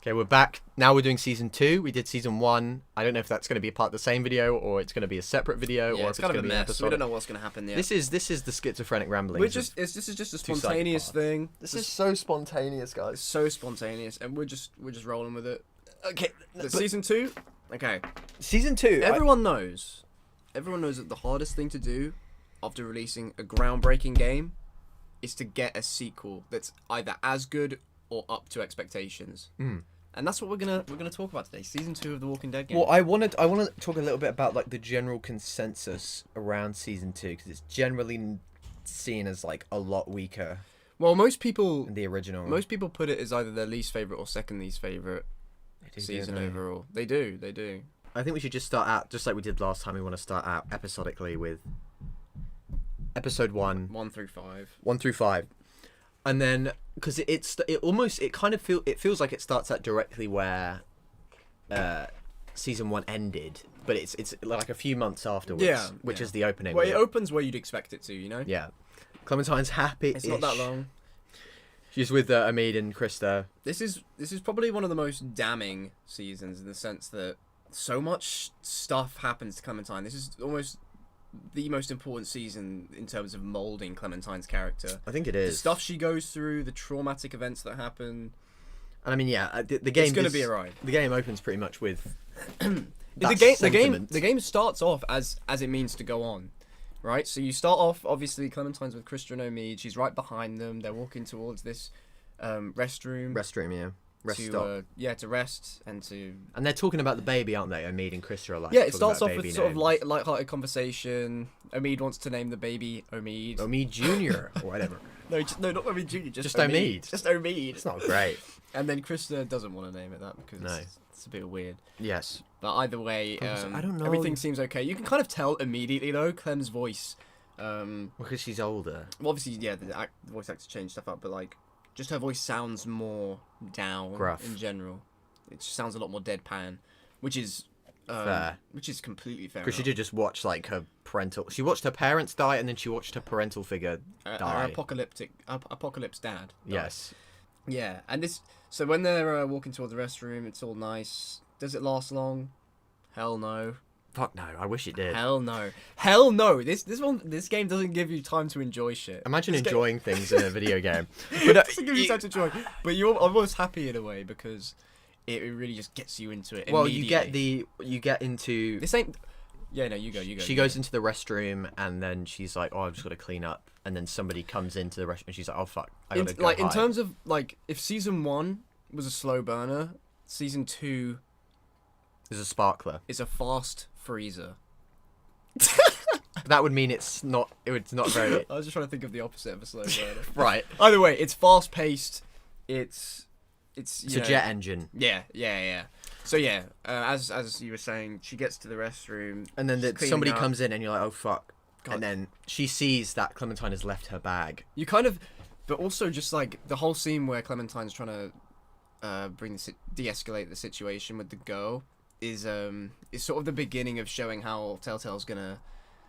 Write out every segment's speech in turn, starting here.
Okay, we're back. Now we're doing season 2. We did season 1. I don't know if that's going to be a part of the same video or it's going to be a separate video or if it's kind of a mess. Episode. We don't know what's going to happen yet. This is the schizophrenic rambling. This is just a spontaneous thing. This is so spontaneous, guys. It's so spontaneous, and we're just rolling with it. Okay, season 2. Okay, season 2. Everyone knows that the hardest thing to do after releasing a groundbreaking game is to get a sequel that's either as good or up to expectations. And that's what we're gonna talk about today. Season 2 of the Walking Dead game. Well, I want to talk a little bit about like the general consensus around season 2 because it's generally seen as like a lot weaker. Well, most people than the original. Most people put it as either their least favorite or second least favorite season overall. They do. I think we should just start out just like we did last time. We want to start out episodically with episode 1 through 5. 1 through 5. And then, because it feels like it starts out directly where season 1 ended, but it's like a few months afterwards, which is the opening. Well, it opens where you'd expect it to, you know? Yeah. Clementine's happy. It's not that long. She's with Amid and Krista. This is probably one of the most damning seasons in the sense that so much stuff happens to Clementine. This is almost the most important season in terms of molding Clementine's character. I think it is. The stuff she goes through, the traumatic events that happen. And I mean, the game. It's going to be a ride. The game opens pretty much with the game starts off as it means to go on, right? So you start off obviously Clementine's with Krista and Omid. She's right behind them. They're walking towards this restroom. Rest stop. To rest and to... And they're talking about the baby, aren't they? Omid and Krista are like... Yeah, it starts off with sort of light-hearted conversation. Omid wants to name the baby Omid. Omid Jr. or whatever. No, not Omid Jr., just Omid. Just Omid. It's not great. And then Krista doesn't want to name it that because it's a bit weird. Yes. But either way, I don't know. Everything seems okay. You can kind of tell immediately, though, Clem's voice... because she's older. Well, obviously, yeah, the voice actors change stuff up, but like... Just her voice sounds more down. Gruff. In general. It just sounds a lot more deadpan, which is fair. Which is completely fair. Because she did just watch like her parental. She watched her parents die, and then she watched her parental figure die. Her apocalypse dad. Yes. Yeah, and this. So when they're walking towards the restroom, it's all nice. Does it last long? Hell no. Fuck no! I wish it did. Hell no! Hell no! This game doesn't give you time to enjoy shit. Imagine enjoying things in a video game. But it doesn't give you time to enjoy. But you're almost happy in a way because it really just gets you into it. Well, you get into this ain't. Yeah, no, you go. She goes into the restroom and then she's like, "Oh, I've just got to clean up." And then somebody comes into the restroom and she's like, "Oh fuck, I gotta go hide." In terms of like, if season 1 was a slow burner, season 2 is a sparkler. Is a fast freezer. That would mean it's not very... I was just trying to think of the opposite of a slow burner. Right. Either way, it's fast paced. It's a jet engine. Yeah. So yeah, as you were saying, she gets to the restroom, and then somebody comes in, and you're like, oh fuck. God. And then she sees that Clementine has left her bag. You kind of, but also just like the whole scene where Clementine's trying to de-escalate the situation with the girl. Is sort of the beginning of showing how Telltale's gonna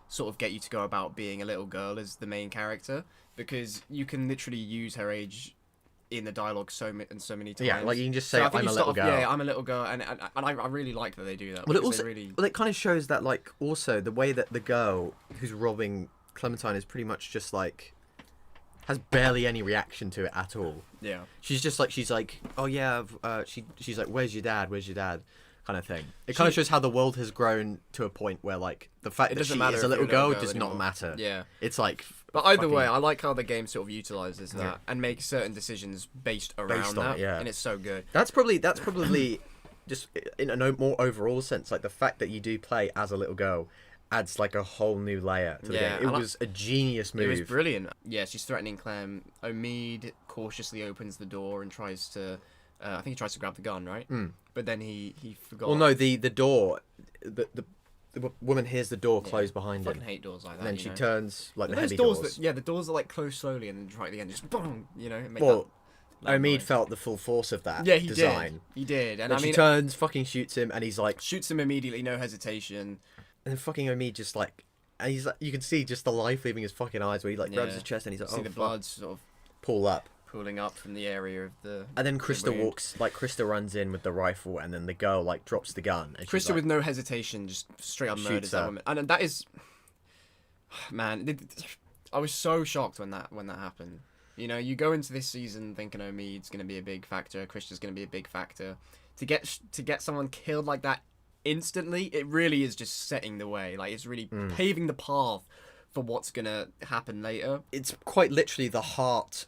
sort of get you to go about being a little girl as the main character, because you can literally use her age in the dialogue so many times. Yeah, like you can just say, I'm a little girl. Yeah, I'm a little girl, and I really like that they do that. Well, it kind of shows that like also the way that the girl who's robbing Clementine is pretty much just like has barely any reaction to it at all. Yeah, she's like, oh yeah, she's like, where's your dad? Kind of thing. It kind of shows how the world has grown to a point where, like, the fact that she is a little girl does not matter. Yeah. It's like... But either way, I like how the game sort of utilizes that and makes certain decisions based around that. Yeah. And it's so good. That's probably just in a more overall sense, like, the fact that you do play as a little girl adds, like, a whole new layer to the game. It was a genius move. It was brilliant. Yeah, she's threatening Clem. Omid cautiously opens the door and tries to... I think he tries to grab the gun, right? But then he forgot. Well, no, the door, the woman hears the door close behind him. him. I fucking hate doors like that. And then she turns, like, the heavy doors. The doors that like close slowly and then right at the end just boom, you know. Omid felt the full force of that design. He did. And then she turns, fucking shoots him, and he's like... Shoots him immediately, no hesitation. And then fucking Omid just like... And he's like, you can see just the life leaving his fucking eyes where he like grabs his chest and he's like, see the blood sort of... pull up. pulling up from the area of the. And then Krista runs in with the rifle, and then the girl like drops the gun. And Krista, with no hesitation, just straight up murders that woman, and that is, man, I was so shocked when that happened. You know, you go into this season thinking Omid's gonna be a big factor, Krista's gonna be a big factor. To get someone killed like that instantly, it really is just setting the way. Like, it's really paving the path for what's gonna happen later. It's quite literally the heart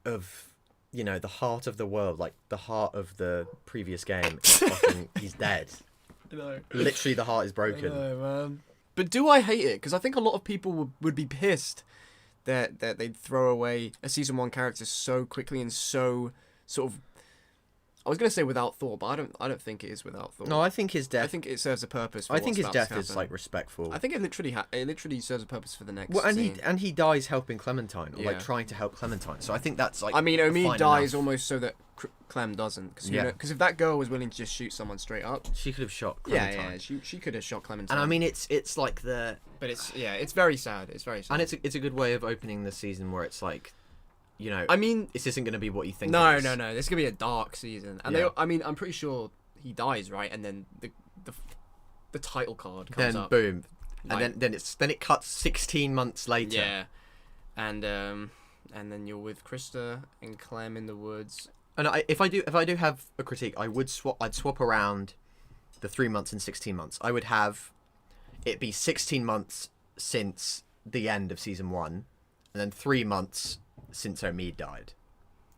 of, the heart of the world, like the heart of the previous game. He's dead. No. Literally, the heart is broken. I know, man. But do I hate it? Because I think a lot of people would be pissed that they'd throw away a season 1 character so quickly and so sort of. I was gonna say without thought, but I don't think it is without thought. No, I think his death. I think it serves a purpose. I think his death is like respectful. I think it literally serves a purpose for the next. Well, and scene. he dies helping Clementine, or like trying to help Clementine. So I think that's like. I mean, Omid dies enough. almost so that Clem doesn't, because if that girl was willing to just shoot someone straight up, she could have shot Clementine. Yeah, she could have shot Clementine. And I mean, it's like the. But it's very sad. It's very sad. And it's a good way of opening the season where it's like. I mean, this isn't going to be what you think. No. It is. This is going to be a dark season, and I'm pretty sure he dies, right? And then the title card comes up. Then boom, and then it cuts 16 months later. Yeah, and then you're with Krista and Clem in the woods. And if I do have a critique, I'd swap around the 3 months and 16 months. I would have it be 16 months since the end of season 1, and then 3 months since Omid died.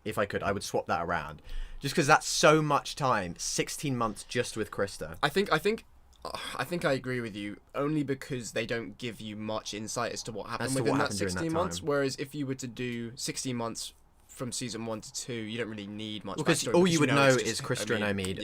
If I could, I would swap that around, just because that's so much time. 16 months just with Krista. I think I agree with you, only because they don't give you much insight as to what happened within that 16 months. Whereas if you were to do 16 months from season 1 to 2, you don't really need much. Because all you would know is Krista and Omid.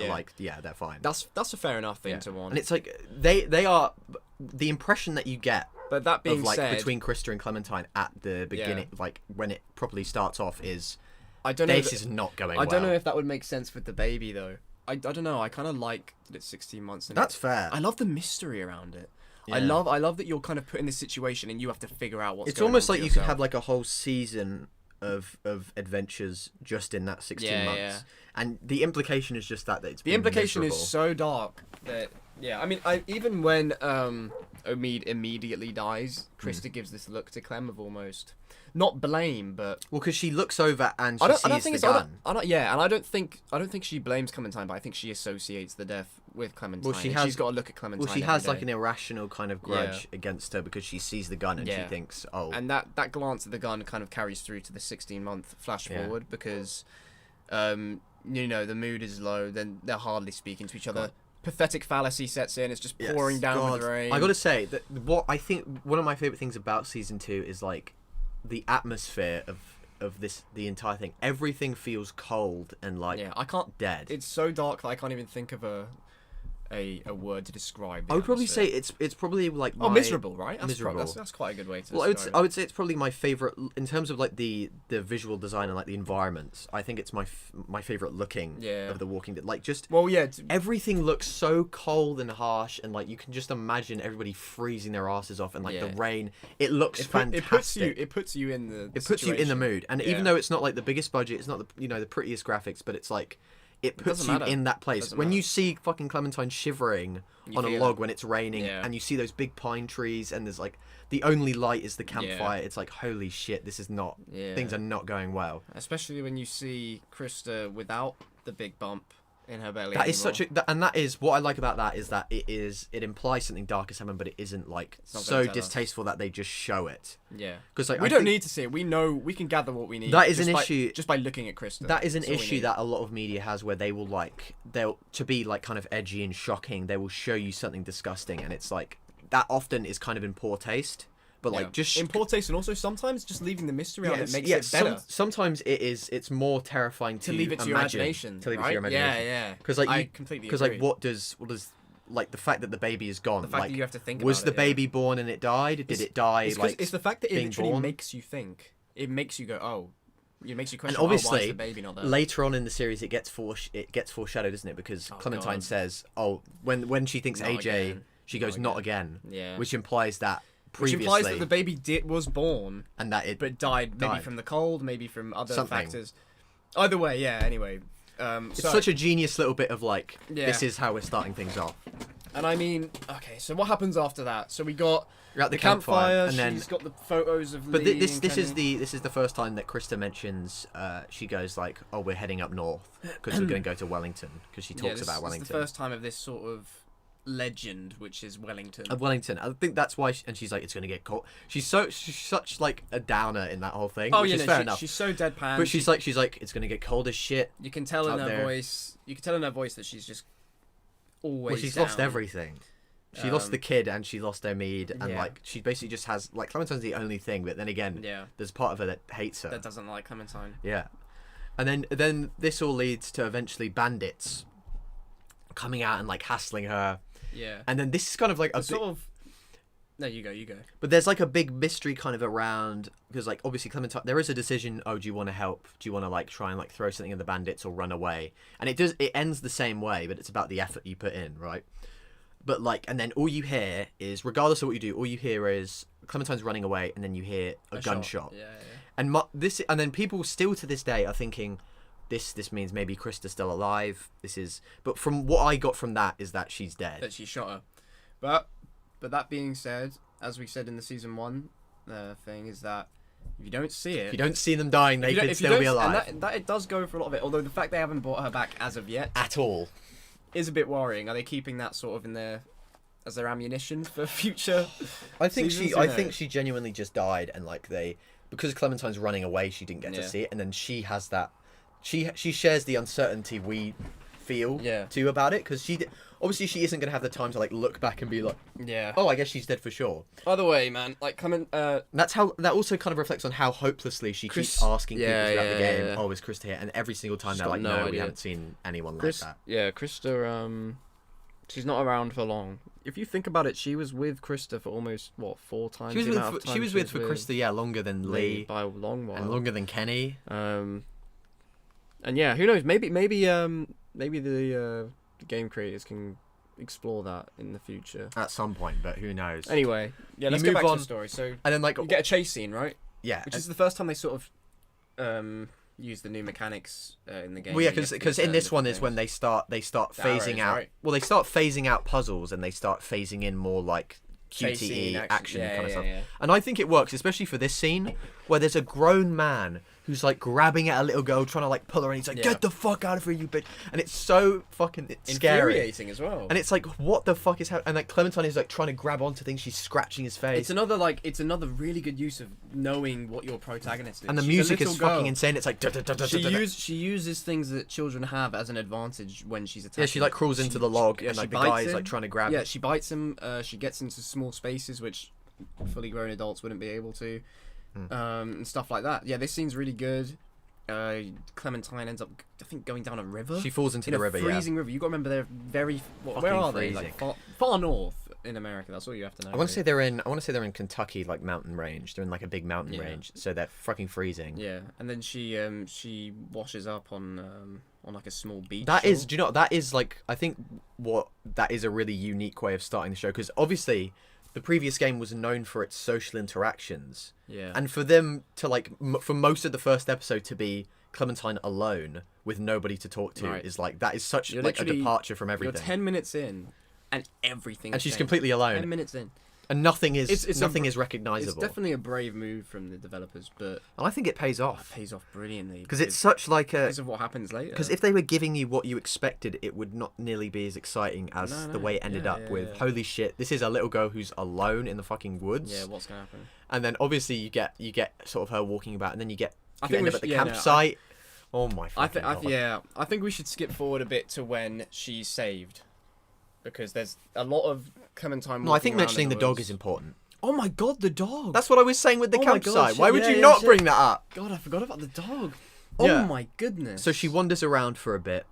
They're fine. That's a fair enough thing to want. And it's like they are the impression that you get. But that being said, between Krista and Clementine at the beginning, like when it properly starts off, is this is not going. I don't know if that would make sense with the baby though. I don't know. I kind of like that it's 16 months. And that's fair. I love the mystery around it. Yeah. I love that you're kind of put in this situation and you have to figure out what's. It's almost like you could have like a whole season of adventures just in that 16 months. Yeah. And the implication is just that it's the implication miserable. Is so dark that I mean, even when Omid immediately dies, Krista gives this look to Clem of almost not blame, but because she looks over and she sees the gun. I don't think she blames Clementine, but I think she associates the death with Clementine. Well, she's got to look at Clementine. Well, she has like an irrational kind of grudge against her because she sees the gun and she thinks, oh. And that glance at the gun kind of carries through to the 16-month flash forward because, the mood is low. Then they're hardly speaking to each other. Pathetic fallacy sets in. It's just pouring down with rain. I gotta say that what I think one of my favorite things about season 2 is like the atmosphere of the entire thing. Everything feels cold and like dead. It's so dark that I can't even think of a word to describe. I would probably say it's probably like miserable, right? That's miserable. That's quite a good way to. Well, I would say it's probably my favorite in terms of like the visual design and like the environments. I think it's my favorite looking of The Walking Dead. Like just everything looks so cold and harsh, and like you can just imagine everybody freezing their asses off, and like the rain. It looks fantastic. It puts you in the. It puts you in the mood, and even though it's not like the biggest budget, it's not the prettiest graphics, but it's like. It puts you in that place. When you see fucking Clementine shivering on a log when it's raining, and you see those big pine trees, and there's like the only light is the campfire. It's like, holy shit, this is not. Things are not going well. Especially when you see Krista without the big bump in her belly. That is and that is what I like about that is that it implies something dark is happening, but it isn't like so distasteful that they just show it. Yeah, because like we don't need to see it. We know we can gather what we need. That is an issue just by looking at Krista. That is an issue that a lot of media has, where they will they'll to be like kind of edgy and shocking. They will show you something disgusting, and it's like that often is kind of in poor taste. But like just in poor taste, and also sometimes just leaving the mystery out, it makes it better. Sometimes it's more terrifying to leave it to your imagination. To leave it to your imagination. Yeah. Because like I completely agree. Because like what does like the fact that the baby is gone? The fact that you have to think. Was the baby born and it died? Did it die? It's the fact that it literally makes you think. It makes you go, oh. It makes you question. And obviously, why is the baby not there? Later on in the series, it gets foreshadowed, doesn't it? Because Clementine says, "Oh, when she thinks not AJ, again. She goes, not again," which implies that previously. Which implies that the baby was born, and that it but it died maybe from the cold, maybe from other Something. factors. Either way, yeah. Anyway, it's such a genius little bit of like, Yeah. this is how we're starting things off. And I mean, okay, so what happens after that? So we got We're at the campfire, and then. she's got the photos of But Lee this and this is Kenny. the first time that Krista mentions. She goes like, "Oh, we're heading up north because we're going to go to Wellington," because she talks about Wellington. This is the first time of this sort of legend, which is Wellington. Of Wellington, I think that's why. And she's like, "It's going to get cold." She's such like a downer in that whole thing. Oh which yeah, is fair enough. she's so deadpan. But she's like, "It's going to get cold as shit." you can tell in up her there. voice. You can tell in her voice that she's just always. Well, she's down. lost everything. She lost the kid and she lost Omid, and Yeah. like she basically just has like Clementine's the only thing. But then again, Yeah, there's part of her that hates her. that doesn't like Clementine. Yeah, and then this all leads to eventually bandits coming out and like hassling her, Yeah, and then this is kind of like a sort of. No, you go. but there's like a big mystery kind of around, because like obviously Clementine, there is a decision. Oh, do you want to help? Do you want to like try and like throw something at the bandits or run away? And it ends the same way, but it's about the effort you put in, right? But like, and then all you hear is, regardless of what you do, all you hear is Clementine's running away, and then you hear a gunshot. Yeah. And and then people still to this day are thinking, this means maybe Krista's still alive. But from what I got from that is that she's dead. That she shot her. But that being said, as we said in the season 1 thing, is that if you don't see it, If you don't see them dying, they could still be alive. And that it does go for a lot of it. Although the fact they haven't brought her back as of yet At all. is a bit worrying. Are they keeping that sort of in their as their ammunition for future? I think seasons, I think she genuinely just died, and like because Clementine's running away, she didn't get to Yeah. see it, and then she has that. She shares the uncertainty we feel Yeah. too about it, because obviously she isn't going to have the time to like look back and be like, Yeah. oh, I guess she's dead for sure. Either way, man, like And that's how that also kind of reflects on how hopelessly she keeps asking people Yeah, throughout the yeah, game. yeah. Oh, is Krista here? And every single time She's they're got like, no no, we idea. haven't seen anyone like that. Yeah, Krista, she's not around for long. If you think about it, she was with Krista for almost 4 times. She was the amount with of time she was with for Krista, yeah, longer than Lee, by a long while, and longer than Kenny. And yeah, who knows? Maybe the game creators can explore that in the future At some point, but who knows? Anyway, yeah, let's You get move back on, to the story. So and then like you get a chase scene, right? yeah, Which is the first time they sort of use the new mechanics in the game. well, yeah, You have to because do in this certain one is things. when they start The phasing arrows, out. right? Well, they start phasing out puzzles, and they start phasing in more like Chase QTE scene, action yeah, kind of yeah, stuff. yeah. And I think it works, especially for this scene where there's a grown man who's like grabbing at a little girl, trying to like pull her, and he's like, Yeah. "Get the fuck out of here, you bitch!" And it's so fucking scary. Infuriating as well. And it's like, what the fuck is happening? And like Clementine is like trying to grab onto things. She's scratching his face. It's another really good use of knowing what your protagonist is. And the She's a music is little girl. fucking insane. It's like She uses things that children have as an advantage when she's attacking. yeah, she like crawls into the log, yeah, and she like the bites guy is him. like trying to grab. Yeah, she bites him. She gets into small spaces which fully grown adults wouldn't be able to, and stuff like that. Yeah, this scene's really good. Clementine ends up, I think, going down a river. She falls into in the a river. freezing river. You got to remember they're very. Where Fucking are they? freezing. Like far north in America. That's all you have to know. I want to say they're in. I want to say they're in Kentucky, like mountain range. They're in like a big mountain Yeah. range, so they're fucking freezing. Yeah, and then she washes up on like a small beach. That is, shore. do you know, that is like, I think that is a really unique way of starting the show, because obviously the previous game was known for its social interactions, Yeah. and for them to like for most of the first episode to be Clementine alone with nobody to talk to Right. is like, that is such You're like a literally- departure from You're everything. 10 minutes in, and everything. And has she's changed. completely 10 alone, minutes in. and nothing is It's nothing is It's recognizable. definitely a brave move from the developers, but And I think it pays it off, pays off brilliantly because it's such like a. because of what happens later. Because if they were giving you what you expected, it would not nearly be as exciting as No, the way it ended yeah, up yeah, with, yeah. holy shit, this is a little girl who's alone in the fucking woods. yeah, what's gonna happen? And then obviously you get sort of her walking about, and then you I end think we up at the should- yeah, no, campsite. Oh my fucking god. I think we should skip forward a bit to when she's saved, because there's a lot of Clementine. No, I walking think around mentioning in the dog woods. is important. Oh my god, the dog! That's what I was saying with the Oh my God, campsite. shit, Why would yeah, you yeah, not shit. bring that up? God, I forgot about the dog. Yeah. Oh my goodness. So she wanders around for a bit,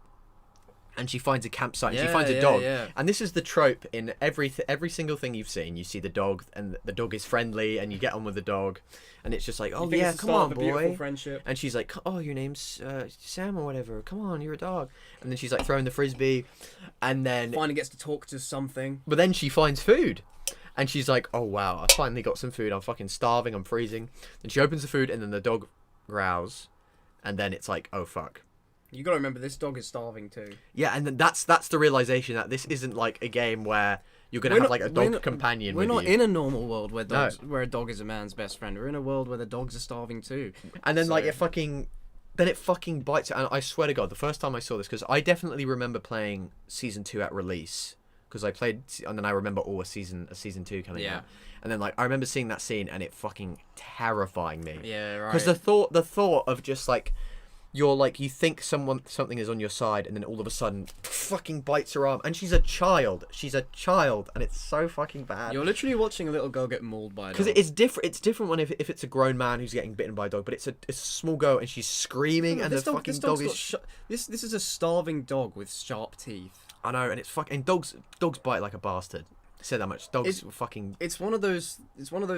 and she finds a campsite, and she Yeah, finds a yeah, dog. yeah. And this is the trope in every single thing you've seen. You see the dog, and the dog is friendly, and you get on with the dog, and it's just like, You oh think yeah, it's the come start on, of a beautiful boy. friendship. And she's like, oh, your name's Sam or whatever. Come on, you're a dog. And then she's like throwing the frisbee, and then Finally gets to talk to something. but then she finds food, And she's like, oh wow, I finally got some food. I'm fucking starving. I'm freezing. And she opens the food, and then the dog growls, and then it's like, oh fuck. You gotta remember, this dog is starving too. Yeah, and then that's the realization that this isn't like a game where you're gonna have like a dog companion. We're not you. in a normal world where where a dog is a man's best friend. We're in a world where the dogs are starving too. And then like it fucking bites it. And I swear to God, the first time I saw this, because I definitely remember playing season 2 at release, because I played, and then I remember a season 2 coming out. And then like I remember seeing that scene, and it fucking terrifying me. Yeah, right. Because the thought of just like, you're like, you think something is on your side, and then all of a sudden fucking bites her arm, and she's a child, and it's so fucking bad. You're literally watching a little girl get mauled by a dog. Because it's different when if it's a grown man who's getting bitten by a dog, but it's a small girl and she's screaming, and the fucking dog is this is a starving dog with sharp teeth. I know, and it's fucking dogs bite like a bastard. Say that much. Dogs fucking. It's one of those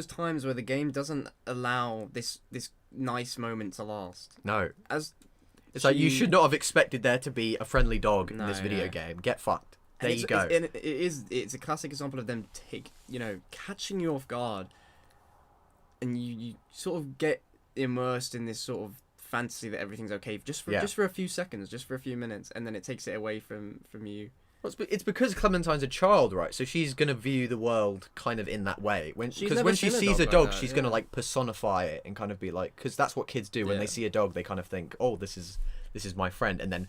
times where the game doesn't allow this nice moment to last. No. It's like, you should not have expected there to be a friendly dog in this video game. Get fucked. There you go. It's a classic example of them catching you off guard, and you sort of get immersed in this sort of fantasy that everything's okay just for a few seconds, just for a few minutes, and then it takes it away from you. Well, it's because Clementine's a child, right? So she's gonna view the world kind of in that way. When she sees a dog, she's gonna like personify it and kind of be like, because that's what kids do when they see a dog. They kind of think, oh, this is my friend, and then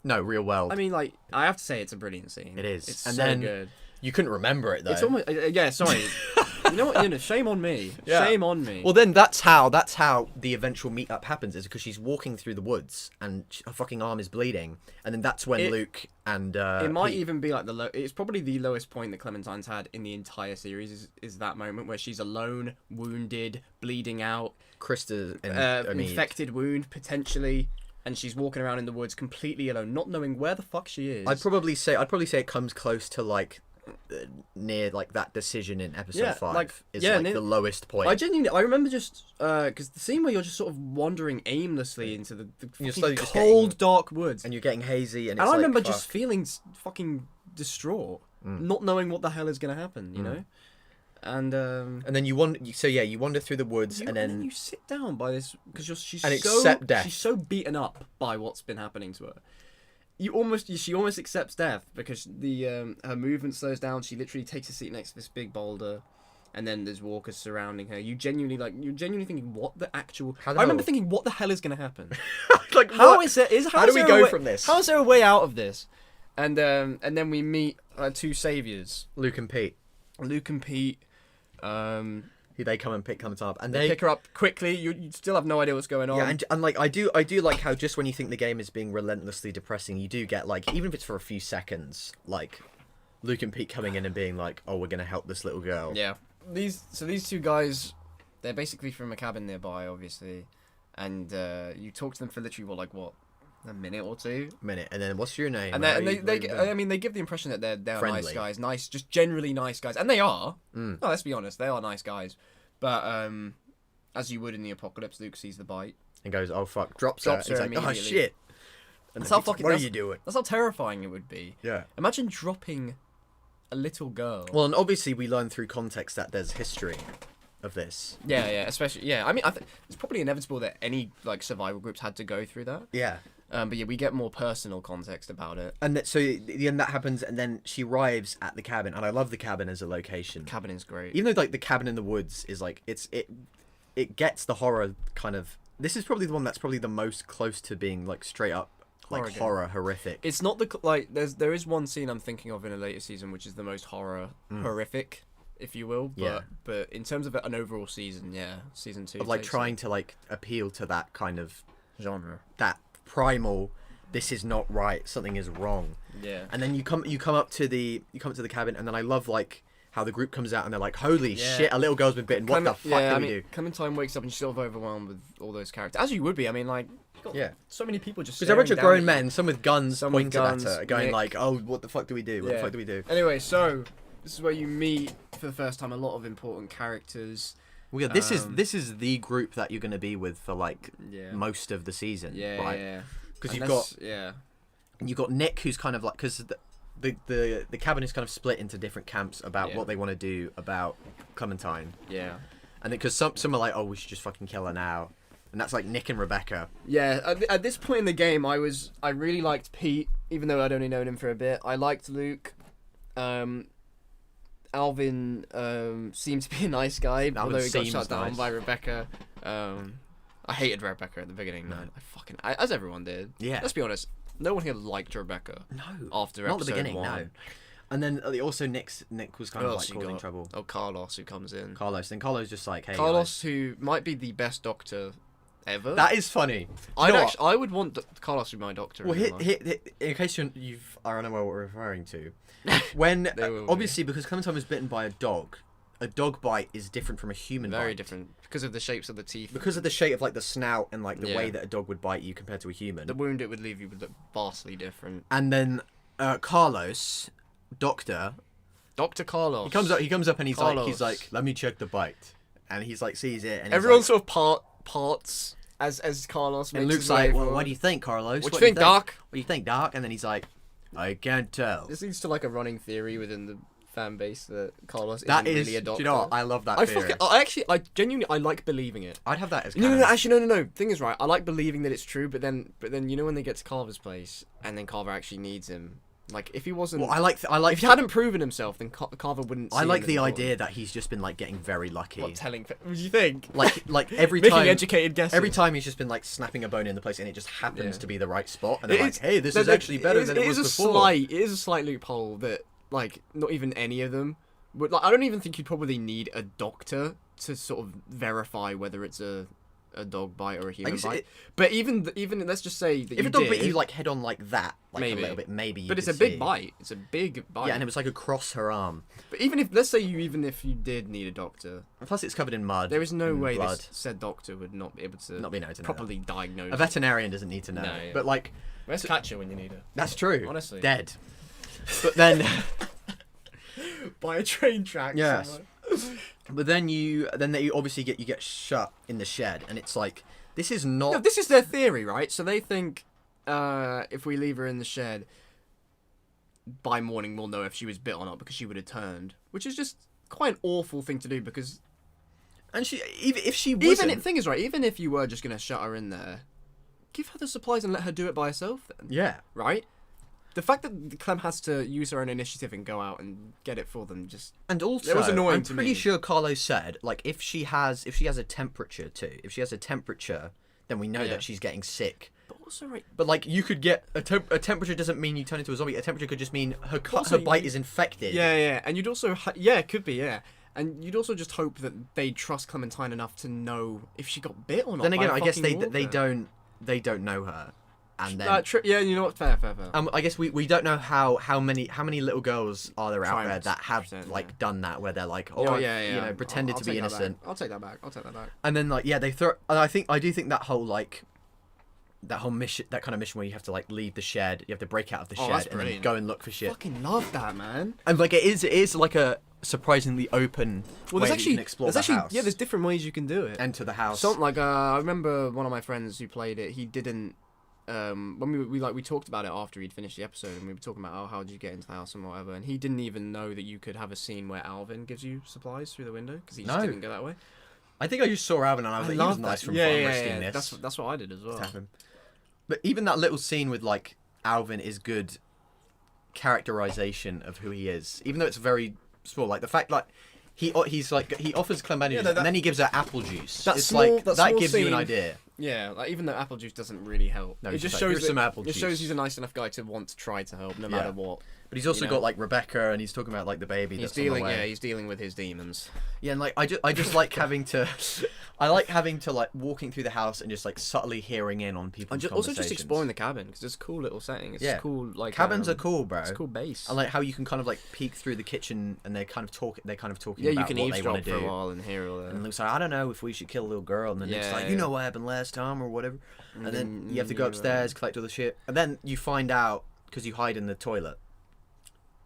no, real world. I mean, like, I have to say, it's a brilliant scene. It is. It's and so then good. You couldn't remember it though. It's almost sorry. You know what? Shame on me. Yeah. Shame on me. Well, then that's how the eventual meetup happens, is because she's walking through the woods and her fucking arm is bleeding, and then that's when Luke and it might even be like it's probably the lowest point that Clementine's had in the entire series is that moment where she's alone, wounded, bleeding out, Krista infected wound potentially. And she's walking around in the woods completely alone, not knowing where the fuck she is. I'd probably say it comes close to like near like that decision in episode 5 is the lowest point. I remember just because the scene where you're just sort of wandering aimlessly into the cold dark woods, and you're getting hazy, and I remember just feeling fucking distraught, not knowing what the hell is going to happen, you know. And then you wander through the woods, and then you sit down by this because she's so beaten up by what's been happening to her. She almost accepts death because her movement slows down. She literally takes a seat next to this big boulder, and then there's walkers surrounding her. You're genuinely thinking, what the actual? I remember thinking, what the hell is going to happen? Like, how do we go from this? How is there a way out of this? And then we meet two saviors, Luke and Pete. They come and pick Clementine up, and they pick her up quickly. You still have no idea what's going on. Yeah, and like I do like how just when you think the game is being relentlessly depressing, you do get like, even if it's for a few seconds, like Luke and Pete coming in and being like, "Oh, we're gonna help this little girl." Yeah. These two guys, they're basically from a cabin nearby, obviously, and you talk to them for literally a minute or two. And then what's your name? And they give the impression that they're nice guys, just generally nice guys, and they are. No, let's be honest, they are nice guys. But as you would in the apocalypse, Luke sees the bite and goes, "Oh fuck!" Drops her. He's like, "Oh shit!" And what are you doing? That's how terrifying it would be. Yeah. Imagine dropping a little girl. Well, and obviously we learn through context that there's history of this. Yeah, especially. Yeah, I mean, it's probably inevitable that any like survival groups had to go through that. Yeah. But yeah, we get more personal context about it. And then that happens, and then she arrives at the cabin, and I love the cabin as a location. Cabin is great. Even though like the cabin in the woods is like it gets the horror kind of. This is probably the one that's probably the most close to being like straight up like horror horrific. It's not there is one scene I'm thinking of in a later season which is the most horrific, if you will. But in terms of an overall season, season 2 of like trying to like appeal to that kind of genre, that primal, this is not right, something is wrong. Yeah. And then you come up to the cabin, and then I love like how the group comes out and they're like, holy shit, a little girl's been bitten. What the fuck do we do? Clementine wakes up and she's sort of overwhelmed with all those characters, as you would be. I mean, like, so many people just because they're a bunch of grown men, some with guns pointed at her, going like, oh, what the fuck do we do? What the fuck do we do? Anyway, so this is where you meet for the first time a lot of important characters. Well, yeah, this is the group that you're going to be with for like most of the season, right? Because you've got Nick, who's kind of like, because the cabin is kind of split into different camps about Yeah. what they want to do about Clementine. Yeah. And because some are like, oh, we should just fucking kill her now. And that's like Nick and Rebecca. Yeah, at this point in the game, I really liked Pete, even though I'd only known him for a bit. I liked Luke. Alvin seemed to be a nice guy, although he got shut down by Rebecca. I hated Rebecca at the beginning, man. As everyone did. Yeah. Let's be honest, no one here liked Rebecca. No. After Not at episode the beginning, 1. no. And then also Nick was kind of like causing trouble. Oh, Carlos, who comes in. Then Carlos just like, hey, Carlos, who might be the best doctor ever. That is funny. I would want Carlos to be my doctor. Well, in case you are unaware what we're referring to, when obviously because Clementine was bitten by a dog bite is different from a human bite. Very different because of the shapes of the teeth. Because of the shape of like the snout and like the way that a dog would bite you compared to a human. The wound it would leave you would look vastly different. And then Carlos, Dr. Carlos. He comes up and he's like, let me check the bite. And he's like sees it and everyone sort of parts as Carlos makes and Luke's like, well, what do you think, Carlos? What do you think, Doc? What do you think, Doc? And then he's like, I can't tell. This leads to like a running theory within the fan base that Carlos isn't really a doctor. Do you know what? I love that theory. I genuinely like believing it. I'd have that as canon. No. Thing is, right, I like believing that it's true, but then you know when they get to Carver's place and then Carver actually needs him. Like if he wasn't, well, I like. If he hadn't proven himself, then Carver wouldn't. I like the idea that he's just been like getting very lucky. What telling? What do you think? Like every making time, educated guesses. Every time he's just been like snapping a bone in the place, and it just happens to be the right spot. And they're like, hey, this is actually better than it was before. It is a slight loophole that like not even any of them would. Like I don't even think you'd probably need a doctor to sort of verify whether it's a dog bite or a human bite. But even let's just say that if a dog bit you like head on like that, like maybe a little bit, maybe. But it's a big bite. It's a big bite. Yeah, and it was like across her arm. But let's say if you did need a doctor, and plus it's covered in mud. There is no way blood. this said doctor would not be able to properly diagnose. A veterinarian doesn't need to know. No, yeah. But like, where's Catcher when you need her? That's true. Honestly, dead. But then by a train track. Yes. Somewhere. But then you obviously get shut in the shed, and it's like this is not. No, this is their theory, right? So they think if we leave her in the shed, by morning we'll know if she was bit or not because she would have turned, which is just quite an awful thing to do because. And even if she wasn't. Even if you were just gonna shut her in there, give her the supplies and let her do it by herself. Then. Yeah. Right. The fact that Clem has to use her own initiative and go out and get it for them and also it was annoying I'm to pretty me. sure Carlo said like if she has a temperature too, then we know that she's getting sick. But also right. But like you could get a temperature doesn't mean you turn into a zombie. A temperature could just mean her bite is infected. Yeah, and you'd also it could be and you'd also just hope that they trust Clementine enough to know if she got bit or not. Then again, I guess they don't know her. And then, you know what? Fair. I guess we don't know how many little girls are there out there that have done that where they're like pretended to be innocent. I'll take that back. And then they throw. And I do think that whole mission, that kind of mission where you have to like leave the shed, you have to break out of the shed and then go and look for shit. I fucking love that, man. And like it is like a surprisingly open. Way that you can explore the house. There's different ways you can do it. Enter the house. Something like I remember one of my friends who played it. He didn't. When we talked about it after he'd finished the episode and we were talking about how did you get into the house and whatever, and he didn't even know that you could have a scene where Alvin gives you supplies through the window because he just didn't go that way. I think I just saw Alvin and I was like, he was nice from risking this. That's what I did as well. But even that little scene with like Alvin is good characterization of who he is, even though it's very small. Like the fact like he offers Clem bandages and then he gives her apple juice. That gives you an idea. Yeah, like even though apple juice doesn't really help, it just shows some apple juice. It shows he's a nice enough guy to want to try to help no matter what. But he's also got like Rebecca, and he's talking about like the baby. He's dealing with his demons. Yeah, and like I just like having to, like walking through the house and just like subtly hearing in on people's conversations. Also just exploring the cabin because it's a cool little setting. It's cool like cabins are cool, bro. It's a cool base. And like how you can kind of like peek through the kitchen and they're kind of talking. About you can what they eavesdrop want to do for a while and hear all that. And Luke's like, I don't know if we should kill a little girl. And then Nick's like, you know what happened last time or whatever. And then you have to go upstairs, collect all the shit, and then you find out because you hide in the toilet.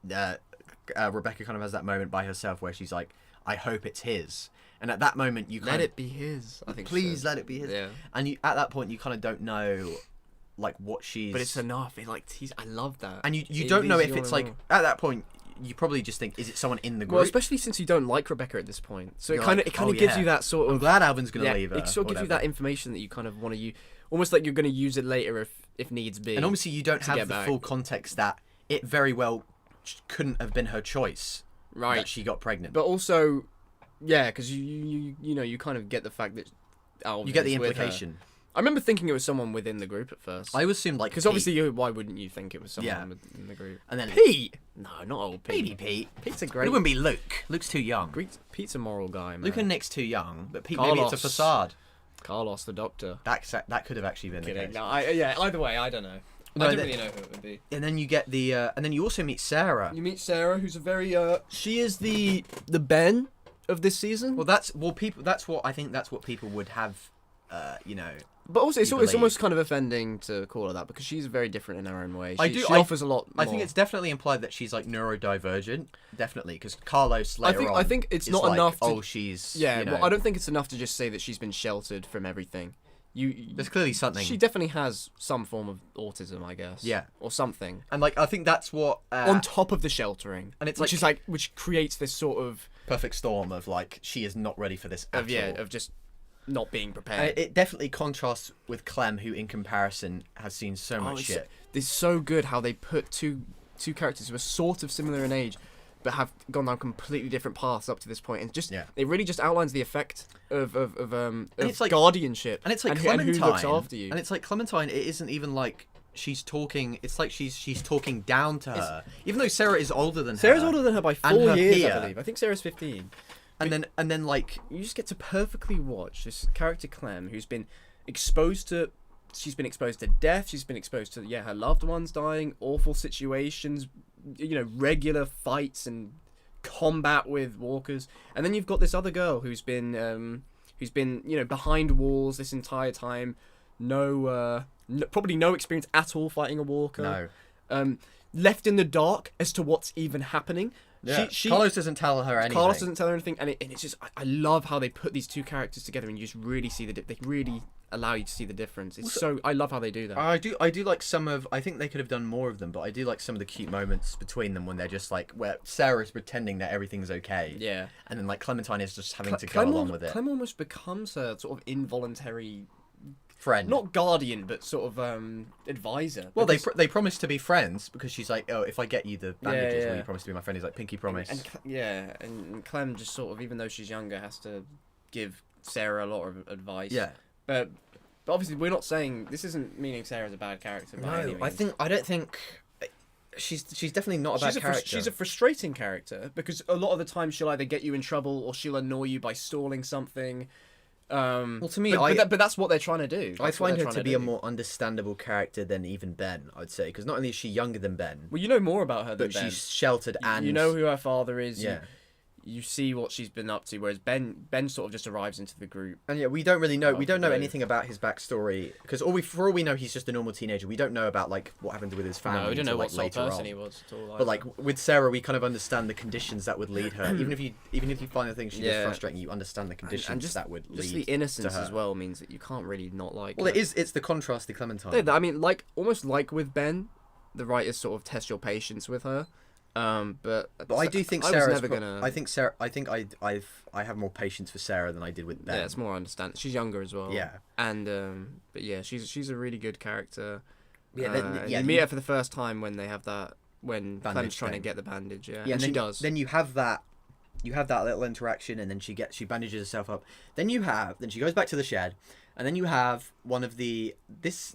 Rebecca kind of has that moment by herself where she's like, I hope it's his. And at that moment, you let it be his. I think please let it be his. Yeah. And at that point, you kind of don't know like what she's. But it's enough. I love that. And you don't know if it's like at that point. You probably just think, is it someone in the group? Well, especially since you don't like Rebecca at this point, so it kind of gives you that sort of. I'm glad Alvin's gonna leave her. It sort of gives you that information that you kind of want to use, almost like you're going to use it later if needs be. And obviously, you don't have the full context that it very well couldn't have been her choice. Right. That she got pregnant. But also, yeah, because you kind of get the fact that Alvin. You get the implication. I remember thinking it was someone within the group at first. I assumed like because obviously, why wouldn't you think it was someone within the group? And then Pete. No, not old Pete. Maybe Pete. Pete's a great. It wouldn't be Luke. Luke's too young. Pete's a moral guy, man. Luke and Nick's too young, but Pete Carlos. maybe it's a facade. Carlos, the doctor. That could have actually been the case. No, either way, I don't know. I don't really know who it would be. And then you get and then you also meet Sarah. You meet Sarah, who's a very she is the Ben of this season. Well, that's what people would have, But also, it's almost kind of offending to call her that because she's very different in her own way. She offers a lot more. I think it's definitely implied that she's like neurodivergent. Definitely, because Carlos later I think it's not enough. She's Well, I don't think it's enough to just say that she's been sheltered from everything. There's clearly something. She definitely has some form of autism, I guess. Yeah, or something. And I think that's what on top of the sheltering, and it's which creates this sort of perfect storm of she is not ready for this. Of just not being prepared. It definitely contrasts with Clem, who in comparison has seen so much shit. It's so good how they put two characters who are sort of similar in age, but have gone down completely different paths up to this point, and it really just outlines the effect of guardianship. And it's like Clementine, who looks after you. And it's like Clementine. It isn't even like she's talking. It's like she's talking down to her, even though Sarah is older than her. Sarah's older than her by 4 years, peer. I believe. I think Sarah's 15. And then you just get to perfectly watch this character Clem, who's been exposed to. She's been exposed to death. She's been exposed to her loved ones dying, awful situations, regular fights and combat with walkers. And then you've got this other girl who's been behind walls this entire time. Probably no experience at all fighting a walker. No. Left in the dark as to what's even happening. Yeah. Carlos doesn't tell her anything. And it's just I love how they put these two characters together and you just really see they really allow you to see the difference. I love how they do that. I do like some of. I think they could have done more of them, but I do like some of the cute moments between them when they're just where Sarah's pretending that everything's okay. Yeah. And then Clementine is just having to go along with it. Clem almost becomes her sort of involuntary friend, not guardian, but sort of advisor. Well, they promise to be friends because she's like, oh, if I get you the bandages, will you promise to be my friend? He's like, pinky promise. And Clem just sort of, even though she's younger, has to give Sarah a lot of advice. Yeah, but obviously we're not saying this isn't meaning Sarah's a bad character. By any means. I don't think. She's definitely not a bad character. She's a frustrating character because a lot of the time she'll either get you in trouble or she'll annoy you by stalling something. Well, to me, but that's what they're trying to do. I find her to be a more understandable character than even Ben, I'd say, because not only is she younger than Ben, well, you know more about her than Ben. But she's sheltered and you know who her father is. Yeah. You see what she's been up to, whereas Ben sort of just arrives into the group. And we don't really know. We don't know anything about his backstory because for all we know, he's just a normal teenager. We don't know about what happened with his family. No, we don't know what sort of person on. he was at all. But with Sarah, we kind of understand the conditions that would lead her. even if you find the things she does frustrating, you understand the conditions that would lead. Just the innocence as well means that you can't really not like. Well, her. It's the contrast to Clementine. I mean, almost like with Ben, the writers sort of test your patience with her. But I do think Sarah's never gonna. I think Sarah. I think I have more patience for Sarah than I did with Ben. Yeah, it's more understanding. She's younger as well. Yeah. And but yeah, she's a really good character. Yeah. You meet her for the first time when they have that when Clem's trying to get the bandage. Yeah. And she does. Then you have that. You have that little interaction, and then she bandages herself up. Then she goes back to the shed, and then you have one of this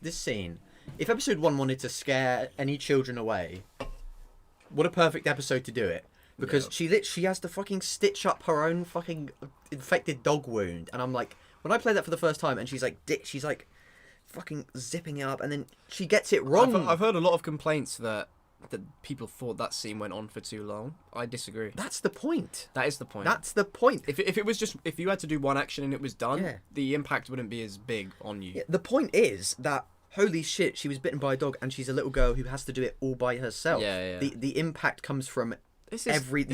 scene. If episode 1 wanted to scare any children away. What a perfect episode to do it. Because she has to fucking stitch up her own fucking infected dog wound. And I'm like, when I played that for the first time and she's like fucking zipping it up and then she gets it wrong. I've heard a lot of complaints that people thought that scene went on for too long. I disagree. That's the point. That is the point. That's the point. If it was just, if you had to do one action and it was done, the impact wouldn't be as big on you. Yeah, the point is that holy shit, she was bitten by a dog and she's a little girl who has to do it all by herself. Yeah. The impact comes from you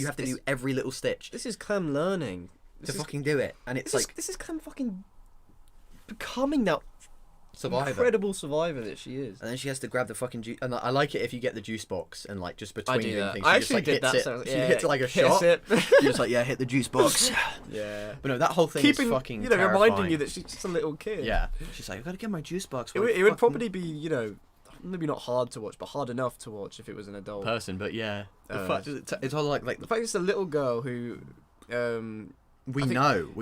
have to do every little stitch. This is Clem learning to fucking do it. And it's this is Clem fucking becoming that survivor. Incredible survivor that she is. And then she has to grab the fucking juice. And I like it if you get the juice box and like just between doing things, I she just actually like did hits that. it. So, She hits it like a hits shot. it. You're just like, yeah, hit the juice box. Yeah. But no, that whole thing is fucking terrifying. reminding you that she's just a little kid. Yeah. She's like, I gotta get my juice box. It would probably be, maybe not hard to watch, but hard enough to watch if it was an adult person. But yeah, the fact is it's all like the fact it's a little girl who we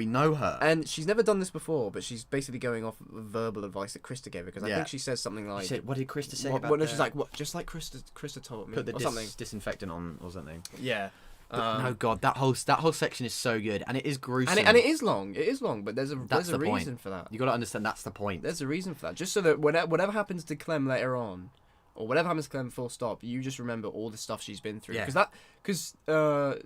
know her, and she's never done this before, but she's basically going off verbal advice that Krista gave her, because I Yeah. think she says something like, she said, what did Krista say what, about well, no, the- she's like, what, just like Krista told me, put the or something. disinfectant on or something. Yeah. But no, God, that whole section is so good, and it is gruesome. And it is long. It is long, but there's a the point. reason for that. You got to understand that's the point. There's a reason for that. Just so that whatever happens to Clem later on, or whatever happens to Clem full stop, you just remember all the stuff she's been through. Yeah. Because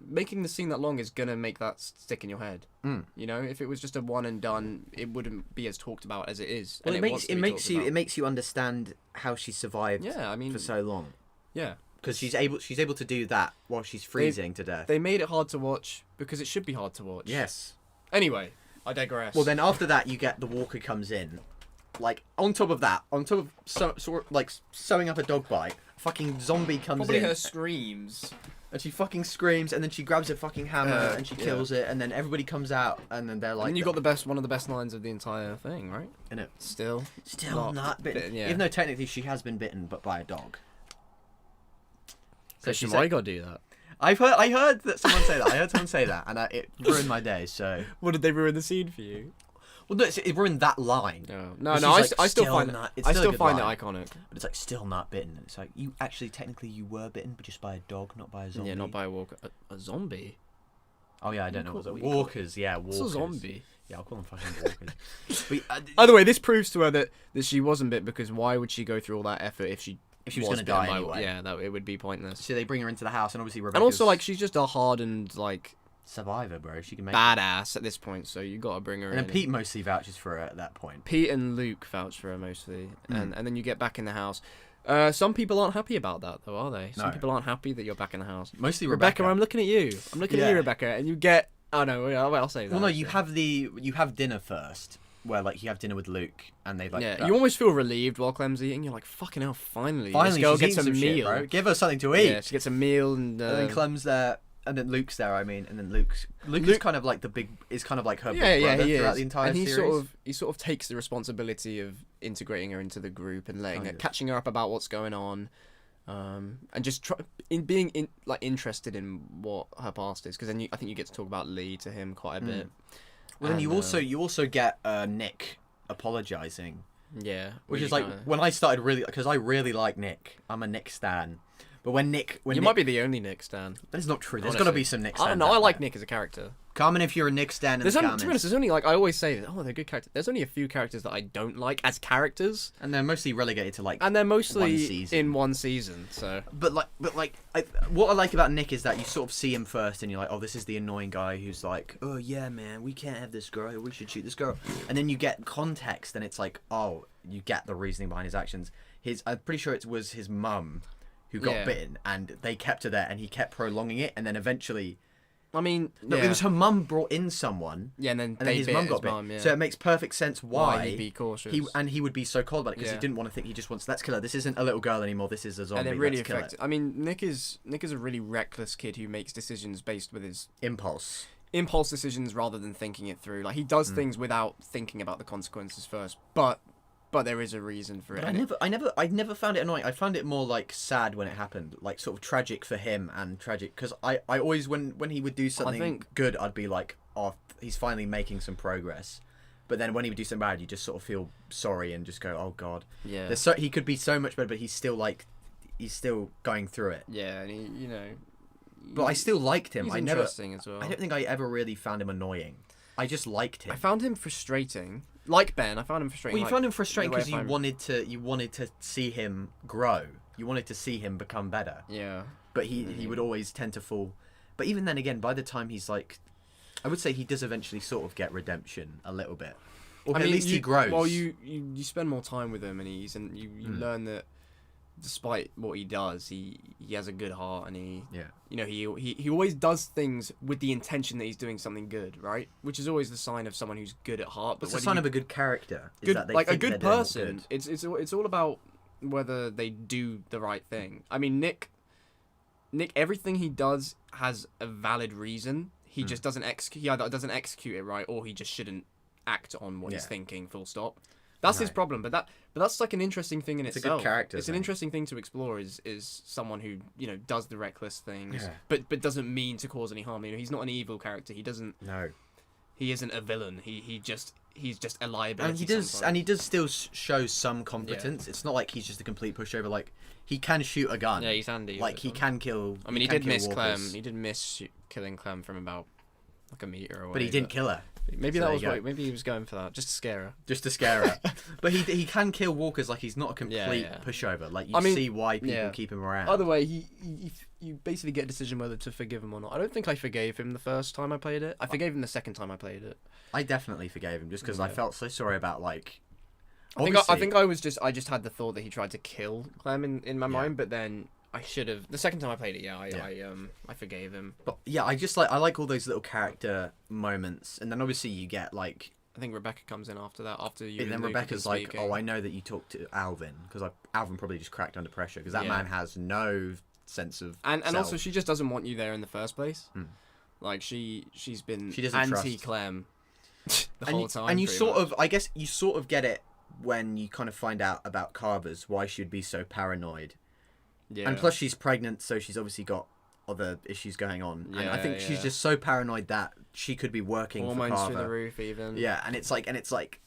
making the scene that long is gonna make that stick in your head. Mm. If it was just a one and done, it wouldn't be as talked about as it is. Well, And it makes you understand how she survived. Yeah, I mean, for so long. Yeah. Because she's able to do that while she's freezing to death. They made it hard to watch because it should be hard to watch. Yes. Anyway, I digress. Well, then after that, you get the walker comes in. Like, on top of sewing up a dog bite, a fucking zombie comes probably in. her screams. And she fucking screams, and then she grabs a fucking hammer, and she kills it, and then everybody comes out, and then they're like... And you got one of the best lines of the entire thing, right? Innit? Still not bitten. Yeah. Even though technically she has been bitten, but by a dog. So Christian, why you gotta do that? I heard that someone say that. I heard someone say that, and it ruined my day. So, What, did they ruin the scene for you? well, no, it ruined that line. No, Which I is, like, still still find not- it. it's I still a still good find it line. iconic. But it's like still not bitten. And it's like you actually technically you were bitten, but just by a dog, not by a zombie. Yeah, not by a walker. A zombie. Oh yeah, I don't know. What What do you call- walkers, yeah, walkers. What's a zombie? Yeah, I'll call them fucking walkers. But, Either way, this proves to her that she wasn't bit, because why would she go through all that effort if she was gonna die bitten by- anyway. Yeah, that it would be pointless. so they bring her into the house, and obviously Rebecca's And also, like, she's just a hardened, like, survivor, bro. She can make it. badass at this point, so you gotta bring her And in. then Pete mostly vouches for her at that point. Pete and Luke vouch for her mostly, Mm. and then you get back in the house. Some people aren't happy about that, though, are they? Some No. people aren't happy that you're back in the house. Mostly Rebecca, Rebecca. I'm looking at you. I'm looking at Yeah. you, Rebecca, and you get... Oh, no, I'll say that. Well, no, you actually. have dinner first, where like you have dinner with Luke, and they like. Yeah, you almost feel relieved while Clem's eating. You're like, fucking hell, finally finally this girl she's gets a eating some meal. shit, bro. Give her something to eat. Yeah, she gets a meal, and then Clem's there, and then Luke's there. I mean, and then Luke is kind of like her big brother he throughout is. the entire and he series. sort of takes the responsibility of integrating her into the group and Kind of. catching her up about what's going on, and just being interested in what her past is, because then I think you get to talk about Lee to him quite a bit. Well, then And, you also get Nick apologizing, yeah, which you is like kinda- when I started really, because I really like Nick. I'm a Nick stan. But when you Nick, might be the only Nick stan. That is not true. There's Honestly. got to be some Nick stans. I don't know. out I like there. Nick as a character. Comment if you're a Nick stan in the To be comments. honest, there's only, like, I always say, oh, they're good characters. There's only a few characters that I don't like as characters, And they're mostly relegated to like. and they're one mostly season. in one season. So But what I like about Nick is that you sort of see him first, and you're like, oh, this is the annoying guy who's like, oh yeah, man, we can't have this girl. We should shoot this girl. And then you get context, and it's like, oh, you get the reasoning behind his actions. I'm pretty sure it was his mum who got Yeah. bitten, and they kept her there, and he kept prolonging it, and then eventually, I mean, no, yeah. it was her mum brought in someone. Yeah, and then And then his mum got bit. Yeah. So it makes perfect sense why he'd be cautious. he would be so cold about it, because Yeah. he didn't want to think. He just wants, let's kill her. This isn't a little girl anymore. This is a zombie. and it really let's kill affects. it. I mean, Nick is a really reckless kid who makes decisions based with his Impulse. impulse decisions rather than thinking it through. Like, he does things without thinking about the consequences first, but there is a reason for it. But and I never found it annoying. I found it more like sad when it happened, like sort of tragic for him and tragic because I always when he would do something think- good, I'd be like, oh, he's finally making some progress. But then when he would do something bad, you just sort of feel sorry and just go, oh god. Yeah. He could be so much better, but he's still going through it. Yeah, and he, But I still liked him. he's I never. interesting as well. I don't think I ever really found him annoying. I just liked him. I found him frustrating. Like Ben, I found him frustrating. Well, you like, found him frustrating the way because I find- you wanted to see him grow. You wanted to see him become better. Yeah. But he would always tend to fall. But even then again, by the time he's like, I would say he does eventually sort of get redemption a little bit. Or at least he grows. Well, you spend more time with him, and you learn that despite what he does, he has a good heart, and he Yeah. he always does things with the intention that he's doing something good, right? Which is always the sign of someone who's good at heart. But It's a sign of a good character. Is good, that they like a think good they're doing person. good. It's all about whether they do the right thing. I mean, Nick, everything he does has a valid reason. He just doesn't execute. He either doesn't execute it right, or he just shouldn't act on what he's thinking. Full stop. That's his problem. But that's like an interesting thing in itself. It's a good character. It's an interesting thing to explore. Is someone who does the reckless things, Yeah. but doesn't mean to cause any harm. He's not an evil character. He doesn't. No. He isn't a villain. He's just a liability. And he does still show some competence. Yeah. It's not like he's just a complete pushover. Like, he can shoot a gun. Yeah, he's handy. Like, he can kill. I mean, he did miss Clem. He did miss killing Clem from about like a meter away. But he didn't kill her. Maybe that was what. Maybe he was going for that, just to scare her. But he can kill walkers. Like, he's not a complete pushover. Like, see why people keep him around. Either way, you basically get a decision whether to forgive him or not. I don't think I forgave him the first time I played it. I forgave him the second time I played it. I definitely forgave him just because I felt so sorry about, like... I think I just had the thought that he tried to kill Clem in my mind, but then I should have... The second time I played it, I forgave him. But yeah, I like all those little character moments, and then obviously you get, like... I think Rebecca comes in after that, after you. And then Rebecca's like, "Oh, I know that you talked to Alvin," because Alvin probably just cracked under pressure because that man has no sense of and self. Also she just doesn't want you there in the first place. Like she's been anti-Clem the whole time. And you I guess you sort of get it when you kind of find out about Carver's, why she'd be so paranoid. Yeah. And plus she's pregnant, so she's obviously got other issues going on. Yeah, and I think she's just so paranoid that she could be working for Carver. Hormones through the roof, even. Yeah, and it's like,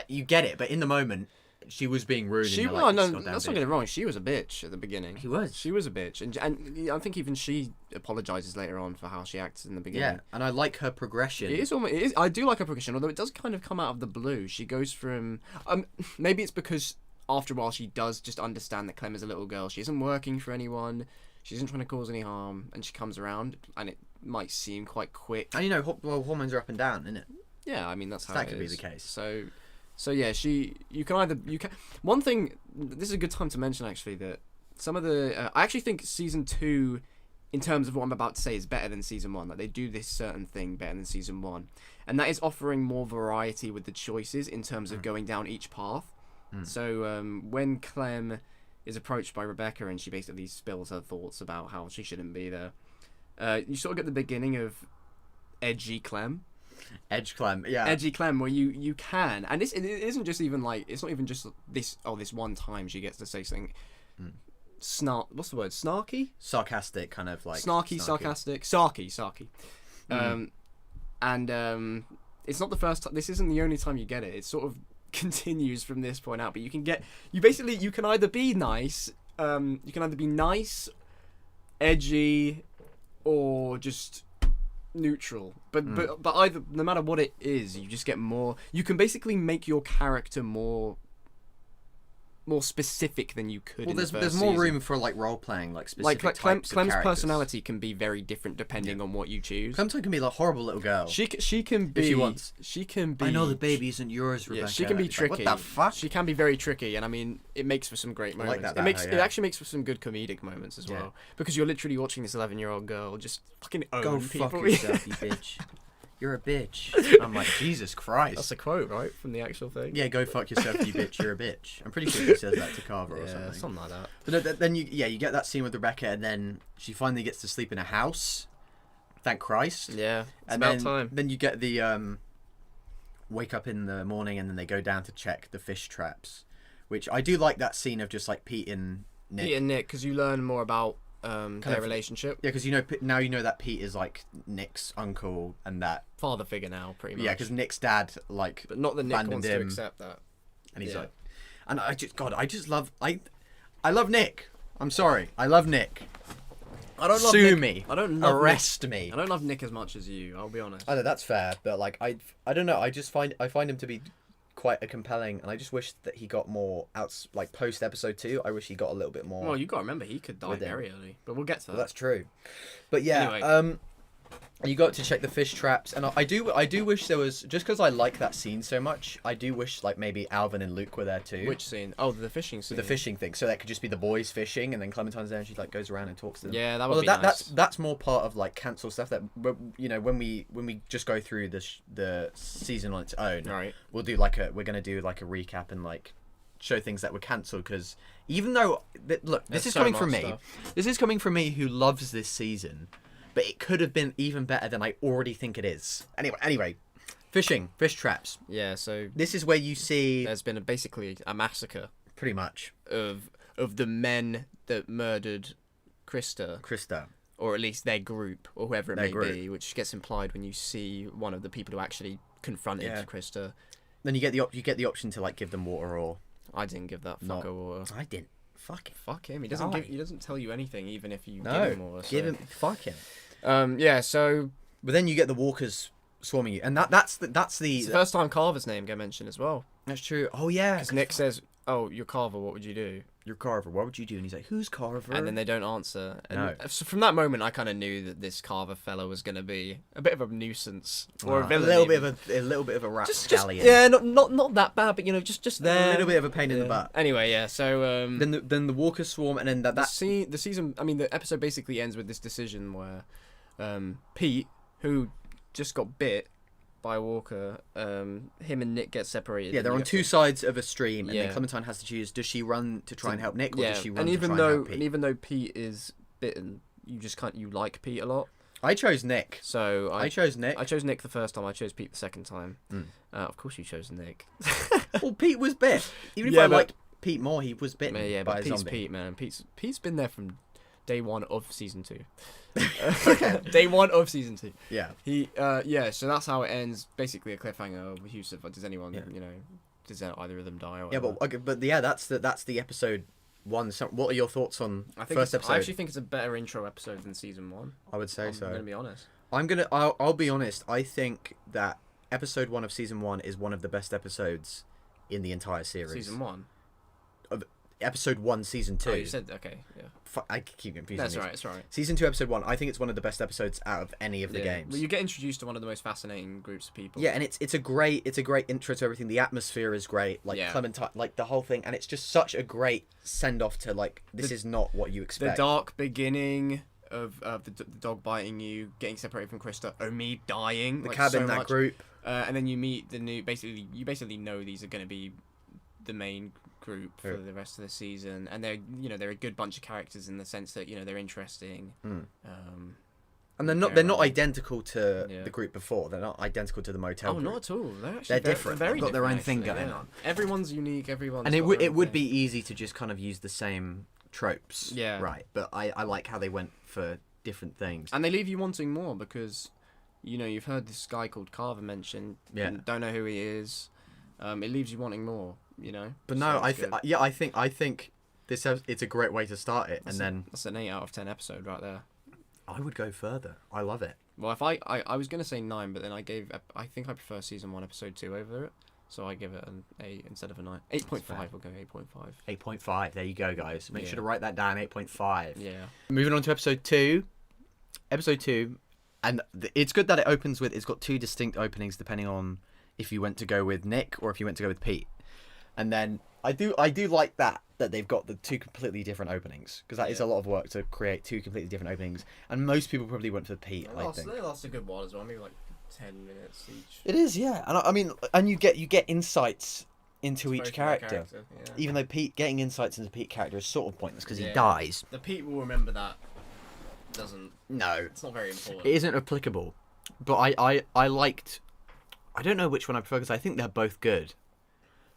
you get it, but in the moment, she was being rude. That's not getting it wrong. She was a bitch at the beginning. She was a bitch, and I think even she apologizes later on for how she acted in the beginning. Yeah, and I like her progression. It is. I do like her progression, although it does kind of come out of the blue. She goes from maybe it's because after a while she does just understand that Clem is a little girl. She isn't working for anyone. She isn't trying to cause any harm, and she comes around, and it might seem quite quick. And hormones are up and down, isn't it? Yeah, I mean that's how that could be the case. So yeah, one thing. This is a good time to mention actually that some of the I actually think season 2, in terms of what I'm about to say, is better than season 1. Like they do this certain thing better than season 1, and that is offering more variety with the choices in terms of going down each path. So when Clem is approached by Rebecca and she basically spills her thoughts about how she shouldn't be there, you sort of get the beginning of edgy Clem. Edge Clem, yeah. Edgy Clem, where you can, and it isn't just even like, it's not even just this one time she gets to say something. What's the word? Snarky? Sarcastic, kind of like. Snarky, sarcastic, sarky. And it's not the first time. This isn't the only time you get it. It sort of continues from this point out, but you can either be nice, edgy, or just neutral. But either, no matter what it is, you just get more. You can basically make your character more specific than you could. Well, there's more room for like role playing, like specific types Clem's of characters. personality can be very different depending on what you choose. Clem's can be like a horrible little girl. She can be. If she wants. She can be. I know the baby isn't yours, Rebecca. Yeah, she can be tricky. Like, what the fuck? She can be very tricky, and I mean, it makes for some great moments. I like that. It actually makes for some good comedic moments as well, because you're literally watching this 11-year-old girl just fucking own people. Go fuck yourself, you bitch. You're a bitch. I'm like, Jesus Christ. That's a quote, right, from the actual thing? Yeah, go fuck yourself, you bitch. You're a bitch. I'm pretty sure he says that to Carver or something. Something like that. But no, then you get that scene with Rebecca, and then she finally gets to sleep in a house. Thank Christ. Yeah, it's and about time. Then you get the wake up in the morning, and then they go down to check the fish traps, which I do like that scene of just like Pete and Nick, because you learn more about their relationship. Yeah, because now you know that Pete is like Nick's uncle and that father figure now, pretty much. Yeah, because Nick's dad but not that Nick wants to accept that. And he's like, and I just love Nick. I'm sorry, I love Nick. I don't love Sue Nick. me. I don't love arrest Nick. me. I don't love Nick as much as you. I'll be honest. I know that's fair, but like I don't know. I find him to be quite a compelling, and I just wish that he got more like post episode 2. I wish he got a little bit more. Well, you got to remember he could die very early, but we'll get to that. Well, that's true, but yeah. Anyway. You got to check the fish traps, and I do wish there was, just because I like that scene so much, I do wish like maybe Alvin and Luke were there too. Which scene? Oh, the fishing scene. The fishing thing, so that could just be the boys fishing, and then Clementine's there, and she like goes around and talks to them. Yeah, that would be nice. That's more part of like cancel stuff. That you know, when we just go through the season on its own, Right. we're gonna do like a recap and like show things that were cancelled, because even though look, this is coming from me. This is coming from me who loves this season. But it could have been even better than I already think it is. Anyway, fish traps. Yeah, so This is where you see there's been basically a massacre pretty much of the men that murdered Krista, or at least their group, or whoever it may be, which gets implied when you see one of the people who actually confronted Krista. Then you get the option to like give them water, or I didn't give that fucker water. I didn't. Fuck him. He doesn't tell you anything, even if you give him water. Give him. Fuck him. Yeah. So, but then you get the walkers swarming you, and that's the it's the first time Carver's name get mentioned as well. That's true. Oh yeah. Because Nick says, "Oh, you're Carver. What would you do?" You're Carver. What would you do? And he's like, "Who's Carver?" And then they don't answer. And No. So from that moment, I kind of knew that this Carver fellow was going to be a bit of a nuisance or a villain. a little bit of a rapscallion. Yeah, not that bad, but just there. A little bit of a pain in the butt. Anyway, yeah. So then the walkers swarm, and then the season. I mean, the episode basically ends with this decision where Pete, who just got bit by a walker, him and Nick get separated. Yeah, they're on two sides of a stream, and then Clementine has to choose: does she run to try and help Nick, or does she run to try and help Pete? And even though Pete is bitten, you like Pete a lot. I chose Nick. So I chose Nick. I chose Nick the first time. I chose Pete the second time. Of course, you chose Nick. Well, Pete was bit. Even if I liked Pete more, he was bitten by a Pete's zombie. Pete, man. Pete's been there from day one of season 2. Day one of season 2. Yeah. So that's how it ends. Basically a cliffhanger. Yusuf, does anyone, does either of them die? Or whatever? That's the episode 1. So what are your thoughts on first episode? I actually think it's a better intro episode than season 1. I would say so. I'm gonna be honest. I'll be honest. I think that episode 1 of season 1 is one of the best episodes in the entire series. Season 1. Episode 1, season 2. Oh, you said okay. Yeah. I keep confusing. That's right. It's right. Season 2, episode 1. I think it's one of the best episodes out of any of the games. Well, you get introduced to one of the most fascinating groups of people. Yeah, and it's a great intro to everything. The atmosphere is great. Like Clementine, like the whole thing, and it's just such a great send off to like this is not what you expect. The dark beginning of the dog biting you, getting separated from Krista, Omid dying, the cabin, that group, and then you meet the new. You basically know these are going to be the main group for the rest of the season, and they're a good bunch of characters in the sense that they're interesting. And they're not identical to the group before. They're not identical to the motel. Oh, group. not at all. They're different. They've got their own thing going on. Everyone's unique. And it would be easy to just kind of use the same tropes. Yeah. Right. But I like how they went for different things. And they leave you wanting more because, you've heard this guy called Carver mentioned. Yeah. And don't know who he is. It leaves you wanting more. But no, I think it's a great way to start it, that's an 8 out of 10 episode right there. I would go further. I love it. Well, if I was gonna say 9, but then I think I prefer season 1, episode 2 over it, so I give it an 8 instead of a 9. 8.5. We'll go 8.5. 8.5. There you go, guys. Make sure to write that down. 8.5. Yeah. Moving on to episode 2. Episode 2, and it's good that it opens with. It's got 2 distinct openings depending on if you went to go with Nick or if you went to go with Pete. And then I do like that they've got the 2 completely different openings, because that is a lot of work to create 2 completely different openings, and most people probably went for Pete. I think they last a good while as well, maybe like 10 minutes each. It is, yeah, and I mean, and you get insights into each character. Even though getting insights into Pete's character is sort of pointless because he dies. The Pete will remember that. No, it's not very important. It isn't applicable, but I liked. I don't know which one I prefer because I think they're both good.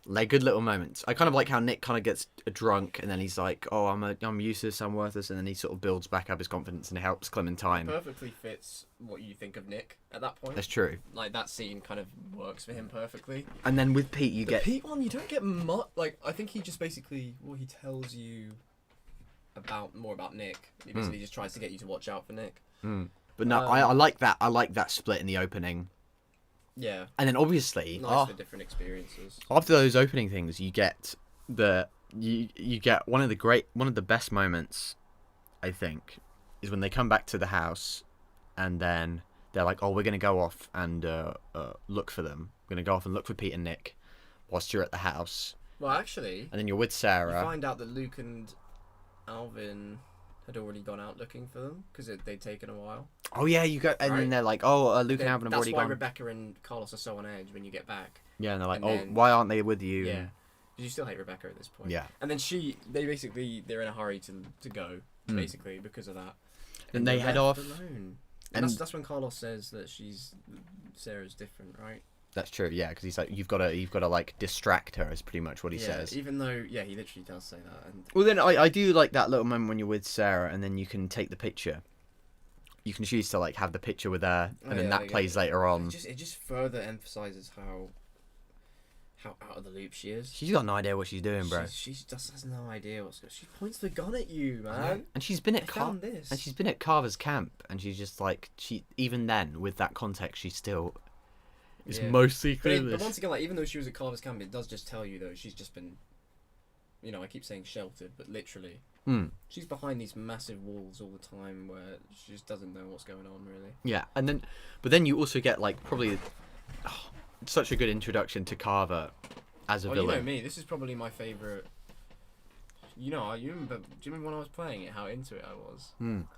They're good little moments. I kind of like how Nick kind of gets drunk and then he's like, "Oh, I'm useless, I'm worthless," and then he sort of builds back up his confidence and helps Clementine. It perfectly fits what you think of Nick at that point. That's true. Like that scene kind of works for him perfectly. And then with Pete, the Pete one, you don't get much. Like I think he just basically he tells you more about Nick. He basically just tries to get you to watch out for Nick. But no, I like that. I like that split in the opening. Yeah. And then obviously, nice for different experiences. After those opening things, you get you get one of the best moments, I think, is when they come back to the house, and then they're like, oh, we're gonna go off and look for them. We're gonna go off and look for Pete and Nick whilst you're at the house. Well, actually, and then you're with Sarah. You find out that Luke and Alvin had already gone out looking for them because they'd taken a while. Oh yeah, you go, and then they're like, oh, Luke and Alvin have already gone. That's why Rebecca and Carlos are so on edge when you get back. Yeah, and they're like, why aren't they with you? Yeah. Because you still hate Rebecca at this point. Yeah. And then they're in a hurry to go, basically, because of that. And they head off. Alone. And that's when Carlos says that Sarah's different, right? That's true, yeah, because he's like, you've got to like distract her, is pretty much what he says. Even though, he literally does say that. And well, then I do like that little moment when you're with Sarah, and then you can take the picture. You can choose to like have the picture with her, and then that plays later on. It just further emphasizes how out of the loop she is. She's got no idea what she's doing, bro. She just has no idea what's going on. She points the gun at you, man. And she's been at Carver's camp, and she's just like, even then with that context, she still is mostly clueless. But once again, like, even though she was at Carver's camp, it does just tell you though she's just been, I keep saying sheltered, but literally, she's behind these massive walls all the time where she just doesn't know what's going on, really. Yeah, but then you also get like probably. Such a good introduction to Carver as a villain. You know me, this is probably my favourite. Do you remember when I was playing it, how into it I was?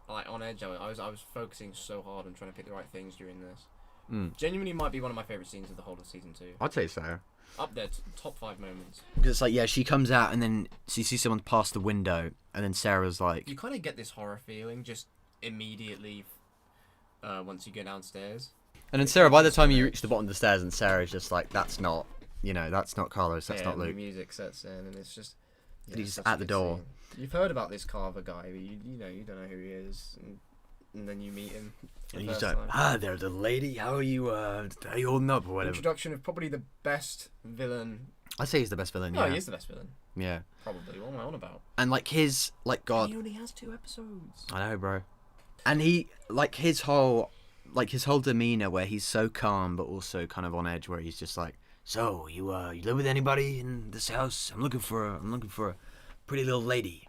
Like, on edge, I was focusing so hard on trying to pick the right things during this. Genuinely might be one of my favourite scenes of the whole of Season 2. I'd say so. Up there, top 5 moments. Because it's like, she comes out and then she sees someone pass the window, and then Sarah's like... You kind of get this horror feeling just immediately once you go downstairs. And then Sarah, by the time you reach the bottom of the stairs, and Sarah's just like, that's not Carlos, that's not Luke. The music sets in, and it's just... he's at the door. Scene. You've heard about this Carver guy, but you don't know who he is, and then you meet him. And he's like, hi there, the lady, how are you holding up, or whatever. Introduction of probably the best villain. I'd say he's the best villain, yeah. Oh, he is the best villain. Yeah. Probably, what am I on about? And like God. He only has 2 episodes. I know, bro. And he, his whole demeanor where he's so calm but also kind of on edge, where he's just like, so you live with anybody in this house? I'm looking for a pretty little lady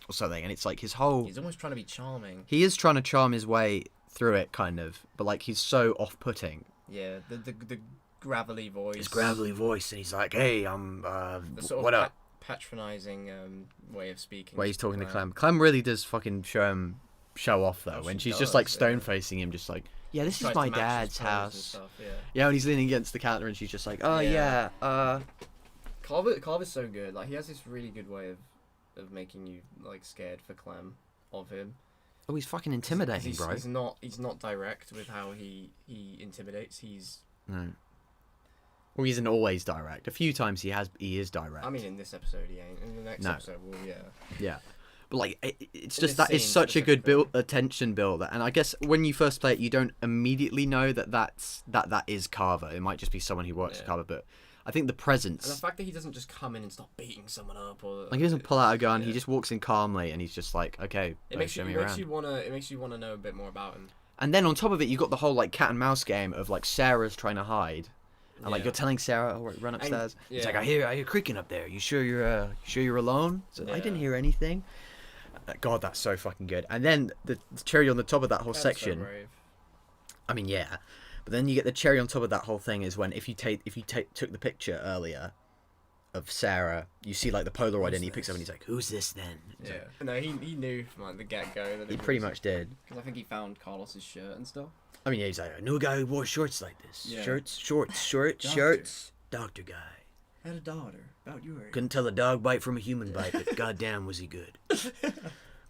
or something. And it's like he's almost trying to be charming. He is trying to charm his way through it, kind of, but like he's so off-putting. Yeah, the gravelly voice. His gravelly voice, and he's like, hey, I'm what up? Patronizing way of speaking. Where he's talking to Clem. Clem really does fucking show off though, when she's just like stone facing him, just like, yeah, this is my dad's house. Yeah, and he's leaning against the counter, and she's just like, oh yeah. Carver's so good. Like, he has this really good way of making you like scared for Clem of him. Oh, he's fucking intimidating, bro. He's not direct with how he intimidates. No. Well, he isn't always direct. A few times he is direct. I mean, in this episode he ain't. In the next episode, well, yeah. Yeah. But like, it's just that is such a good attention builder, and I guess when you first play it, you don't immediately know that is Carver. It might just be someone who works at Carver, but I think the presence and the fact that he doesn't just come in and start beating someone up, or like he doesn't pull out a gun, he just walks in calmly, and he's just like, okay, it makes you wanna know a bit more about him. And then on top of it, you got the whole like cat and mouse game of like Sarah's trying to hide. And like you're telling Sarah, "Oh, run upstairs." It's like, I hear creaking up there. You sure you're alone? So I didn't hear anything. God, that's so fucking good. And then the cherry on the top of that whole section. So brave. I mean, yeah, but then you get the cherry on top of that whole thing is when if you took the picture earlier of Sarah, you see like the Polaroid, and he picks up and he's like, "Who's this then?" Yeah. No, he knew from like the get go that he pretty much did. Because I think he found Carlos's shirt and stuff. I mean, yeah, he's like, I knew a guy who wore shorts like this. Yeah. Shorts. Doctor guy. Had a daughter. About your age. Couldn't tell a dog bite from a human bite, but goddamn was he good.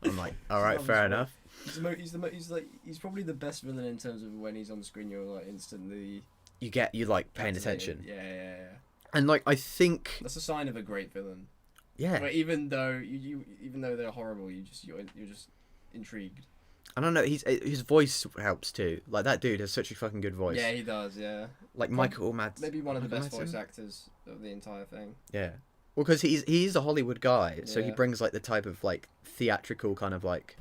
I'm like, all right, fair enough. He's probably the best villain in terms of when he's on the screen, you're like instantly. You like paying attention. Yeah. And like, I think that's a sign of a great villain. Yeah. Where even though they're horrible, you're just intrigued. I don't know. His voice helps too. Like, that dude has such a fucking good voice. Yeah, he does. Yeah. Like Michael Madsen. Maybe one of the best voice actors of the entire thing. Yeah. Well, because he's a Hollywood guy, so he brings like the type of like theatrical kind of like,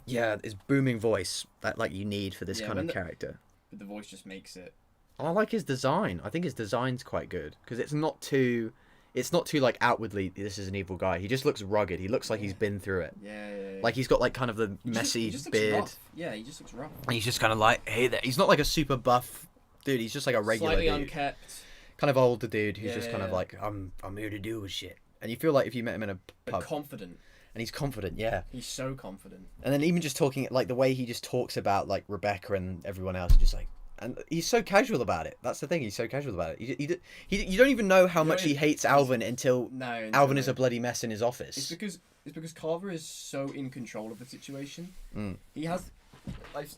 his booming voice that like you need for this kind of character. But the voice just makes it. I like his design. I think his design's quite good because it's not too it's not too like outwardly this is an evil guy. He just looks rugged. He looks like he's been through it. Yeah. Like he's got like kind of the messy he just looks beard. rough. Yeah, he just looks rough. And he's just kind of like, hey there. He's not like a super buff dude. He's just like a regular Slightly dude. unkept. Kind of older dude who's just kind of yeah. like, I'm here to do shit. And you feel like if you met him in a But pub, confident. and he's confident, yeah. He's so confident. And then even just talking, like the way he just talks about like Rebecca and everyone else, just like, and he's so casual about it. That's the thing. He's so casual about it. You don't even know how much he hates Alvin until Alvin is a bloody mess in his office. It's because Carver is so in control of the situation. He has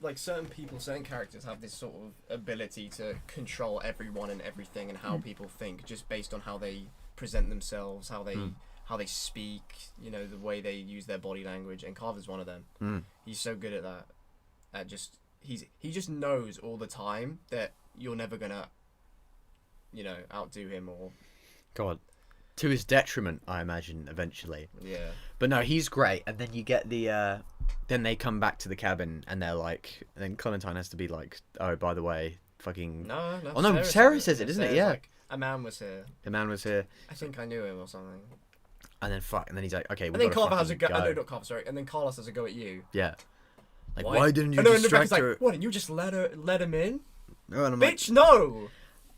like certain people, certain characters have this sort of ability to control everyone and everything and how people think just based on how they present themselves, how they speak, you know, the way they use their body language. And Carver's one of them. He's so good at that. He just knows all the time that you're never gonna, you know, outdo him or. God, to his detriment, I imagine eventually. Yeah. But no, he's great. And then you get the, then they come back to the cabin and they're like, and then Clementine has to be like, oh, by the way, fucking. No. Oh no, Sarah says it, isn't it? Yeah. Like, a man was here. The man was here. I think I knew him or something. And then and then he's like, okay. And then Carver has a go. No, not Carver. Sorry. And then Carlos has a go at you. Yeah. Like, why didn't you distract Rebecca's her? like, what? Didn't you just let him in? No, and I'm Bitch, no!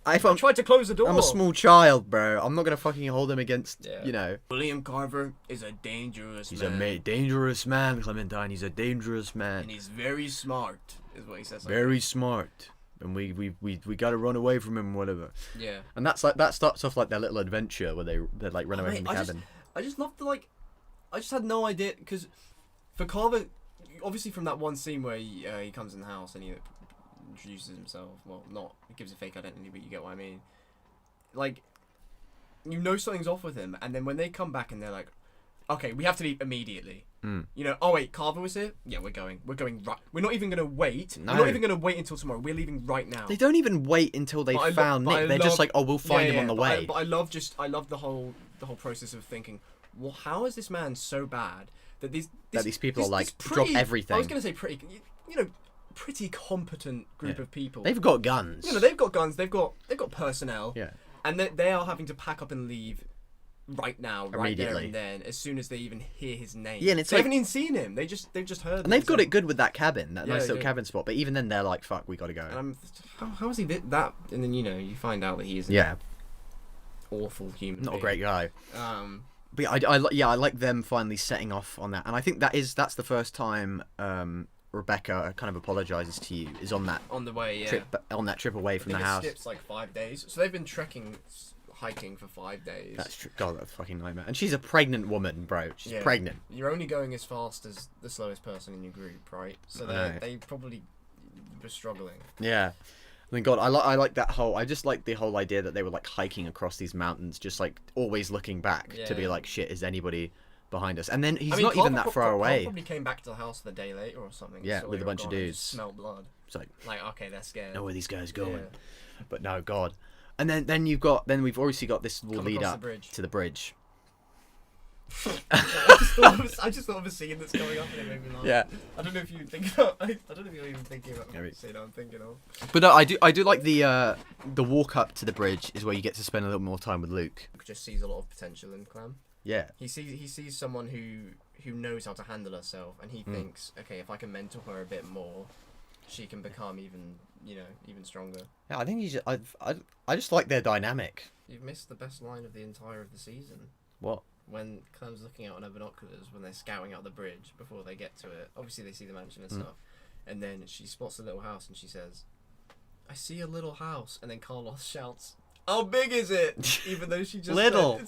I tried to close the door. I'm a small child, bro. I'm not gonna fucking hold him against, you know. William Carver is a dangerous man. He's a dangerous man, Clementine. He's a dangerous man. And he's very smart, is what he says. Very smart. And we gotta run away from him, whatever. Yeah. And that's like that starts off like their little adventure where they like run away from the cabin. I just love the I just had no idea because for Carver, obviously from that one scene where he comes in the house and he introduces himself. Well, not he gives a fake identity, but you get what I mean. Like, you know something's off with him, and then when they come back and they're like, okay, we have to leave immediately. You know, oh wait, Carver was here? Yeah, we're going right. We're not even going to wait. No. We're not even going to wait until tomorrow. We're leaving right now. They don't even wait until they found Nick. They're just like, oh, we'll find him on the way. But I love the whole process of thinking, well, how is this man so bad that these people are like, drop everything. I was going to say pretty, you know, pretty competent group of people. They've got guns. You know, they've got guns. They've got personnel. Yeah. And they are having to pack up and leave right now, right immediately. there and then, as soon as they even hear his name. Yeah, and it's they like, haven't even seen him. They've just heard. And they've got it good with that cabin, that nice little do. cabin spot. But even then, they're like, "Fuck, we gotta go." And how is he that? And then you find out that he is an awful human. Not being. a great guy. But I like them finally setting off on that, and I think that's the first time Rebecca kind of apologizes to you is on the way trip away from the house. It skips like 5 days, so they've been hiking for 5 days. That's true. God, that's a fucking nightmare. And she's a pregnant woman, bro. She's pregnant. You're only going as fast as the slowest person in your group, right? So they probably were struggling. Yeah. I mean, God, I like that whole. I just like the whole idea that they were like hiking across these mountains, just like always looking back to be like, shit, is anybody behind us? And then he's not even that far away. He probably came back to the house the day later or something. Yeah, with a bunch of dudes. Smell blood. It's like okay, they're scared. Know where these guys going? But no, God. And then we've obviously got this little lead up to the bridge. I just thought of a scene that's going up and it made me laugh. Yeah. I don't know if you think about. I don't know if you're even thinking about the scene I'm thinking of. But no, I do like the walk up to the bridge is where you get to spend a little more time with Luke. Just sees a lot of potential in Clem. Yeah. He sees someone who knows how to handle herself, and he thinks, okay, if I can mentor her a bit more, she can become even stronger. Yeah, I think I just like their dynamic. You've missed the best line of the entire of the season. What? When Clem's looking out on her binoculars when they're scouting out the bridge before they get to it. Obviously they see the mansion and stuff. And then she spots a little house and she says, I see a little house. And then Carlos shouts, how big is it? Even though she just little.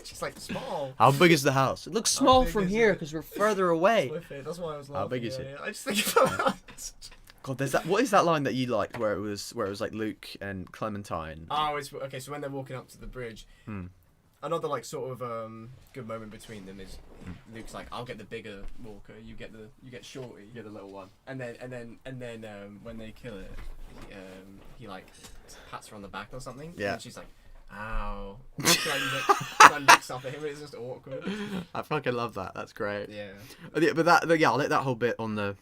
She's like, small. How big is the house? It looks small from here because we're further away. That's why I was laughing. How big is it? I just think about God, there's that. What is that line that you liked where it was like Luke and Clementine? Oh, it's okay. So when they're walking up to the bridge, another like sort of good moment between them is Luke's like, I'll get the bigger walker, you get Shorty, You're the little one. and then when they kill it, he like pats her on the back or something. Yeah. And she's like, ow. She like looks up at him. It's just awkward. I fucking love that. That's great. Yeah. But I like that whole bit on the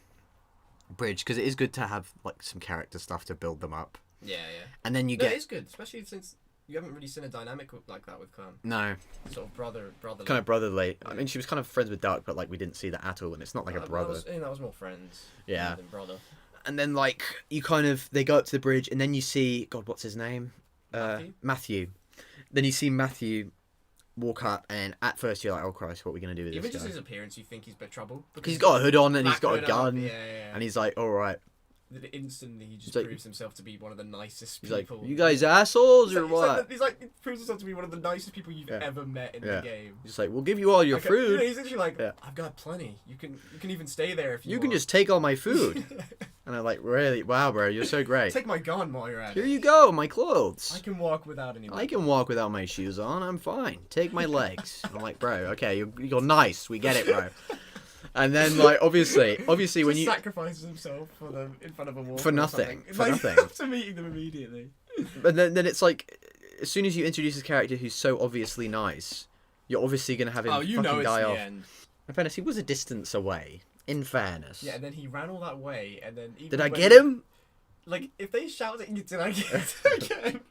bridge because it is good to have like some character stuff to build them up. Yeah. And then you It is good, especially since you haven't really seen a dynamic like that with Clem. No. Sort of brotherly. Kind of brotherly. I mean, she was kind of friends with Dark, but like we didn't see that at all, and it's not like a brother. That was more friends. Yeah. Than brother. And then like they go up to the bridge, and then you see what's his name? Matthew. Then you see Matthew walk up, and at first you're like, oh Christ, what are we gonna do with this guy? Even just his appearance, you think he's bit trouble. Because he's got a hood on and he's got a gun, yeah. and he's like, all right. Instantly, he just like, proves himself to be one of the nicest he's people. Like, you guys assholes or what? He's like, he proves himself to be one of the nicest people you've ever met in the game. He's like, we'll give you all your food. He's actually like, I've got plenty. You can even stay there if you want. You can just take all my food. And I'm like, really? Wow, bro, you're so great. Take my gun while you're at it. Here you go, my clothes. I can walk without any. I can walk without my shoes on. I'm fine. Take my legs. I'm like, bro, okay, you're nice. We get it, bro. And then, like, obviously, when you sacrifices himself for them in front of a wall for nothing, nothing, after meeting them immediately. But then it's like, as soon as you introduce a character who's so obviously nice, you're obviously gonna have him fucking die off. End. In fairness, he was a distance away. In fairness. Yeah, and then he ran all that way, and then even did I get him? Like, if they shout at you, did I get him?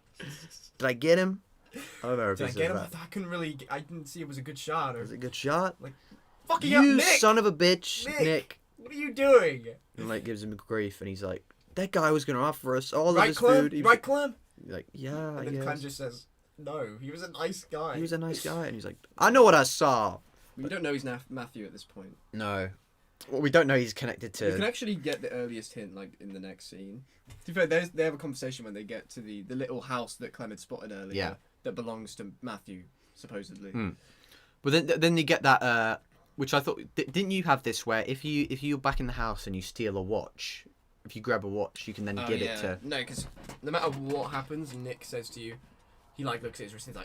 Did I get him? I don't know if did I get him? I couldn't really. I didn't see it was a good shot. Or was it a good shot? Like. Fucking you up, Nick! Son of a bitch, Nick. What are you doing? And like gives him grief, and he's like, "That guy was gonna offer us all of his Clem? food." Right, Clem? He's like, "Yeah." And then Clem just says, "No, he was a nice guy." He was a nice guy, and he's like, "I know what I saw." We don't know he's Matthew at this point. No. Well, we don't know he's connected to. You can actually get the earliest hint, like in the next scene. To be fair, they have a conversation when they get to the little house that Clem had spotted earlier. Yeah. That belongs to Matthew, supposedly. But then you get that. Which I thought, didn't you have this where if you're back in the house and you steal a watch, if you grab a watch, you can then give it to... No, because no matter what happens, Nick says to you, he like looks at his wrist and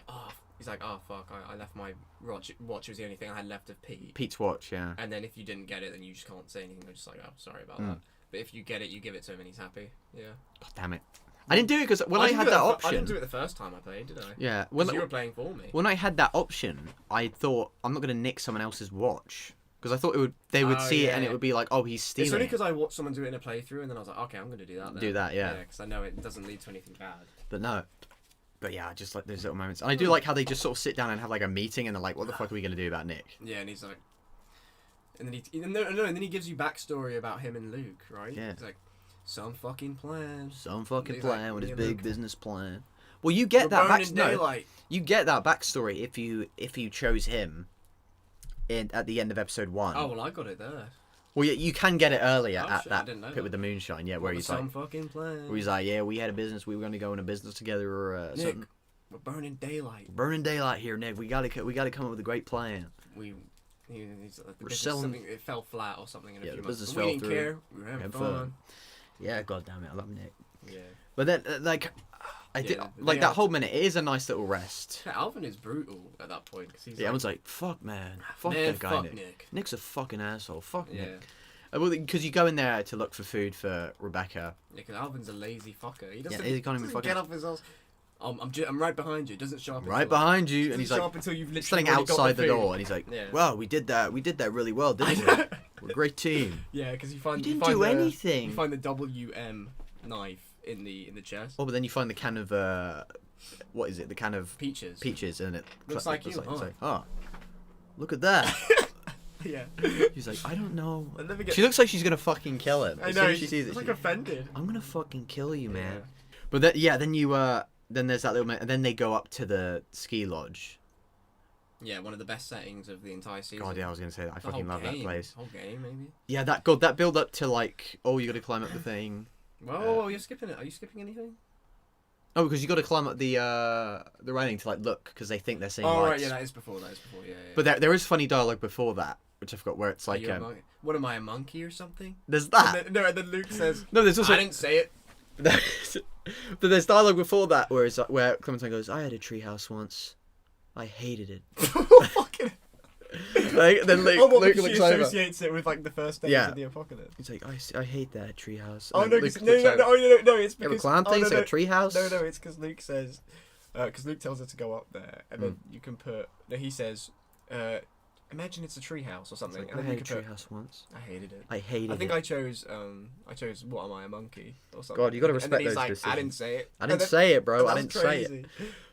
he's like, oh fuck, I left my watch. Watch was the only thing I had left of Pete. Pete's watch, yeah. And then if you didn't get it, then you just can't say anything. You're just like, oh, sorry about that. But if you get it, you give it to him and he's happy. Yeah. God damn it. I didn't do it because when I had that option... I didn't do it the first time I played, did I? Yeah. When you were playing for me. When I had that option, I thought, I'm not going to nick someone else's watch. Because I thought they would see it and it would be like, oh, he's stealing. It's only because I watched someone do it in a playthrough and then I was like, okay, I'm going to do that then. Do that, yeah. Yeah, because I know it doesn't lead to anything bad. But no. But yeah, just like those little moments. And I do like how they just sort of sit down and have like a meeting and they're like, what the fuck are we going to do about Nick? Yeah, and he's like... And then he gives you backstory about him and Luke, right? Yeah. It's like, some fucking plan. Some fucking plan with his big Luke. Business plan. Well, you get that backstory. You get that backstory if you chose him at the end of episode 1. Oh well, I got it there. Well, you can get it earlier at shit, that pit with the moonshine, yeah, where he's like, fucking plan. where he's like, yeah, we had a business, we were going to go in a business together or Nick, something. we're burning daylight. Burning daylight here, Nick. We gotta come up with a great plan. It fell flat or something in a few months. Business But fell we didn't through. care. We were having fun. Yeah, god damn it, I love Nick. Yeah. But then, like, that whole minute, it is a nice little rest. Yeah, Alvin is brutal at that point. Cause he's Everyone's like, fuck, man. Fuck man, that guy, fuck Nick. Nick. Nick's a fucking asshole. Fuck Yeah. Nick. Well, because you go in there to look for food for Rebecca. Yeah, because Alvin's a lazy fucker. He doesn't, he can't even fucking get off his ass. I'm right behind you. Doesn't show up. Right behind you, and he's like, until you've literally standing outside the door, and he's like, yeah. "Wow, we did that really well, didn't we? We're a great team." Yeah, because you find didn't do anything. You find the WM knife in the chest. Oh, but then you find the can of what is it? The can of peaches. Peaches, and it looks like you. It's like, oh, look at that. Yeah. He's like, I don't know. She looks like she's gonna fucking kill him. I know. She sees it. Like offended. I'm gonna fucking kill you, man. Yeah. But then then there's that little moment, and then they go up to the ski lodge. Yeah, one of the best settings of the entire season. God, yeah, I was gonna say that. I fucking love that place. Whole game, maybe. Yeah, that build up to like, oh, you got to climb up the thing. Whoa, you're skipping it. Are you skipping anything? Oh, because you got to climb up the railing to like look, because they think they're seeing lights. Oh right, yeah, that is before. Yeah. But there is funny dialogue before that, which I forgot, where it's like, what am I, a monkey or something? There's that. And then Luke says, no, there's also. I didn't say it. But there's dialogue before that where Clementine goes, I had a treehouse once. I hated it. Fucking... then Luke looks over. She associates it with like the first days of the apocalypse. He's like, I hate that treehouse. Oh no, no, it's because... a clown thing, it's like a treehouse? No, it's because Luke says... Because Luke tells her to go up there, and then you can put... No, he says... imagine it's a treehouse or something. Like, and I then you hated could put, Treehouse once. I hated it. I hated I think it. I chose what am I, a monkey or something. God, you gotta And respect then he's those like, decisions. I didn't say it. I didn't say it, bro. I That's didn't say it. crazy.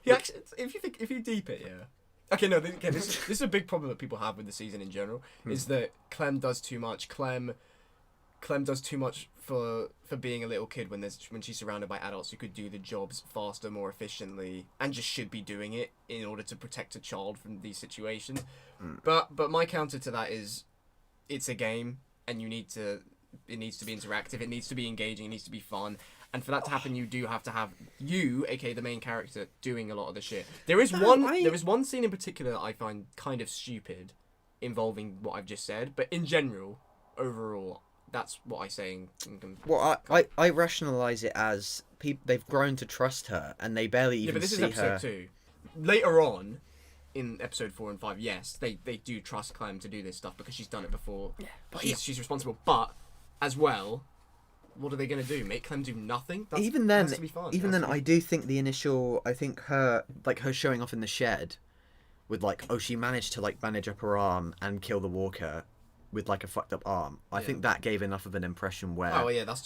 He actually, if you deep it, yeah. Okay, no, again, this is a big problem that people have with the season in general, is that Clem does too much. Clem does too much for being a little kid when she's surrounded by adults who could do the jobs faster, more efficiently, and just should be doing it in order to protect a child from these situations. But my counter to that is, it's a game, and it needs to be interactive, it needs to be engaging, it needs to be fun. And for that to happen, you do have to have you, aka the main character, doing a lot of the shit. There is one scene in particular that I find kind of stupid, involving what I've just said. But in general, overall, that's what I say. Well, I rationalize it as they've grown to trust her, and they barely even see her. Yeah, but this is episode 2. Later on, in episode 4 and 5, yes, they do trust Clem to do this stuff because she's done it before. Yeah, but she's responsible. But as well, what are they going to do? Make Clem do nothing? Even then, I do think her showing off in the shed with like, oh, she managed to like bandage up her arm and kill the walker with like a fucked up arm. I think that gave enough of an impression where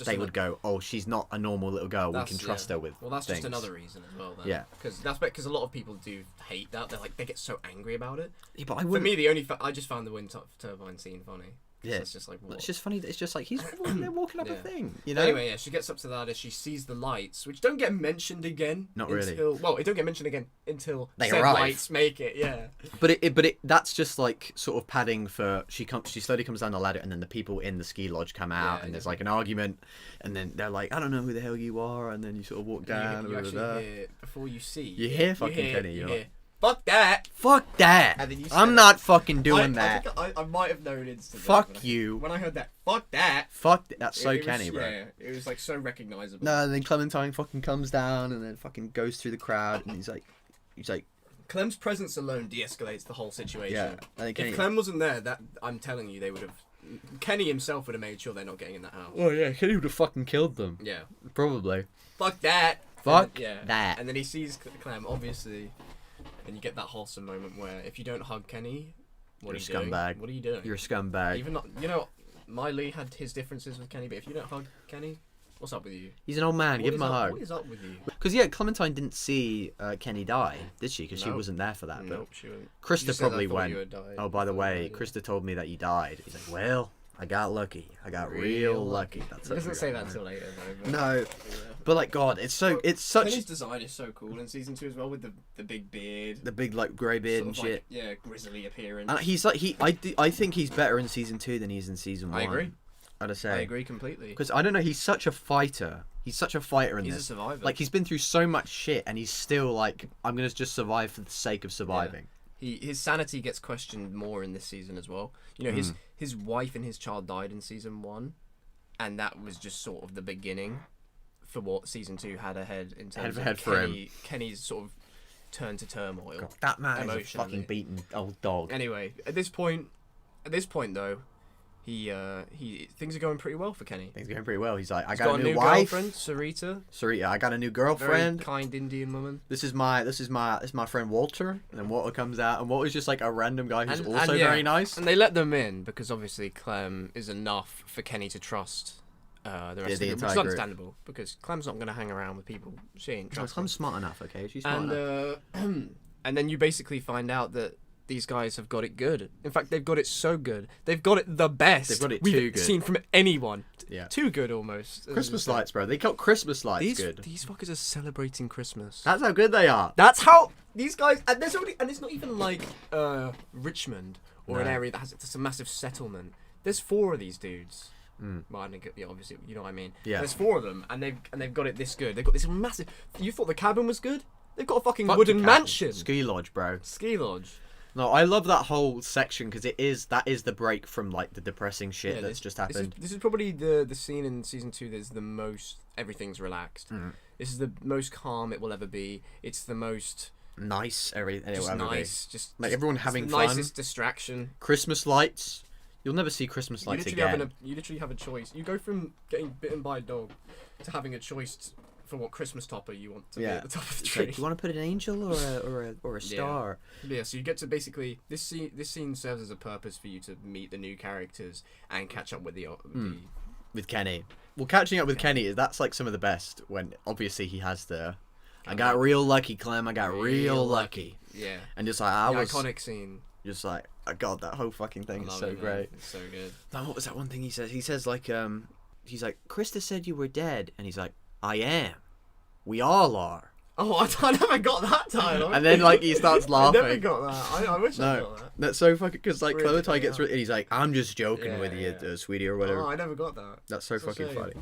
they would go, oh, she's not a normal little girl. We can trust her with. Well, that's things. Just another reason as well. Then. Yeah, because a lot of people do hate that. They get so angry about it. Yeah, but for me, I just found the wind turbine scene funny. Yeah, it's just like, what? It's just funny that it's just like they're walking up a thing, you know. Anyway, she gets up to that as she sees the lights, which don't get mentioned again. Not really. It don't get mentioned again until they said arrive. Lights make it. Yeah. But that's just like sort of padding for she slowly comes down the ladder, and then the people in the ski lodge come out, and there's like an argument, and then they're like, I don't know who the hell you are, and then you sort of walk down. You actually hear before you see. You hear fucking Kenny. You you're hear, like, fuck that! Fuck that! And then you I'm not fucking doing that. I might have known instantly. Fuck you. When I heard that, fuck that! That's so Kenny, bro. Yeah, it was like so recognizable. No, and then Clementine fucking comes down and then fucking goes through the crowd, and he's like... Clem's presence alone de-escalates the whole situation. Yeah. If Clem wasn't there, I'm telling you, they would have... Kenny himself would have made sure they're not getting in that house. Oh yeah, Kenny would have fucking killed them. Yeah. Probably. Fuck that! Fuck that. And then he sees Clem, obviously... And you get that wholesome moment where if you don't hug Kenny, what are you doing? Scumbag. What are you doing? You're a scumbag. Even not, Miley had his differences with Kenny, but if you don't hug Kenny, what's up with you? He's an old man. Give him a hug. What is up with you? Because Clementine didn't see Kenny die, did she? Because she wasn't there for that. Nope, she wouldn't. Krista probably went. Oh, by the way, Krista told me that you died. He's like, well, I got lucky. I got real lucky. He doesn't say that until later, though. No. But like, God, it's such. Kenny's design is so cool in season 2 as well, with the big beard, the big like grey beard and shit. Grizzly appearance. And he's like I think he's better in season 2 than he's in season 1. I agree. I'd say. I agree completely. Because I don't know, he's such a fighter. He's such a fighter in this. He's a survivor. Like he's been through so much shit, and he's still like, I'm gonna just survive for the sake of surviving. Yeah. His sanity gets questioned more in this season as well. You know, his wife and his child died in season 1, and that was just sort of the beginning for what season 2 had ahead in terms of Kenny's sort of turn to turmoil. God, that man is a fucking beaten old dog. Anyway, at this point though, he things are going pretty well for Kenny. Things are going pretty well. He's like, I got a new wife, girlfriend, Sarita, I got a new girlfriend. Very kind Indian woman. This is my friend Walter. And then Walter comes out, and Walter's just like a random guy who's also very nice. And they let them in because obviously Clem is enough for Kenny to trust the rest of the group, which is understandable because Clem's not going to hang around with people she ain't trusting. Clem's smart enough, okay? She's smart enough. And then you basically find out that these guys have got it good. In fact, they've got it so good. They've got it the best They've got it we've good. Seen from anyone. Yeah. Too good almost. Christmas lights, bro. They got Christmas lights good. These fuckers are celebrating Christmas. That's how good they are. That's how these guys... And it's not even like Richmond or an area that has it's a massive settlement. There's 4 of these dudes. Well, obviously, you know what I mean. Yeah. There's 4 of them, and they've got it this good. They've got this massive... You thought the cabin was good? They've got a fucking wooden mansion. Ski lodge, bro. Ski lodge. No, I love that whole section because that is the break from like the depressing shit that's just happened. This is probably the scene in season 2 that's the most everything's relaxed. This is the most calm it will ever be. It's the most nice everything. Just nice, just like everyone having the fun. Nicest distraction. Christmas lights. You'll never see Christmas lights again. You literally have a choice. You go from getting bitten by a dog to having a choice for what Christmas topper you want to be Yeah. at the top of the It's tree. like, do you want to put an angel or a star? Yeah, so you get to basically this scene serves as a purpose for you to meet the new characters and catch up with With Kenny. Well, catching up with Kenny, that's like some of the best when obviously he has I got real lucky, Clem. I got real lucky. Yeah. And just like the iconic scene. Just like, oh God, that whole fucking thing is so it, great. It's so good. Now, what was that one thing he says? He says like, he's like, Krista said you were dead, and he's like, I am. We all are. Oh, I never got that title. And then like he starts laughing. I never got that. I wish I got that. That's so fucking because like Really Clementine gets and he's like, I'm just joking with you, yeah. Sweetie, or whatever. Oh, I never got that. That's so fucking shame. funny.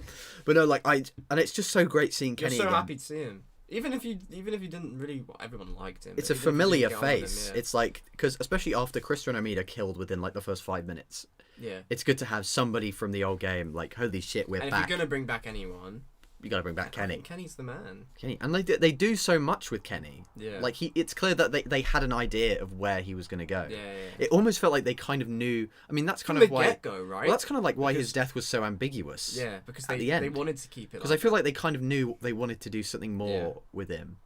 But no, like and it's just so great seeing Kenny. You're so again. happy to see him. Even if you didn't really, everyone liked him. It's a Even if you familiar didn't get on with face. him, yeah. It's like because especially after Krista and Amida killed within like the first 5 minutes. Yeah. It's good to have somebody from the old game. Like, holy shit, we're And back. if you're gonna bring back anyone, You gotta bring back I Kenny. think Kenny's the man. Kenny, and they do so much with Kenny. Yeah. Like it's clear that they had an idea of where he was gonna go. Yeah. It almost felt like they kind of knew. I mean, that's kind From of the why. get-go, right? Well, that's kind of like why his Because- death was so ambiguous. Yeah, because at they the end. they wanted to keep it. Because I feel like they kind of knew they wanted to do something more with him.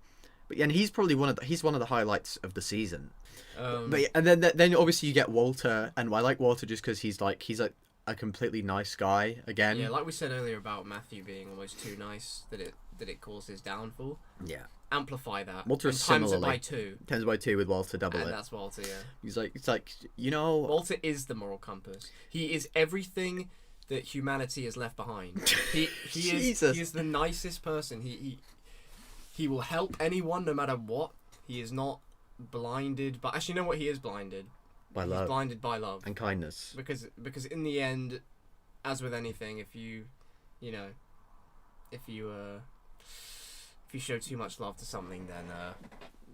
But yeah, and he's probably one of the highlights of the season. But yeah, and then obviously you get Walter, and I like Walter just because he's a completely nice guy again. Yeah, like we said earlier about Matthew being almost too nice, that it caused his downfall. Yeah. Amplify that. Walter and is times it similarly. by 2. Times by 2 with Walter, double And it. that's Walter, yeah. He's like, it's like, you know. Walter is the moral compass. He is everything that humanity has left behind. He is the nicest person. He will help anyone no matter what. He is not blinded, but actually, you know what? He is blinded. By He's love. blinded by love. And kindness. Because in the end, as with anything, if you show too much love to something, then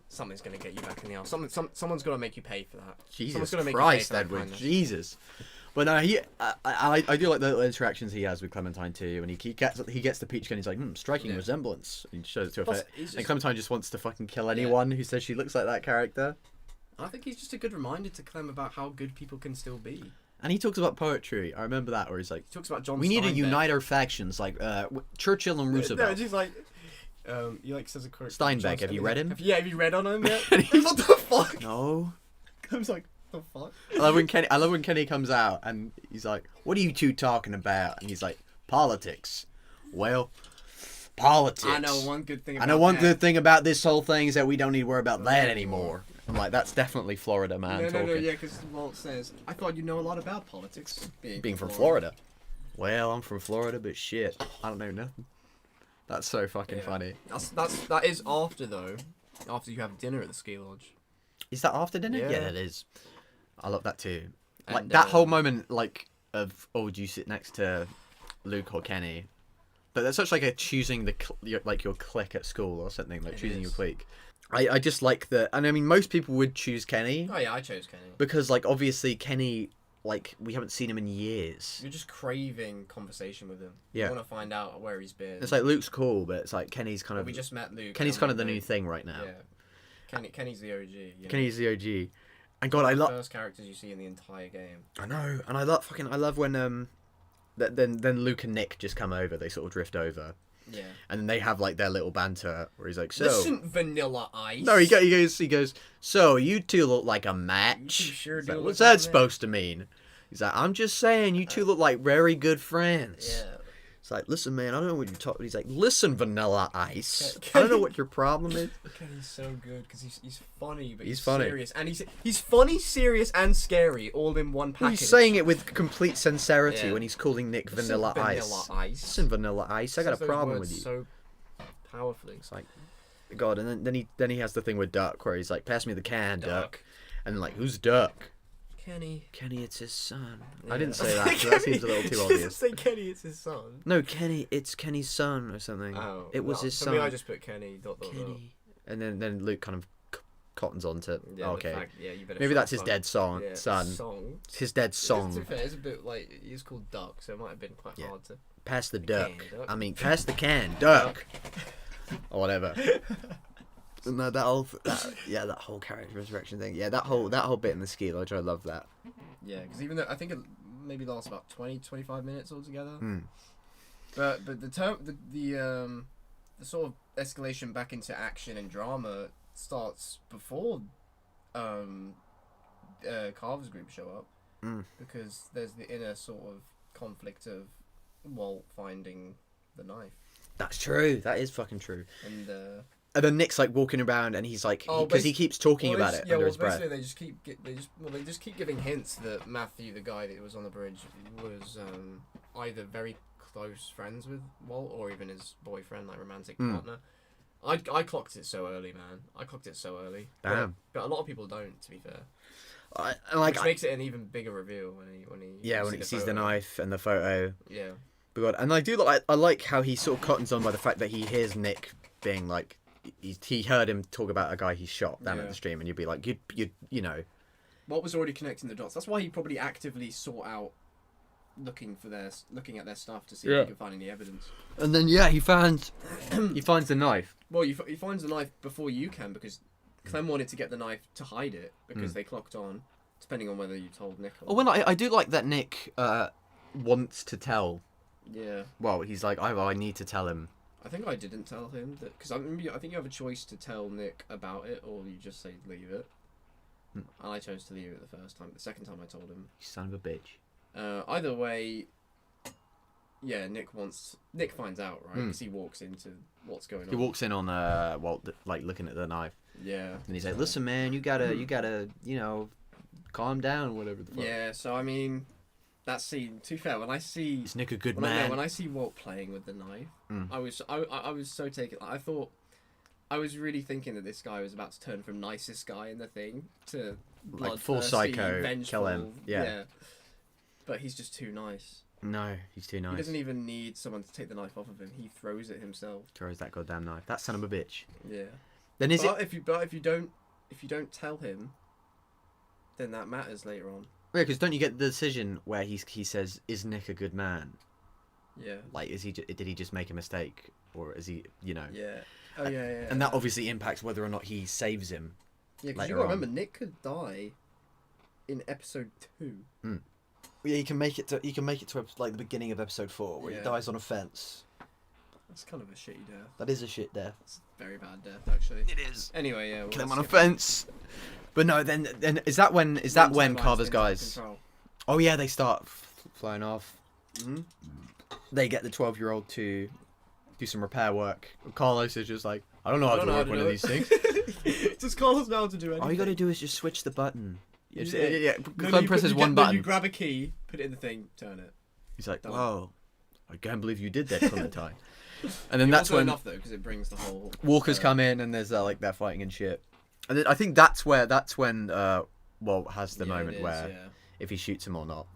something's gonna get you back in the arse. Someone's gonna make you pay for that. Jesus Someone's gonna Christ, make you pay for that Edward. kindness. Jesus. But no, I do like the little interactions he has with Clementine too, and he gets the peach gun. He's like, striking resemblance. And he shows it to her Plus, face. he's just- And Clementine just wants to fucking kill anyone who says she looks like that character. I think he's just a good reminder to Clem about how good people can still be. And he talks about poetry. I remember that, where he's like, He talks about John. we need to Steinbeck. unite our factions, like Churchill and Roosevelt. No, just like, he like says a quote. Steinbeck, have you read him? Have you read on him yet? What the fuck? No. I was like, the fuck? I love when Kenny comes out and he's like, "What are you two talking about?" And he's like, "Politics." Well, politics. I know one good thing. I know one good thing about this whole thing is that we don't need to worry about that anymore. I'm like, that's definitely Florida man talking. No, yeah, because Walt says, I thought you know a lot about politics. Being from Florida. Well, I'm from Florida, but shit, I don't know nothing. That's so fucking funny. That is after though. After you have dinner at the ski lodge. Is that after dinner? Yeah. Yeah, it is. I love that too. Like And, that whole moment, like of do you sit next to Luke or Kenny? But that's such like a choosing your clique at school or something, like choosing your clique. I just like and I mean most people would choose Kenny. Oh yeah, I chose Kenny. Because like obviously Kenny, like we haven't seen him in years. You're just craving conversation with him. Yeah. You want to find out where he's been. It's like Luke's cool, but it's like Kenny's kind of. We just met Luke. Kenny's kind of the new thing right now. Yeah. Kenny's the OG. You know? Kenny's the OG. And God, I love first characters you see in the entire game. I know, and I love when then Luke and Nick just come over. They sort of drift over. Yeah. And then they have like their little banter where he's like, "So." Listen, Vanilla Ice. No, he goes. "So you two look like a match." You sure He's do like, look what's like a that match." supposed to mean? He's like, "I'm just saying, you two look like very good friends." Yeah. It's like, "Listen, man, I don't know what you're talking." He's like, "Listen, Vanilla Ice, Kenny- I don't know what your problem is." Kenny's so good because he's funny, but He's he's funny. serious, and he's funny, serious, and scary all in one Well, package. he's saying it with complete sincerity Yeah. when he's calling Nick Listen, Vanilla Ice. Vanilla Ice. Listen, Vanilla Ice, I got Says a those problem words with you. So powerfully. It's like, God, and then he has the thing with Duck where he's like, "Pass me the can, Duck," and like, "Who's Duck?" Kenny. Kenny, it's his son. Yeah. I didn't say that, so that seems a little too obvious. Say Kenny, it's his son. No, Kenny, it's Kenny's son or something. Oh, it was no, his for son. me, I just put Kenny. Dot. Kenny. And then Luke kind of cottons onto it. Yeah, Okay. the fact, yeah, you better Maybe shut that's the his fuck- dead son. Yeah, Son. It's his dead To song. be fair, it's a bit like he's called Duck, so it might have been quite hard to. Pass the can, duck. Duck. I mean, pass the can, Duck. Or whatever. No, that whole character resurrection thing. Yeah, that whole bit in the ski lodge, I love that. Yeah, because even though I think it maybe lasts about 20-25 minutes altogether. Mm. But the the sort of escalation back into action and drama starts before Carver's group show up, because there's the inner sort of conflict of Walt finding the knife. That's true. That is fucking true. And then Nick's like walking around, and he's like, because he keeps talking about it under his breath. Basically they just keep giving hints that Matthew, the guy that was on the bridge, was either very close friends with Walt or even his boyfriend, like romantic partner. I clocked it so early, man. I clocked it so early. Damn. But a lot of people don't, to be fair. Which makes it an even bigger reveal when he sees the knife and the photo. Yeah. But God, and I like how he sort of cottons on by the fact that he hears Nick being like, he heard him talk about a guy he shot down at the stream, and you'd be like, you know. Walt was already connecting the dots. That's why he probably actively sought out looking at their stuff to see if he could find any evidence. And then he finds the knife. Well, he finds the knife before you can, because Clem wanted to get the knife to hide it because they clocked on, depending on whether you told Nick or... Oh, well, I do like that Nick wants to tell. Yeah. Well, he's like, I need to tell him. I think I didn't tell him that, because I think you have a choice to tell Nick about it, or you just say leave it. And I chose to leave it the first time. The second time I told him. You son of a bitch. Either way, yeah, Nick finds out, right? Because he walks into what's going on. He walks in on Walt, like looking at the knife. Yeah. And he's like, listen, man, you gotta, you know, calm down, whatever the fuck. Yeah. So I mean, that scene. To be fair, when I see is Nick a good man? When I see Walt playing with the knife, I was so taken. I was really thinking that this guy was about to turn from nicest guy in the thing to like full psycho, vengeful, kill him. Yeah. But he's just too nice. No, he's too nice. He doesn't even need someone to take the knife off of him. He throws it himself. Throws that goddamn knife. That son of a bitch. Yeah. Then if you don't tell him, then that matters later on. Yeah, because don't you get the decision where he says, "Is Nick a good man?" Yeah. Like, did he just make a mistake, or is he, you know? Yeah. Oh yeah. And that obviously impacts whether or not he saves him. Yeah, because you got to remember, Nick could die in episode 2. Yeah, he can make it to like the beginning of episode 4, where he dies on a fence. That's kind of a shitty death. That is a shit death. It's a very bad death, actually. It is. Anyway, yeah. Kill him on a fence. But no, then is that when Carver's guys? Oh yeah, they start flying off. They get the 12-year-old to do some repair work. Carlos is just like, I don't know how to work one of these things. Does Carlos know how to do anything? All you got to do is just switch the button. Yeah. Clem presses one button. You grab a key, put it in the thing, turn it. He's like, whoa, I can't believe you did that, Clementine. And then that's when enough though, because it brings the whole walkers come in, and there's like they're fighting and shit. And then I think that's when Walt has the moment where if he shoots him or not.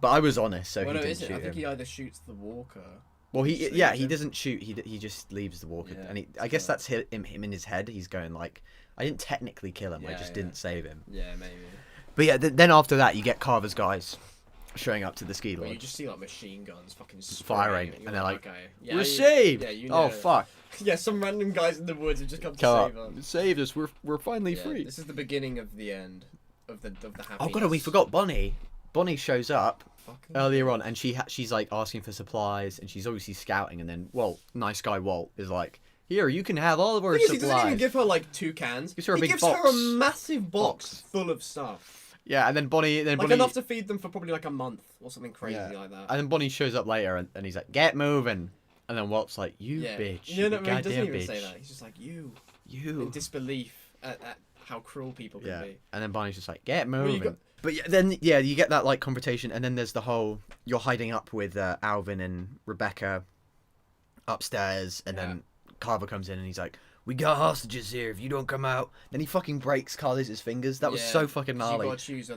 But I was honest, so he didn't shoot him. I think he either shoots the walker. Well, he doesn't shoot. He just leaves the walker, and I guess that's him in his head. He's going like, I didn't technically kill him. I just didn't save him. Yeah, maybe. But yeah, then after that, you get Carver's guys showing up to the ski lodge. Well, you just see like machine guns fucking firing, and they're like, okay. "We're saved!" Yeah, you know. Oh fuck! Yeah, some random guys in the woods have just come to save us. Saved us. We're finally free. This is the beginning of the end of the happiness. Oh god, we forgot Bonnie. Bonnie shows up earlier on, and she's like asking for supplies, and she's obviously scouting, and then nice guy Walt is like, here, you can have all of our supplies. He doesn't even give her like 2 cans. He gives her a massive box full of stuff. Yeah, and then Bonnie enough to feed them for probably like a month or something crazy like that. And then Bonnie shows up later, and he's like, get moving. And then Walt's like, you bitch. Yeah, no, he doesn't even bitch. say that. He's just like, you. In disbelief at how cruel people can be. And then Bonnie's just like, get moving. But then you get that like confrontation, and then there's the whole you're hiding up with Alvin and Rebecca upstairs, and then Carver comes in and he's like, we got hostages here if you don't come out. Then he fucking breaks Carlos's fingers. That was so fucking gnarly. You gotta choose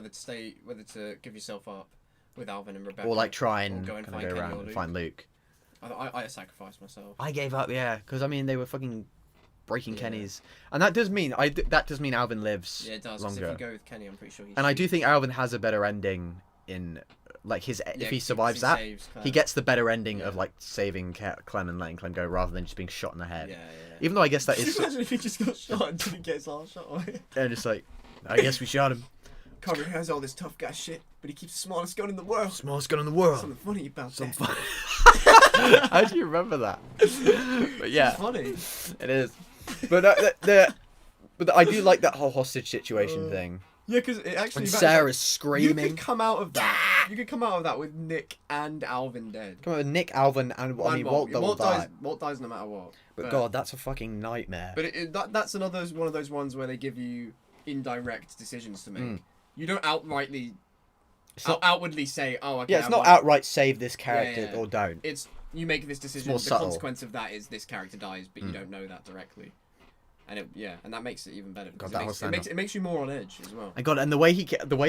whether to give yourself up with Alvin and Rebecca, or like try and go around and find Luke. I sacrificed myself. I gave up, because I mean they were fucking breaking Kenny's, and that does mean Alvin lives. Yeah, it does. Longer. If you go with Kenny, I'm pretty sure. I do think Alvin has a better ending in like his if he survives that, he gets the better ending of like saving Clem and letting Clem go rather than just being shot in the head. Yeah. Even though I guess that is. Imagine if he just got shot and didn't get his arm shot away. And just like, I guess we shot him. Carver has all this tough guy shit, but he keeps the smallest gun in the world. Smallest gun in the world. Something funny about that. How do you remember that? But yeah, It's funny. it is. But I do like that whole hostage situation thing. Yeah, because it actually. When Sarah's screaming. You could come out of that. You could come out of that with Nick and Alvin dead. Come on, with Nick, Alvin, and Walt will die. Walt dies no matter what. But God, that's a fucking nightmare. But that's another one of those ones where they give you indirect decisions to make. You don't outwardly say, "Oh, okay." Yeah, it's not outright save this character or don't. It's you make this decision. The subtle. consequence of that is this character dies, but you don't know that directly. And and that makes it even better. God, it makes you more on edge as well. And God, and the way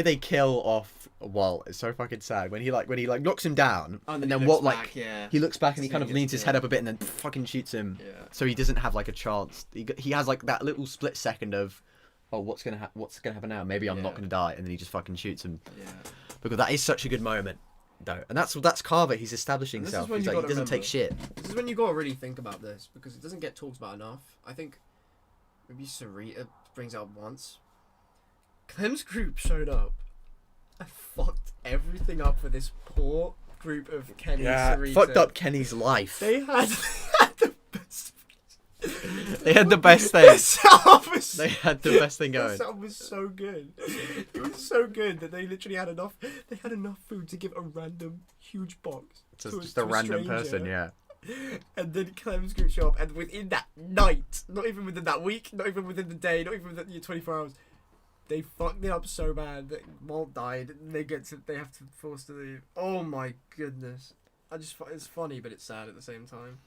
they kill off Walt is so fucking sad. When he knocks him down, and then Walt he looks back and he kind of leans his head up a bit and then fucking shoots him. Yeah. So he doesn't have like a chance. He has like that little split second of, oh, what's gonna happen now? Maybe I'm not gonna die, and then he just fucking shoots him. Yeah. Because that is such a good moment, though, and that's Carver. He's establishing himself. He's like, he doesn't take shit. This is when you gotta really think about this because it doesn't get talked about enough. I think. Maybe Sarita brings it up once. Clem's group showed up and fucked everything up for this poor group of Kenny and Sarita. Fucked up Kenny's life. They had the best. They had the best thing. They had the best thing going. The setup was so good. It was so good that they literally had enough. They had enough food to give a random huge box. Just a random person, yeah. And then Clem's group show up, and within that night, not even within that week, not even within the day, not even within 24 hours, they fucked it up so bad that Walt died. And they have to force to leave. Oh my goodness! It's funny, but it's sad at the same time.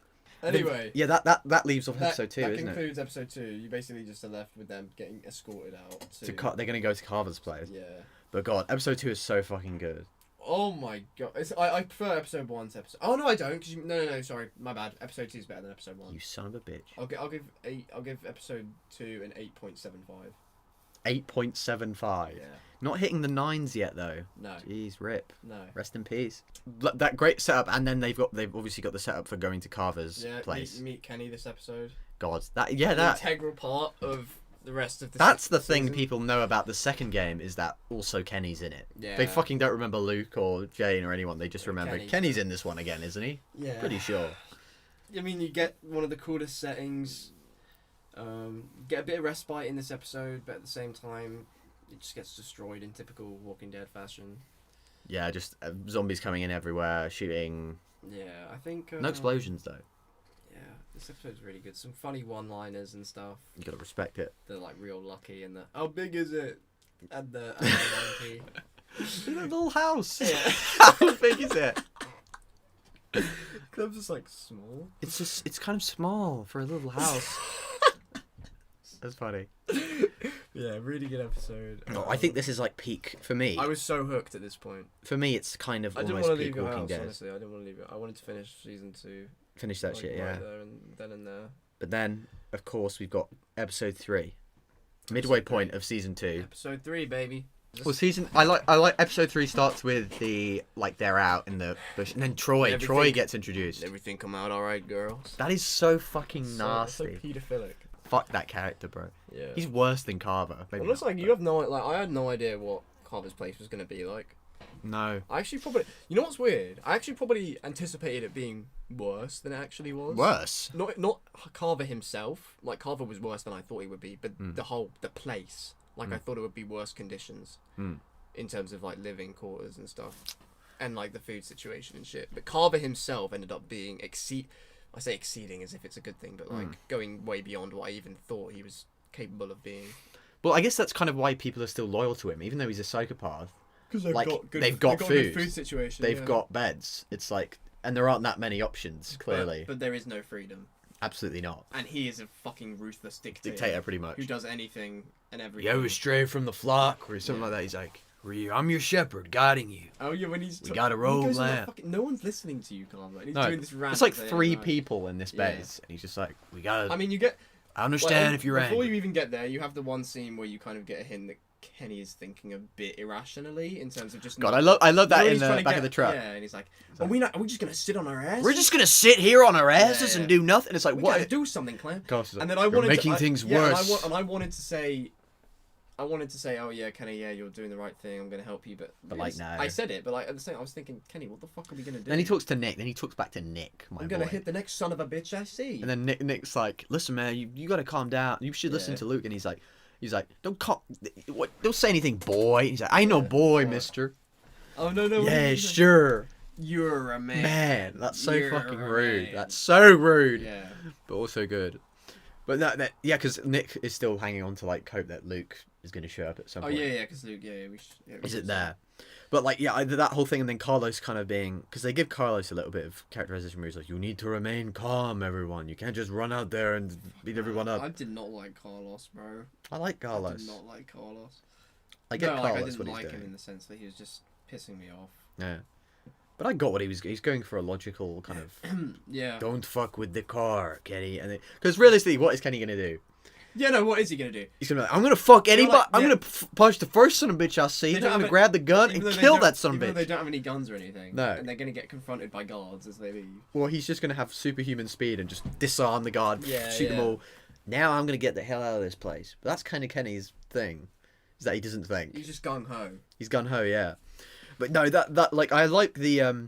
Anyway, yeah, that leaves off episode 2, isn't it? That concludes episode 2. You basically just are left with them getting escorted out. They're gonna go to Carver's place. Yeah. But God, episode 2 is so fucking good. Oh my God! I prefer episode 1 to episode. Oh no, I don't. Cause no. Sorry, my bad. Episode 2 is better than episode 1. You son of a bitch. I'll give episode 2 an 8.75. 8.75. Yeah. Not hitting the 9s yet though. No. Jeez, rip. No. Rest in peace. That great setup, and then they've obviously got the setup for going to Carver's place. Meet Kenny this episode. God, that An integral part of the rest of the. That's the season. thing people know about the second game is that also Kenny's in it. Yeah. They fucking don't remember Luke or Jane or anyone. They just remember Kenny's in this one again, isn't he? Yeah. Pretty sure. I mean, you get one of the coolest settings. Get a bit of respite in this episode, but at the same time, it just gets destroyed in typical Walking Dead fashion. Yeah, just zombies coming in everywhere, shooting. Yeah, I think. No explosions though. Yeah, this episode's really good. Some funny one-liners and stuff. You gotta respect it. They're like real lucky and the how big is it? And the monkey. It's a little house. Yeah. How big is it? Clem's just like small. It's kind of small for a little house. That's funny. Yeah, really good episode. No, I think this is like peak for me. I was so hooked at this point. For me, it's kind of I didn't almost want to peak leave your Walking house, Dead. honestly. I didn't want to leave it. I wanted to finish season 2. Finish that shit, yeah. Right there and then and there. But then, of course, we've got episode 3, midway point of season 2. Episode 3, baby. Well, I like episode 3 starts with they're out in the bush, and then Troy gets introduced. Everything come out alright, girls. That is so fucking nasty. So pedophilic. Fuck that character, bro. Yeah. He's worse than Carver. Maybe Well, it's not, like you have no I had no idea what Carver's place was gonna be like. No. I actually probably you know what's weird? I actually probably anticipated it being worse than it actually was. Worse? Not Carver himself. Like Carver was worse than I thought he would be, but the place. Like I thought it would be worse conditions in terms of like living quarters and stuff, and like the food situation and shit. But Carver himself ended up being I say exceeding as if it's a good thing, but like going way beyond what I even thought he was capable of being. Well, I guess that's kind of why people are still loyal to him, even though he's a psychopath. Because they've got food. Good food situation. They've got beds. It's like, and there aren't that many options. Clearly, but there is no freedom. Absolutely not. And he is a fucking ruthless dictator. Dictator, pretty much. Who does anything and everything. You stray from the flock, or something like that. He's like, I'm your shepherd, guiding you. Oh yeah, when he's we got a road lamb. No one's listening to you, Carver. He's no, doing this rant. it's like 3 people in this base, and he's just like, we gotta. I mean, you get. I understand if you're angry. Before you even get there, you have the one scene where you kind of get a hint that Kenny is thinking a bit irrationally in terms of just. God, I love that in the back of the truck. Yeah, and he's like, "Are we just gonna sit on our asses? We're just gonna sit here on our asses and do nothing." It's like, we what? gotta do something, Clem. Gosh, and then I wanted making things worse. And I wanted to say, I wanted to say, oh yeah, Kenny, yeah, you're doing the right thing. I'm gonna help you, but like, no. I said it, but like at the same, I was thinking, Kenny, what the fuck are we gonna do? Then he talks to Nick. Then he talks back to Nick. I'm gonna hit the next son of a bitch I see. And then Nick's like, listen, man, you gotta calm down. You should listen to Luke. And he's like, don't say anything, boy. He's like, I know, boy, mister. Oh no. Yeah, sure. You're a man. Man, that's so fucking rude. Man. That's so rude. Yeah. But also good. But yeah, because Nick is still hanging on to like hope that Luke is going to show up at some point. Oh yeah, because Luke, is it there? But like, yeah, that whole thing, and then Carlos kind of being, because they give Carlos a little bit of characterization where he's like, you need to remain calm, everyone. You can't just run out there and beat everyone up. I did not like Carlos, bro. I like Carlos. I did not like Carlos. I get Carlos, I didn't what he's like doing. him in the sense that he was just pissing me off. Yeah. But I got what he's going for a logical kind of, yeah. Don't fuck with the car, Kenny. And because realistically, what is Kenny going to do? Yeah, no, what is he going to do? He's going to be like, I'm going to fuck anybody. Like, I'm going to punch the first son of a bitch I see. I'm going to grab the gun and kill that son of a bitch. They don't have any guns or anything. No. And they're going to get confronted by guards as they leave. Well, he's just going to have superhuman speed and just disarm the guard, shoot them all. Now I'm going to get the hell out of this place. But that's kind of Kenny's thing, is that he doesn't think. He's just gung-ho. He's gung-ho, yeah. But no, that like, I like the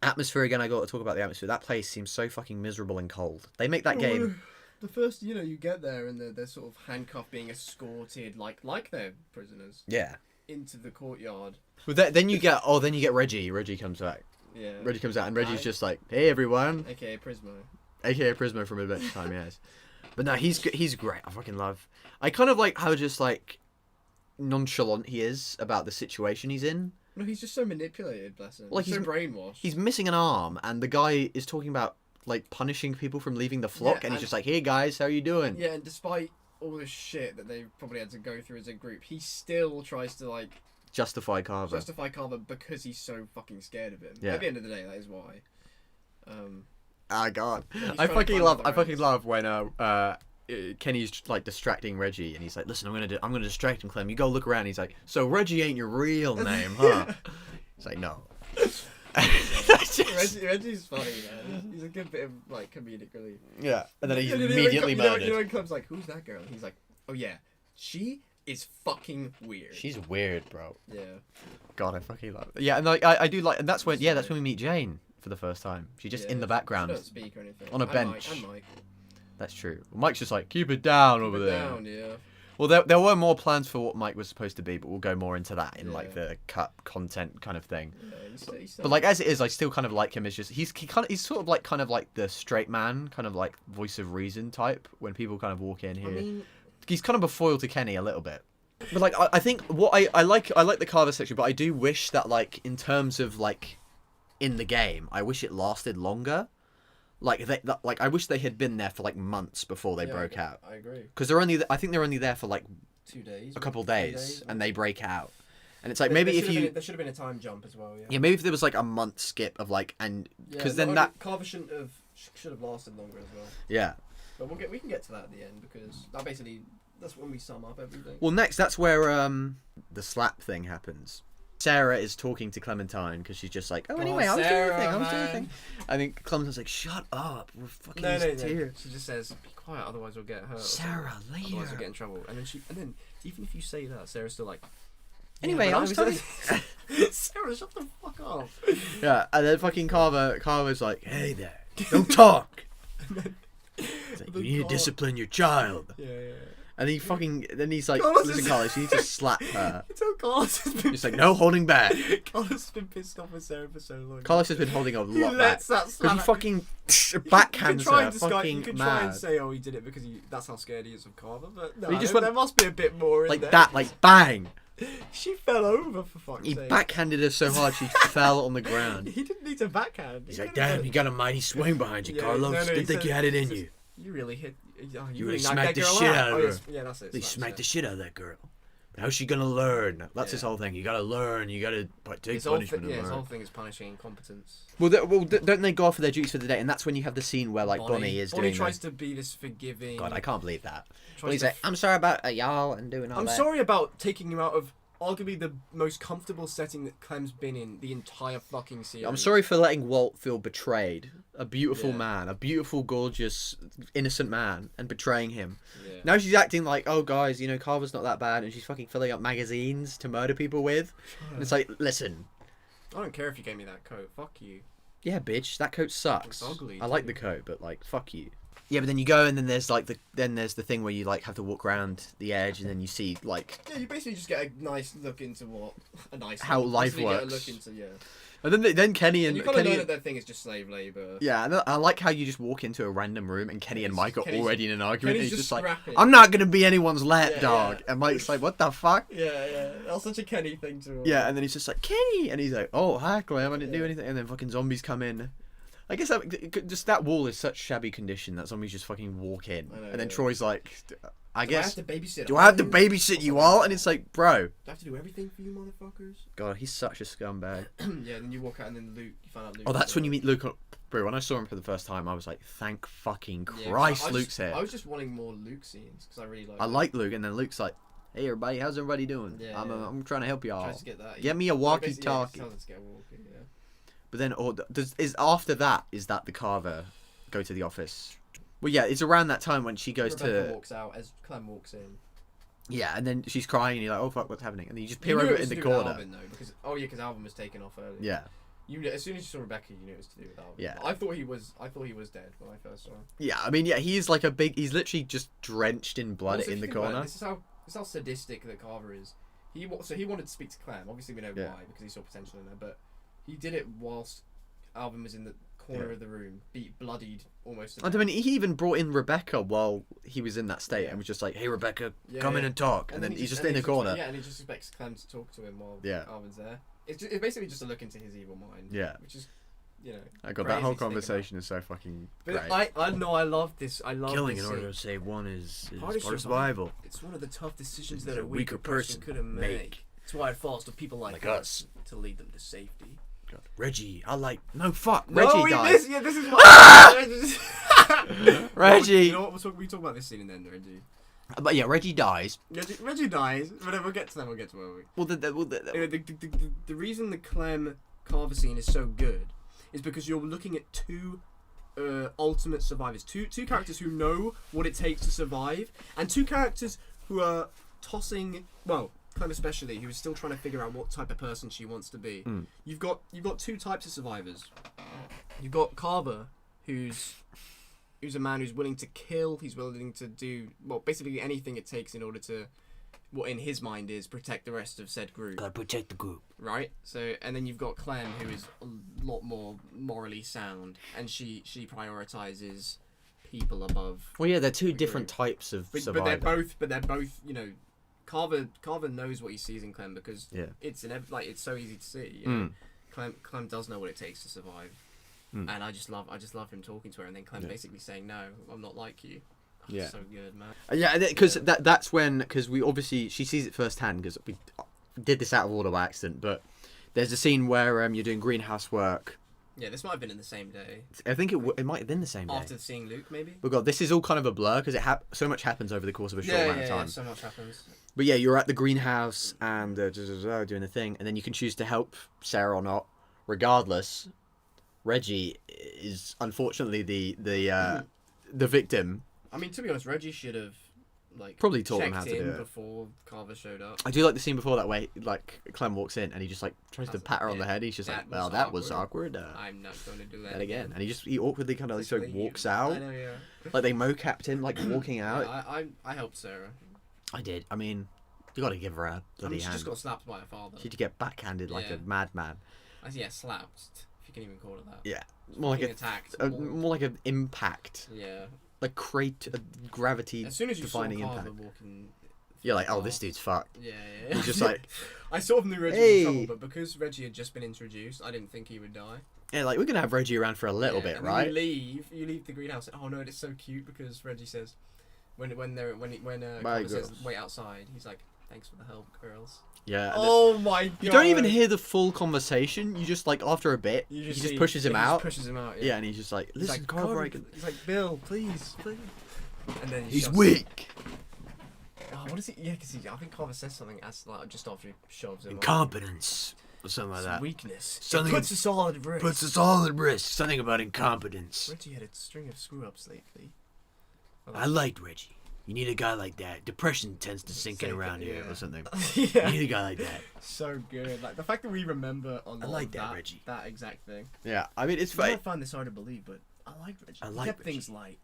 atmosphere again. I got to talk about the atmosphere. That place seems so fucking miserable and cold. They make that game... The first, you get there and they're sort of handcuffed, being escorted like they're prisoners. Yeah. Into the courtyard. But then you get Reggie. Reggie comes back. Yeah. Reggie comes out and Reggie's just like, hey everyone. AKA Prismo. AKA Prismo from Adventure Time, yes. But no, he's great. I fucking love. I kind of like how just like nonchalant he is about the situation he's in. No, he's just so manipulated, bless him. Like he's so brainwashed. He's missing an arm, and the guy is talking about like punishing people from leaving the flock, and he's just like, "Hey guys, how are you doing?" Yeah, and despite all the shit that they probably had to go through as a group, he still tries to like justify Carver. Because he's so fucking scared of him. Yeah. At the end of the day, that is why. God, I fucking love when Kenny's like distracting Reggie, and he's like, "Listen, I'm gonna distract him, Clem. You go look around." And he's like, "So Reggie ain't your real name, huh?" He's like, "No." Reggie's funny, man. He's a good bit of like comedic relief. Yeah, and then he's immediately murdered. You know when Clem's like, "Who's that girl?" And he's like, "Oh yeah, she is fucking weird." She's weird, bro. Yeah. God, I fucking love it. Yeah, and like I do like, and that's when we meet Jane for the first time. She's just in the background, she doesn't speak or anything. on a bench. And Mike. That's true. Mike's just like, keep it down over there. Down, yeah. Well, there were more plans for what Mike was supposed to be, but we'll go more into that in like the cut content kind of thing. Yeah, he's but like as it is, I still kind of like him as just he's sort of like the straight man, kind of like voice of reason type when people kind of walk in here. I mean, he's kind of a foil to Kenny a little bit. But like I think what I like the Carver section, but I do wish that like in terms of like in the game, I wish it lasted longer. Like I wish they had been there for like months before they broke out. I agree. Because I think they're only there for like 2 days, a couple days, and they break out. And it's like there there should have been a time jump as well. Yeah. Yeah, maybe if there was like a month skip of like because then that Carver should have lasted longer as well. Yeah. But we can get to that at the end because that's when we sum up everything. Well, next that's where the slap thing happens. Sarah is talking to Clementine because she's just like, anyway, I was doing a thing. I think Clementine's like, shut up, we're fucking here. She just says, be quiet, otherwise we'll get hurt. Sarah, later. Otherwise we'll get in trouble. And then even if you say that, Sarah's still like, anyway, I was telling Sarah, shut the fuck up. Yeah, and then fucking Carver's like, hey there, don't talk. Like, you need to discipline your child. Yeah. And then he's like, listen, Carlos, you need to slap her. Carlos has been... He's like, no holding back. Carlos has been pissed off with Sarah for so long. Carlos has been holding a lot back. Because he fucking backhands her, you can try and say, he did it because that's how scared he is of Carver, but no, there must be a bit more in there. That, like, bang. She fell over, for fuck's sake. He backhanded her so hard she fell on the ground. He didn't need to backhand. He's like, damn, you got a mighty swing behind you, Carlos. Didn't think you had it in you. You really hit... You really smacked the shit out of her. Yeah, that's it. They smacked the shit out of that girl. How's she gonna learn? That's his whole thing. You gotta learn. You gotta take punishment. His whole thing is punishing incompetence. Well, don't they go off for their duties for the day? And that's when you have the scene where like Bonnie tries to be this forgiving. God, I can't believe that. Well, he's like, I'm sorry about y'all and doing all that. I'm sorry about taking you out of arguably the most comfortable setting that Clem's been in the entire fucking series. I'm sorry for letting Walt feel betrayed. A beautiful Yeah. man, a beautiful, gorgeous, innocent man, and betraying him. Yeah. Now she's acting like, oh guys, you know, Carver's not that bad, and she's fucking filling up magazines to murder people with. And it's like, listen, I don't care if you gave me that coat. Fuck you. yeah, bitch, that coat sucks. It's ugly, I like the dude. coat, but like, fuck you. Yeah, but then you go, and then there's like the thing where you like have to walk around the edge, and then you see like Yeah, you basically just get a nice look into How life basically Get a works. look into, yeah. and then Kenny And and you kind of Kenny. know that their thing is just slave labor. Yeah, and I like how you just walk into a random room and Kenny and Mike are Kenny's- already in an argument. And Kenny's he's just just like, scrapping. I'm not gonna be anyone's let Yeah, dog. yeah. And Mike's like, what the fuck? Yeah. That's such a Kenny thing to. Yeah, and then he's just like, Kenny, and he's like, oh hi Clem, I didn't do Yeah. anything. And then fucking zombies come in. I guess just that wall is such shabby condition that zombies just fucking walk in. I know, And then yeah. Troy's like, I guess. Do I have to babysit? Do I have to babysit you all? And it's like, bro. Do I have to do everything for you, motherfuckers? God, he's such a scumbag. Yeah, then you walk out and then Luke, you find out Luke. Oh, that's when you meet Luke. Bro, when I saw him for the first time, I was like, thank fucking Yeah, Christ, I Luke's here. I was just wanting more Luke scenes because I really like. I like Luke, and then Luke's like, hey everybody, how's everybody doing? Yeah, I'm, yeah. I'm trying to help you all. Tries to get that. Get me a walkie-talkie. Yeah, to get a walkie. Yeah. But then, after that, is that the Carver go to the office? Well, yeah, it's around that time when she goes Rebecca to... walks out as Clem walks in. Yeah, and then she's crying, and you're like, oh fuck, what's happening? And then you just You peer knew over it was in the to do with corner. Alvin, though, because Alvin was taken off earlier. Yeah. As soon as you saw Rebecca, you knew it was to do with Alvin. Yeah. I thought he was dead when I first saw him. Yeah, I mean, yeah, he's like he's literally just drenched in blood Also, if in the you think about it, corner. This is how sadistic that Carver is. He wanted to speak to Clem. Obviously, we know Yeah. why because he saw potential in her. But he did it whilst Alvin was in the corner Yeah. of the room, bloodied almost. I mean, he even brought in Rebecca while he was in that state Yeah. and was just like, hey Rebecca, Yeah, come in yeah. and talk. And then he's just in the corner. Yeah, and he just expects Clem to talk to him while Yeah. Alvin's there. It's basically just a look into his evil mind. Yeah. Which is, you know. I got crazy that whole to think about. conversation is so fucking But great. I know I love this. I love Killing this in order scene. to save one is Part part of of survival. It's one of the tough decisions It's that a weaker person couldn't make. That's why it falls to people like us to lead them to safety. God. Reggie, no fuck. No, Reggie died. this is what Reggie. You know what? We talk about this scene and then Reggie. But yeah, Reggie dies. Reggie dies. But we'll get to that. We'll get to where we. Well, The reason the Clem Carver scene is so good is because you're looking at two ultimate survivors, two characters who know what it takes to survive, and two characters who are tossing. Well, Clem especially, who is still trying to figure out what type of person she wants to be. Mm. You've got two types of survivors. You've got Carver, who's a man who's willing to kill. He's willing to do basically anything it takes in order to, what in his mind is protect the rest of said group. gotta protect the group. Right. So, and then you've got Clem, who is a lot more morally sound, and she prioritizes people above. Well, yeah, they're two different types of But survivor. they're both. You know, Carver knows what he sees in Clem because Yeah. it's it's so easy to see. You know? Mm. Clem does know what it takes to survive, and I just love him talking to her, and then Clem basically saying, "No, I'm not like you." Oh, Yeah. So good, man. Yeah, because that's when we obviously she sees it firsthand because we did this out of order by accident. But there's a scene where you're doing greenhouse work. Yeah, this might have been in the same day. I think it might have been the same day. After seeing Luke, maybe. But God, this is all kind of a blur because so much happens over the course of a short amount of time. So much happens. But yeah, you're at the greenhouse and doing the thing, and then you can choose to help Sarah or not. Regardless, Reggie is unfortunately the victim. I mean, to be honest, Reggie should have Probably taught him checked how to do in it. before Carver showed up. I do like the scene before that way, Clem walks in and he just tries to That's- pat her on the yeah, head. He's just that like, well, was that was awkward. I'm not going to do And again, and he awkwardly kind of Just walks leave. out. I know, yeah. Like they mocapped him, walking out. Yeah, I helped Sarah. I did. I mean, you got to give her a bloody She hand. just got slapped by her father. She had to get backhanded like Yeah. a madman. Yeah, slapped. If you can even call it that. Yeah, more like Fucking attacked. more like an impact, Yeah. like gravity As soon as you saw defining Carver impact. walking. You're like, oh, this dude's fucked. Yeah. He's just like, I sort of knew Reggie was Hey. in trouble, but because Reggie had just been introduced, I didn't think he would die. yeah, we're gonna have Reggie around for a little bit, And then right? You leave the greenhouse. Oh no, it's so cute because Reggie says, when Carver says girls. wait outside, he's like, thanks for the help, girls. Yeah. and Oh my god! you don't even hear the full conversation. You just after a bit, You he see- just pushes him he just out. Pushes him out. Yeah, and he's just like, He's listen, like, Carver, I can... He's like, Bill, please. And then he He's shuts weak. him. what is it? Yeah, because I think Carver says something as like just after he shoves him. Incompetence. Or something like that. Weakness. Something Puts us all at risk. Puts us all at risk. Something about incompetence. Reggie had a string of screw-ups lately. I liked Reggie. You need a guy like that. Depression tends to sink in around here or something. Yeah. You need a guy like that. So good. Like the fact that we remember on I like that, Reggie. That exact thing. Yeah, I mean, it's I funny. might find this hard to believe, but I like Reggie. I He like kept Reggie. things light.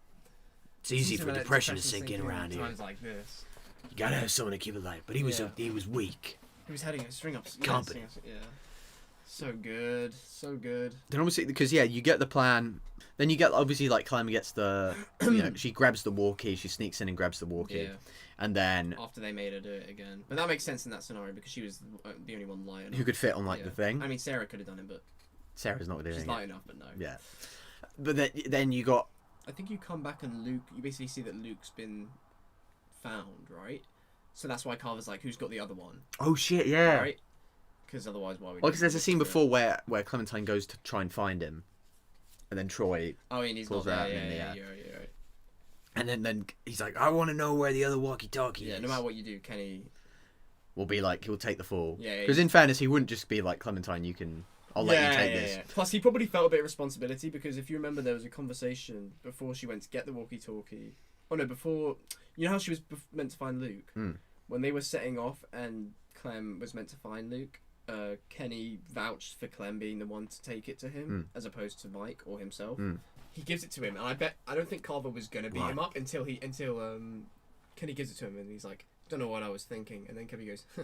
It's easy for depression to sink in around here. Times like this. You gotta have someone to keep it light. But he was weak. He was heading a string ups. Competent. Yeah. So good. So good. Then obviously, because yeah, you get the plan. Then you get obviously like Clem gets the, she grabs the walkie. She sneaks in and grabs the walkie, Yeah. and then After they made her do it again, but that makes sense in that scenario because she was the only one light enough. who could fit on like the thing. I mean, Sarah could have done it, but Sarah's not doing she's it. light enough. But no. Yeah, but then you got I think you come back and Luke. You basically see that Luke's been found, right? So that's why Carver's like, "Who's got the other one?" oh shit, yeah. Right? Because otherwise, why would? Well, because there's a scene before where Clementine goes to try and find him, and then Troy, Oh, and he's pulls not her out there. and then, Yeah, yeah. you're right. And then he's like, I want to know where the other walkie-talkie Yeah, is. no matter what you do, Kenny. will be like he'll take the fall. Yeah, Because in fairness, he wouldn't just be like Clementine. I'll let you take this. Yeah. Plus, he probably felt a bit of responsibility because if you remember, there was a conversation before she went to get the walkie-talkie. Oh no, before you know how she was meant to find Luke. When they were setting off and Clem was meant to find Luke. Kenny vouched for Clem being the one to take it to him as opposed to Mike or himself. He gives it to him, and I don't think Carver was gonna beat him up until Kenny gives it to him, and he's like, "Don't know what I was thinking," and then Kenny goes, huh,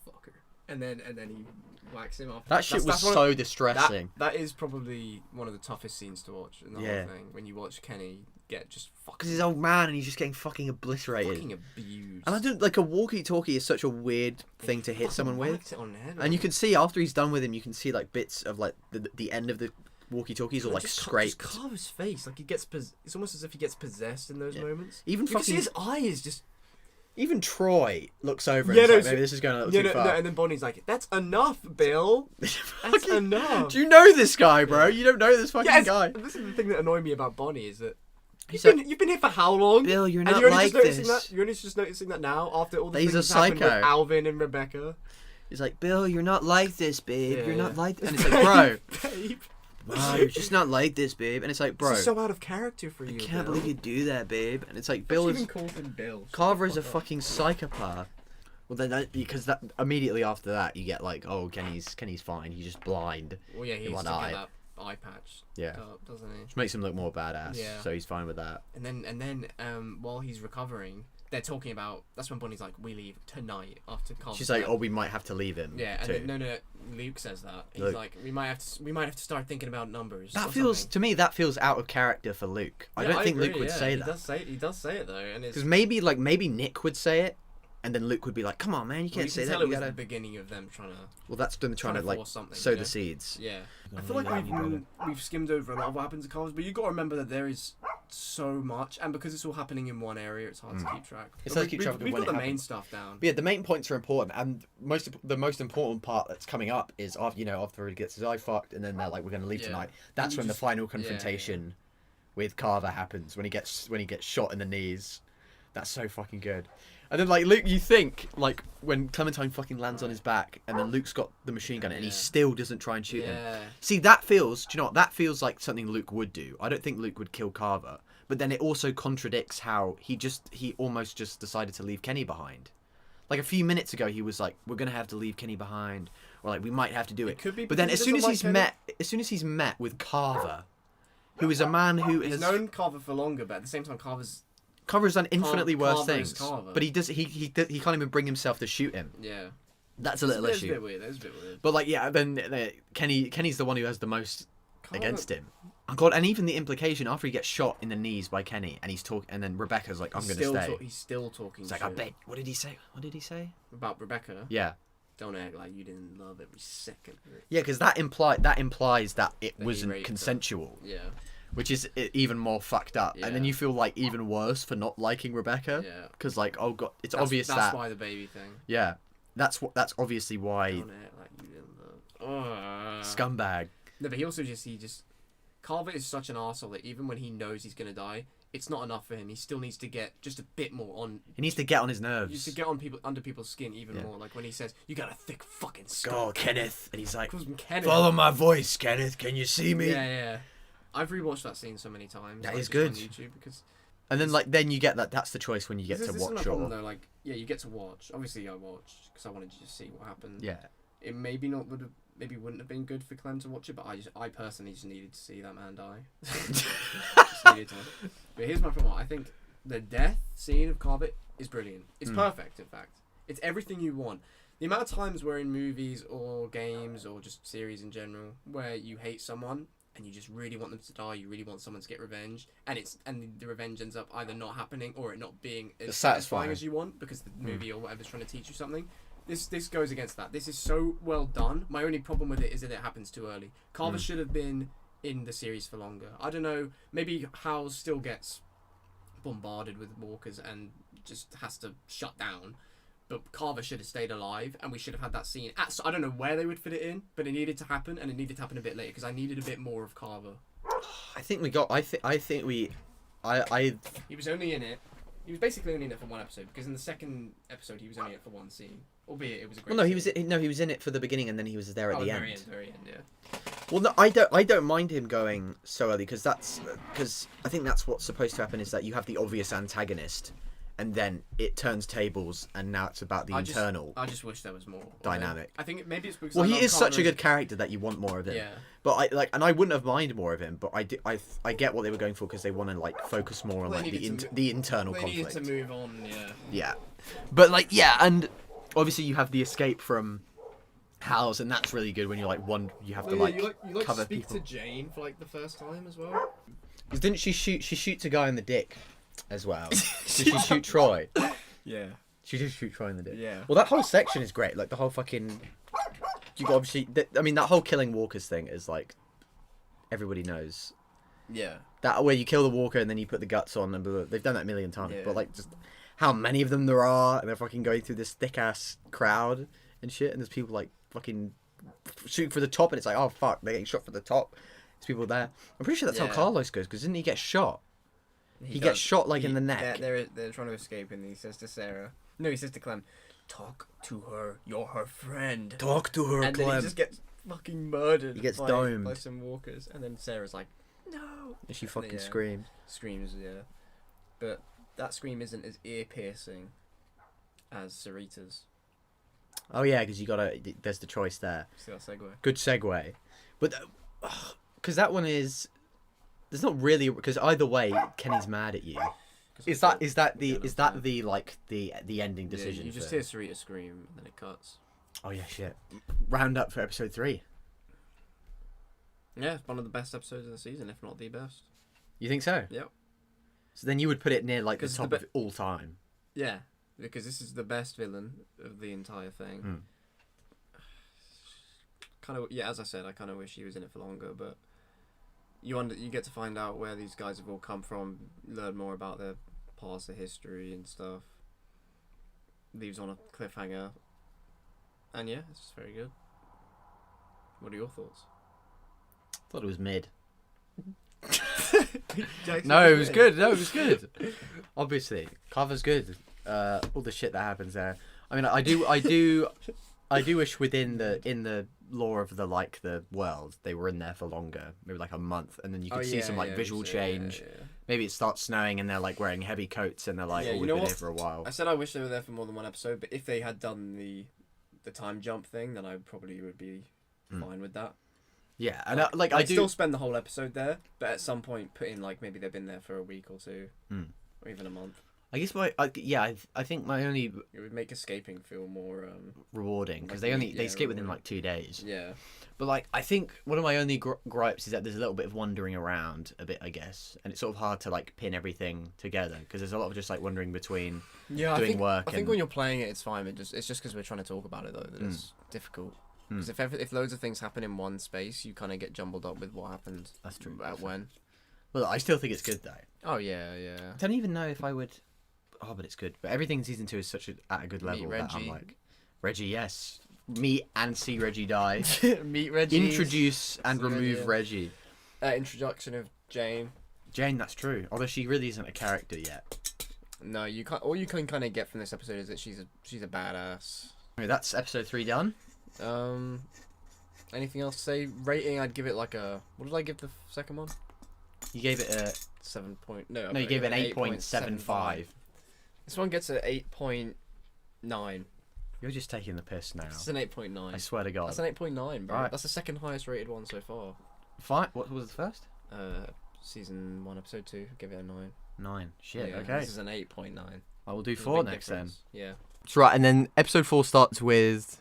"Fucker," and then he whacks him off. That shit was so distressing. That is probably one of the toughest scenes to watch in the Yeah. whole thing. When you watch Kenny get just Because fucking he's old man and he's just getting fucking obliterated. fucking abused. And I don't like a walkie-talkie is such a weird thing to hit someone with. Whacked it on the head, And you can see after he's done with him, you can see like bits of like the end of the walkie-talkies or like just scraped. Just carve his face, like he gets. It's almost as if he gets possessed in those Yeah. moments. Even You can see fucking his eye is just. even Troy looks over and Yeah, is no, like, maybe this is going a little Yeah, too no, far. and then Bonnie's like, "That's enough, Bill. That's Fucking- enough." Do you know this guy, bro? You don't know this fucking Yes, guy. this is the thing that annoyed me about Bonnie is that He's you've been here for how long? Bill, you're and not you're only like just noticing this. that. You're only just noticing that now after all the He's things a that happened with psycho. Alvin and Rebecca. He's like, Bill, you're not like this, babe. Yeah, You're not yeah. like. And it's like, bro, Babe, wow, you're just not like this, babe. And it's like, bro, this is so out of character for I you. can't Bill. believe you do that, babe. And it's like, She Bill even is called him Bill. Shut Carver the is a fuck up. fucking psychopath. Well, then because that immediately after that you get like, oh, Kenny's fine. He's just blind. Well, yeah, he in used one to eye. get that eye patch. Yeah. Up, doesn't he? Which makes him look more badass. Yeah. So he's fine with that. And then while he's recovering, they're talking about. That's when Bonnie's like, "We leave tonight after Carver's She's like, dead." oh, we might have to leave him. Yeah, and too. then, no, Luke says that. He's Luke. like, we might have to start thinking about numbers. That or feels something." to me that feels out of character for Luke. I Yeah, don't think agree, Luke would yeah. say He that. He does say it though, and it's. Because maybe Nick would say it, and then Luke would be like, come on, man, you can't say that. Tell You it was gotta... the beginning of them trying to. Well, that's them trying to like force something, sow you the know? seeds. Yeah. I feel like we've skimmed over a lot of what happens in Carver's, but you got to remember that there is so much, and because it's all happening in one area, it's hard to keep track. It's But hard to keep track of We've when got it the main happens. stuff down. But yeah, the main points are important, and the most important part that's coming up is after he gets his eye fucked, and then they're like, we're gonna leave Yeah. tonight. That's You when just- the final yeah, confrontation with Carver happens when he gets shot in the knees. That's so fucking good. And then like Luke, you think like when Clementine fucking lands on his back, and then Luke's got the machine gun, and he Yeah. still doesn't try and shoot him. Yeah. See, that feels. Do you know what? That feels like something Luke would do. I don't think Luke would kill Carver, but then it also contradicts how he almost just decided to leave Kenny behind. Like a few minutes ago, he was like, "We're gonna have to leave Kenny behind," or like, "We might have to do it." could be But then, because as he soon as doesn't like he's met with Carver, who is a man who He's has known Carver for longer, but at the same time, Carver's. Carver's done infinitely worse Carver is things, Carver. but he can't even bring himself to shoot him. Yeah. That's a little That's issue. a bit weird. That's a bit weird. But like, yeah, then Kenny's the one who has the most Carver- against him. Oh God, and even the implication after he gets shot in the knees by Kenny, and he's talking, and then Rebecca's like, "I'm He's gonna still stay." he's still talking. He's like, "I shit bet." What did he say? What did he say? about Rebecca. Yeah, Don't act like you didn't love every second of it. yeah, because that implies that it he wasn't raped her. consensual, Yeah. which is even more fucked up. And then Yeah. you feel like even worse for not liking Rebecca. Yeah. Because like, oh God, it's That's, obvious that's that. why the baby thing. Yeah, that's obviously why Don't act like you didn't love. scumbag. No, but he just Carver is such an arsehole that even when he knows he's gonna die, it's not enough for him. He still needs to get just a bit more on. He needs to get on his He nerves. needs to get on under people's skin even more. Like when he says, "You got a thick fucking skull." Go, Kenneth. And he's like, Calls him Kenneth. follow my voice, Kenneth. Can you see me? Yeah. I've rewatched that scene so many times. That like, is just good. On YouTube because. And then then you get that. That's the choice when you get to This is my watch problem, or. though. Like, yeah, you get to watch. Obviously, I watched because I wanted to just see what happened. Yeah. It maybe wouldn't have been good for Clem to watch it, but I personally just needed to see that man die. Just needed to watch it. But here's my problem. I think the death scene of Carver is brilliant. It's perfect, in fact. It's everything you want. The amount of times where in movies or games or just series in general where you hate someone and you just really want them to die, you really want someone to get revenge, and the revenge ends up either not happening or it not being as satisfying as you want because the movie or whatever's trying to teach you something. This goes against that. This is so well done. My only problem with it is that it happens too early. Carver should have been in the series for longer. I don't know. Maybe Howes still gets bombarded with walkers and just has to shut down. But Carver should have stayed alive, and we should have had that scene. I don't know where they would fit it in, but it needed to happen, and it needed to happen a bit later because I needed a bit more of Carver. I think we got. I think we. He was only in it. He was basically only in it for one episode because in the second episode he was only in it for one scene. Albeit it was a great. Well, no, scene. he was in it for the beginning, and then he was there at the end. Very end, yeah. Well, no, I don't mind him going so early because I think that's what's supposed to happen is that you have the obvious antagonist, and then it turns tables, and now it's about the internal. I just wish there was more dynamic. I think maybe it's because. Well, he is such a good character that you want more of him. Yeah. But I wouldn't have minded more of him. But I get what they were going for because they want to like focus more on like the internal conflict. They needed to move on. Yeah. Yeah, but and obviously you have the escape from Howes, and that's really good when you're like you have to you cover speak people. to Jane for like the first time as well. Because didn't she shoots a guy in the dick as well? Did she shoot Troy? Yeah. She did shoot Troy in the dick. Yeah. Well, that whole section is great. Like the whole fucking. You got obviously. That whole killing walkers thing is like. Everybody knows. Yeah. That where you kill the walker and then you put the guts on and blah, blah, they've done that a million times. Yeah. But like just how many of them there are, and they're fucking going through this thick ass crowd and shit, and there's people like fucking shooting for the top, and it's like, oh fuck, they get shot for the top. There's people there. I'm pretty sure that's how Carlos goes, because didn't he get shot? He gets shot like in the neck. They're trying to escape, and he says to Sarah, no, he says to Clem, talk to her, you're her friend. Talk to her, and Clem. then he just gets fucking murdered. He gets by domed. some walkers, and then Sarah's like, no. And she fucking screams. Screams, yeah. But that scream isn't as ear-piercing as Sarita's. Oh yeah, because there's the choice there. See that segue? Good segue. But, because that one is, there's not really, because either way, Kenny's mad at you. Is that the like the ending decision? Yeah, you just hear Sarita scream, and then it cuts. Oh yeah, shit. Round up for episode 3. Yeah, it's one of the best episodes of the season, if not the best. You think so? Yep. So then you would put it near like the top of all time. Yeah, because this is the best villain of the entire thing. Kind of, yeah. As I said, I kind of wish he was in it for longer, but you get to find out where these guys have all come from, learn more about their past, their history and stuff. Leaves on a cliffhanger, and yeah, it's just very good. What are your thoughts? I thought it was mid. No, it was good. No, it was good. Obviously, Carver's good. All the shit that happens there. I mean, I do wish in the lore of the world they were in there for longer, maybe like a month, and then you could see some visual change. Yeah. Maybe it starts snowing and they're like wearing heavy coats and they're like, we've been here for a while. I said I wish they were there for more than one episode, but if they had done the time jump thing, then I probably would be fine with that. Yeah, and I'd still spend the whole episode there, but at some point put in maybe they've been there for a week or two, or even a month. I guess I think my only it would make escaping feel more rewarding because they escape within 2 days. Yeah, but I think one of my only gripes is that there's a little bit of wandering around a bit, I guess, and it's sort of hard to pin everything together because there's a lot of just wandering between doing work. I think when you're playing it, it's fine. It's just because we're trying to talk about it though that it's difficult. Because if loads of things happen in one space, you kind of get jumbled up with what happened. That's true. At when. Well, I still think it's good though. Oh yeah. I don't even know if I would. Oh, but it's good. But everything in season 2 is at a good level that I'm like, Reggie, yes, meet and see Reggie die. Meet Reggie. Introduce and remove Reggie. Introduction of Jane. Jane, that's true. Although she really isn't a character yet. No, you can't. All you can kind of get from this episode is that she's a badass. Okay, that's episode 3 done. Anything else to say? Rating, I'd give it like a. What did I give the second one? You gave it a 7 point. No, you gave it an 8.75. This one gets an 8.9. You're just taking the piss now. It's an 8.9. I swear to God. That's an 8.9, bro. Right. That's the second highest rated one so far. Fine. What was the first? Season 1, episode 2. Give it a 9. 9. Shit. Yeah, Okay. This is an 8.9. I will do There's a 4 big next difference. Yeah. That's right. And then episode 4 starts with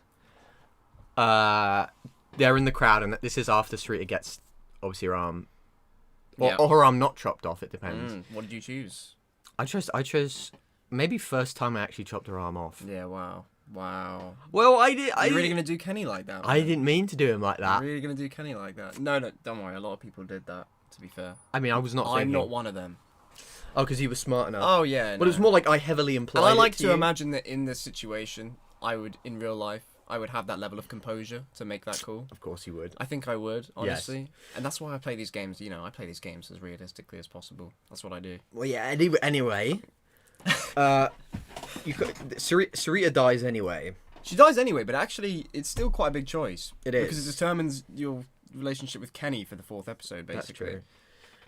they're in the crowd, and this is after Sarita gets obviously her arm, or her arm not chopped off. It depends. What did you choose? I chose maybe first time I actually chopped her arm off. Yeah. Wow. Well, I did. You're really gonna do Kenny like that? I didn't mean to do him like that. You're really gonna do Kenny like that? No, don't worry. A lot of people did that. To be fair. I mean, I was not. I'm not one of them. Oh, because you were smart enough. Oh yeah. But it was more like I heavily implied. And I like to to you. imagine that in this situation, I would, in real life, I would have that level of composure to make that cool. Of course, you would. I think I would, honestly. And that's why I play these games. You know, I play these games as realistically as possible. That's what I do. Well, yeah. Anyway, Sarita dies anyway. She dies anyway, but actually, it's still quite a big choice. It is. Because it determines your relationship with Kenny for the 4th episode, basically. That's true.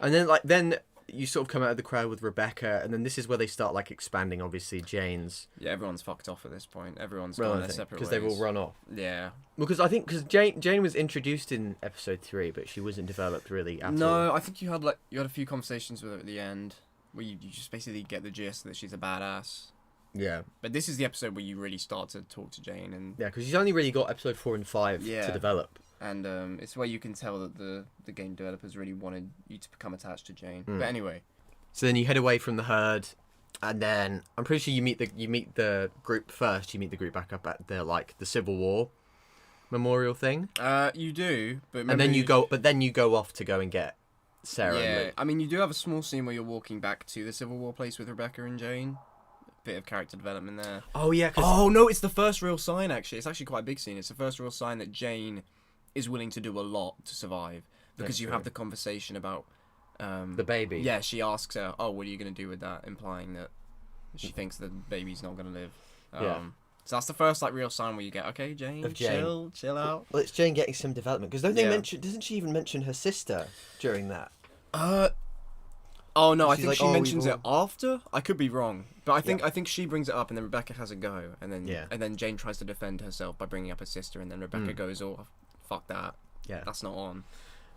And then you sort of come out of the crowd with Rebecca, and then this is where they start like expanding. Obviously, Jane's. Yeah, everyone's fucked off at this point. Everyone's gone their separate ways. Because they've all run off. Yeah. Because I think Jane was introduced in episode 3, but she wasn't developed really at all. No, I think you had a few conversations with her at the end, where you just basically get the gist that she's a badass. Yeah. But this is the episode where you really start to talk to Jane, and yeah, because she's only really got episode 4 and 5 to develop. And it's where you can tell that the game developers really wanted you to become attached to Jane. But anyway. So then you head away from the herd, and then I'm pretty sure you meet the group first. You meet the group back up at the Civil War memorial thing. You do, but and then you go off to go and get Sarah. Yeah, and Luke. I mean, you do have a small scene where you're walking back to the Civil War place with Rebecca and Jane. Bit of character development there. Oh yeah. Oh no, it's the first real sign. Actually, it's actually quite a big scene. It's the first real sign that Jane is willing to do a lot to survive, because you have the conversation about the baby. Yeah, she asks her, "Oh, what are you going to do with that?" Implying that she thinks the baby's not going to live. So that's the first real sign where you get, okay, Jane, chill out. Well, it's Jane getting some development, because don't they mention? Doesn't she even mention her sister during that? Oh no, I think like, she mentions it after. I could be wrong, but I think she brings it up, and then Rebecca has a go, and then Jane tries to defend herself by bringing up her sister, and then Rebecca goes, "Oh, fuck that. Yeah, that's not on."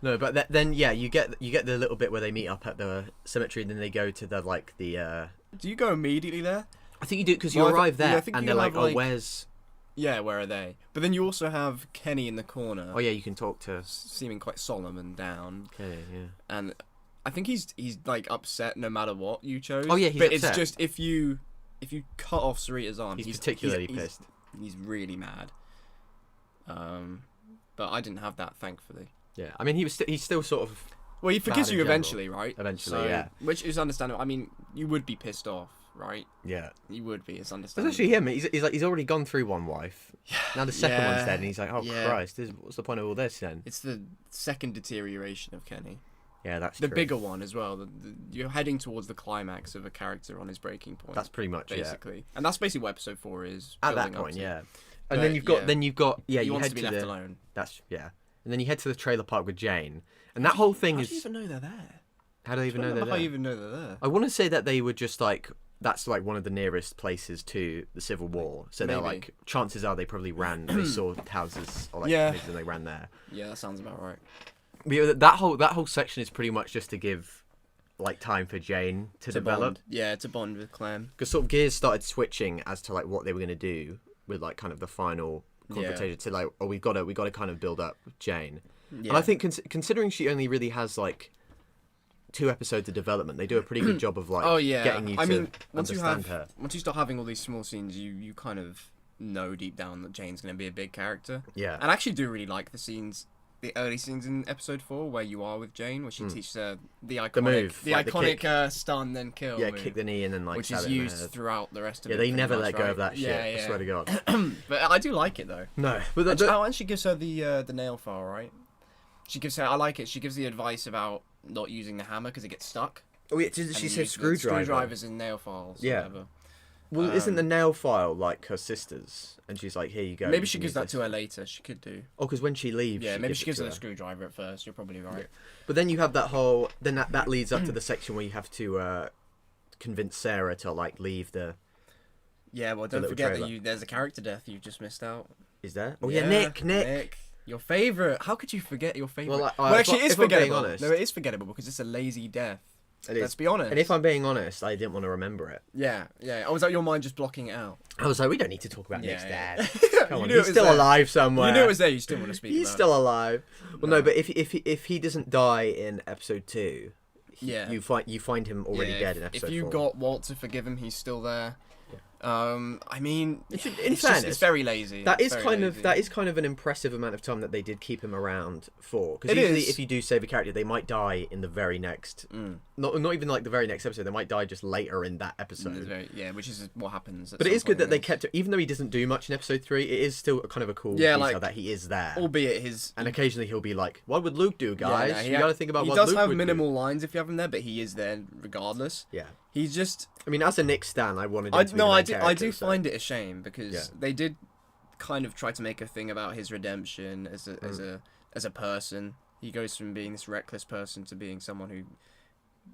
No, but then you get the little bit where they meet up at the cemetery, and then they go to the Do you go immediately there? I think you do, because you arrive there, and they're like, "Oh, where's?" Yeah, where are they? But then you also have Kenny in the corner. Oh yeah, you can talk to. Seeming quite solemn and down. Okay, yeah. And I think he's upset no matter what you chose. Oh yeah, he's upset. It's just if you cut off Sarita's arm, he's particularly pissed. He's really mad. But I didn't have that, thankfully. Yeah, I mean he's still sort of. Well, he forgives you eventually, right? Eventually, yeah. Which is understandable. I mean, you would be pissed off, right? Yeah. You would be. It's understandable. Especially him. He's already gone through one wife. Yeah. Now the second one's dead, and he's like, "Oh Christ, what's the point of all this then?" It's the second deterioration of Kenny. Yeah, that's the true. bigger one as well. You're heading towards the climax of a character on his breaking point. That's pretty much basically, and that's basically what episode 4 is. At that point, yeah. And then you've got he wants to be left alone. That's and then you head to the trailer park with Jane, and that whole thing is. How do you even know they're there? How do they even know they're there? How do you even know they're there? I want to say that they were just that's one of the nearest places to the Civil War. So they're chances are they probably ran. They saw houses and they ran there. Yeah, that sounds about right. But that whole section is pretty much just to give time for Jane to develop. Bond. Yeah, to bond with Clem. Because sort of gears started switching as to what they were going to do with kind of the final confrontation. To we've got to kind of build up Jane. Yeah. And I think considering she only really has 2 episodes of development, they do a pretty good job of getting you to understand her. Once you start having all these small scenes, you kind of know deep down that Jane's going to be a big character. Yeah. And I actually do really like the early scenes in episode 4 where you are with Jane, where she teaches her the iconic stun then kill. Yeah, kick the knee and then which is used throughout the rest of it. Yeah, they never let go of that shit. I swear to God. But I do like it though. No, but and she gives her the nail file, right? She gives her. I like it. She gives the advice about not using the hammer because it gets stuck. Oh yeah, she said screwdriver. Screwdrivers and nail files. Yeah. Whatever. Well, isn't the nail file like her sister's? And she's like, here you go. Maybe she gives that to her later. She could do. Oh, because when she leaves, Yeah, maybe she gives her the screwdriver at first. You're probably right. Yeah. But then you have that whole. Then that leads up to the section where you have to convince Sarah to like leave the. Yeah, well, don't forget that there's a character death you've just missed out. Is there? Oh yeah, Nick. Your favourite. How could you forget your favourite? Well, actually, it is forgettable. Honest, no, it is forgettable because it's a lazy death. It is. Let's be honest. And if I'm being honest, I didn't want to remember it. Yeah. Oh, was that your mind just blocking it out? I was like, we don't need to talk about Nick's dad. Come on, he's still alive somewhere. You knew it was there. You still want to speak. He's about still alive. Well, no, but if he doesn't die in episode 2, you find him already dead in episode 4. If you got Walt to forgive him, he's still there. I mean, in fairness, it's very lazy. That is kind of an impressive amount of time that they did keep him around for. Because usually, if you do save a character, they might die in the very next, not even like the very next episode. They might die just later in that episode. Which is what happens. But it is good that they kept it, even though he doesn't do much in episode 3. It is still kind of a cool detail that he is there, albeit his. And occasionally he'll be like, "What would Luke do, guys?" You got to think about what Luke would do. He does have minimal lines if you have him there, but he is there regardless. Yeah. He's just. I mean, as a Nick stan, I wanted. I do find it a shame because they did kind of try to make a thing about his redemption as a person. He goes from being this reckless person to being someone who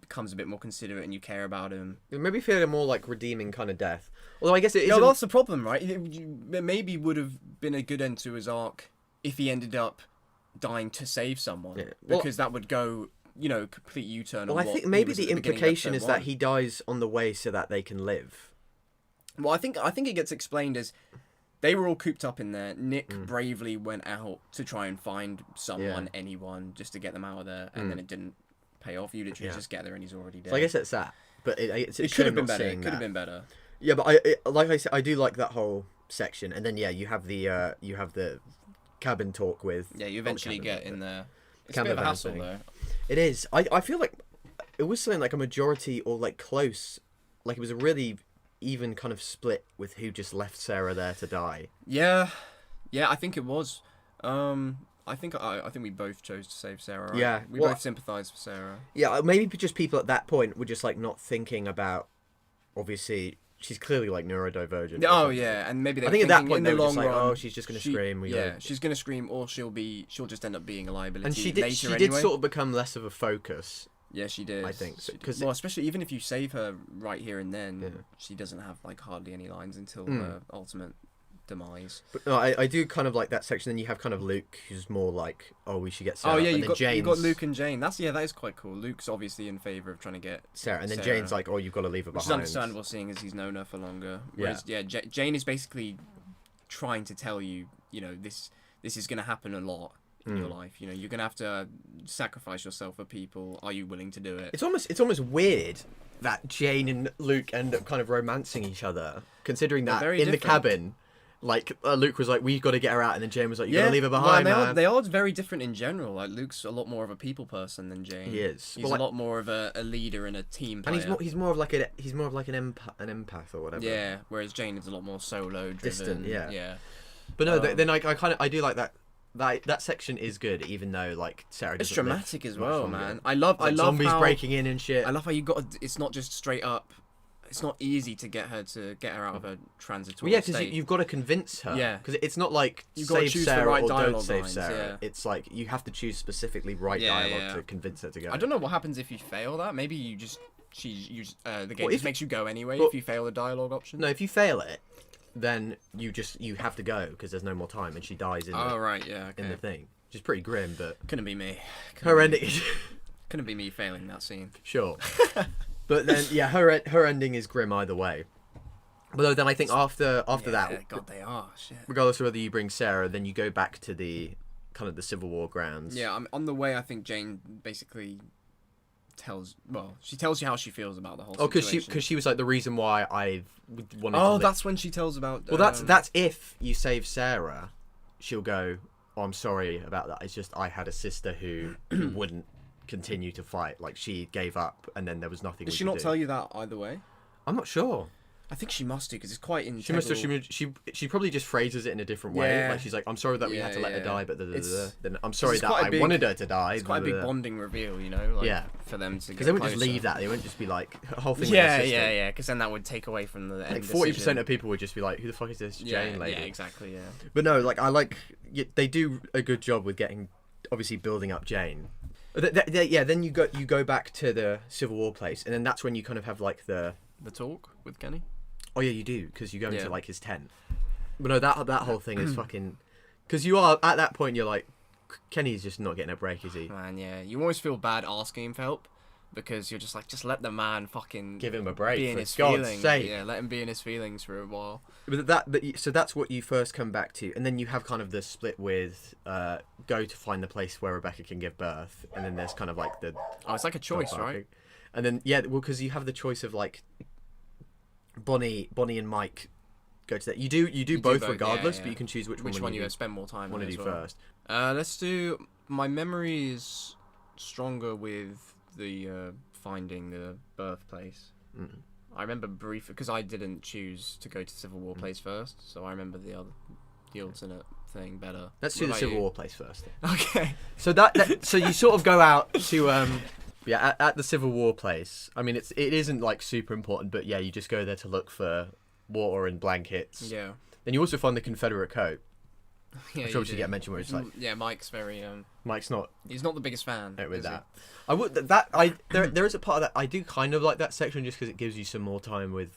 becomes a bit more considerate and you care about him. It maybe feel a more like redeeming kind of death. Although I guess it is. Yeah, that's the problem, right? It maybe would have been a good end to his arc if he ended up dying to save someone, because that would go. Complete U-turn. Well, I think maybe the implication is that he dies on the way so that they can live. Well, I think it gets explained as they were all cooped up in there. Nick bravely went out to try and find someone, anyone, just to get them out of there, and then it didn't pay off. You literally just get there and he's already dead. So I guess it's that, but it could have been better. It could have been better. Yeah, but like I said, I do like that whole section, and then you have the cabin talk with. Yeah, you eventually get in there. It's a bit of a hassle though. It is. I feel like it was something like a majority or like close, like it was a really even kind of split with who just left Sarah there to die. Yeah, I think it was. I think we both chose to save Sarah. Right? Yeah, we both sympathised for Sarah. Yeah, maybe just people at that point were just like not thinking about. Obviously, she's clearly like neurodivergent. Oh yeah, and maybe I think at that point they were long just like, run, oh, she's just gonna scream. She's gonna scream, or she'll just end up being a liability. And she did sort of become less of a focus. Yeah, she did. I think because especially even if you save her right here and then, she doesn't have like hardly any lines until her ultimate demise. But no, I do kind of like that section. Then you have kind of Luke, who's more like, oh, we should get Sarah. Oh yeah, you got Luke and Jane. That is quite cool. Luke's obviously in favour of trying to get Sarah, and then Jane's like, oh, you've got to leave her behind. Which is understandable, seeing as he's known her for longer. Whereas, Jane is basically trying to tell you, this is going to happen a lot in your life. You're going to have to sacrifice yourself for people. Are you willing to do it? It's almost weird that Jane and Luke end up kind of romancing each other, considering that in the cabin. Like, Luke was like, we've got to get her out, and then Jane was like, you got to leave her behind, man. They are very different in general. Like, Luke's a lot more of a people person than Jane. He is. He's a lot more of a leader and a team player. And he's more of like an empath or whatever. Yeah, whereas Jane is a lot more solo, driven. Distant, yeah. But no, then I do like that. That section is good, even though like Sarah. It's dramatic as well, man. I love zombies how, breaking in and shit. I love how it's not just straight up. It's not easy to get her out of a transitory state. Yeah, because you've got to convince her. Yeah. Because it's not like you've save Sarah right or don't save lines, Sarah. Yeah. It's like you have to choose specifically dialogue to convince her to go. I don't know what happens if you fail that. Maybe the game just makes you go anyway if you fail the dialogue option. No, if you fail it, then you have to go because there's no more time and she dies in in the thing. Which is pretty grim, but couldn't be me. Couldn't be me failing that scene. Sure. But then, her ending is grim either way. But then I think after that, God, they are shit. Regardless of whether you bring Sarah, then you go back to the kind of the Civil War grounds. Yeah, on the way, I think Jane basically tells you how she feels about the whole situation. Because she was like the reason why I wanted. Oh, that's when she tells about. Well, that's if you save Sarah, she'll go, "Oh, I'm sorry about that. It's just I had a sister who wouldn't continue to fight. Like she gave up, and then there was nothing." Did she not tell you that either way? I'm not sure. I think she must do because it's quite She must have. She probably just phrases it in a different way. Yeah. Like she's like, "I'm sorry that we had to let her die, but then I'm sorry it's that quite a I big- wanted her to die." It's quite a big bonding reveal, you know. Like, Yeah. For them to. Because they wouldn't just leave that. They wouldn't just be like a whole thing. Yeah, with yeah, yeah. Because then that would take away from the Like end 40% decision. of people would just be like, "Who the fuck is this Jane lady?" Yeah, exactly. Yeah. But no, like they do a good job with getting, obviously building up Jane. Yeah, then you go back to the Civil War place, and then that's when you kind of have like the talk with Kenny. Oh yeah, you do, because you go into Yeah. like his tent. But no, that whole thing is fucking. Because you are at that point, you're like, Kenny's just not getting a break, is he? Man, yeah, you always feel bad asking him for help because you're just like, just let the man fucking Give him a break, be in for his God's feelings. sake. Yeah, let him be in his feelings for a while. So that's what you first come back to, and then you have kind of the split with go to find the place where Rebecca can give birth, and then there's kind of like the. Oh, it's like a choice, right? And then because you have the choice of like. Bonnie and Mike go to that. You do both regardless, but you can choose which one you spend more time want on to do as well. first. Let's do. My memory is stronger with the finding the birthplace. I remember briefly because I didn't choose to go to Civil War place first, so I remember the alternate thing better. Let's do the Civil War place first. Okay. So so you sort of go out to at the Civil War place. I mean, it isn't like super important, but yeah, you just go there to look for water and blankets. Yeah. Then you also find the Confederate coat. Yeah, Which obviously get mentioned where it's like Mike's very Mike's not. He's not the biggest fan With is that. I would there is a part of that I do kind of like that section just because it gives you some more time with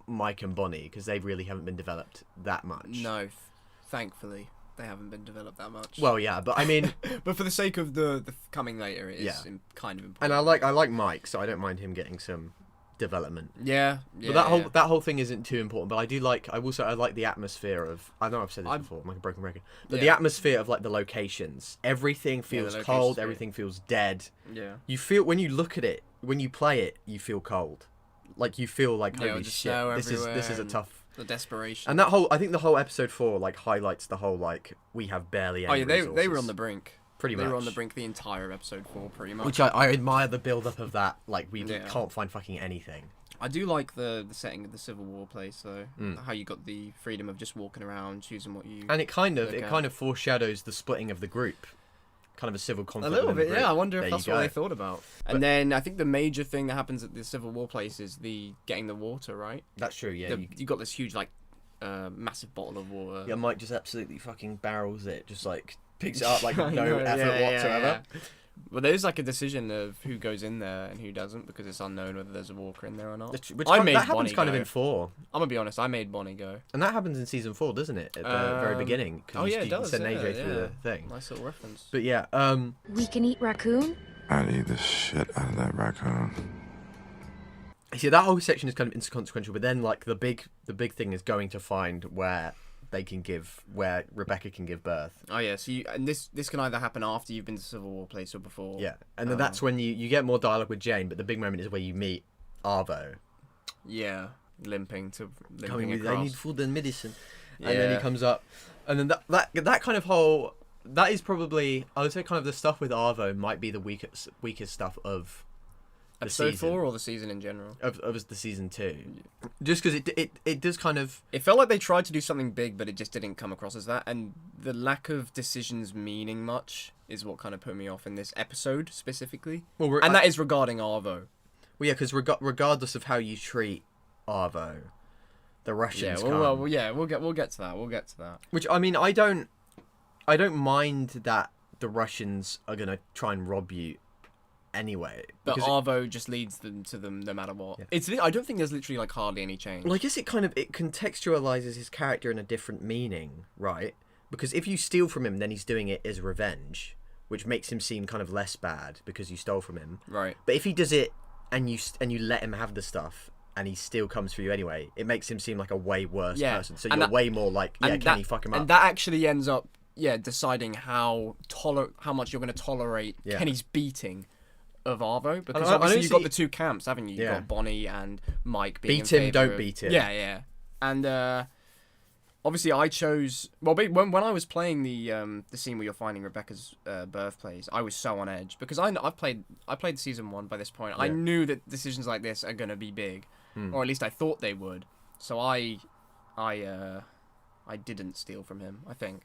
Mike and Bonnie because they really haven't been developed that much. No, thankfully they haven't been developed that much. Well, yeah, but I mean, but for the sake of the coming later, it is kind of important. And I like Mike, so I don't mind him getting some development. Yeah. But that whole thing isn't too important. But I like the atmosphere of. I know I've said this before, I'm like a broken record. But the atmosphere of like the locations, everything feels cold. Everything feels dead. Yeah. You feel when you look at it, when you play it, you feel cold. Like you feel like holy shit, this is a tough. The desperation. And I think the whole episode 4 like highlights the whole like we have barely any resources. They were on the brink. Pretty much. They were on the brink the entire episode 4, pretty much. Which I admire the build up of that. Like we can't find fucking anything. I do like the setting of the Civil War place though. How you got the freedom of just walking around, choosing what you. And it kind of foreshadows the splitting of the group. Kind of a civil conflict. A little bit, yeah. I wonder if there that's what they thought about. And then I think the major thing that happens at the Civil War place is the getting the water, right? That's true. Yeah. You got this huge like massive bottle of water. Yeah, Mike just absolutely fucking barrels it, just like picks it up like no effort whatsoever. Yeah. Well, there's like a decision of who goes in there and who doesn't because it's unknown whether there's a walker in there or not. Which I made that happens Bonnie kind go. of in 4. I'm gonna be honest, I made Bonnie go. And that happens in season 4, doesn't it? At the very beginning. Oh yeah, it does. Send AJ through the thing. Nice little reference. But yeah, We can eat raccoon? I'd eat the shit out of that raccoon. see that whole section is kind of inconsequential, but then like the big thing is going to find where Rebecca can give birth. Oh yeah, so and this can either happen after you've been to Civil War place or before. Yeah, and then that's when you get more dialogue with Jane, but the big moment is where you meet Arvo. Yeah, limping Coming with, across. I need food and medicine. Yeah. And then he comes up, and then that kind of whole that is probably I would say kind of the stuff with Arvo might be the weakest stuff of the Episode season. 4 or the season in general? Of the season 2. Just because it does kind of... It felt like they tried to do something big, but it just didn't come across as that. And the lack of decisions meaning much is what kind of put me off in this episode, specifically. Well, that is regarding Arvo. Well, yeah, because regardless of how you treat Arvo, the Russians come. We'll get to that. We'll get to that. Which, I mean, I don't mind that the Russians are going to try and rob you anyway. But Arvo just leads them to them no matter what. Yeah. I don't think there's literally like hardly any change. Well, I guess it contextualizes his character in a different meaning, right? Because if you steal from him, then he's doing it as revenge, which makes him seem kind of less bad because you stole from him. Right. But if he does it and you let him have the stuff and he still comes for you anyway, it makes him seem like a way worse person. So you're way more like, can he fuck him up? And that actually ends up deciding how much you're going to tolerate Kenny's beating of Arvo, because obviously you've got the two camps, haven't you? You've got Bonnie and Mike being beat him, don't beat him. Yeah. And obviously I chose... Well, when I was playing the scene where you're finding Rebecca's birthplace, I was so on edge, because I played season 1 by this point. I knew that decisions like this are going to be big, or at least I thought they would. So I didn't steal from him, I think,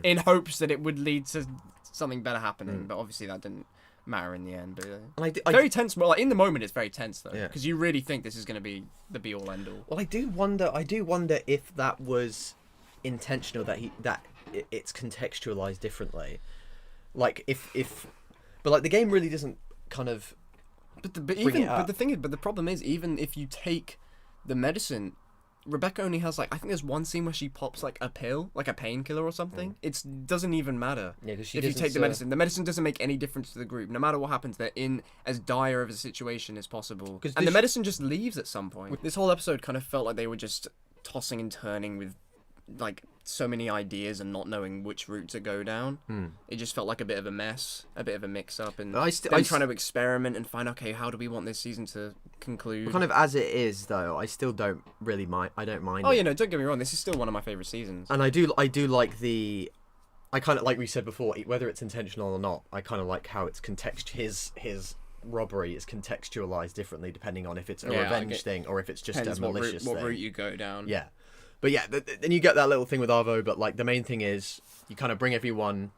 in hopes that it would lead to something better happening. But obviously that didn't matter in the end. But And very tense. Well, like, in the moment, it's very tense though, Yeah. because you really think this is going to be the be all end all. Well, I do wonder if that was intentional, that it's contextualized differently. Like but like the game really doesn't kind of. But the problem is, even if you take the medicine, Rebecca only has like, I think there's one scene where she pops like a pill, like a painkiller or something. It doesn't even matter. Yeah, because if you take the medicine doesn't make any difference to the group. No matter what happens, they're in as dire of a situation as possible. And the medicine just leaves at some point. This whole episode kind of felt like they were just tossing and turning with like so many ideas and not knowing which route to go down. It just felt like a bit of a mess, a bit of a mix-up, and then trying to experiment and find, okay, how do we want this season to conclude? Kind of as it is, though, I still don't really mind. I don't mind. Oh, you know, don't get me wrong. This is still one of my favorite seasons. And I do like I kind of, like we said before, whether it's intentional or not, I kind of like how it's his robbery is contextualized differently depending on if it's a revenge thing or if it's just a malicious thing. What route you go down. Yeah. But yeah, then you get that little thing with Arvo, but like the main thing is you kind of bring everyone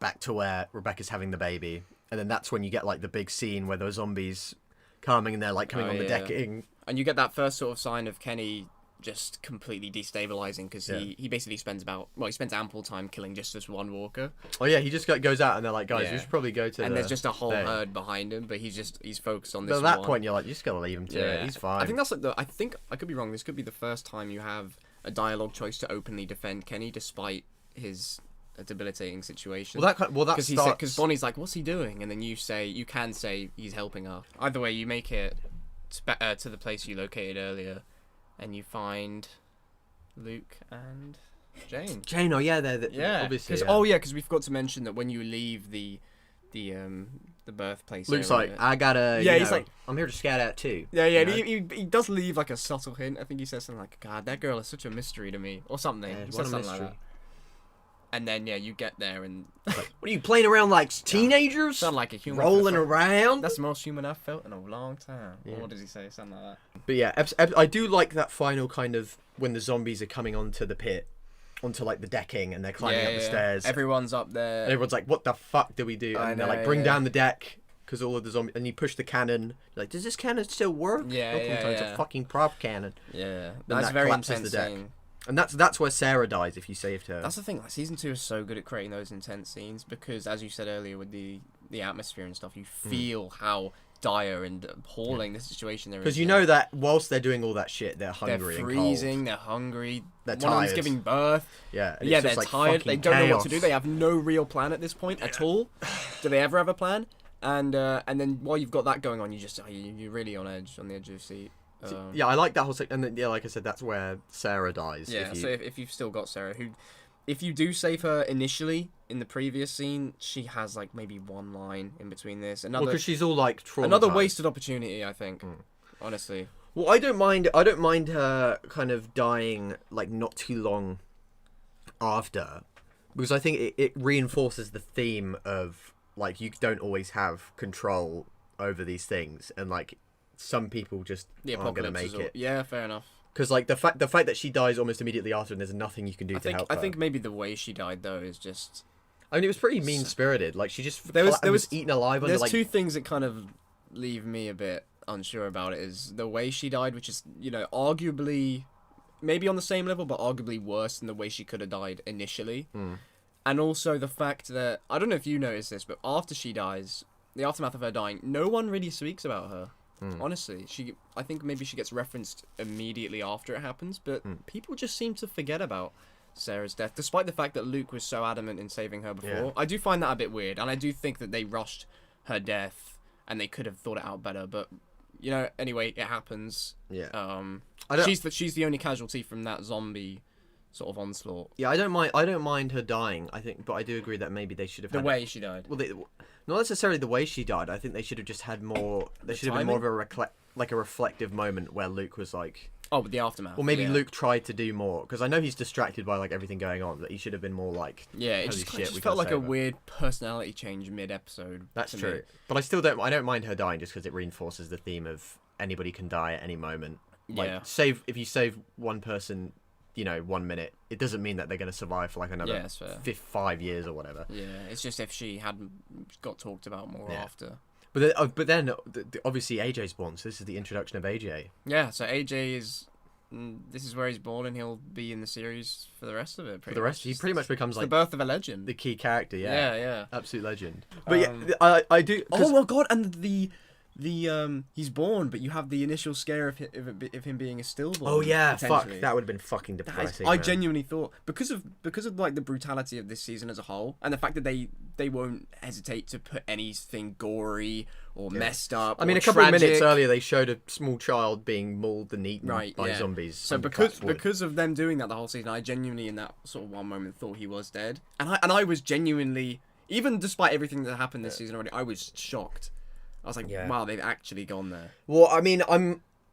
back to where Rebecca's having the baby, and then that's when you get like the big scene where those zombies coming and they're like coming on the decking. And you get that first sort of sign of Kenny just completely destabilizing because he basically spends ample time killing just this one walker. Oh yeah, he just goes out and they're like, guys, you should probably go to and there's just a whole herd behind him, but he's focused on this one. At that point, you're like, you just gotta leave him to it. He's fine. I think that's like I think I could be wrong. This could be the first time you have a dialogue choice to openly defend Kenny despite his debilitating situation. Because Bonnie's like, what's he doing? And then you can say he's helping her. Either way, you make it to the place you located earlier. And you find Luke and Jane. Jane, obviously. Because we forgot to mention that when you leave the birthplace, Luke's area, like, I gotta. He's like, I'm here to scout out too. Yeah. And he does leave like a subtle hint. I think he says something like, "God, that girl is such a mystery to me," or something. Yeah, he says something like that. And then you get there and like, what are you playing around like teenagers? Sound like a human rolling around. That's the most human I've felt in a long time. Yeah. Or what does he say? Something like that. But yeah, I do like that final kind of when the zombies are coming onto the pit, onto like the decking, and they're climbing up the stairs. Everyone's up there. And everyone's like, "What the fuck do we do?" And they're like, "Bring down the deck." Because all of the zombies, and you push the cannon. You're like, does this cannon still work? It's a fucking prop cannon. Yeah, that's very intense. The deck. And that's where Sarah dies if you saved her. That's the thing. Like, season 2 is so good at creating those intense scenes because, as you said earlier, with the atmosphere and stuff, you feel how dire and appalling the situation there is. Because you know that whilst they're doing all that shit, they're hungry, they're freezing, they're hungry. They're tired. One of them's giving birth. Yeah, they're like tired. They don't know what to do. They have no real plan at this point at all. Do they ever have a plan? And then while you've got that going on, you're really on the edge of your seat. Yeah, I like that whole section, and then like I said, that's where Sarah dies. Yeah, so if you've still got Sarah, who, if you do save her initially in the previous scene, she has like maybe one line in between this. Because she's all like traumatized. Another wasted opportunity, I think. Honestly. Well, I don't mind her kind of dying like not too long after, because I think it reinforces the theme of like you don't always have control over these things, and like some people just aren't going to make it. Yeah, fair enough. Because like the fact that she dies almost immediately after, and there's nothing you can do to help her. I think maybe the way she died though is just. I mean, it was pretty mean spirited. Like she just was eaten alive. There's two things that kind of leave me a bit unsure about it. Is the way she died, which is arguably maybe on the same level, but arguably worse than the way she could have died initially. And also the fact that I don't know if you noticed this, but after she dies, the aftermath of her dying, no one really speaks about her. Honestly, I think maybe she gets referenced immediately after it happens, but people just seem to forget about Sarah's death, despite the fact that Luke was so adamant in saving her before. Yeah. I do find that a bit weird, and I do think that they rushed her death, and they could have thought it out better. But anyway, it happens. Yeah. She's the only casualty from that zombie sort of onslaught. Yeah, I don't mind her dying. I think, but I do agree that maybe they should have the way she died. Well, not necessarily the way she died. I think they should have just had more. There should have been more of a reflective moment where Luke was like. Oh, with the aftermath. Well, maybe Luke tried to do more because I know he's distracted by like everything going on. But he should have been more like. Yeah, it just felt like a weird personality change mid-episode. That's true, but I still don't. I don't mind her dying just because it reinforces the theme of anybody can die at any moment. Like Yeah. if you save one person, 1 minute, it doesn't mean that they're going to survive for like another that's fair. 5 years or whatever. Yeah, it's just if she hadn't got talked about more after. But then obviously AJ's born, so this is the introduction of AJ. Yeah, so AJ is. This is where he's born, and he'll be in the series for the rest of it. For the rest, he pretty much becomes It's like the birth of a legend. the key character. Yeah. Absolute legend. But I do. Oh my god! And the he's born, but you have the initial scare of him being a stillborn. Oh yeah, fuck, potentially. that would have been fucking depressing. I man. genuinely thought because of like the brutality of this season as a whole, and the fact that they won't hesitate to put anything gory or messed up. I mean, or a couple of minutes tragic. earlier, they showed a small child being mauled and eaten by yeah. zombies. So on because Blackwood. because of them doing that the whole season, I genuinely in that sort of one moment thought he was dead, and I was genuinely, even despite everything that happened this season already, I was shocked. I was like, wow, they've actually gone there. Well, I mean,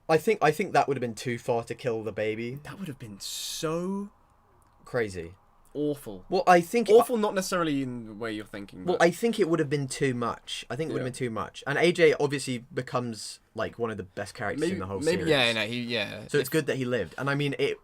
I think that would have been too far to kill the baby. That would have been so Crazy. awful. Well, I think Awful, not necessarily in the way you're thinking. Well, But I think it would have been too much. I think it would have been too much. And AJ obviously becomes like one of the best characters in the whole series. So it's good that he lived. And I mean, it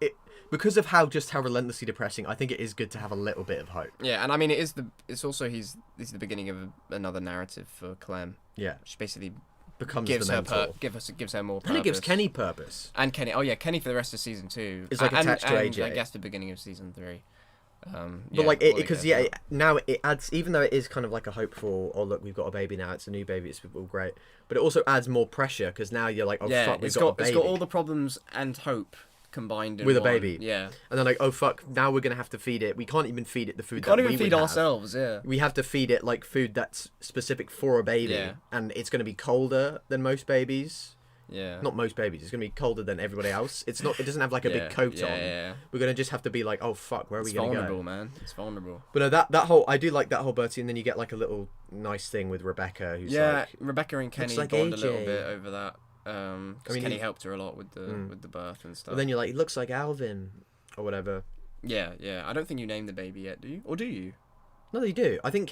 because of how relentlessly depressing, I think it is good to have a little bit of hope. Yeah, and I mean, it's also he's the beginning of another narrative for Clem. Yeah. Which basically Becomes gives the her mentor. gives her more purpose. And it gives Kenny purpose. And Kenny. Oh yeah, Kenny for the rest of season 2. It's like attached to AJ. I guess the beginning of season 3. But like because now it adds, even though it is kind of like a hopeful, oh look, we've got a baby now, it's a new baby, it's all great, but it also adds more pressure because now you're like, oh fuck, we've got a baby. It's got all the problems and hope combined in with one. a baby. Yeah. And then like, oh fuck, now we're gonna have to feed it. We can't even feed it the food. Can't that even we feed would have. ourselves. Yeah. We have to feed it like food that's specific for a baby, Yeah. and it's gonna be colder than most babies. Yeah. Not most babies. It's gonna be colder than everybody else. It's not. It doesn't have like a big coat on. Yeah. We're gonna just have to be like, oh fuck, where are we gonna vulnerable, go? man. It's vulnerable. But no, that whole, I do like that whole Bertie, and then you get like a little nice thing with Rebecca, who's like, Rebecca and Kenny like bond a AJ. little bit over that. Because Kenny helped her a lot with the birth and stuff. but then you're like, it looks like Alvin, or whatever. Yeah. I don't think you named the baby yet, do you? Or do you? No, they do. I think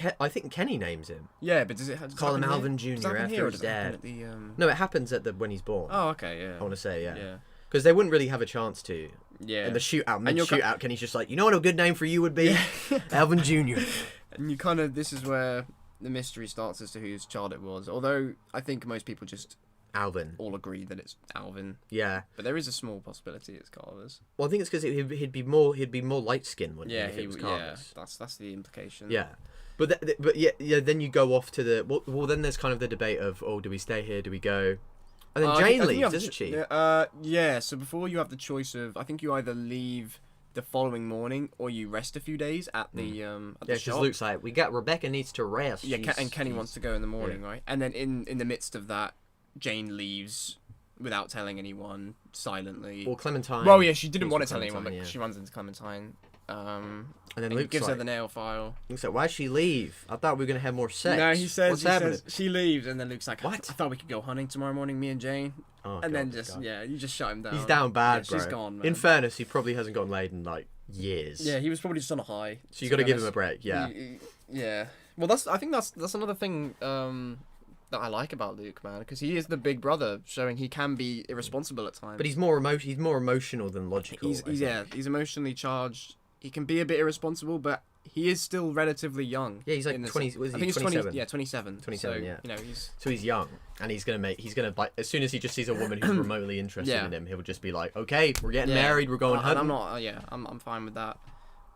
Kenny names him. Yeah, but does it Call him happen Alvin here? Does Jr. it happen after here, or his does it happen dad. at the, No, it happens when he's born. Oh, okay, yeah. I want to say, yeah. Yeah. Because they wouldn't really have a chance to. Yeah. In the shootout, you're shootout, Kenny's just like, you know what a good name for you would be? Alvin Jr. And you kind of, this is where the mystery starts as to whose child it was. Although I think most people just Alvin. all agree that it's Alvin. Yeah. But there is a small possibility it's Carver's. Well, I think it's because he'd be more light skinned, wouldn't he? If it was Carver's. That's the implication. Yeah. But then you go off to the well. Then there's kind of the debate of, oh, do we stay here? Do we go? And then Jane leaves, doesn't she? Yeah. So before you have the choice of, I think you either leave the following morning or you rest a few days at the Because shop. Luke's like, Rebecca needs to rest. Yeah, and Kenny wants to go in the morning, right? And then in the midst of that, Jane leaves without telling anyone, silently. Or Clementine. Well, yeah, she didn't want to tell Clementine, anyone, but yeah. she runs into Clementine. And then and Luke gives her the nail file. Luke's like, why'd she leave? I thought we were gonna have more sex. No, he says, What's happening? she leaves, and then Luke's like, What? I thought we could go hunting tomorrow morning, me and Jane. Oh, And then God. you just shut him down. He's down bad, yeah, bro. She's gone, man. In fairness, he probably hasn't gotten laid in like years. Yeah, he was probably just on a high. So you got to give him a break. Yeah. Yeah. Well, I think that's another thing that I like about Luke, man, because he is the big brother, showing he can be irresponsible at times. But he's more emotional than logical. He's emotionally charged. He can be a bit irresponsible, but he is still relatively young. Yeah, he's like 20. Was he? I think he's 27. 27. 27, So, yeah. You know, he's. So he's young, and he's gonna like, as soon as he just sees a woman who's remotely interested Yeah. in him, he'll just be like, okay, we're getting Yeah. married, we're going And hunting. I'm not. I'm fine with that.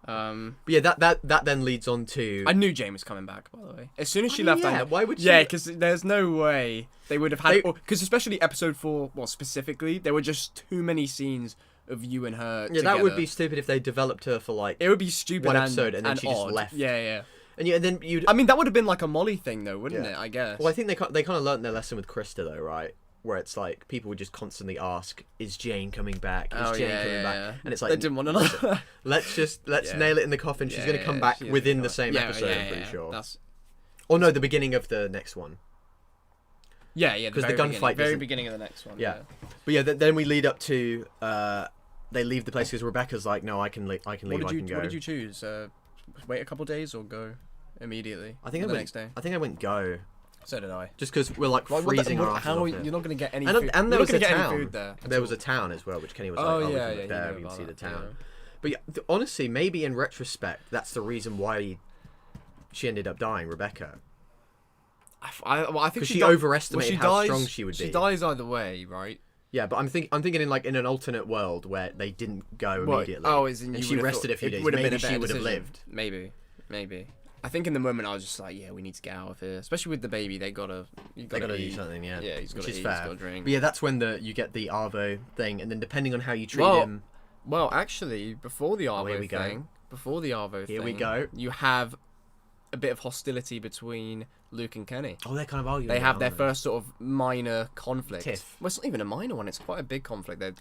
But yeah, that then leads on to. I knew Jane was coming back, by the way. As soon as she left, I know. Why would she? Yeah, because there's no way they would have had. Because especially episode 4, well, specifically, there were just too many scenes of you and her. Yeah, that would be stupid if they developed her for like. It would be stupid. One episode and then she just odd. left. Yeah. And then you'd. I mean, that would have been like a Molly thing, though, wouldn't Yeah. it? I guess. Well, I think they kind of learnt their lesson with Krista, though, right? Where it's like people would just constantly ask, "Is Jane coming back? Is Jane coming back?" And it's like they didn't want to know. let's nail it in the coffin. She's gonna come back within the same episode. I'm pretty sure. Oh no, the beginning of the next one. Yeah, because the gunfight. Very beginning of the next one. Yeah, but yeah, then we lead up to they leave the place because Rebecca's like, "No, I can leave. I can go." What did you choose? Wait a couple days or go immediately? I think the next day. I think I went go. So did I. Just because we're like freezing our asses off here. You're not going to get any And, food. and there You're was not a gonna get any town. food there. There was a town as well, which Kenny was like, Oh, we yeah, can look yeah, there, you we know can see the about that, town. yeah. But yeah, honestly, maybe in retrospect, that's the reason why she ended up dying, Rebecca. I think Because she overestimated how strong she would be. She dies either way, right? Yeah, but I'm thinking in like in an alternate world where they didn't go immediately. Oh, as in and you she would've rested thought a few it days. would've been Maybe a she better would have decision. lived. Maybe. I think in the moment I was just like, yeah, we need to get out of here. Especially with the baby, they gotta do something, yeah. Yeah, he's which gotta is eat, fair. he's gotta drink. But yeah, that's when you get the Arvo thing, and then depending on how you treat him. Well, actually, before the Arvo here we go. thing, Here we go. you have a bit of hostility between Luke and Kenny. Oh, they're kind of arguing. They have their aren't first sort of minor conflict. Tiff. Well, it's not even a minor one. It's quite a big conflict. They're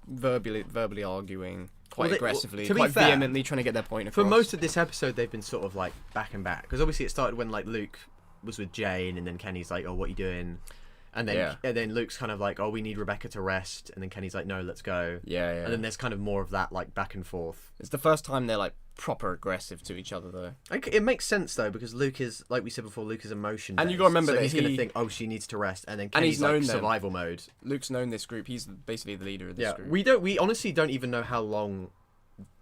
verbally arguing quite aggressively, to be quite fair, vehemently trying to get their point across. For most of this episode, they've been sort of like back and back because obviously it started when like Luke was with Jane, and then Kenny's like, "Oh, what are you doing?" And then Luke's kind of like, "Oh, we need Rebecca to rest," and then Kenny's like, "No, let's go." Yeah. And then there's kind of more of that like back and forth. It's the first time they're like proper aggressive to each other, though. It makes sense though because Luke is, like we said before, Luke is emotion. And you gotta remember so that he's gonna think, "Oh, she needs to rest," and then Kenny's like survival mode. Luke's known this group. He's basically the leader of this group. We honestly don't even know how long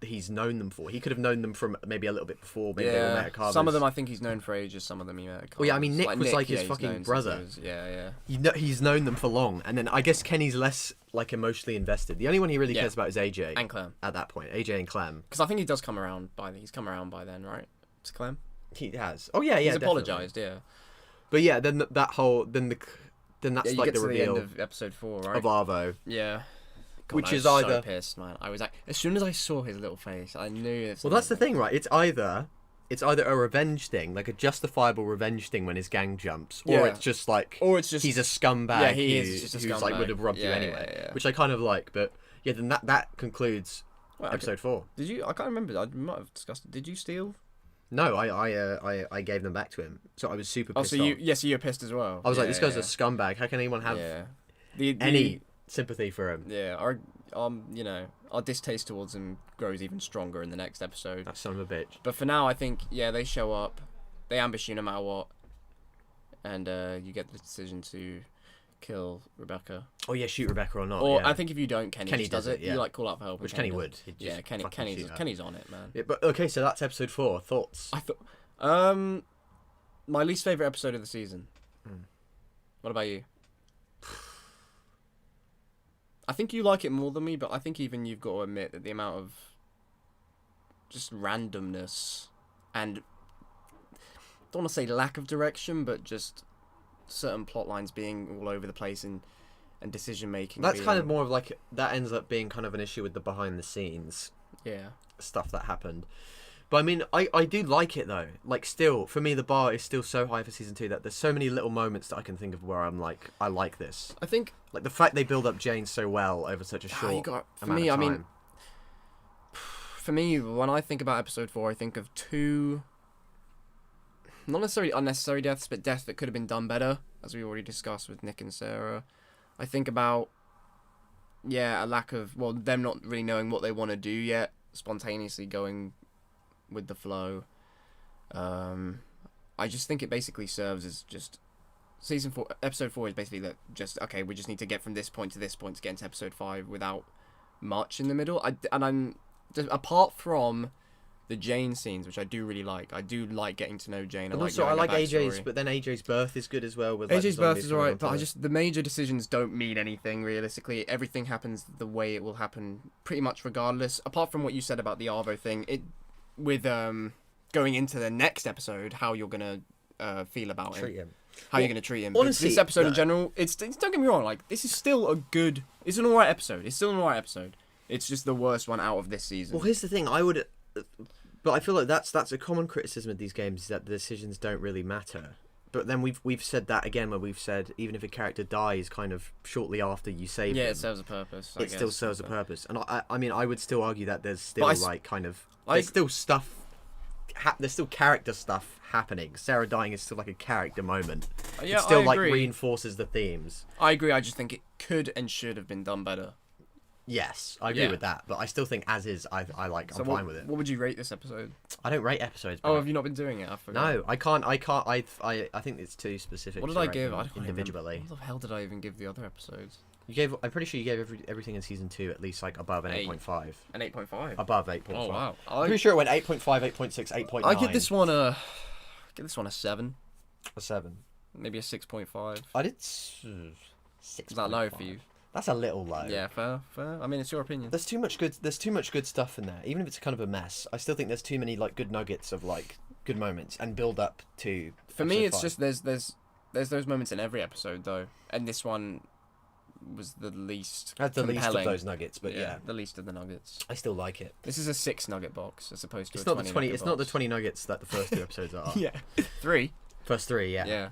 he's known them for. He could have known them from maybe a little bit before. Maybe they were met at Carver's. Some of them I think he's known for ages. Some of them he met at Carver's. Well, yeah, I mean Nick was like his he's fucking known brother. since he was- He's known them for long, and then I guess Kenny's less like emotionally invested. The only one he really cares about is AJ and Clem at that point. AJ and Clem, because I think he does come around by he's come around by then, right? To Clem, he has. Oh yeah, he's definitely. apologized, yeah. But yeah, then that's You like get the to reveal the end of episode 4, right? of Arvo. Yeah. God, Which I is was either so pissed, man. I was like, as soon as I saw his little face, I knew it's. Well, that's the thing, right? It's either a revenge thing, like a justifiable revenge thing when his gang jumps, or it's just like, he's a scumbag. Yeah, he is just a who's like scumbag. would have robbed you anyway, yeah. which I kind of like. But yeah, then that concludes episode 4. Did you? I can't remember. I might have discussed it. Did you steal? No, I gave them back to him, so I was super pissed. Oh, so you're pissed as well. I was like, this guy's a scumbag. How can anyone have any sympathy for him? Yeah, our distaste towards him grows even stronger in the next episode. That son of a bitch. But for now, I think they show up, they ambush you no matter what, and you get the decision to kill Rebecca. Oh yeah, shoot Rebecca or not. Or yeah. I think if you don't, Kenny does it. Yeah. You like call out for help. Which Kenny would. Yeah, Kenny's on it, man. Yeah, but okay, so that's episode 4. Thoughts? I thought, my least favorite episode of the season. What about you? I think you like it more than me, but I think even you've got to admit that the amount of just randomness and don't want to say lack of direction, but just certain plot lines being all over the place and decision making. That's kind of more of like that ends up being kind of an issue with the behind the scenes stuff that happened. But I mean, I do like it though. Like still, for me, the bar is still so high for season 2 that there's so many little moments that I can think of where I'm like, I like this. I think like the fact they build up Jane so well over such a short amount of time. For me, when I think about episode 4, I think of 2, not necessarily unnecessary deaths, but deaths that could have been done better, as we already discussed with Nick and Sarah. I think about, a lack of, them not really knowing what they want to do yet, spontaneously going with the flow. I just think it basically serves as just episode 4 is basically that okay, we just need to get from this point to this point to get into episode 5 without much in the middle. I'm just, apart from the Jane scenes, which I do really like. I do like getting to know Jane. And also, I like AJ's, but then AJ's birth is good as well. With AJ's birth is alright, but the major decisions don't mean anything realistically. Everything happens the way it will happen, pretty much regardless. Apart from what you said about the Arvo thing, with going into the next episode, how you're gonna feel about him. How you're gonna treat him. Honestly, this episode in general, it's don't get me wrong. Like this is still it's an alright episode. It's still an alright episode. It's just the worst one out of this season. Well, here's the thing. But I feel like that's a common criticism of these games, is that the decisions don't really matter. But then we've said that again, where we've said even if a character dies kind of shortly after you save them, it serves a purpose. It still serves a purpose. And I mean, I would still argue that there's still there's still stuff, there's still character stuff happening. Sarah dying is still like a character moment. Yeah, it still I agree. reinforces the themes. I agree. I just think it could and should have been done better. Yes, I agree Yeah. with that, but I still think as is, I'm fine with it. What would you rate this episode? I don't rate episodes. Oh, bro. have you not been doing it? I forgot. No, I can't. I think it's too specific. What did to I rate give? them I don't individually. Remember. What the hell did I even give the other episodes? You gave. I'm pretty sure you gave everything in season 2 at least like above an 8.5. An 8.5. Above 8.5. Oh wow. I'm pretty sure it went 8.5, 8.6, 8.9. I give this one a 7, a 7. maybe a 6.5. I did 6. Is that low for you? That's a little low. Yeah, fair. I mean, it's your opinion. There's too much good stuff in there. Even if it's kind of a mess, I still think there's too many like good nuggets of like good moments and build up to. For me, episode it's 5. just there's those moments in every episode though, and this one was the least. Had the least of compelling. those nuggets, but yeah, the least of the nuggets. I still like it. This is a 6 nugget box as opposed to It's a not 20 the 20. nugget It's not the box. 20 nuggets that the first 2 episodes are. Yeah, 3. First 3, yeah. Yeah.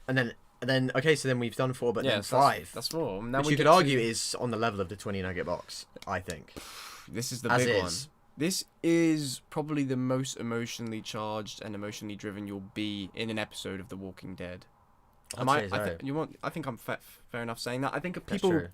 And then okay, so then we've done 4, but Yeah, then so 5. That's 4. Now Which we you could get argue to- is on the level of the 20 nugget box. I think. This is the As big is. one. This is probably the most emotionally charged and emotionally driven you'll be in an episode of The Walking Dead. I'd say so. I think I'm fair enough saying that. I think That's people. true.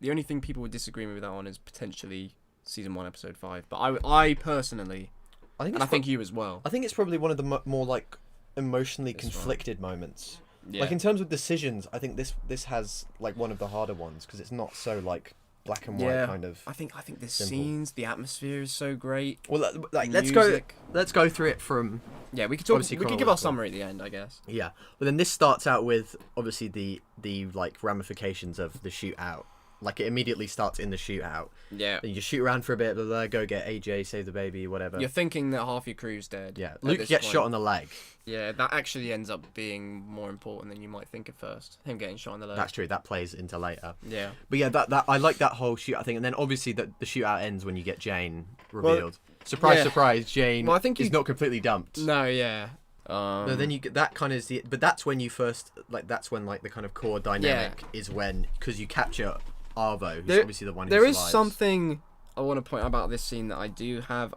The only thing people would disagree with that on is potentially season 1, episode 5. But I personally, I think. and I think you as well. I think it's probably one of the more like emotionally This one. conflicted moments. Yeah. Like in terms of decisions, I think this has like one of the harder ones because it's not so like black and white kind of. I think the simple. scenes, the atmosphere is so great. Well, like The let's go through it from Yeah, we could talk. Obviously We could give our chronological. summary at the end, I guess. yeah. But then this starts out with obviously the like ramifications of the shootout. Like it immediately starts in the shootout. Yeah. Then you shoot around for a bit, blah, blah, go get AJ, save the baby, whatever. You're thinking that half your crew's dead. Yeah. at Luke this gets point. shot on the leg. Yeah, that actually ends up being more important than you might think at first. Him getting shot on the leg. That's true. That plays into later. Yeah. But yeah, that I like that whole shootout thing, and then obviously the shootout ends when you get Jane revealed. Surprise, yeah. surprise, Jane Well, I think is you- not completely dumped. No, yeah. No, then you get that kind of is the, but that's when you first like that's when like the kind of core dynamic is when because you capture Arvo, who's obviously the one who There is survives. something I want to point out about this scene that I do have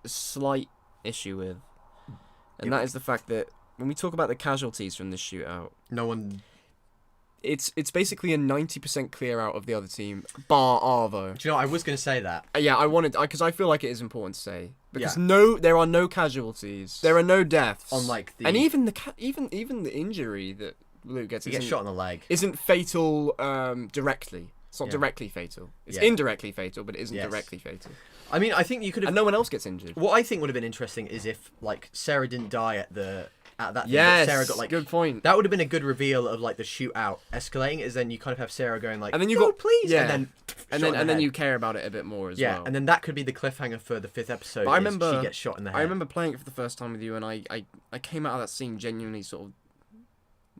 a slight issue with, and that is the fact that when we talk about the casualties from this shootout, No one. it's basically a 90% clear out of the other team, bar Arvo. Do you know? I was going to say that. Yeah, I wanted because I feel like it is important to say because Yeah. there are no casualties, there are no deaths, On, like, the- and even the even the injury that Luke gets, He gets shot on the leg. isn't fatal directly. It's not Yeah. directly fatal. It's Yeah. indirectly fatal, but it isn't Yes. directly fatal. I mean, I think you could have. And no one else gets injured. What I think would have been interesting is if like Sarah didn't die at that. Thing, but Yes, Sarah got like good point. That would have been a good reveal of like the shootout escalating. Is then you kind of have Sarah going like, And then you "No, got please, yeah. and then and shot in then the head. you care about it a bit more as yeah, well. and then that could be the cliffhanger for the 5th episode. But I is remember she gets shot in the head. I remember playing it for the first time with you, and I came out of that scene genuinely sort of,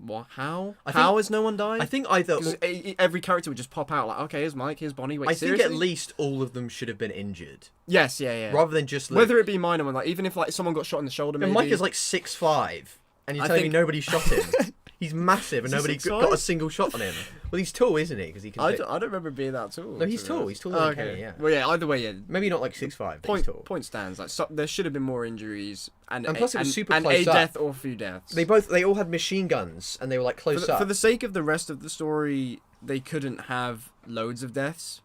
what? How? I How think- has no one died? I think either. 'Cause every character would just pop out like, okay, here's Mike, here's Bonnie. Wait, I seriously? think at least all of them should have been injured, Yes, yeah. rather than just Luke. Whether it be minor one, like even if like someone got shot in the shoulder, And maybe. Mike is like 6'5", and you're I telling me think- nobody shot him. He's massive, and Is he nobody 6'5"? got a single shot on him. Well, he's tall, isn't he? Because he can. I fit- don't remember being that tall. No, he's to be tall. honest. He's taller than okay. Kenny, yeah. Well, yeah. Either way, yeah. Maybe not like 6'5", but he's tall. Point stands. Like there should have been more injuries, and plus it was super and close a up. death or a few deaths. They all had machine guns, and they were like close up. For the sake of the rest of the story, they couldn't have loads of deaths.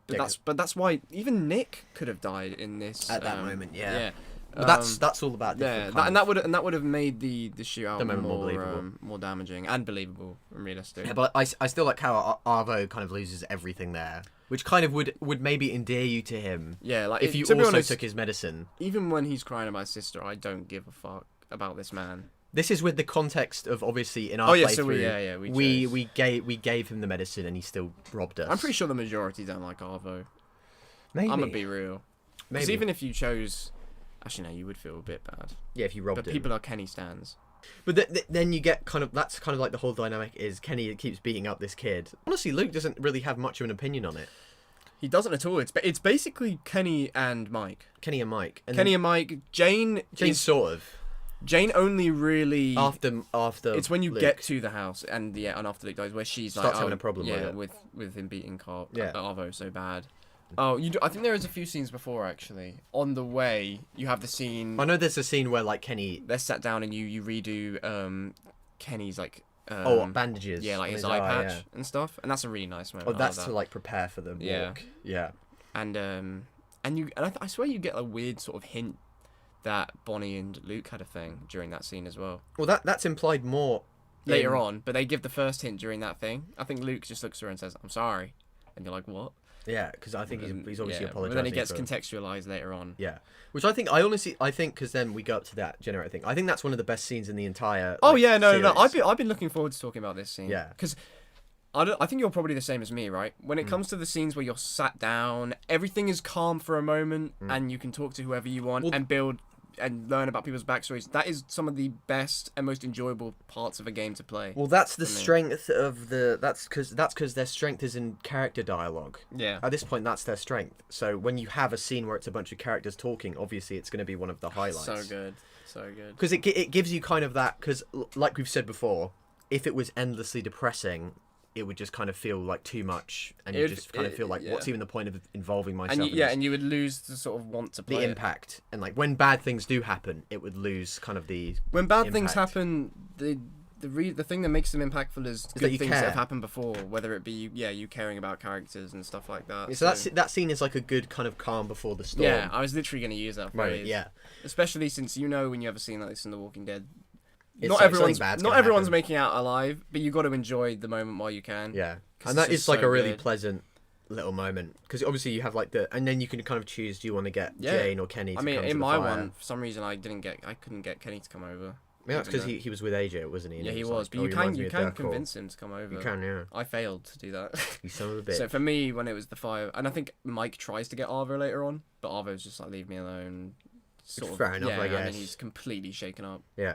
But Yeah, that's why even Nick could have died in this At that moment, yeah. Yeah. But that's all about different. Yeah, that would have made the shootout The moment more more believable. more damaging and believable and realistic. Yeah, but I still like how Arvo kind of loses everything there, which kind of would maybe endear you to him. Yeah, like if you to be also honest, took his medicine. even when he's crying about his sister, I don't give a fuck about this man. This is with the context of obviously in our playthrough. so we we gave him the medicine and he still robbed us. I'm pretty sure the majority don't like Arvo. Maybe. I'm gonna be real. Because Maybe. even if you chose, actually no, you would feel a bit bad. Yeah, if you robbed But him. people are Kenny stans. But then you get that's kind of like the whole dynamic is Kenny keeps beating up this kid. Honestly, Luke doesn't really have much of an opinion on it. He doesn't at all. It's basically Kenny and Mike. Kenny and Mike. And Kenny and Mike. Jane sort of Jane only really after. It's when you Luke. get to the house and after Luke dies, where she's Starts like having a problem with it. with him beating Yeah. Arvo so bad. Oh, I think there is a few scenes before actually. On the way, you have the scene. I know there's a scene where like Kenny. They're sat down and you redo Kenny's like bandages. Yeah, like on his eye patch yeah. and stuff, and that's a really nice moment. Oh, I that's love to that. like prepare for the walk. Yeah. Yeah. And I swear you get a weird sort of hint that Bonnie and Luke had a thing during that scene as well. Well, that's implied more Later on, but they give the first hint during that thing. I think Luke just looks at her and says, "I'm sorry," and you're like, "What?" Yeah, because I think he's obviously yeah, apologizing. But then he gets for... contextualized later on. Yeah, which I honestly think because then we go up to that generator thing. I think that's one of the best scenes in the entire. Oh like, yeah, no. series. I've been looking forward to talking about this scene. Yeah. Because I think you're probably the same as me, right? When it comes to the scenes where you're sat down, everything is calm for a moment, and you can talk to whoever you want and build and learn about people's backstories. That is some of the best and most enjoyable parts of a game to play. Well, that's the strength of the. That's because their strength is in character dialogue. Yeah. At this point, that's their strength. So when you have a scene where it's a bunch of characters talking, obviously it's going to be one of the highlights. So good. Because it gives you kind of that. Because like we've said before, if it was endlessly depressing, it would just kind of feel like too much, and you just kind of feel like, what's even the point of involving myself? And you would lose the sort of want to play the impact, and like when bad things do happen, it would lose kind of the. When bad impact. things happen, the thing that makes them impactful is good things that have happened before, whether it be you caring about characters and stuff like that. So that scene is like a good kind of calm before the storm. Yeah, I was literally going to use that phrase. Right, yeah. Especially since when you have a scene like this in The Walking Dead. It's Not like everyone's happen. making out alive, but you got to enjoy the moment while you can. Yeah, 'Cause and that it's is like so a really good. pleasant little moment because obviously you have like and then you can kind of choose: do you want to get Jane or Kenny? To I mean, come to in the my fire? one, for some reason, I couldn't get Kenny to come over. Yeah, that's because he was with AJ, wasn't he? And Yeah, he was. was, Like, but "Oh, you he can reminds me of Dark Hole." convince him to come over. You can, yeah. I failed to do that. You son of a bitch. So for me, when it was the fire, and I think Mike tries to get Arvo later on, but Arvo's just like, leave me alone. Sort of, fair enough, I I mean, guess. he's completely shaken up. Yeah.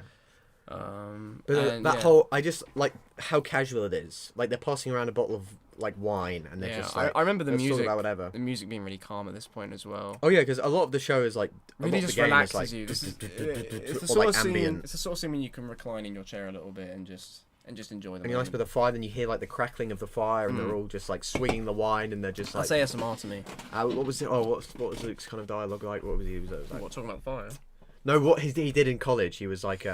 But But that whole, I just like how casual it is. Like they're passing around a bottle of like wine, and they're just like. I remember the let's talk music. about whatever. The music being really calm at this point as well. Oh yeah, because a lot of the show is like Really a lot just of the game relaxes is like you. It's the or sort like of scene. ambient. It's the sort of scene when you can recline in your chair a little bit and just enjoy the And you're nice moment. with the fire, then you hear like the crackling of the fire, and they're all just like swinging the wine, and they're just like. That's ASMR to me. What was it? Oh, what was Luke's kind of dialogue like? What was he? Was like, What, talking about the fire? no, what he did in college, he was like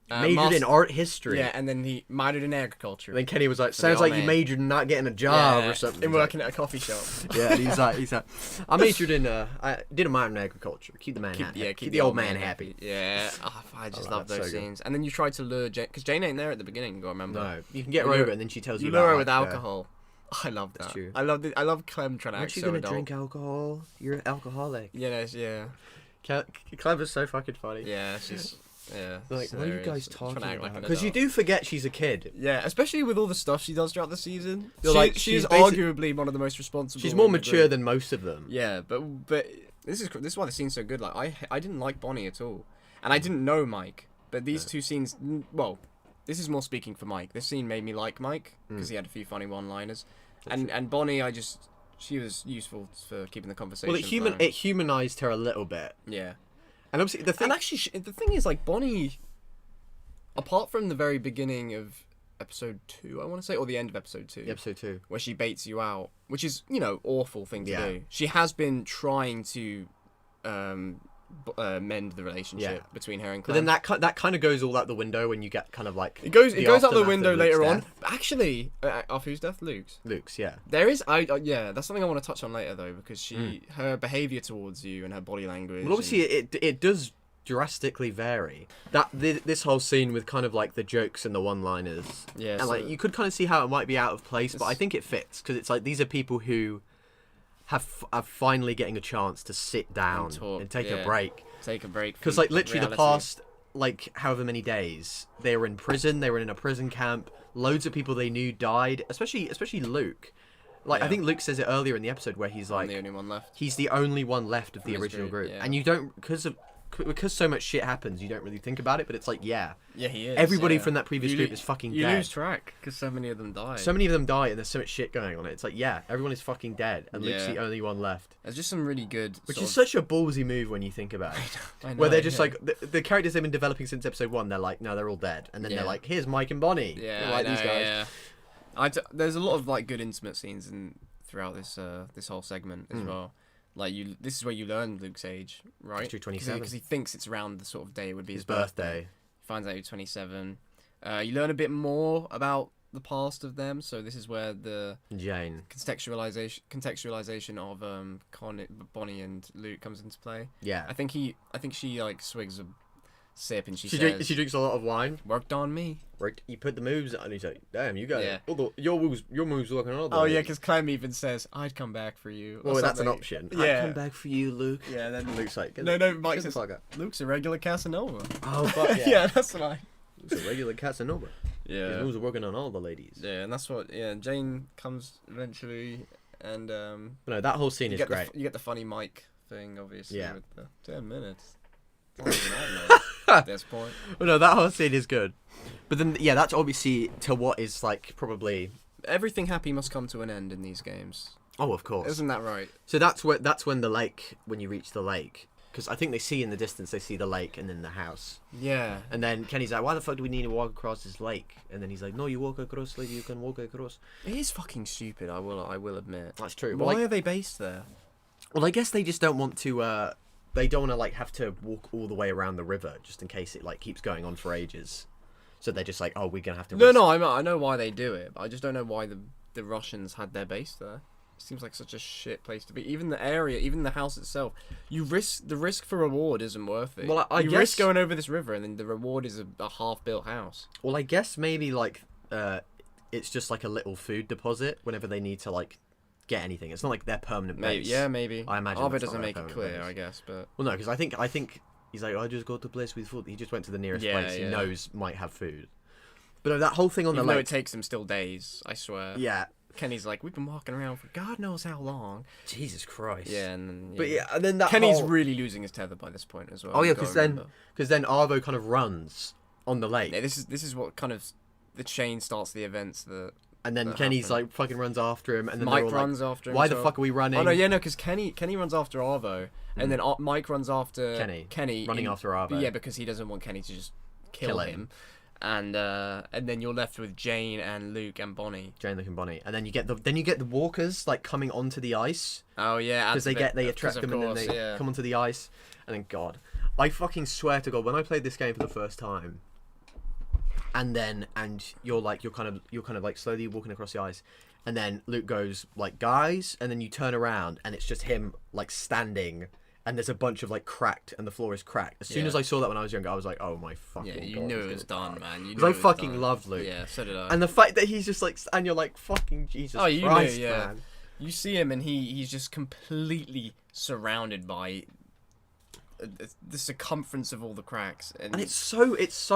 majored in art history. Yeah, and then he majored in agriculture. And then Kenny was like, So they "Sounds all like you made- majored in not getting a job or something." In He's working at a coffee shop. like, yeah, and he's like, I majored in I did a minor in agriculture. Keep the man happy. Keep the old man happy. Yeah, I just love that's those so good. scenes. And then you try to lure Jane, because Jane ain't there at the beginning. You gotta remember. No, you can get her You over, lure- it and then she tells you. You about, lure her with like, alcohol. I love that. true. I love Clem trying to Aren't act you so gonna adult. drink alcohol? You're an alcoholic. Yeah. Clever's so fucking funny. Yeah, she's Like, she's what are you hilarious. guys She's trying talking to act like about? an Because you adult. do forget she's a kid. Yeah, especially with all the stuff she does throughout the season. You're like, She's she's basic- arguably one of the most responsible. She's more in the mature group. than most of them. Yeah, but this is why the scene's so good. Like I didn't like Bonnie at all, and I didn't know Mike. But these two scenes, well, this is more speaking for Mike. This scene made me like Mike because he had a few funny one-liners, and Bonnie, she was useful for keeping the conversation. Well, flowing. it humanized her a little bit, Yeah. and obviously the thing. And actually, the thing is, like, Bonnie, apart from the very beginning of episode 2, I want to say, or the end of episode 2, Episode 2. where she baits you out, which is, awful thing to Yeah. do. She has been trying to mend the relationship between her and But Clem. then that kind of goes all out the window when you get kind of like It goes out the aftermath window of later Luke's on. death. Actually, of whose death? Luke's. Luke's, yeah. There is, that's something I want to touch on later though, because her behavior towards you and her body language. Well, obviously it does drastically vary. This whole scene with kind of like the jokes and the one-liners. Yeah, and like so- you could kind of see how it might be out of place, but I think it fits because it's like these are people who are finally getting a chance to sit down And talk, take a yeah. break. take a break. Because from like literally the reality. past like however many days they were in prison, they were in a prison camp. Loads of people they knew died, especially Luke. Like I Yeah. think Luke says it earlier in the episode where he's I'm like the only one left. he's the only one left of the his original group, group, yeah. and you don't because so much shit happens, you don't really think about it. But it's like Yeah, he is. everybody yeah. from that previous You group lo- is fucking You dead. lose track because so many of them die. So many of them die, and there's so much shit going on. It's like everyone is fucking dead, and Luke's Yeah. the only one left. There's just some really good. Which sort is such a ballsy move when you think about it. I know, Where they're just yeah. like the characters they've been developing since episode 1. They're like, no, they're all dead, and then they're Yeah. like, here's Mike and Bonnie. Yeah, You're like I know, these guys. yeah. There's a lot of like good intimate scenes throughout this whole segment as well. Like this is where you learn Luke's age, right? He's 27. Because he thinks it's around the sort of day it would be his His birthday. He finds out he's 27. You learn a bit more about the past of them, so this is where the Jane. contextualization of Bonnie and Luke comes into play. Yeah. I think she like swigs a sip and she drinks a lot of wine. Worked on me. Right, you put the moves on and he's like, damn, you got Yeah. it. Although your moves working on. Oh yeah, because Clem even says, "I'd come back for you." or Well, that's an something. option. Yeah. I'd come back for you, Luke. Yeah, then Luke's like, No, Mike shut the says, fuck up. Luke's a regular Casanova. Oh fuck yeah. Yeah, that's right. Luke's a regular Casanova. His Yeah. moves are working on all the ladies. Yeah, and that's what. Yeah, Jane comes eventually, and But no, that whole scene is great. You get the funny Mike thing, obviously. Yeah. With the 10 minutes. It's not even on there at this point. Well, no, that whole scene is good. But then, yeah, that's obviously to what is like probably. Everything happy must come to an end in these games. Oh, of course. Isn't that right? So that's when the lake, when you reach the lake, because I think they see in the distance, they see the lake and then the house. Yeah. And then Kenny's like, why the fuck do we need to walk across this lake? And then he's like, no, you walk across, like you can walk across. It is fucking stupid, I will admit. That's true. Why Well, are they based there? well, I guess they just don't want to, they don't want to like have to walk all the way around the river just in case it like keeps going on for ages. So they're just like, oh, we're going to have to... No, I know why they do it, but I just don't know why the Russians had their base there. It seems like such a shit place to be. Even the area, even the house itself, the risk for reward isn't worth it. Well, I you guess... risk going over this river, and then the reward is a half-built house. Well, I guess maybe like it's just like a little food deposit whenever they need to like get anything. It's not like their permanent base. Maybe, yeah, maybe. I imagine Arvid it's not doesn't their make it permanent clear, base. I guess, but Well, no, because I think he's like, I just go to a place with food. He just went to the nearest Yeah, place he yeah. knows might have food. But no, that whole thing on even the though lake. it takes them still days, I swear. Yeah. Kenny's like, we've been walking around for God knows how long. Jesus Christ. Yeah, and then, But yeah, and then that Kenny's whole... really losing his tether by this point as well. Oh yeah, you've gotta because then remember. Arvo kind of runs on the lake, Yeah, this is what kind of the chain starts the events that. and then that Kenny's happen. like fucking runs after him, and then Mike they're all runs like, after him. why the so- fuck are we running? Oh no, yeah, no, because Kenny runs after Arvo, and then Mike runs after Kenny running after Arvo. Yeah, because he doesn't want Kenny to just kill him. And then you're left with Jane and Luke and Bonnie. Jane, Luke, and Bonnie, and then you get the walkers like coming onto the ice Oh yeah, because they attract them and then they come onto the ice, and then God, I fucking swear to God, when I played this game for the first time, and you're kind of like slowly walking across the ice, and then Luke goes like, guys, and then you turn around and it's just him like standing. And there's a bunch of like cracked, and the floor is cracked. As soon as I saw that when I was younger, I was like, "Oh my fucking god!" Yeah, you knew it was done, man. Because I fucking loved Luke. Yeah, so did I. And the fact that he's just like, and you're like, "Fucking Jesus you Christ, knew, yeah. man!" You see him, and he's just completely surrounded by the circumference of all the cracks, And it's so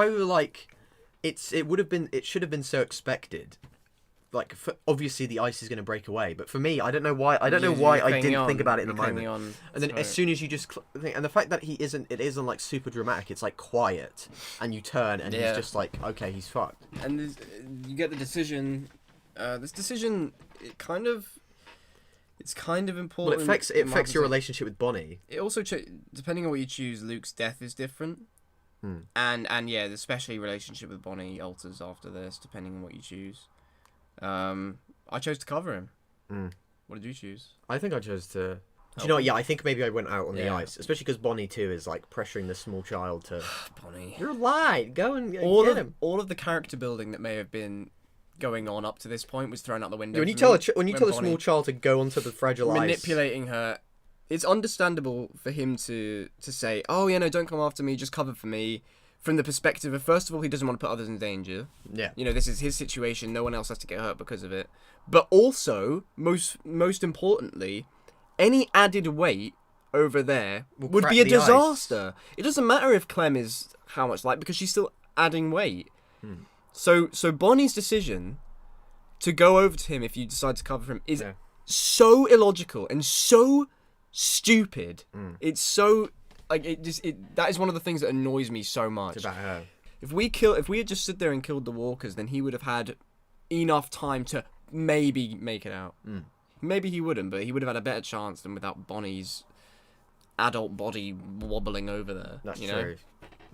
like, it should have been so expected. Like, obviously the ice is going to break away, but for me, I don't know why I didn't think about it in the moment. And then as soon as you just think, and the fact that it isn't like super dramatic, it's like quiet, and you turn and he's just like, okay, he's fucked. And you get the decision. This decision, it's kind of important. Well, it affects your relationship with Bonnie. It also, depending on what you choose, Luke's death is different. And yeah, especially relationship with Bonnie alters after this, depending on what you choose. I chose to cover him. What did you choose? I think I chose to. Do you know what? Yeah, I think maybe I went out on the ice, especially because Bonnie too is like pressuring the small child to. Bonnie, You're alive. Go and get him. All of the character building that may have been going on up to this point was thrown out the window. When you tell a small child to go onto the fragile ice, manipulating her, it's understandable for him to say, "Oh yeah, no, don't come after me. Just cover for me." From the perspective of, first of all, he doesn't want to put others in danger. Yeah. You know, this is his situation. No one else has to get hurt because of it. But also, most importantly, any added weight over there would be a disaster. It doesn't matter if Clem is how much light, because she's still adding weight. So Bonnie's decision to go over to him if you decide to cover him is so illogical and so stupid. It's so... Like that is one of the things that annoys me so much. It's about her. If we had just stood there and killed the walkers, then he would have had enough time to maybe make it out. Maybe he wouldn't, but he would have had a better chance than without Bonnie's adult body wobbling over there. That's true. know?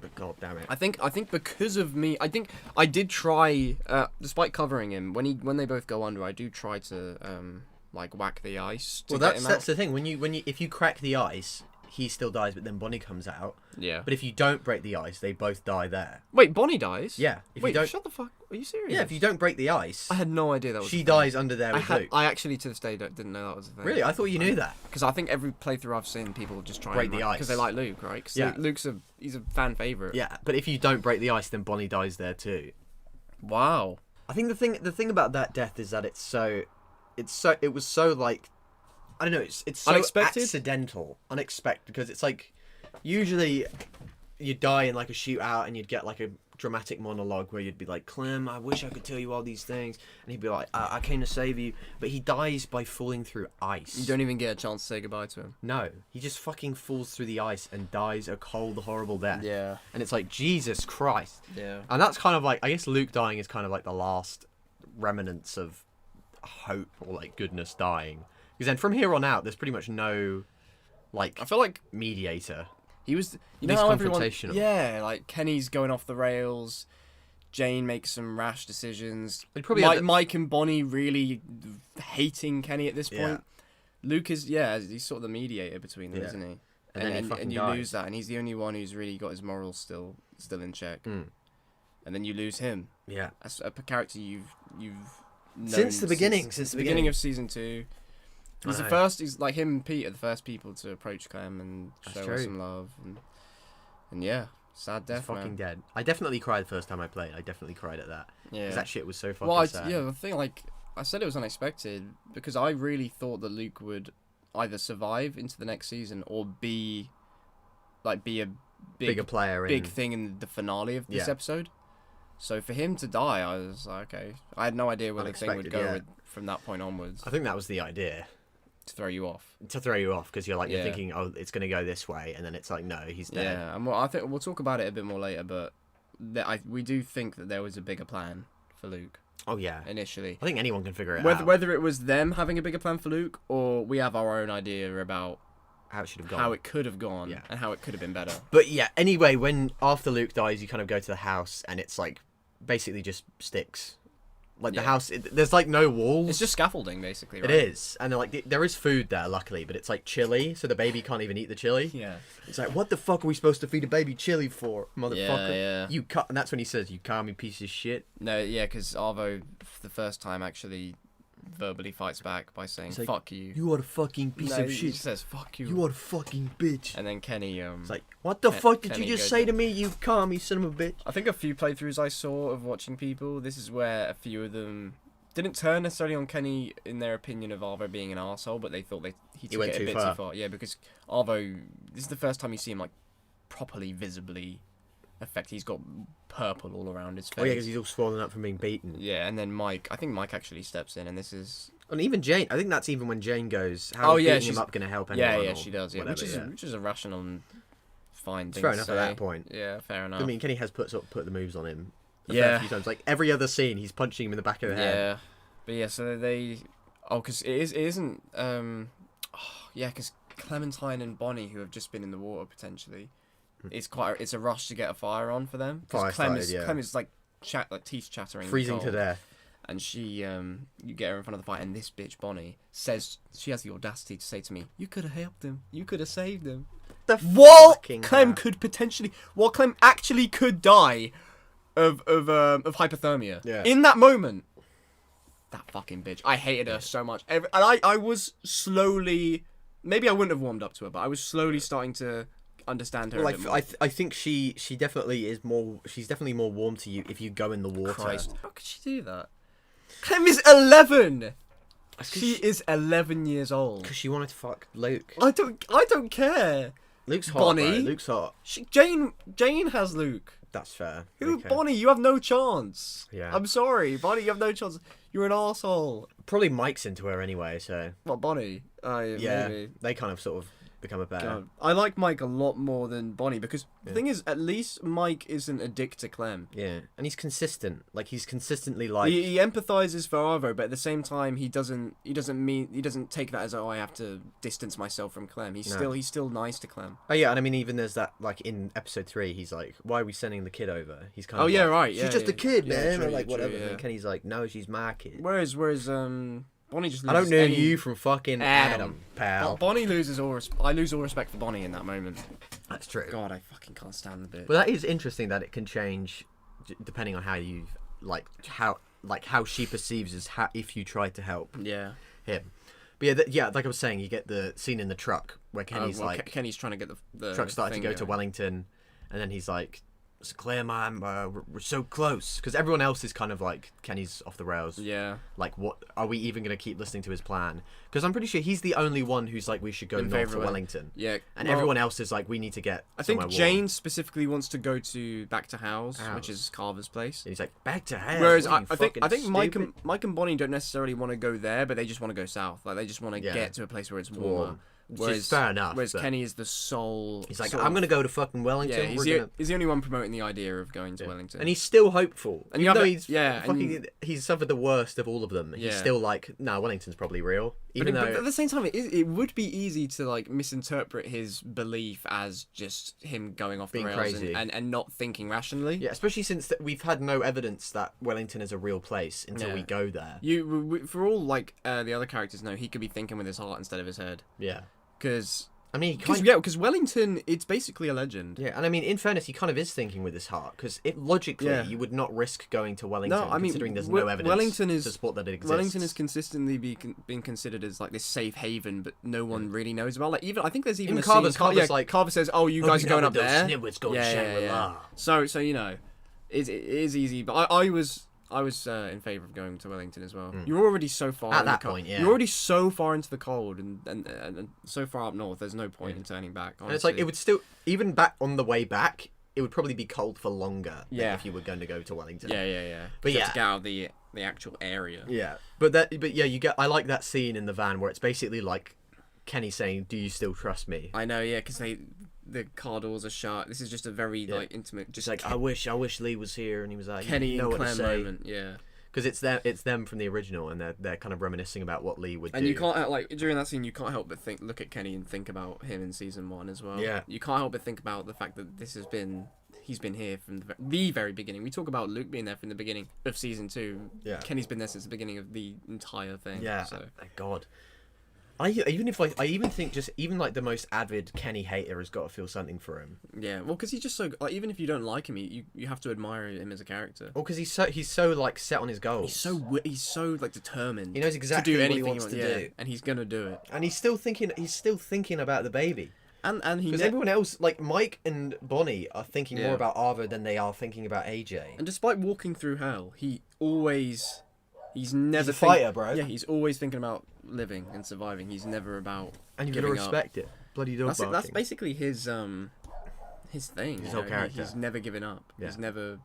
But god damn it. I think because of me, I think I did try, despite covering him, when they both go under, I do try to like whack the ice. That's the thing. When you if you crack the ice, he still dies, but then Bonnie comes out. Yeah. But if you don't break the ice, they both die there. Wait, Bonnie dies? Yeah. If Wait, you don't, shut the fuck. Are you serious? yeah, if you don't break the ice, I had no idea that was. she dies under there with Luke. I actually to this day didn't know that was a thing. Really, I thought you knew that. Because I think every playthrough I've seen, people just try Break and the ice. because they like Luke, right? Because Yeah. Luke's he's a fan favorite. Yeah, but if you don't break the ice, then Bonnie dies there too. Wow. I think the thing about that death is that it was so like, I don't know, it's so Unexpected? unexpected, because it's like usually you'd die in like a shootout and you'd get like a dramatic monologue where you'd be like, Clem, I wish I could tell you all these things, and he'd be like, I came to save you, but he dies by falling through ice. You don't even get a chance to say goodbye to him. No, he just fucking falls through the ice and dies a cold, horrible death. Yeah. And it's like, Jesus Christ. Yeah. And that's kind of like, I guess Luke dying is kind of like the last remnants of hope or like goodness dying. Because then from here on out, there's pretty much no like I feel like mediator. he was, you He's know how everyone, confrontational. yeah, like Kenny's going off the rails. Jane makes some rash decisions. They'd probably have Mike and Bonnie really hating Kenny at this point. Yeah. Luke is, he's sort of the mediator between them, Yeah. isn't he? And then he fucking you dies. lose that, and he's the only one who's really got his morals still in check. Mm. And then you lose him. Yeah. As a character you've known Since the beginning, since the beginning of season 2. He's the know. first. He's like him and Pete are the first people to approach Clem and That's show true. her some love, and yeah, sad He's death, fucking man. dead. I definitely cried the first time I played. I definitely cried at that. Yeah, Because that shit was so fucking well, sad. yeah, the thing, like I said, it was unexpected because I really thought that Luke would either survive into the next season or be a Bigger player. big thing in the finale of this Yeah. episode. So for him to die, I was like, okay. I had no idea where the thing would Unexpected, go yeah. with, from that point onwards I think that was the idea. to throw you off. To throw you off, because you're Yeah. thinking, oh, it's going to go this way, and then it's like, no, he's dead. Yeah, and I think we'll talk about it a bit more later, but we do think that there was a bigger plan for Luke Oh, yeah. initially. I think anyone can figure it Whether out. whether it was them having a bigger plan for Luke, or we have our own idea about How it should have gone. how it could have gone Yeah. and how it could have been better. But yeah, anyway, when after Luke dies, you kind of go to the house, and it's like basically just sticks. Like the Yeah. house, there's like no walls. It's just scaffolding, basically. Right? It is, and like there is food there, luckily, but it's like chili, so the baby can't even eat the chili. Yeah. It's like, what the fuck are we supposed to feed a baby chili for, motherfucker? Yeah. You cut, and that's when he says, "You calm, you piece of shit." No, yeah, because Arvo, for the first time, actually verbally fights back by saying, He's like, fuck you. You are a fucking piece No, of he shit. just says, fuck you. You are a fucking bitch. And then Kenny, It's like, what the Ken- fuck did Kenny you just goes say in. to me? You calm, you son of a bitch. I think a few playthroughs I saw of watching people, this is where a few of them didn't turn necessarily on Kenny in their opinion of Arvo being an arsehole, but they thought he took went it a too bit far. too far. Yeah, because Arvo, this is the first time you see him like properly, visibly affected. He's got purple all around his face. Oh yeah, because he's all swollen up from being beaten. Yeah, and then I think Mike actually steps in, and this is And even Jane, I think that's even when Jane goes, how is beating him up going to help anyone? yeah, or she does, yeah, whatever, which is a rational and fine thing fair to enough say. at that point. Yeah, fair enough. I mean, Kenny has put the moves on him a Yeah. fair few times. Like every other scene, he's punching him in the back of the head. Yeah, but yeah, so because it isn't because Clementine and Bonnie, who have just been in the water potentially, it's a rush to get a fire on for them. 'Cause Fire Clem started, yeah. Clem is like teeth chattering, Freezing to cold. death. And she you get her in front of the fire, and this bitch Bonnie says, she has the audacity to say to me, "You could have helped him. You could have saved him." What fucking Clem hell. could potentially, what Clem actually could die of hypothermia. Yeah. In that moment, that fucking bitch. I hated her so much. And I was slowly, maybe I wouldn't have warmed up to her, but I was slowly starting to understand her. Well, a bit more. I think she definitely is more. She's definitely more warm to you if you go in the water. Christ, how could she do that? Clem is 11. She is 11 years old. Because she wanted to fuck Luke. I don't care. Luke's hot. Bonnie? Bro. Luke's hot. Jane has Luke. That's fair. Who, Okay. Bonnie? You have no chance. Yeah. I'm sorry, Bonnie. You have no chance. You're an arsehole. Probably Mike's into her anyway, so What, Bonnie? yeah, Maybe. they kind of sort of become a pair. God. I like Mike a lot more than Bonnie because the thing is, at least Mike isn't a dick to Clem. Yeah, and he's consistent. Like he's consistently like. He empathizes for Arvo, but at the same time, he doesn't take that as, oh, I have to distance myself from Clem. He's still nice to Clem. Oh yeah, and I mean even there's that like in episode 3, he's like, "Why are we sending the kid over?" He's kind Oh, of yeah, like, right, She's yeah, just a yeah. kid, Yeah, man. true, or like true, whatever. yeah. And Kenny's like, "No, she's my kid." Whereas Bonnie just I loses don't know any... you from fucking Adam, pal. Bonnie loses all... I lose all respect for Bonnie in that moment. That's true. God, I fucking can't stand the bitch. But that is interesting that it can change depending on how you how she perceives as if you try to help Yeah. him. But yeah, like I was saying, you get the scene in the truck where Kenny's Kenny's trying to get the truck started to thing go to going. Wellington, and then he's like, "It's Claire, man, we're so close." Because everyone else is kind of like, Kenny's off the rails. Yeah. Like, what are we even going to keep listening to his plan? Because I'm pretty sure he's the only one who's like, we should go In north favour to of Wellington. Yeah. And well, everyone else is like, we need to get. I think somewhere Jane warm. specifically wants to go back to House, which House. is Carver's place. And he's like, back to hell. Whereas What are you, I think Mike stupid? and Bonnie don't necessarily want to go there, but they just want to go south. Like they just want to Yeah. get to a place where it's warmer. warm. Which is fair enough. Whereas but Kenny is the sole. he's like, sort I'm of- going to go to fucking Wellington. Yeah, he's the only one promoting the idea of going to Wellington. And he's still hopeful. And you Even have though it- he's yeah, he's suffered the worst of all of them. He's Yeah. still like, nah, Wellington's probably real. Even but though at the same time, it would be easy to like misinterpret his belief as just him going off Being the rails crazy. and not thinking rationally. yeah, especially since we've had no evidence that Wellington is a real place until Yeah. we go there. For all like the other characters know, he could be thinking with his heart instead of his head. Yeah. Because I mean, because Wellington, it's basically a legend. yeah, and I mean, in fairness, he kind of is thinking with his heart, because logically, Yeah. you would not risk going to Wellington, No, I mean, considering there's no evidence Wellington is to support that it exists. Wellington has consistently been considered as like this safe haven, but no one really knows about. Like even I think there's even a Carver's scene, like, Carver says, "Oh, you guys are going up there." Snidwits go to Shangri-La. So you know, it is easy. But I was in favour of going to Wellington as well. You're already so far At in that the cold. point, yeah. You're already so far into the cold and so far up north. There's no point in turning back. Honestly. And it's like, it would still, even back on the way back, it would probably be cold for longer than Yeah. if you were going to go to Wellington. Yeah. But You yeah. have to get out of the actual area. Yeah, but yeah, I like that scene in the van where it's basically like Kenny saying, "Do you still trust me?" I know, yeah, because the car doors are shut. This is just a very like intimate, Just like, I wish Lee was here, and he was like, Kenny you know and what to Claire say. moment, yeah. Because it's them from the original, and they're kind of reminiscing about what Lee would do. And you can't like during that scene, you can't help but look at Kenny and think about him in season 1 as well. Yeah. You can't help but think about the fact that he's been here from the very beginning. We talk about Luke being there from the beginning of season 2. Yeah. Kenny's been there since the beginning of the entire thing. Yeah. So. Thank God. I even think just even like the most avid Kenny hater has got to feel something for him. Yeah. Well, because he's just so like even if you don't like him, you have to admire him as a character. Well, because he's so like set on his goals. He's so like determined. He knows exactly to do what he anything wants to do. and he's gonna do it. And he's still thinking about the baby. And he Because everyone else, like Mike and Bonnie, are thinking more about Arvo than they are thinking about AJ. And despite walking through hell, he's never a fighter, bro. Yeah, he's always thinking about living and surviving. He's never about And you gotta giving up. respect it. Bloody dog barking. That's basically his thing. His you whole know, character. He's never giving up. Yeah. He's never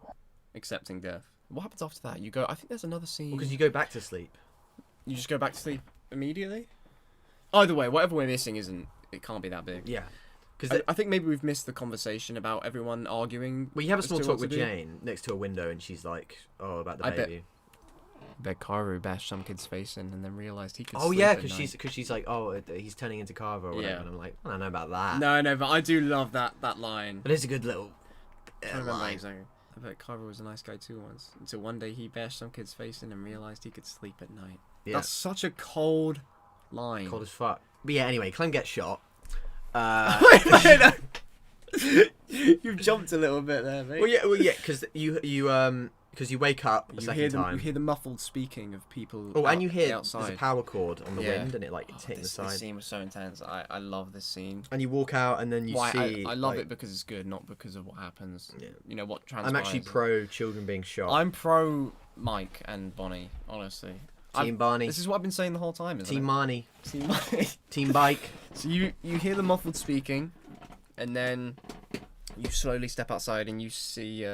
accepting death. What happens after that? You go. I think there's another scene. Because you go back to sleep. You just go back to sleep immediately. Either way, whatever we're missing it can't be that big. Yeah. Because I think maybe we've missed the conversation about everyone arguing. well, you have a as small to talk what with to do. Jane next to a window, and she's like, "Oh, about the I bet- baby." Bet Karu bashed some kid's face in and then realised he could. Oh sleep yeah, at because night. she's like, "Oh, he's turning into Carver," or whatever. Yeah. And I'm like, I don't know about that. No, but I do love that line. But it's a good little I don't remember line. exactly. I bet Carver was a nice guy too once. Until one day he bashed some kid's face in and realised he could sleep at night. Yeah. That's such a cold line. Cold as fuck. But yeah, anyway, Clem gets shot. You've jumped a little bit there, mate. Well, yeah, because you wake up a second time. You hear the muffled speaking of people. Oh, and you hear outside. there's a power cord on the Yeah. wind, and it like it's hitting the This side. scene was so intense. I love this scene. And you walk out, and then you see. I love like, it because it's good, not because of what happens. Yeah. You know what transpires. I'm actually pro children being shot. I'm pro Mike and Bonnie, honestly. Team Barney. This is what I've been saying the whole time, isn't Team it? Marnie. Team Barney. Team Bike. So you hear the muffled speaking, and then you slowly step outside and you see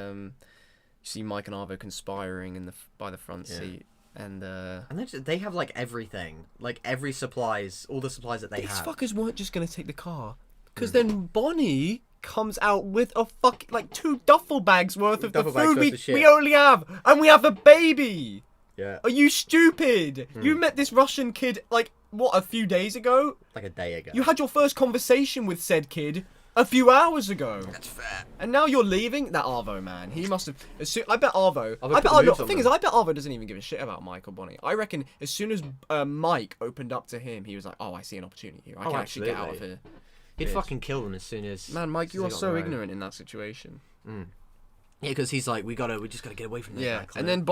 Mike and Arvo conspiring by the front seat, and They have like everything, like every supplies, all the supplies that they these have. fuckers weren't just gonna take the car, because then Bonnie comes out with a like 2 duffel bags worth of the Duffel bags food worth of shit. we only have, and we have a baby. Yeah. Are you stupid? You met this Russian kid like what, a few days ago? Like a day ago. You had your first conversation with said kid a few hours ago. That's fair. And now you're leaving? That Arvo, man. He must have... I bet Arvo... Arvo I put bet, the look, moves the on thing them. is, I bet Arvo doesn't even give a shit about Mike or Bonnie. I reckon as soon as Mike opened up to him, he was like, oh, I see an opportunity here. I can actually get out of here. He'd fucking kill them as soon as... Man, Mike, you as are they got so on the road. ignorant in that situation. Yeah, because he's like, we just gotta get away from this Yeah, guy, and then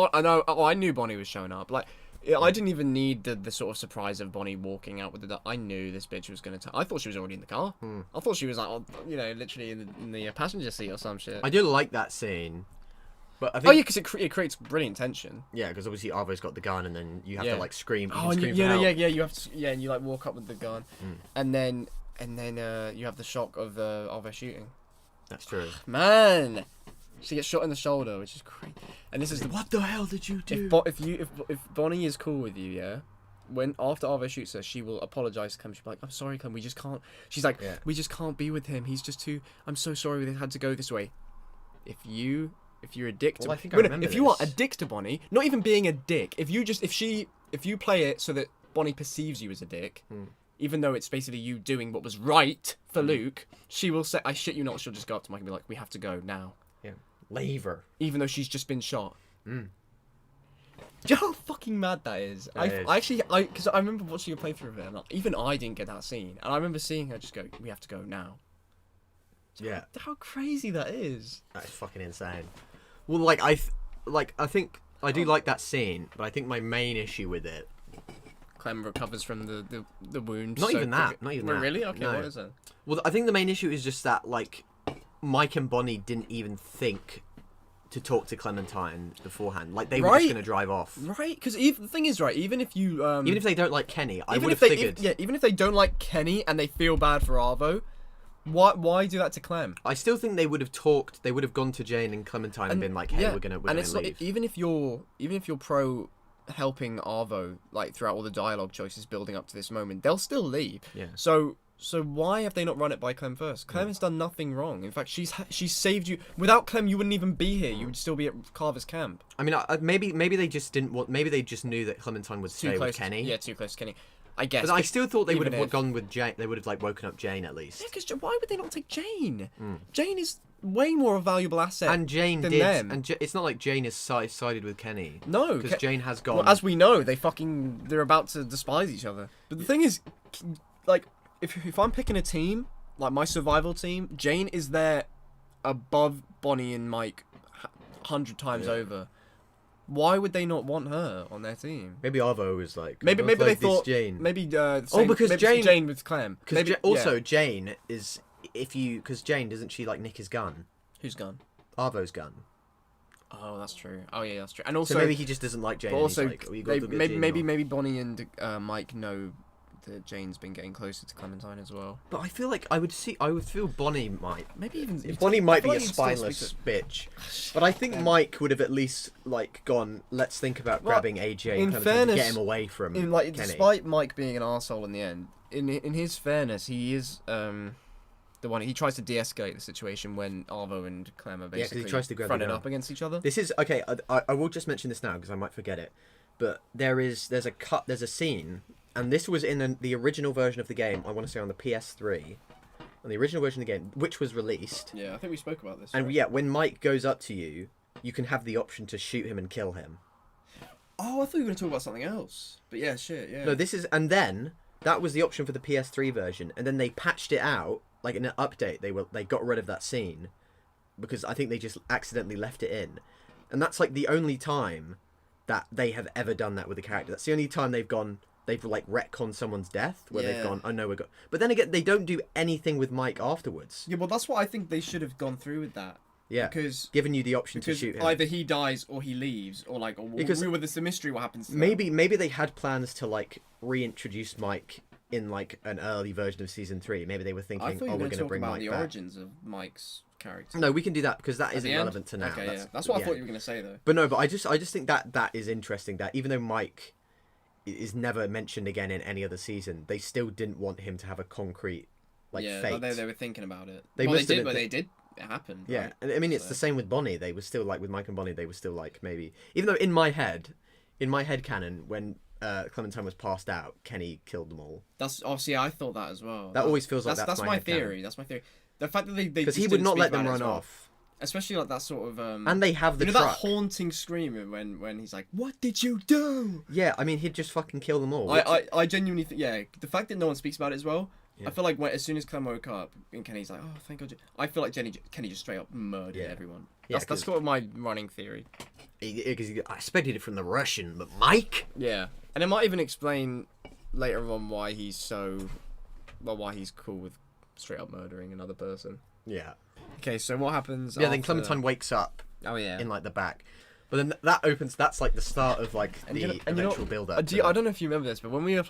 I knew Bonnie was showing up. Like, I didn't even need the sort of surprise of Bonnie walking out with the. I knew this bitch was gonna. I thought she was already in the car. I thought she was like, literally in the passenger seat or some shit. I do like that scene, but I think... Oh yeah, because it creates brilliant tension. Yeah, because obviously Arvo's got the gun, and then you have Yeah. to like scream. Oh, and scream you for help. you have to, and you like walk up with the gun, and then you have the shock of her shooting. That's true. Man, she gets shot in the shoulder, which is crazy. And this is the What the hell did you do? if Bonnie is cool with you, yeah. When after Arvo shoots her, she will apologize to Clem. She'll be like, "I'm sorry, Clem. We just can't." She's like, Yeah. "We just can't be with him. He's just too. I'm so sorry. We had to go this way." If you're a dick to, Well, I think I remember if you are a this. dick to Bonnie, not even being a dick. If you play it so that Bonnie perceives you as a dick, even though it's basically you doing what was right for Luke, she will say, "I shit you not." She'll just go up to Mike and be like, "We have to go now," Yeah, leave her. even though she's just been shot. Do you know how fucking mad that is? That is. Because I remember watching a playthrough of it, and even I didn't get that scene, and I remember seeing her just go, "We have to go now." Yeah, How crazy that is! that's fucking insane. Well, like I think I do like that scene, but I think my main issue with it. Clem recovers from the wound. Not so even that. quick- Not even Wait, that. Really? Okay. No. What is it? Well, I think the main issue is just that like Mike and Bonnie didn't even think to talk to Clementine beforehand. Like they were Right. just gonna drive off. Right? Because the thing is, right? Even if you Even if they don't like Kenny, I even would if have they figured. even if they don't like Kenny and they feel bad for Arvo, why do that to Clem? I still think they would have talked. They would have gone to Jane and Clementine and been like, "Hey, we're gonna it's leave." not even if you're pro helping Arvo like throughout all the dialogue choices building up to this moment, they'll still leave. Yeah. So why have they not run it by Clem first? Clem has done nothing wrong. In fact, she's saved you. Without Clem, you wouldn't even be here. You would still be at Carver's camp. I mean, maybe they just didn't want. Maybe they just knew that Clementine would stay with Kenny. Yeah, too close to Kenny. I guess. But I still thought they would even have if- gone with Jane. They would have like woken up Jane at least. Yeah, because why would they not take Jane? Jane is way more a valuable asset. And Jane than did. them. And it's not like Jane is sided with Kenny. No, because Jane has gone. Well, as we know, they're about to despise each other. But the thing is, like, if I'm picking a team, like my survival team, Jane is there above Bonnie and Mike 100 times over. Why would they not want her on their team? Maybe Arvo was like. Maybe "I they like this thought Jane. maybe because maybe Jane- Jane with Clem. Because Maybe Jane is because Jane doesn't she like nick his gun, who's gone? Arvo's gun. Oh, that's true. Oh yeah, that's true. And also So maybe he just doesn't like Jane. but and also he's like, "Oh, you gotta go get Jane off." maybe Bonnie and Mike know that Jane's been getting closer to Clementine as well. But I feel like I would feel Bonnie might. Maybe even Bonnie might be I a feel like you'd still spineless speak bitch, but I think Mike would have at least like gone. Let's think about Well, grabbing AJ in and Clementine to get fairness- him away from in like Kenny. despite Mike being an arsehole in the end, in his fairness, he is the one he tries to de-escalate the situation when Arvo and Clem are 'cause he basically tries to grab the fronting gun. up against each other. This is okay. I will just mention this now because I might forget it. But there's a scene, and this was in the original version of the game. I want to say on the PS3, on the original version of the game, which was released. Yeah, I think we spoke about this. And yeah, when Mike goes up to you, you can have the option to shoot him and kill him. Oh, I thought you were going to talk about something else. But yeah, shit, yeah. No, this is, and then that was the option for the PS3 version, and then they patched it out like in an update. They got rid of that scene because I think they just accidentally left it in, and that's like the only time that they have ever done that with a character. That's the only time they've like retconned someone's death where they've gone, oh no, we're got. But then again, they don't do anything with Mike afterwards. Yeah, well, that's what I think they should have gone through with that. Yeah, Because giving you the option to because shoot him. either he dies or he leaves, or like, or Because it's the mystery what happens to them. Maybe they had plans to like reintroduce Mike in like an early version of season 3. Maybe they were I thinking, thought you oh, were we're going to going to talk bring about Mike the back. origins of Mike's character. No, we can do that because that At isn't the end? relevant to now. Okay, yeah. That's at what I the thought end. you were going to say, though. But no, but I just think that is interesting that even though Mike is never mentioned again in any other season, they still didn't want him to have a concrete like yeah, fate. they were thinking about it. They well, must they have did, but been they did. It happened. Yeah, right? and I mean it's So- the same with Bonnie. They were still like with Mike and Bonnie. They were still like maybe even though in my head canon when Clementine was passed out, Kenny killed them all. That's obviously I thought that as well. That always feels like that's that's my my headcanon. theory. That's my theory. The fact that they because he just would didn't not speak let them about it run as well. off. Especially like that sort of And they have the you know truck. that haunting scream when he's like, "What did you do?" Yeah, I mean, he'd just fucking kill them all. I genuinely think, yeah, the fact that no one speaks about it as well. Yeah. I feel like as soon as Clem woke up and Kenny's like, "Oh, thank God," I feel like Kenny just straight up murdered everyone. Yeah, That's sort of my running theory. Because I expected it from the Russian, but Mike. Yeah, and it might even explain later on why he's why he's cool with straight up murdering another person. Yeah. Okay, so what happens? Yeah, then Clementine wakes up. Oh yeah. In like the back, but then that opens. That's like the start of like the eventual build up. I don't know if you remember this, but when I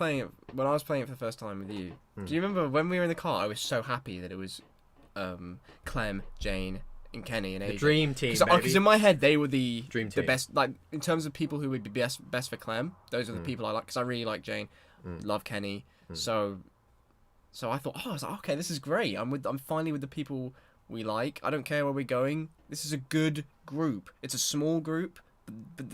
was playing it for the first time with you, do you remember when we were in the car? I was so happy that it was Clem, Jane, and Kenny and AJ. The dream team. Because in my head they were the dream the team. best. Like in terms of people who would be best for Clem, those are the people I like. Because I really like Jane, love Kenny. So I thought, I was like, okay, this is great. I'm finally with the people we like. I don't care where we're going. This is a good group. It's a small group, but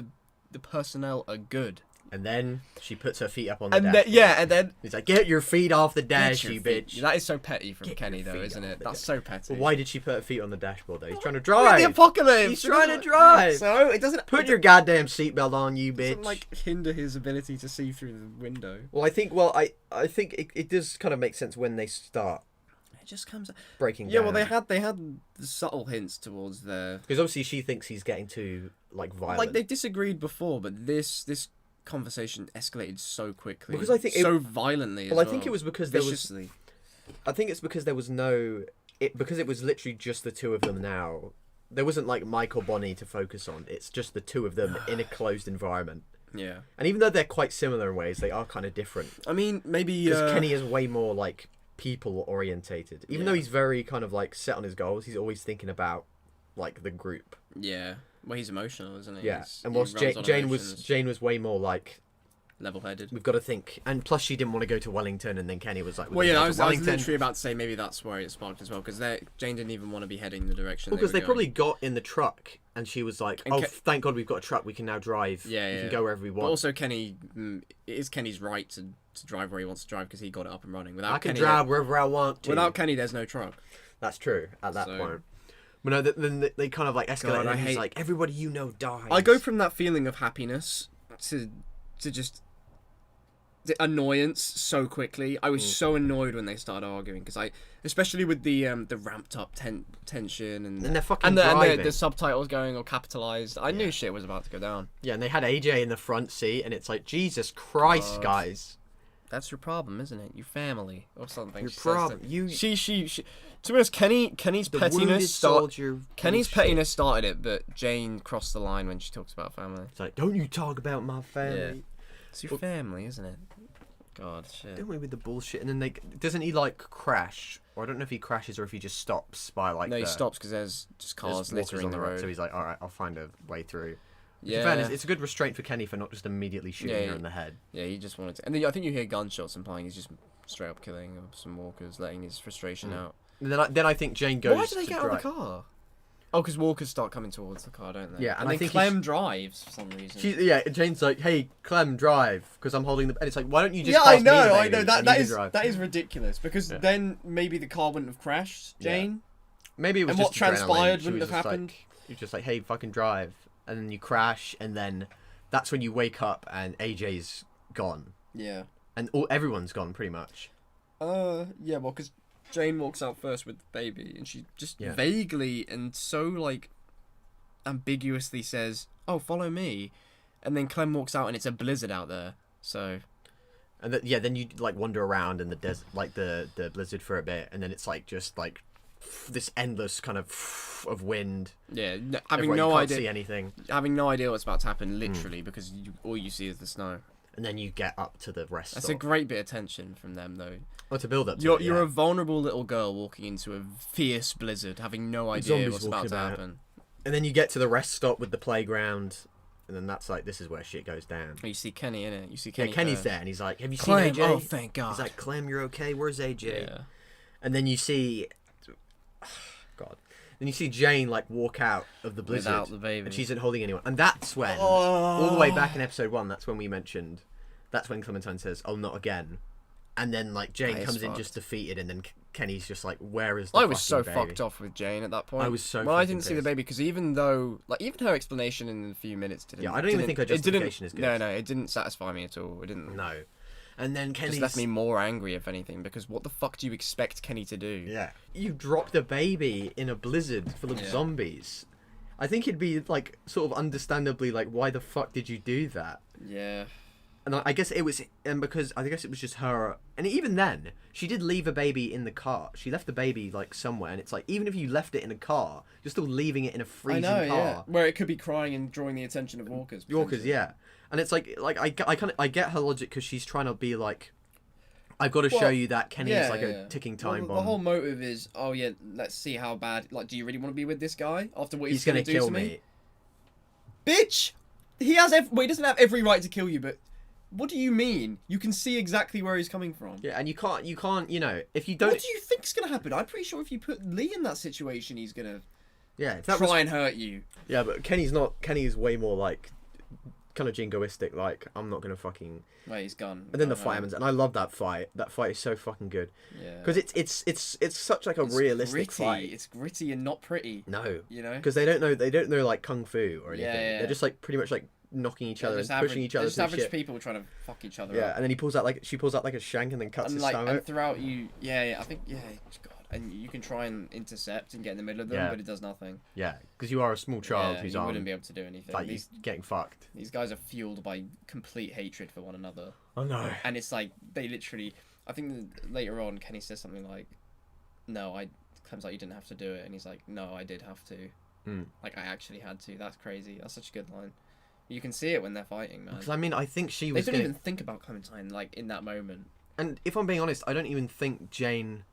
the personnel are good. And then she puts her feet up on the dash. And then he's like, "Get your feet off the dash, you bitch." That is so petty from Kenny, though, isn't it? That's so petty. Well, why did she put her feet on the dashboard though? He's trying to drive. The apocalypse. He's trying to drive. So it doesn't put your goddamn seatbelt on, you bitch. Doesn't like hinder his ability to see through the window. Well, I think it does kind of make sense when they start. It just comes breaking down. Yeah, well, they had the subtle hints towards their... Because obviously she thinks he's getting too like violent. Like they disagreed before, but this conversation escalated so quickly. Because I think violently. Well, I think it was because viciously. I think it's because there was because it was literally just the two of them now. There wasn't like Mike or Bonnie to focus on. It's just the two of them in a closed environment. Yeah. And even though they're quite similar in ways, they are kind of different. I mean, maybe because Kenny is way more like people orientated. Even though he's very kind of like set on his goals, he's always thinking about like the group. Yeah. Well, he's emotional, isn't he? Yeah. And whilst Jane was way more like level-headed. We've got to think, and plus she didn't want to go to Wellington, and then Kenny was like, "Well, yeah, I was literally about to say maybe that's where it sparked as well, because Jane didn't even want to be heading the direction." Well, because they probably got in the truck, and she was like, "Oh, thank God we've got a truck. We can now drive. Yeah, we can go wherever we want." But also, Kenny, it is Kenny's right to drive where he wants to drive because he got it up and running. I can drive wherever I want to. Without Kenny, there's no truck. That's true. At that point. But no, then they kind of like escalate. And he's like, "Everybody you know dies." I go from that feeling of happiness to just the annoyance so quickly. I was so annoyed when they started arguing because especially with the ramped up tension and they're fucking the subtitles going or capitalized. I knew shit was about to go down. Yeah, and they had AJ in the front seat, and it's like, Jesus Christ, guys. That's your problem, isn't it? Your family or something. Your problem. She. To be honest, Kenny's pettiness started it, but Jane crossed the line when she talks about family. It's like, don't you talk about my family. Yeah. It's your family, isn't it? God, shit. Don't we with the bullshit? And then doesn't he like crash? Or I don't know if he crashes or if he just stops by like. No, he stops because there's just cars littering the road. So he's like, all right, I'll find a way through. Yeah. In fairness, it's a good restraint for Kenny for not just immediately shooting her in the head. Yeah, he just wanted to. And I think you hear gunshots implying he's just straight up killing some walkers, letting his frustration out. And then I think Jane goes. Why do they get out of the car? Oh, because walkers start coming towards the car, don't they? Yeah, and I think Clem drives for some reason. Jane's like, "Hey, Clem, drive," because I'm holding the. And it's like, why don't you just? Yeah, I know. That is ridiculous because then maybe the car wouldn't have crashed, Jane. Yeah. Maybe it was. And just what transpired wouldn't have happened. You're just like, "Hey, fucking drive," and then you crash, and then that's when you wake up and AJ's gone. Yeah. And everyone's gone pretty much. Yeah, well, because Jane walks out first with the baby, and she just vaguely and so like ambiguously says, "Oh, follow me," and then Clem walks out, and it's a blizzard out there. So, and then you like wander around in the desert, like the blizzard for a bit, and then it's like just like this endless kind of wind. Yeah, having no idea see anything, having no idea what's about to happen, literally, because all you see is the snow. And then you get up to the rest. That's a great bit of tension from them, though. Oh, to build up. You're a vulnerable little girl walking into a fierce blizzard, having no idea what's about to happen. And then you get to the rest stop with the playground, and then that's like, this is where shit goes down. You see Kenny in it. You see Kenny. Yeah, Kenny's there, and he's like, "Have you Clem, seen AJ?" Oh, thank God. He's like, "Clem, you're okay? Where's AJ?" Yeah. And then you see, God. Then you see Jane like walk out of the blizzard without the baby, and she isn't holding anyone. And that's when, all the way back in episode 1, that's when we mentioned. That's when Clementine says, "Oh, not again." and then like Jane That is comes in fucked. just defeated, and then Kenny's just like, "Where is the I was so fucking baby?" fucked off with Jane at that point. I was so Well, I fucking didn't see the pissed. baby because even her explanation in a few minutes didn't. Yeah, I don't even think her justification is good. No, it didn't satisfy me at all. It didn't. No, and then It Kenny's just left me more angry, if anything, because what the fuck do you expect Kenny to do? Yeah, you dropped a baby in a blizzard full of zombies. I think it'd be like sort of understandably like, why the fuck did you do that? Yeah. And I guess it was, and because I guess it was just her, and even then, she did leave a baby in the car. She left the baby like somewhere, and it's like, even if you left it in a car, you're still leaving it in a freezing car. Where it could be crying and drawing the attention of walkers. Walkers, yeah. And it's like I get her logic because she's trying to be like, I've got to show you that Kenny's a ticking time bomb. The whole motive is, oh yeah, let's see how bad. Like, do you really want to be with this guy after what He's gonna gonna do kill to me. Bitch, he doesn't have every right to kill you, but. What do you mean? You can see exactly where he's coming from. Yeah, and you can't, you know, if you don't... What do you think's gonna happen? I'm pretty sure if you put Lee in that situation, he's gonna if that try and hurt you. Yeah, but Kenny's way more like, kind of jingoistic, like, I'm not gonna fucking... Wait, he's gone. And then the fight happens, and I love that fight. That fight is so fucking good. Yeah. Because it's such like a realistic fight. It's gritty and not pretty. No. You know? Because they don't know like kung fu or anything. Yeah. They're just like pretty much like knocking each other and pushing each other just to average shit. people trying to fuck each other Yeah, up. and then she pulls out like a shank and then cuts his And stomach. throughout I think, God, and you can try and intercept and get in the middle of them, but it does nothing. Yeah, because you are a small child who's you wouldn't be able to do anything. like getting fucked. These guys are fueled by complete hatred for one another. Oh no. And it's like, they literally... I think later on, Kenny says something like, Clem's like, you didn't have to do it. And he's like, no, I did have to. Like, I actually had to. That's crazy. That's such a good line. You can see it when they're fighting, man. Because I mean, I think she They was don't even think about Clementine, like, in that moment. And if I'm being honest, I don't even think Jane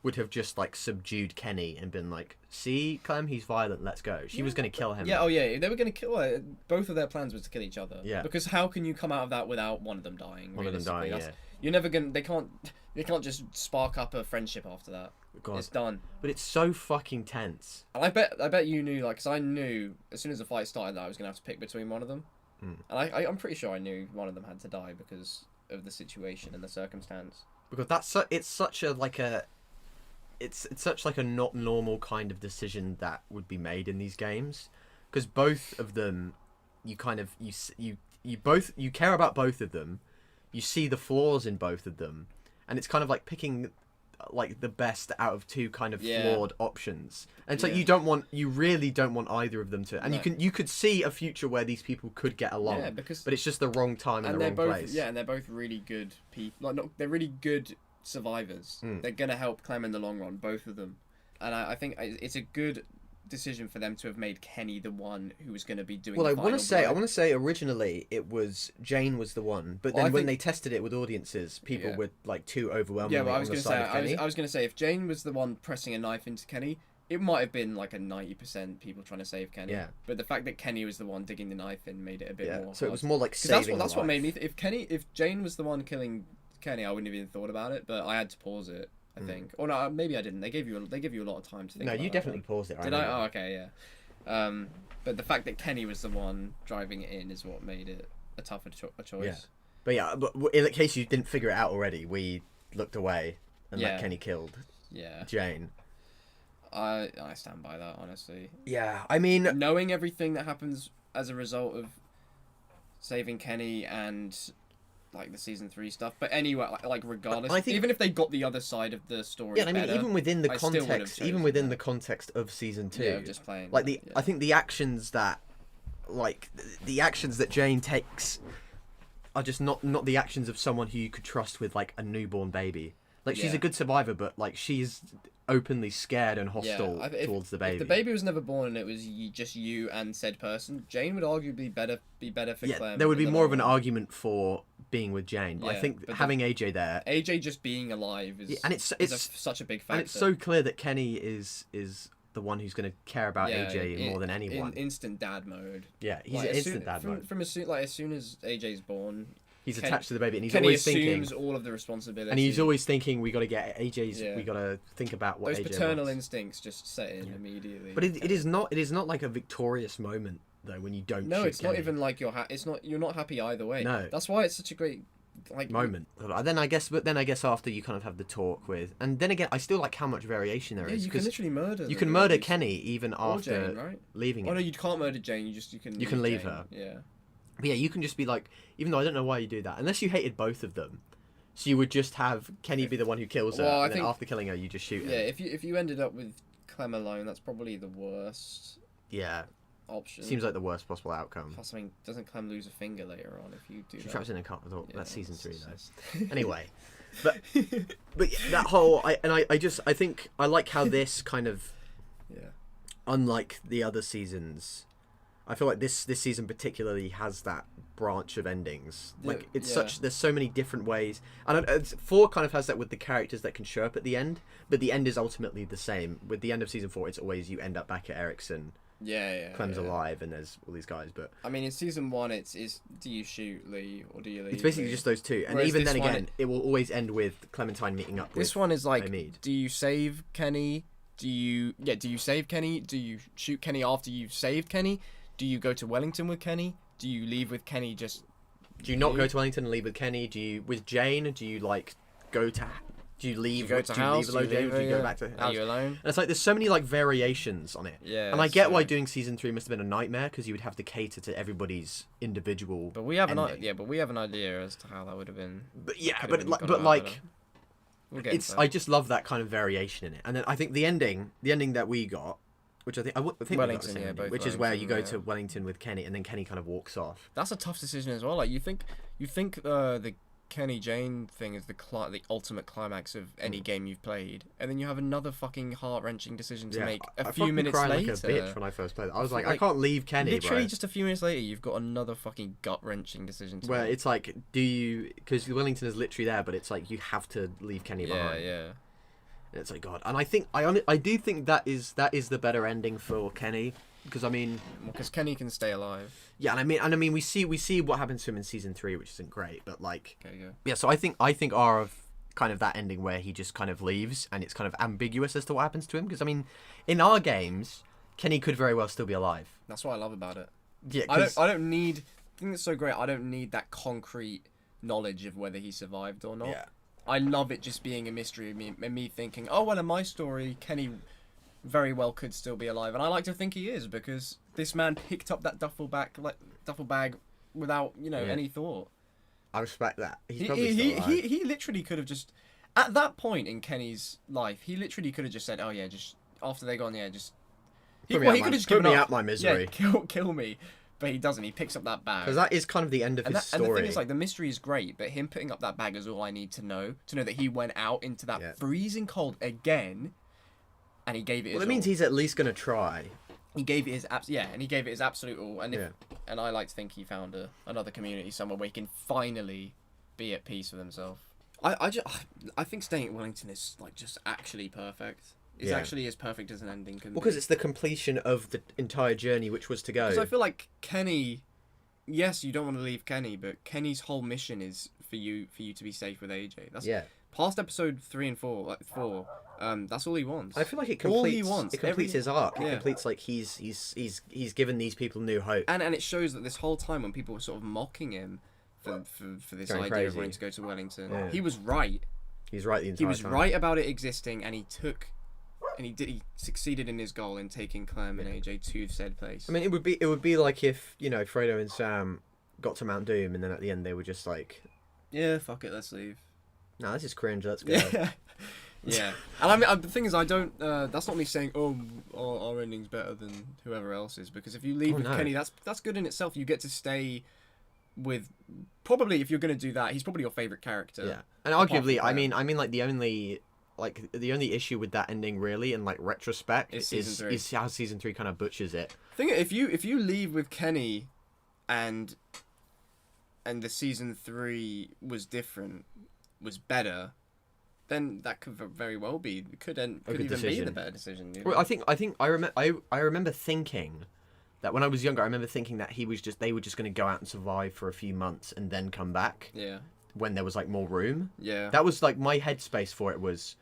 would have just like subdued Kenny and been like, see, Clem, he's violent, let's go. She was going to kill him. Yeah, they were going to kill both of their plans was to kill each other. Yeah. Because how can you come out of that without one of them dying? One of them dying, That's- yeah. You're never going to... They can't just spark up a friendship after that. God. It's done. But it's so fucking tense. And I bet you knew, like, because I knew as soon as the fight started that I was going to have to pick between one of them. And I'm pretty sure I knew one of them had to die because of the situation and the circumstance. Because it's such a it's such like a not normal kind of decision that would be made in these games, because both of them, you care about both of them, you see the flaws in both of them, and it's kind of like picking like the best out of two kind of flawed options, and so you really don't want either of them to, and you could see a future where these people could get along, but it's just the wrong time and the wrong place. Yeah, and they're both really good people. They're really good survivors. They're gonna help Clem in the long run, both of them, and I think it's a good decision for them to have made Kenny the one who was going to be doing. Well, the I want final to say originally it was Jane was the one, but then when they tested it with audiences, people were like too overwhelmingly Yeah, but I was on the going to side say, of Kenny. I was going to say, if Jane was the one pressing a knife into Kenny, it might have been like a 90% people trying to save Kenny. Yeah. But the fact that Kenny was the one digging the knife in made it a bit more. So it was more like 'cause saving. That's what made me. If Jane was the one killing Kenny, I wouldn't have even thought about it. But I had to pause it. I think, or no, maybe I didn't. They give you a lot of time to think. No, about you that definitely one. paused it. Did I? Oh, okay, yeah. But the fact that Kenny was the one driving it in is what made it a tougher choice. Yeah. But yeah, but in case you didn't figure it out already, we looked away and let Kenny killed Jane. I stand by that, honestly. Yeah, I mean, knowing everything that happens as a result of saving Kenny and like the season 3 stuff, but anyway, like regardless, even if they got the other side of the story, I mean, even within the context, the context of season 2, yeah, just playing, like I think the actions that, Jane takes, are just not the actions of someone who you could trust with like a newborn baby. Like she's a good survivor, but like she's openly scared and hostile towards the baby. If the baby was never born and it was just you and said person, Jane would arguably be better for Clem. There would be more of an argument for being with Jane. But I think having AJ there, AJ just being alive is such a big factor. And it's so clear that Kenny is the one who's going to care about AJ more than anyone. In instant dad mode. Yeah, he's in instant dad mode. From as soon as AJ's born, he's attached to the baby, and he's Kenny always assumes thinking all of the responsibility. And he's always thinking, we got to get AJ's. We got to think about what those AJ paternal wants. instincts just set in immediately. But it is not like a victorious moment though when you don't. No, shoot it's Kenny. not even like you're not happy either way. No, that's why it's such a great moment. Then I guess after you kind of have the talk with, and then again, I still like how much variation there is. You can literally murder. You can murder Kenny even after Jane, right? leaving Oh him. no, you can't murder Jane. You can leave Jane. her. Yeah. But yeah, you can just be like, even though I don't know why you do that, unless you hated both of them. So you would just have Kenny be the one who kills her, Well, and then after killing her, you just shoot him. Yeah, if you ended up with Clem alone, that's probably the worst Yeah. option. Seems like the worst possible outcome. Plus, I mean, doesn't Clem lose a finger later on if you do She that? traps in a car. Yeah, That's season 3 it's- though. Anyway, but yeah, that whole I think I like how this kind of, Yeah. unlike the other seasons, I feel like this season particularly has that branch of endings. Like there's so many different ways, and 4 kind of has that with the characters that can show up at the end, but the end is ultimately the same. With the end of season 4, it's always you end up back at Ericsson. Clem's alive, and there's all these guys. But I mean, in season 1, it's do you shoot Lee or do you leave? it's basically Lee? just those two, and Whereas even this then one, again, it will always end with Clementine meeting up. This with one is like, Omid. do you save Kenny? Do you save Kenny? Do you shoot Kenny after you've saved Kenny? Do you go to Wellington with Kenny? Do you leave with Kenny just... Do you not go to Wellington and leave with Kenny? Do you with Jane? Do you like go to? Do you leave? Do you go to house? Do you leave Do you alone? Do you go back to house? Are you alone? And it's like there's so many like variations on it. Yeah. And I get so- why doing season 3 must have been a nightmare, because you would have to cater to everybody's individual. But we have ending. but we have an idea as to how that would have been. But yeah, Could have but been like, gone but about like, better. We'll get it's into that. I just love that kind of variation in it. And then I think the ending that we got, which I think we got the Wellington, same yeah, ending, both which is where you go Wellington, to yeah. Wellington with Kenny, and then Kenny kind of walks off. That's a tough decision as well. Like you think the Kenny Jane thing is the ultimate climax of any game you've played, and then you have another fucking heart-wrenching decision to make a few fucking minutes cried later. like a bitch when I first played it. I was like, I Like, can't leave Kenny, Literally, bro. just a few minutes later, you've got another fucking gut-wrenching decision to Where make. it's like, do you? Because Wellington is literally there, but it's like you have to leave Kenny behind. Yeah. And it's like God, and I do think that is the better ending for Kenny, because I mean, Because Kenny can stay alive. yeah, and I mean we see what happens to him in season 3, which isn't great, but like, Okay, go. yeah. So I think our kind of that ending where he just kind of leaves, and it's kind of ambiguous as to what happens to him, because I mean, in our games, Kenny could very well still be alive. That's what I love about it. Yeah, I don't need. I think it's so great. I don't need that concrete knowledge of whether he survived or not. Yeah. I love it just being a mystery, me thinking, oh well, in my story, Kenny very well could still be alive, and I like to think he is, because this man picked up that duffel bag without any thought. I respect that. He's He probably still alive. he literally could have just, at that point in Kenny's life, he literally could have just said, oh yeah, just after they're gone, yeah, just. He could have just given put me up. out my misery. Yeah, kill me. But he doesn't. He picks up that bag. Because that is kind of the end of his story. And the thing is, like, the mystery is great, but him picking up that bag is all I need to know that he went out into that freezing cold again, and he gave it. Well, his it means all. he's at least gonna try. He gave it his and he gave it his absolute all. And and I like to think he found another community somewhere where he can finally be at peace with himself. I think staying at Wellington is like just actually perfect. It's actually as perfect as an ending can be. Well, because it's the completion of the entire journey, which was to go. Because I feel like Kenny, yes, you don't want to leave Kenny, but Kenny's whole mission is for you to be safe with AJ. That's past episode 3 and 4, like 4. That's all he wants. I feel like it completes. All he wants. It completes his arc. It Yeah. completes like he's given these people new hope. And it shows that this whole time when people were sort of mocking him for this Going idea crazy. of wanting to go to Wellington, Yeah. he was right. He's right the entire He was time. right about it existing, and he succeeded in his goal in taking Clem and AJ to said place. I mean, it would be like if Frodo and Sam got to Mount Doom, and then at the end they were just like, yeah, fuck it, let's leave. "No, this is cringe. Let's go." Yeah. Yeah. And I mean, the thing is, I don't. That's not me saying, oh, our ending's better than whoever else's, because if you leave with no. Kenny, that's good in itself. You get to stay with. Probably, if you're gonna do that, he's probably your favorite character. Yeah, and apart arguably, from I Clem. mean, like the only issue with that ending, really, in like retrospect, Is season 3. is how season 3 kind of butchers it. Think if you leave with Kenny, and the season 3 was different, was better, then that could very well be could even be decision. the better decision. You know? Well, I remember thinking that when I was younger, I remember thinking that they were just going to go out and survive for a few months and then come back Yeah. when there was like more room. Yeah. That was like my headspace for it was,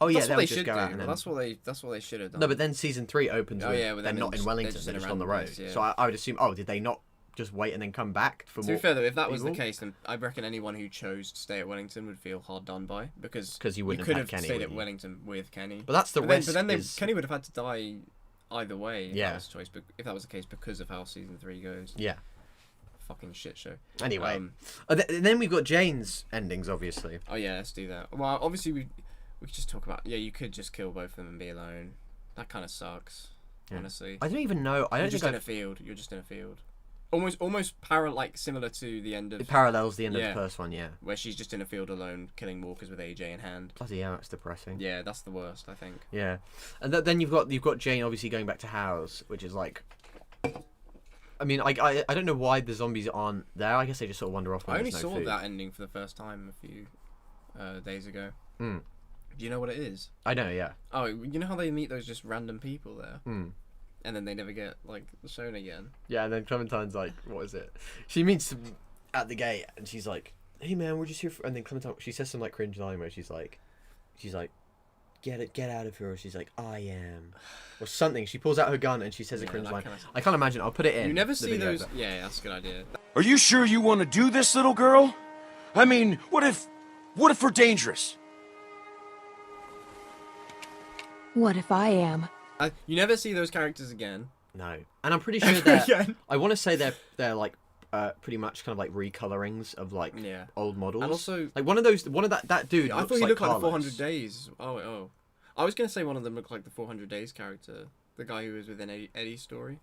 oh yeah, That's what they'll they just should go do. out and Well, then. that's what they should have done. No, but then season 3 opens Oh, with yeah, with they're them not in just- Wellington, they're just they're in a just on the random road. place, yeah. So I would assume, oh, did they not just wait and then come back for To more. be fair though, if that was the evil. case, then I reckon anyone who chose to stay at Wellington would feel hard done by because You wouldn't could have have had Kenny, stayed would at you? Wellington with Kenny. But that's the But then, risk. but then is... Kenny would have had to die either way. If Yeah. that was the choice, if that was the case because of how season 3 goes. Yeah. Fucking shit show. Anyway, then we've got Jane's endings, obviously. Oh yeah, let's do that. Well, obviously we could just talk about you could just kill both of them and be alone. That kind of sucks, honestly. I don't even know. I don't You're just think in a field. You're just in a field. Almost similar to the end of it parallels the end of the first one. Yeah. where she's just in a field alone, killing walkers with AJ in hand. Bloody hell, that's depressing. Yeah, that's the worst, I think. Yeah, and then you've got Jane obviously going back to House, which is like. I mean, I don't know why the zombies aren't there. I guess they just sort of wander off when I only there's no saw food. that ending for the first time a few days ago. Mm. Do you know what it is? I know, yeah. Oh, you know how they meet those just random people there? Mm. And then they never get, shown again? Yeah, and then Clementine's like, what is it? She meets him at the gate, and she's like, hey man, we're just here for... And then Clementine, she says some cringe line where she's like, get out of here, or she's like, I am. Or something. She pulls out her gun, and she says a cringe line. I can't imagine. I'll put it in. You never the see video, those... but- Yeah, that's a good idea. Are you sure you want to do this, little girl? I mean, what if we're dangerous? What if I am? You never see those characters again. No. And I'm pretty sure that... Again. I want to say they're like... pretty much kind of like recolorings of like Yeah. old models, And also- like one of that dude. I looks thought he looked like the Carlos. 400 Days. Oh. I was going to say one of them looked like the 400 Days character. The guy who was within Eddie's story.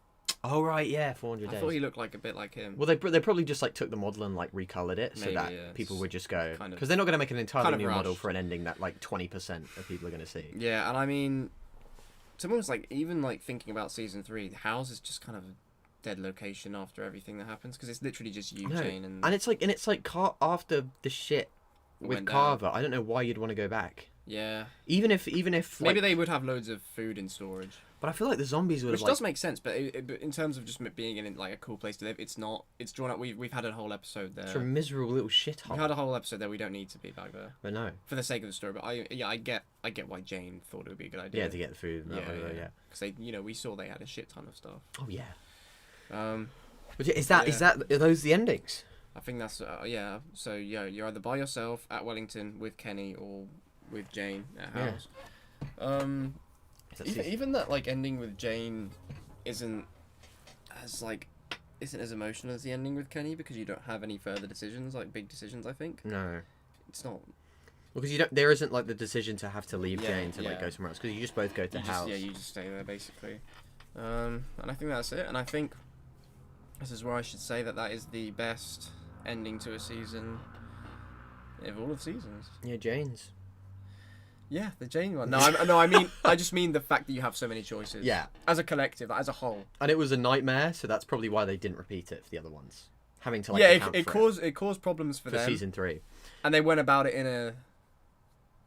Oh right, yeah, 400 I days. thought he looked like a bit like him. Well, they probably just like took the model and like recolored it so Maybe, that yeah. people would just go Kind of- because they're not going to make an entirely kind of new model rushed. for an ending that like 20% of people are going to see. Yeah, and I mean, to be honest, even thinking about season 3, the house is just kind of a dead location after everything that happens because it's literally just you, No. Jane, and it's like after the shit with went down. Carver, I don't know why you'd want to go back. yeah. Even if Maybe like, they would have loads of food in storage, but I feel like the zombies would which have does make sense. But but in terms of just being in a cool place to live, it's not. It's drawn out. We've had a whole episode there. it's a miserable little shithole. We had a whole episode there. We don't need to be back there But no, for the sake of the story. But I get why Jane thought it would be a good idea. yeah, to get the food. And yeah. Because they, we saw they had a shit ton of stuff. Oh yeah. Um, But are those the endings? I think that's yeah. So yeah, you're either by yourself at Wellington with Kenny or with Jane at Yeah. House. That's Even that ending with Jane isn't as emotional as the ending with Kenny because you don't have any further decisions, big decisions. I think No. it's not. Because there isn't like the decision to have to leave Yeah, Jane to yeah. go somewhere else because you just both go to house. You just stay there basically. And I think that's it. And I think this is where I should say that is the best ending to a season of all of seasons. Yeah, Jane's. Yeah, the Jane one. I just mean the fact that you have so many choices. Yeah. As a collective, as a whole. And it was a nightmare, so that's probably why they didn't repeat it for the other ones. Having to it caused problems for them. season 3. And they went about it in a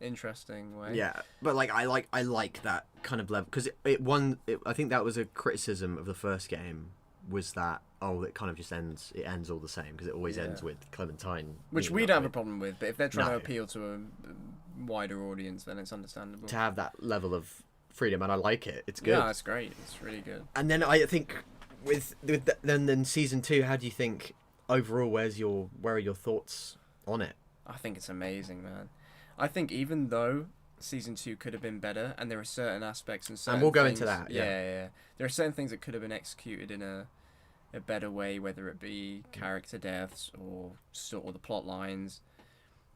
interesting way. Yeah, but I like that kind of level because I think that was a criticism of the first game was that it kind of just ends all the same because it always ends with Clementine, Which we meeting don't up have a problem with, but if they're trying No. to appeal to a wider audience, then it's understandable. to have that level of freedom, and I like it. It's good. Yeah, it's great. It's really good. And then I think then season 2, how do you think overall? Where are your thoughts on it? I think it's amazing, man. I think even though season 2 could have been better, and there are certain aspects and certain we'll go things, into that, yeah. There are certain things that could have been executed in a better way, whether it be character deaths or the plot lines.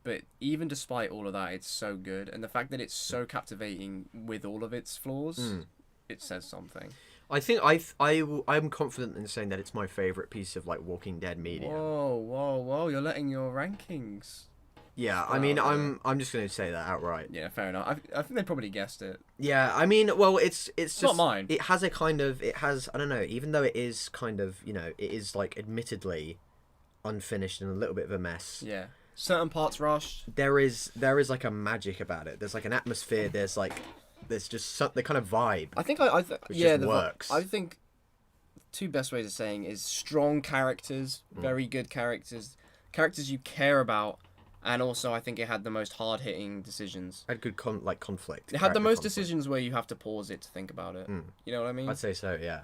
But even despite all of that, it's so good, and the fact that it's so captivating with all of its flaws, it says something. I think I'm confident in saying that it's my favorite piece of Walking Dead media. Whoa! You're letting your rankings. Yeah, I mean, I'm just going to say that outright. Yeah, fair enough. I think they probably guessed it. Yeah, I mean, well, it's just not mine. It has I don't know, even though it is kind of, it is admittedly unfinished and a little bit of a mess. Yeah, certain parts rushed. There is a magic about it. There's an atmosphere. There's just the kind of vibe. I think works. I think two best ways of saying is strong characters, very good characters you care about. And also, I think it had the most hard-hitting decisions. Had good conflict. It had the most conflict. decisions where you have to pause it to think about it. You know what I mean? I'd say so, yeah.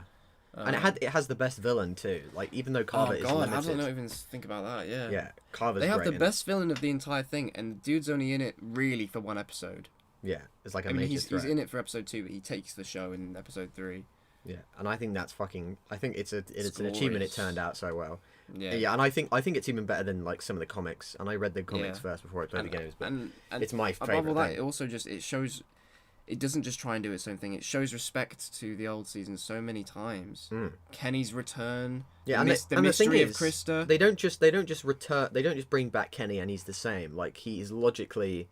And it has the best villain too. Like even though Carver is limited. How did I not even think about that? Yeah. Yeah, Carver's They have great the in best villain of the entire thing, and the dude's only in it really for one episode. Yeah, it's like a I mean, major he's threat. in it for episode 2, but he takes the show in episode 3. Yeah, and I think that's fucking. I think it's an achievement. It glorious. turned out so well. Yeah. Yeah, and I think it's even better than like some of the comics. And I read the comics Yeah. first before I played the games, but and it's my above favorite all that, thing. it also just shows. It doesn't just try and do its own thing. It shows respect to the old season so many times. Kenny's return. Yeah, the and the mystery thing of Krista. They don't just bring back Kenny and he's the same. Like he is logically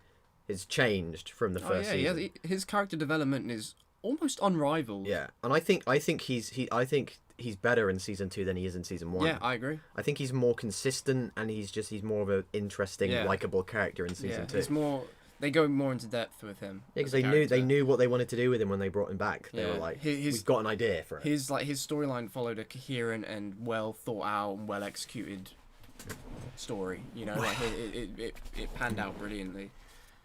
is changed from the first season. Yeah, his character development is almost unrivaled. Yeah, and I think he's better in season 2 than he is in season 1. Yeah, I agree. I think he's more consistent and he's more of an interesting, likable character in season 2. He's more. They go more into depth with him. Yeah, because they knew what they wanted to do with him when they brought him back. They were like, we've got an idea for it. His storyline followed a coherent and well thought out and well executed story. You know, like it panned out brilliantly.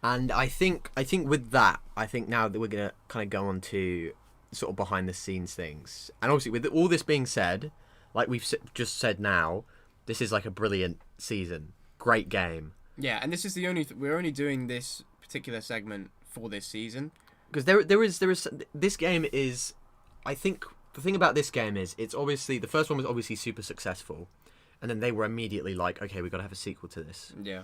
And I think with that, now that we're gonna kind of go on to sort of behind the scenes things, and obviously with all this being said, like we've just said now, this is like a brilliant season, great game. Yeah, and this is the only we're only doing this particular segment for this season because there is this game is, I think the thing about this game is it's obviously the first one was obviously super successful, and then they were immediately like, okay, we've got to have a sequel to this. Yeah.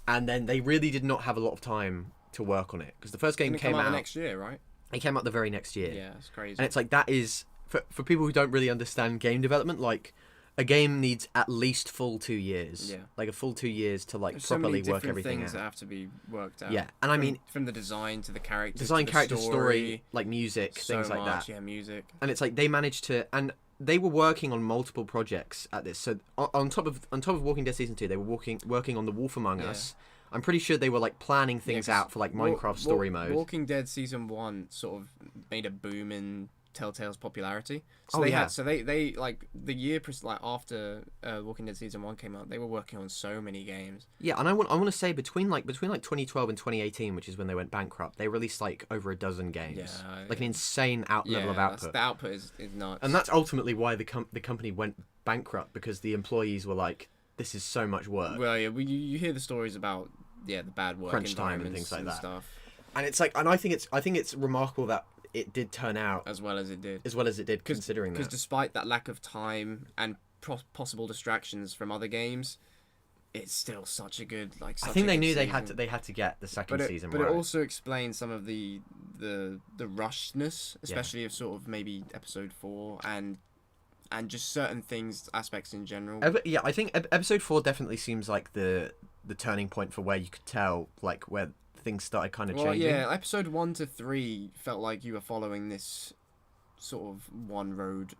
And then they really did not have a lot of time to work on it because the first game came out the next year, right? It came out the very next year. Yeah, it's crazy. And it's like that is for people who don't really understand game development, like a game needs at least full 2 years. Yeah. Like a full 2 years to like There's properly so many work everything things out. that have to be worked out. Yeah, and I mean from the design to the character, story, like music, so things like much, that. Yeah, music. And it's like they managed to, and they were working on multiple projects at this. So on top of Walking Dead season 2, they were working on The Wolf Among Us. I'm pretty sure they were like planning things out for like Minecraft story mode. Walking Dead season 1 sort of made a boom in Telltale's popularity. So they like the year like after Walking Dead season 1 came out, they were working on so many games. Yeah, and I want to say between 2012 and 2018, which is when they went bankrupt, they released like over a dozen games. Yeah, like an insane level of output. The output is nuts. And that's ultimately why the company went bankrupt, because the employees were like, this is so much work. Well, yeah, you hear the stories about the bad work, crunch time and things like that. Stuff. And it's like, and I think it's remarkable that it did turn out as well as it did. Considering that. Because despite that lack of time and possible distractions from other games, it's still such a good I think they knew they had to get the second season right. But it also explains some of the rushedness, especially of sort of maybe episode 4 and just certain aspects in general. Yeah, I think episode 4 definitely seems like the turning point for where you could tell like where things started kind of changing. Yeah, episode 1 to 3 felt like you were following this sort of one road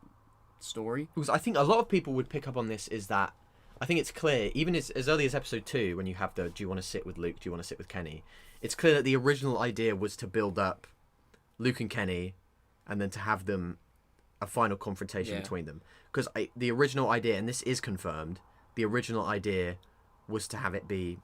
story. Because I think a lot of people would pick up on this is that I think it's clear, even as early as episode 2, when you have do you want to sit with Luke, do you want to sit with Kenny? It's clear that the original idea was to build up Luke and Kenny and then to have them a final confrontation between them. Because the original idea, and this is confirmed, the original idea was to have it be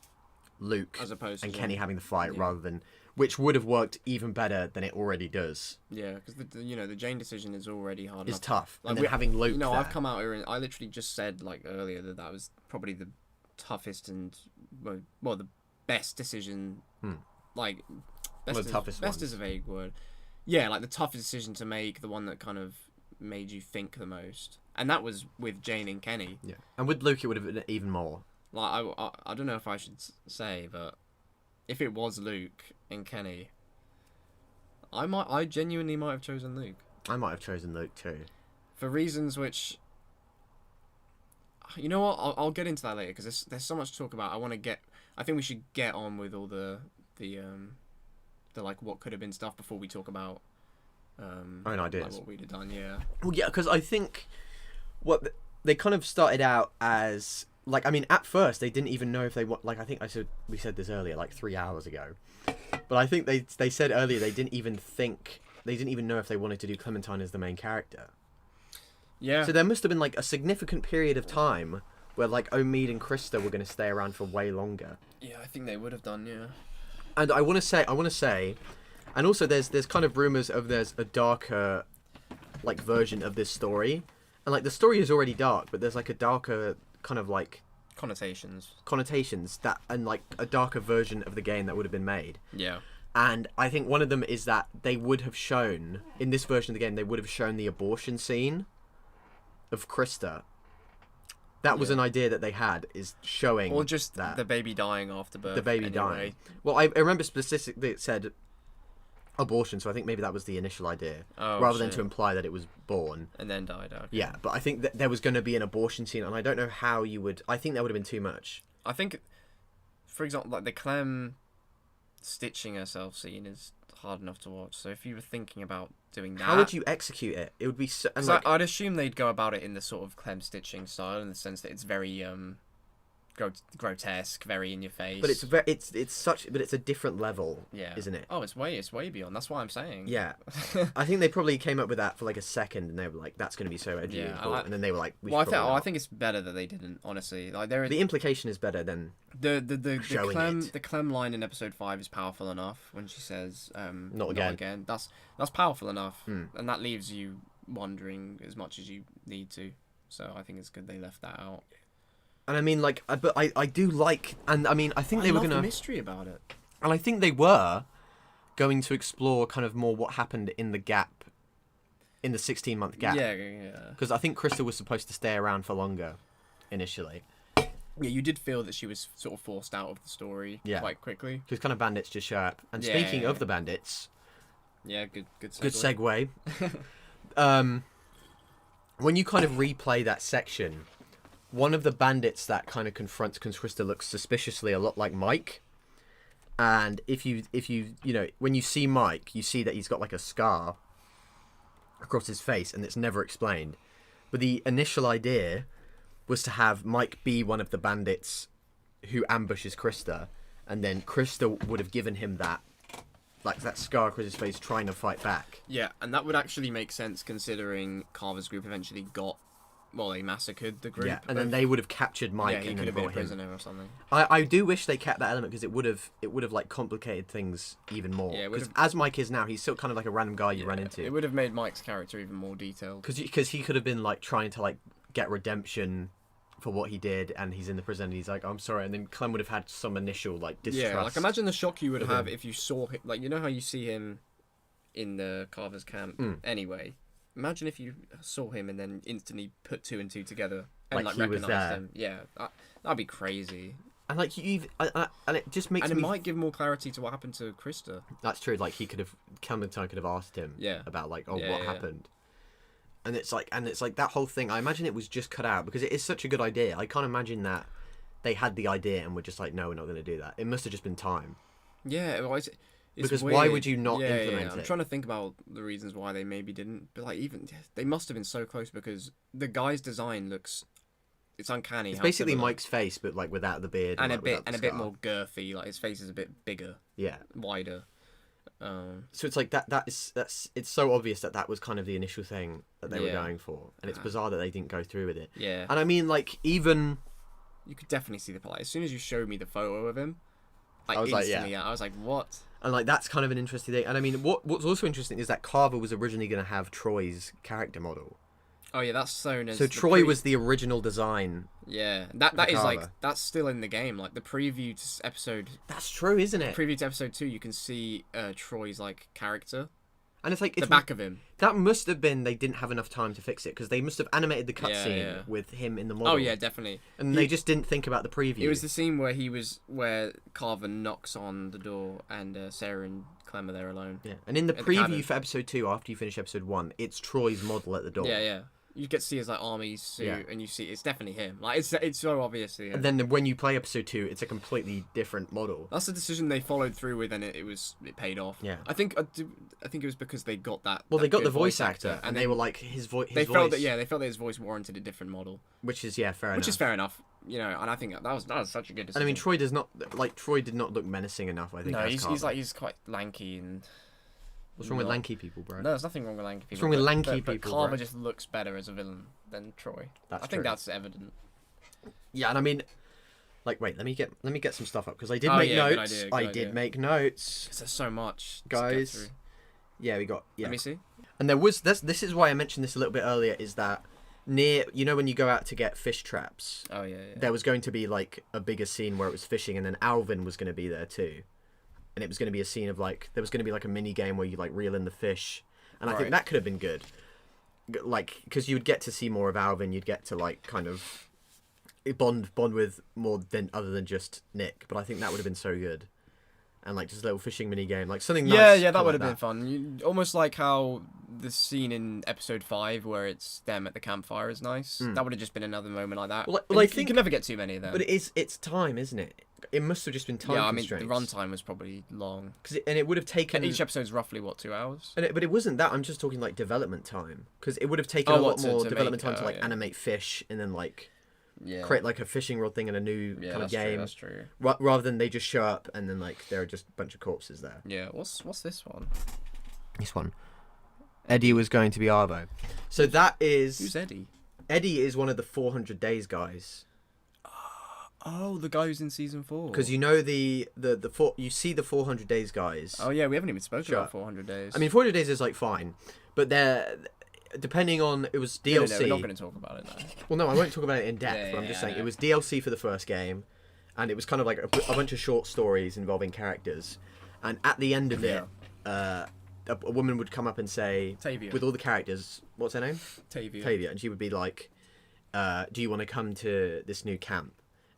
Luke as opposed and to Kenny having the fight rather than, which would have worked even better than it already does. Yeah, because the Jane decision is already hard. It's enough. tough, and then having Luke. No, there. I've come out here and I literally just said like earlier that was probably the toughest and well the best decision. Like the toughest. Best is a vague word. Yeah, like the toughest decision to make, the one that kind of made you think the most, and that was with Jane and Kenny. Yeah, and with Luke it would have been even more. Like I don't know if I should say, but if it was Luke and Kenny, I genuinely might have chosen Luke. I might have chosen Luke too, for reasons which, you know what, I'll get into that later because there's so much to talk about. I think we should get on with all the like what could have been stuff before we talk about own ideas, like what we'd have done. Yeah. Well, yeah, because I think what they kind of started out as. Like, I mean, at first, they didn't even know if they want... Like, I think we said this earlier, like 3 hours ago. But I think they said earlier they didn't even know if they wanted to do Clementine as the main character. Yeah. So there must have been, like, a significant period of time where, like, Omid and Krista were going to stay around for way longer. Yeah, I think they would have done, yeah. And I want to say... And also there's kind of rumours of there's a darker like version of this story, and like the story is already dark, but there's like a darker kind of like connotations that, and like a darker version of the game that would have been made. Yeah. And I think one of them is that they would have shown, in this version of the game, they would have shown the abortion scene of Krista. That was an idea that they had, is showing or just that. the baby dying after birth. The baby dying. Well, I remember specifically it said abortion, so I think maybe that was the initial idea, rather than to imply that it was born. And then died, okay. Yeah, but I think that there was going to be an abortion scene, and I don't know how you would... I think that would have been too much. I think, for example, like the Clem stitching herself scene is hard enough to watch, so if you were thinking about doing that... How would you execute it? It would be so... And like, I'd assume they'd go about it in the sort of Clem stitching style, in the sense that it's very grotesque, very in your face. But it's a different level, isn't it? Oh, it's way beyond. That's what I'm saying. Yeah. I think they probably came up with that for like a second, and they were like, that's going to be so edgy and cool. And then they were like, I think it's better that they didn't, honestly. Like, the implication is better than the Clem line in episode 5 is powerful enough when she says not again. That's powerful enough, and that leaves you wondering as much as you need to. So I think it's good they left that out. And I mean, like, but I do like, and I mean, I think they were gonna the mystery about it, and I think they were going to explore kind of more what happened in the gap, in the 16-month gap. Yeah. Because I think Krista was supposed to stay around for longer, initially. Yeah, you did feel that she was sort of forced out of the story quite quickly. Because kind of bandits just show up. And speaking of the bandits, good segue. Good segue. When you kind of replay that section, one of the bandits that kind of confronts Krista looks suspiciously a lot like Mike. And if you know, when you see Mike, you see that he's got like a scar across his face, and it's never explained. But the initial idea was to have Mike be one of the bandits who ambushes Krista, and then Krista would have given him that scar across his face trying to fight back. Yeah, and that would actually make sense considering Carver's group eventually they massacred the group. Yeah, and then they would have captured Mike. Yeah, he could have been a prisoner or something. I do wish they kept that element, because it would have like complicated things even more. Yeah, because as Mike is now, he's still kind of like a random guy you run into. It would have made Mike's character even more detailed. Because he could have been like trying to like get redemption for what he did, and he's in the prison and he's like, I'm sorry, and then Clem would have had some initial like distrust. Yeah, like imagine the shock you would have if you saw him, like, you know how you see him in the Carver's camp anyway. Imagine if you saw him and then instantly put 2 and 2 together and like recognized him. Yeah, that'd be crazy. And like and it just makes it might give more clarity to what happened to Krista. That's true. Like Clementine could have asked him about like, what happened. And it's like that whole thing. I imagine it was just cut out because it is such a good idea. I can't imagine that they had the idea and were just like, no, we're not going to do that. It must have just been time. Yeah, well, it's because weird. Why would you not implement it? I'm trying to think about the reasons why they maybe didn't. But like, even they must have been so close, because the guy's design it's uncanny. It's basically Mike's face, but like without the beard and a bit more girthy. Like his face is a bit bigger. Yeah, wider. So it's like it's so obvious that was kind of the initial thing that they were going for, and it's bizarre that they didn't go through with it. Yeah, and I mean, like, even you could definitely see the plot. As soon as you showed me the photo of him, I was like, what? And like that's kind of an interesting thing. And I mean, what's also interesting is that Carver was originally going to have Troy's character model. Oh yeah, that's shown as. So Troy was the original design. Yeah, that is like that's still in the game. Like the preview to episode. That's true, isn't it? Preview to episode 2, you can see Troy's like character. And it's like the back of him. That must have been they didn't have enough time to fix it, because they must have animated the cutscene with him in the model. Oh yeah, definitely. And they just didn't think about the preview. It was the scene where Carver knocks on the door and Sarah and Clem are there alone. Yeah, and in the preview for episode 2, after you finish episode 1, it's Troy's model at the door. Yeah. You get to see his like army suit, and you see it's definitely him. Like it's so obviously him. And then when you play episode 2, it's a completely different model. That's the decision they followed through with, and it paid off. Yeah, I think it was because they got that. Well, they got the voice actor, and they were like his voice. They felt that his voice warranted a different model. Which is fair enough. Which is fair enough, you know. And I think that was such a good decision. And I mean, Troy did not look menacing enough. I think. No, he's quite lanky and. What's wrong with lanky people, bro? No, there's nothing wrong with lanky people. What's wrong with lanky people, but Carver just looks better as a villain than Troy. I think that's evident. Yeah, and I mean, like, wait, let me get some stuff up, because I did make notes. Good idea. Make notes. There's so much, guys. Yeah, we got. Yeah. Let me see. And there was this is why I mentioned this a little bit earlier. Is that near when you go out to get fish traps? Oh yeah. There was going to be like a bigger scene where it was fishing, and then Alvin was going to be there too, and it was going to be a scene of like there was going to be like a mini game where you like reel in the fish, and I think that could have been good, like because you would get to see more of Alvin, you'd get to like kind of bond with more than other than just Nick, but I think that would have been so good. And like just a little fishing mini game, like something nice. Yeah, that like would have been fun. Almost like how the scene in episode 5 where it's them at the campfire is nice. That would have just been another moment like that. Well, I I think think you can never get too many of them. But it's time, isn't it? It must have just been time yeah, I mean constraints. the runtime was probably long. And it would have taken Each episode's roughly what, 2 hours? but it wasn't that. I'm just talking like development time, because it would have taken a lot more development time to like animate fish and then like create like a fishing rod thing and a new kind of game. That's true. Rather than they just show up and then like there are just a bunch of corpses there. Yeah. What's this one? This one, Eddie was going to be Arvo. So that is Who's Eddie? Eddie is one of the 400 Days guys. Oh, the guy who's in season 4. Because you know you see the 400 Days guys. Oh yeah, we haven't even spoken about 400 Days. I mean, 400 Days is like fine, but they're depending on it was DLC. No, we're not going to talk about it now. Well, no, I won't talk about it in depth. But I'm just saying it was DLC for the first game, and it was kind of like a bunch of short stories involving characters, and at the end of it, a woman would come up and say, Tavia. with all the characters, what's her name? Tavia. And she would be like, "Do you want to come to this new camp?"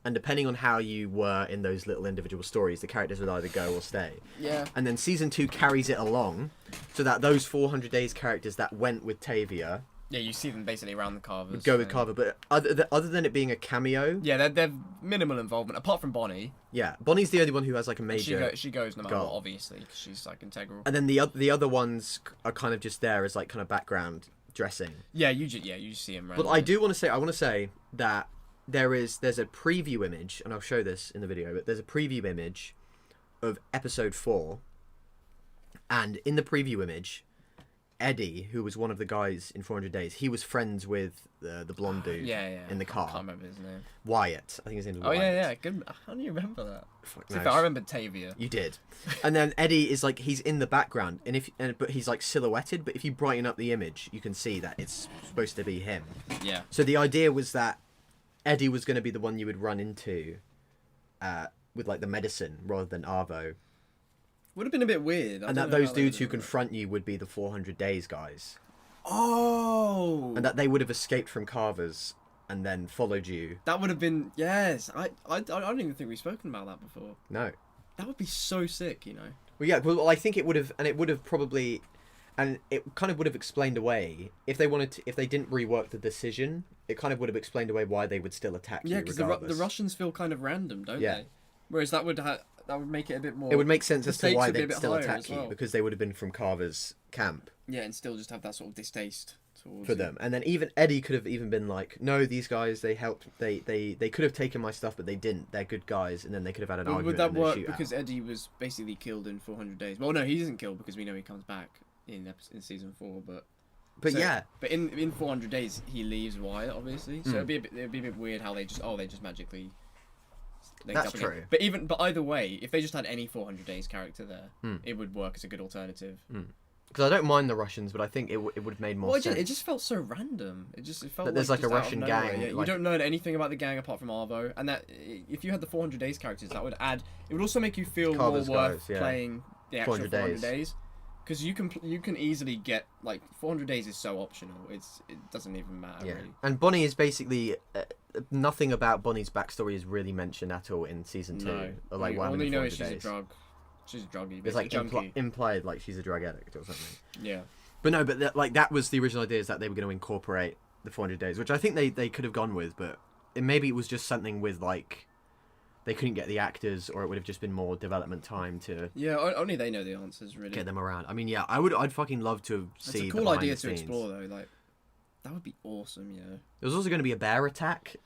And depending on how you were in those little individual stories, the characters would either go or stay. Yeah. And then season 2 carries it along, so that those 400 Days characters that went with Tavia. Yeah, you see them basically around the Carvers. Go with Carver, but other than it being a cameo. Yeah, they're minimal involvement apart from Bonnie. Yeah, Bonnie's the only one who has like a major. She goes no matter what, obviously, because she's like integral. And then the other ones are kind of just there as like kind of background dressing. Yeah, you just see them. But I want to say that there's a preview image, and I'll show this in the video. But there's a preview image of episode 4, and in the preview image, Eddie, who was one of the guys in 400 Days, he was friends with the blonde dude in the car. I can't remember his name. Wyatt, I think his name was Oh Wyatt. yeah. Good. How do you remember that? Fuck To be knows. fair, I remember Tavia. You did. And then Eddie is like, he's in the background, but he's like silhouetted, but if you brighten up the image, you can see that it's supposed to be him. Yeah. So the idea was that Eddie was going to be the one you would run into with like the medicine rather than Arvo. Would have been a bit weird. And that those dudes who confront you would be the 400 Days guys. Oh. And that they would have escaped from Carver's and then followed you. That would have been, yes. I don't even think we've spoken about that before. No. That would be so sick, you know. Well, yeah, well, I think it would have, and it would have probably, and it kind of would have explained away if they wanted to, if they didn't rework the decision, it kind of would have explained away why they would still attack you. Yeah, because the Russians feel kind of random, don't they? Whereas that would make it a bit more. It would make sense as to why they'd they'd still attack well. you, because they would have been from Carver's camp. Yeah, and still just have that sort of distaste towards for them. And then even Eddie could have even been like, no, these guys, they helped, they could have taken my stuff, but they didn't. They're good guys. And then they could have had an argument. Would that and then work shoot because out. Eddie was basically killed in 400 Days? Well, no, he isn't killed because we know he comes back in season 4, but in 400 Days he leaves Wyatt, obviously. So it'd be a bit weird how they just magically. That's true. But either way, if they just had any 400 Days character there, it would work as a good alternative. Because I don't mind the Russians, but I think it would have made more sense. It just felt so random. It felt that there's like a Russian gang. Yeah, you don't know anything about the gang apart from Arvo, and that if you had the 400 Days characters, that would add. It would also make you feel Carver's more worth guys, playing the actual 400 Days. Because you can easily get like 400 Days is so optional. It doesn't even matter. Yeah, really. and Bonnie is basically nothing about Bonnie's backstory is really mentioned at all in season 2. No, Or like all you know is she's she's a druggie. It's like junkie. implied like she's a drug addict or something. Yeah. But no, that was the original idea, is that they were going to incorporate the 400 Days, which I think they could have gone with, but maybe it was just something with like they couldn't get the actors, or it would have just been more development time to only they know the answers really. get them around. I mean, yeah, I'd fucking love to see. It's a cool idea to explore though. Like that would be awesome. Yeah. There was also going to be a bear attack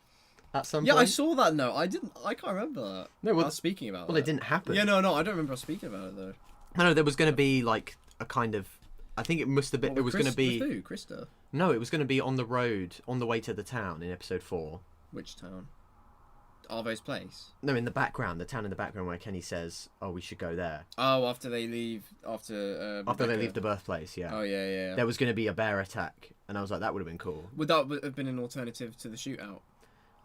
at some point. Yeah, I saw that. No, I didn't. I can't remember that. No, well, I was speaking about. Well, that. it didn't happen. Yeah, no, I don't remember us speaking about it though. No, there was going to be like a kind of. I think it must have been. What, it was going to be. With who? Krista. No, it was going to be on the road, on the way to the town in episode 4. Which town? Arvo's place. No, in the background, the town in the background where Kenny says, "Oh, we should go there." Oh, after they leave, after After they leave the birthplace, yeah. Oh yeah. There was going to be a bear attack, and I was like, that would have been cool. Would that have been an alternative to the shootout?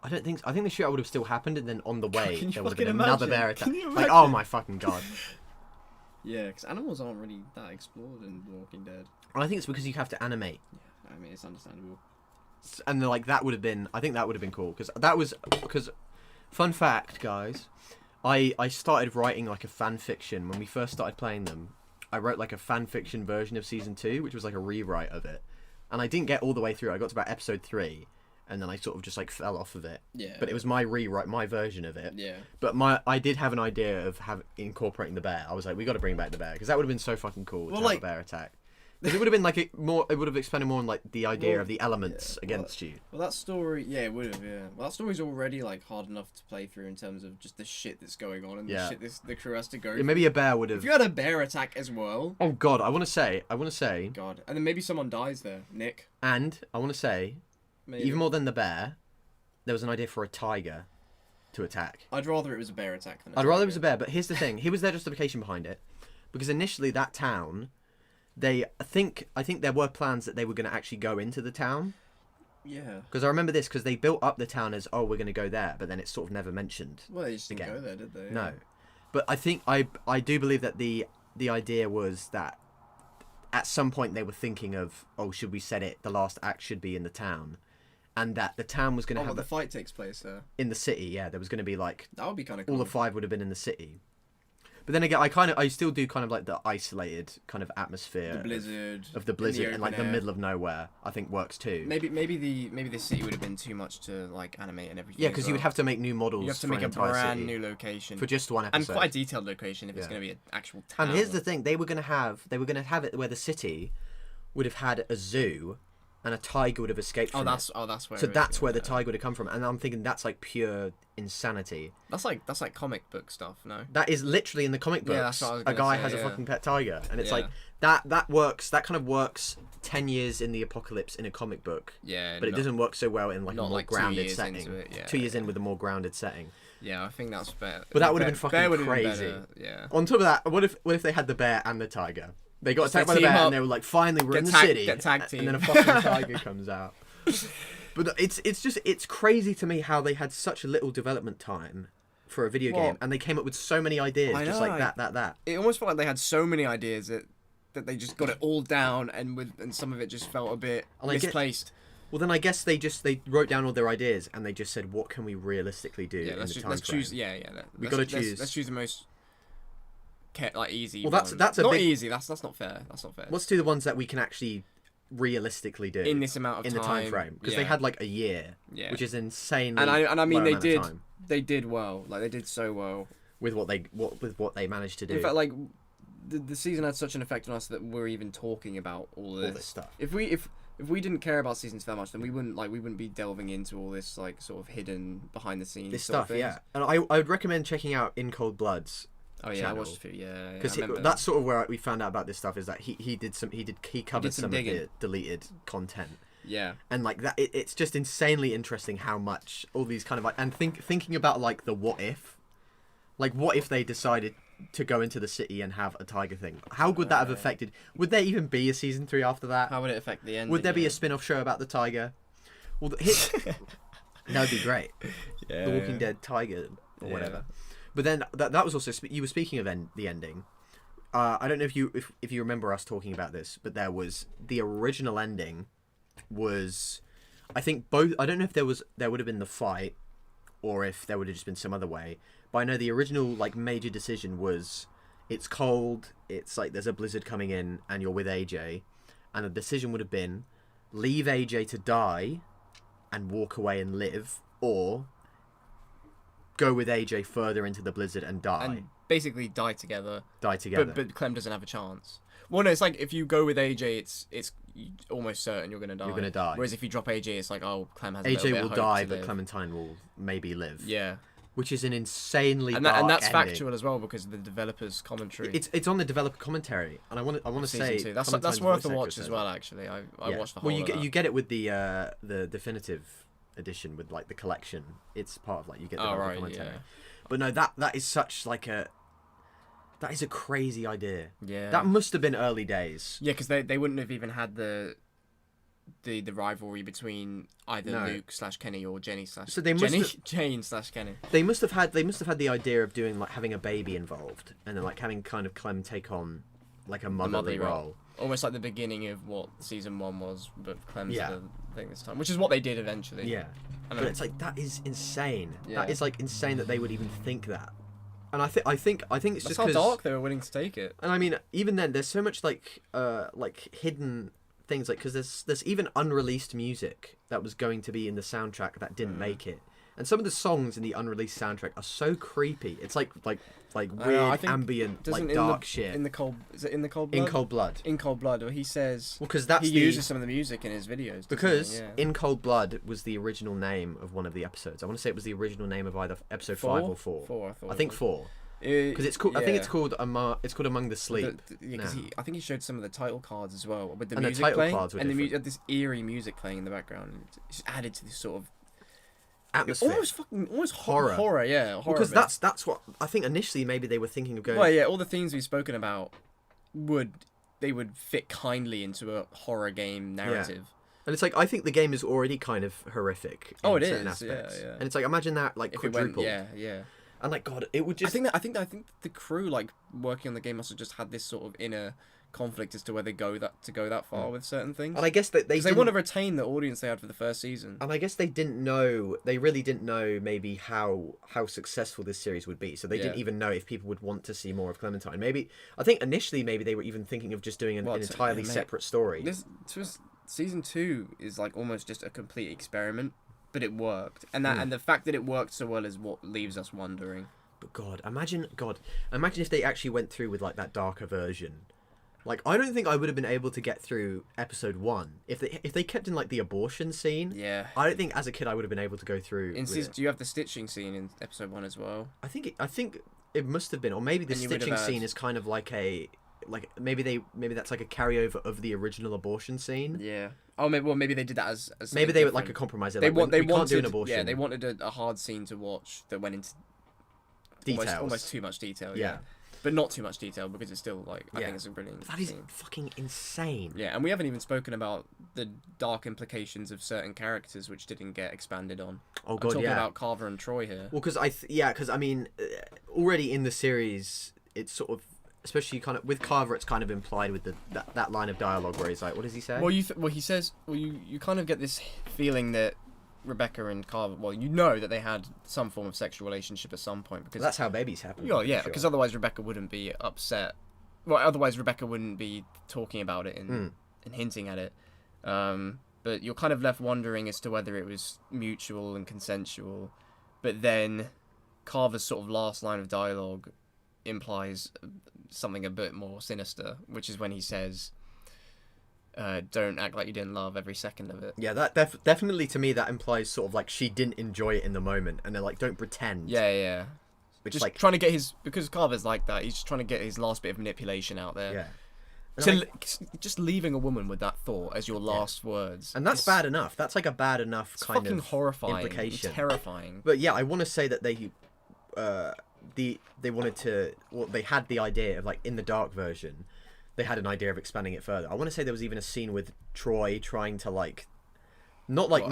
I don't think so. I think the shootout would have still happened, and then on the way Can you there would have been fucking another imagine? bear attack. Can you Like, imagine? oh my fucking god! Yeah, because animals aren't really that explored in The Walking Dead. And I think it's because you have to animate, I mean, it's understandable. and like that would have been. I think that would have been cool because. Fun fact, guys, I started writing like a fan fiction when we first started playing them. I wrote like a fan fiction version of season 2, which was like a rewrite of it, and I didn't get all the way through. I got to about episode 3, and then I sort of just like fell off of it. Yeah. But it was my rewrite, my version of it. Yeah. But I did have an idea of incorporating the bear. I was like, we got to bring back the bear because that would have been so fucking cool to have a bear attack. Because it would have been like it would have expanded more on like the idea of the elements against you. Well, that story, yeah, it would have, yeah. Well, that story's already like hard enough to play through in terms of just the shit that's going on and the shit the crew has to go. Yeah, maybe a bear would have. If you had a bear attack as well. Oh god, I want to say. God, and then maybe someone dies there, Nick. And I want to say, Maybe. even more than the bear, there was an idea for a tiger to attack. I'd rather it was a bear attack than. I'd rather it was a bear, but here's the thing: here was their justification behind it, because initially that town. I think there were plans that they were going to actually go into the town. Yeah. Because I remember this, because they built up the town as, oh, we're going to go there, but then it's sort of never mentioned. Well, they just didn't again. go there, did they? No. But I think, I do believe that the idea was that at some point they were thinking of, oh, should we set it, the last act should be in the town. And that the town was going to have... the fight takes place there. In the city, yeah. There was going to be like... That would be kind of cool. All the 5 would have been in the city. But then again, I still do kind of like the isolated kind of atmosphere the blizzard of the blizzard the and like open the air. middle of nowhere. I think works too. Maybe the city would have been too much to like animate and everything. Yeah, because you would have to make new models. You have to for make an a entire brand city new location for just one episode, and quite a detailed location if it's going to be an actual town. And here's the thing: they were going to have it where the city would have had a zoo. And a tiger would have escaped from that's it. where. So that's where the tiger would have come from, and I'm thinking that's like pure insanity. That's like comic book stuff, no? That is literally in the comic books. Yeah, that's what I was a gonna guy say, has a yeah. fucking pet tiger, and it's Yeah. like that works. That kind of works 10 years in the apocalypse in a comic book. Yeah, but it doesn't work so well in like a not more like 2 grounded years setting. into it, yeah, 2 years in with a more grounded setting. Yeah, I think that's better. But that would have been Bear fucking would have been crazy. better, yeah. On top of that, what if they had the bear and the tiger? They got Just attacked they by the team bear, up, and they were like, "Finally, we're in the tag- city." get tag team. And then a fucking tiger comes out. But it's crazy to me how they had such little development time for a video game, and they came up with so many ideas, I just know, like that. It almost felt like they had so many ideas that they just got it all down, and some of it just felt a bit misplaced. Well, then I guess they wrote down all their ideas and they just said, "What can we realistically do?" Yeah, in let's the time choose. frame? Yeah. We got to choose. Let's choose the most easy. Well, one. that's a not big... easy. That's not fair. That's not fair. Let's do the ones that we can actually realistically do in this amount of in time. the time frame, because they had like a year, which is insanely. And I mean low they amount of time they did well. Like they did so well with what they managed to do. In fact, like the season had such an effect on us that we're even talking about all this stuff. If we didn't care about seasons that much, then we wouldn't be delving into all this like sort of hidden behind the scenes stuff. Yeah, and I would recommend checking out In Cold Blood's. Oh yeah, channel. I watched a few. Yeah, because that's sort of where we found out about this stuff. Is that he covered some of digging. the deleted content. Yeah, and like that, it's just insanely interesting how much all these kind of like and thinking about like the what if they decided to go into the city and have a tiger thing. How would that have affected? Would there even be a season 3 after that? How would it affect the end? Would there be a spin-off show about the tiger? Well, that would be great. Yeah, The Walking Dead tiger or whatever. But then that was also you were speaking of the ending. I don't know if you remember us talking about this, but there was the original ending was, I think both. I don't know if there would have been the fight, or if there would have just been some other way. But I know the original like major decision was, it's cold. It's like there's a blizzard coming in, and you're with AJ, and the decision would have been, leave AJ to die, and walk away and live, or go with AJ further into the blizzard and die. And basically die together. But Clem doesn't have a chance. Well, no, it's like if you go with AJ, it's almost certain you're gonna die. You're gonna die. Whereas if you drop AJ, it's like, oh, Clem has a AJ little bit will of hope die, to but live. Clementine will maybe live. Yeah. Which is an insanely and dark that's ending. factual as well because of the developers' commentary. It's on the developer commentary, and I want to say Season 2. That's Clementine's worth a voice watch actor as said well. it. Actually, I watched the whole. Well, of that. you get it with the definitive edition with like the collection. It's part of like you get the Oh, Marvel right, commentary. yeah. But no, that is such like a crazy idea. Yeah. That must have been early days. Yeah, because they wouldn't have even had the rivalry between either No. Luke/Kenny or Jenny/ So they must Jenny? have- Jane/Kenny. They must have had the idea of doing like having a baby involved, and then like having kind of Clem take on like a motherly role. Almost like the beginning of what season 1 was, but Clem's Yeah. the thing this time, which is what they did eventually. Yeah, I but know. it's like that is insane. Yeah. That is like insane that they would even think that. And I think it's That's just how because. dark they were willing to take it. And I mean, even then, there's so much like hidden things, like because there's even unreleased music that was going to be in the soundtrack that didn't make it, and some of the songs in the unreleased soundtrack are so creepy. It's like weird I think ambient doesn't like dark shit. In the cold, is it in the cold blood? In Cold Blood. In Cold Blood, where he says Well, because that's he uses some of the music in his videos. doesn't because he? Yeah. In Cold Blood was the original name of one of the episodes. I want to say it was the original name of either episode 5 or 4. 4, I thought. I think 4. Because it's called. I think it's yeah. called Among the Sleep. Because now. I think he showed some of the title cards as well with the And the music title playing, cards were and different. this eerie music playing in the background. It's added to this sort of Atmosphere. almost Horror. horror, yeah. Horror Because bit. that's what I think initially maybe they were thinking of going. Well, yeah, all the themes we've spoken about would fit kindly into a horror game narrative. And it's like I think the game is already kind of horrific. Oh, in it certain is, yeah, aspects. yeah. And it's like imagine that like If it quadrupled. went, yeah. And like God, it would just. I think the crew like working on the game must have just had this sort of inner conflict as to whether go that far with certain things. And I guess that they want to retain the audience they had for the first season. And I guess they didn't know. They really didn't know maybe how successful this series would be. So they didn't even know if people would want to see more of Clementine. Maybe I think initially maybe they were even thinking of just doing an entirely separate story. This season 2 is like almost just a complete experiment, but it worked, and the fact that it worked so well is what leaves us wondering. But God, imagine if they actually went through with like that darker version. Like I don't think I would have been able to get through episode 1 if they kept in like the abortion scene. Yeah. I don't think as a kid I would have been able to go through. Do you have the stitching scene in episode 1 as well? I think it must have been, or maybe the And you would have stitching had- scene is kind of like maybe that's like a carryover of the original abortion scene. Yeah. Oh, maybe they did that as Maybe they were different. like a compromise. They Like, we can't wanted do an abortion. Yeah, they wanted a hard scene to watch that went into details. almost too much detail. Yeah. But not too much detail because it's still like I Yeah. think it's a brilliant. That is scene. fucking insane. Yeah, and we haven't even spoken about the dark implications of certain characters which didn't get expanded on. Oh I'm God, talking yeah. about Carver and Troy here. Well, because I mean, already in the series, it's sort of, especially kind of with Carver, it's kind of implied with that line of dialogue where he's like, what does he say? Well, he says, you kind of get this feeling that Rebecca and Carver, well, you know that they had some form of sexual relationship at some point because that's how babies happen. yeah, for because sure. otherwise Rebecca wouldn't be upset. Well, otherwise Rebecca wouldn't be talking about it and hinting at it. But you're kind of left wondering as to whether it was mutual and consensual. But then Carver's sort of last line of dialogue implies something a bit more sinister, which is when he says, don't act like you didn't love every second of it. Yeah, that definitely to me that implies sort of like she didn't enjoy it in the moment, and they're like, don't pretend. Yeah. Which Just like trying to get because Carver's like that, he's just trying to get his last bit of manipulation out there. yeah. And, So like, just leaving a woman with that thought as your last words. and that's is- bad enough. That's like a bad enough It's kind fucking of horrifying, implication. terrifying. But yeah, I want to say that they wanted to. Well, they had the idea of like in the dark version, they had an idea of expanding it further. I want to say there was even a scene with Troy trying to like, not like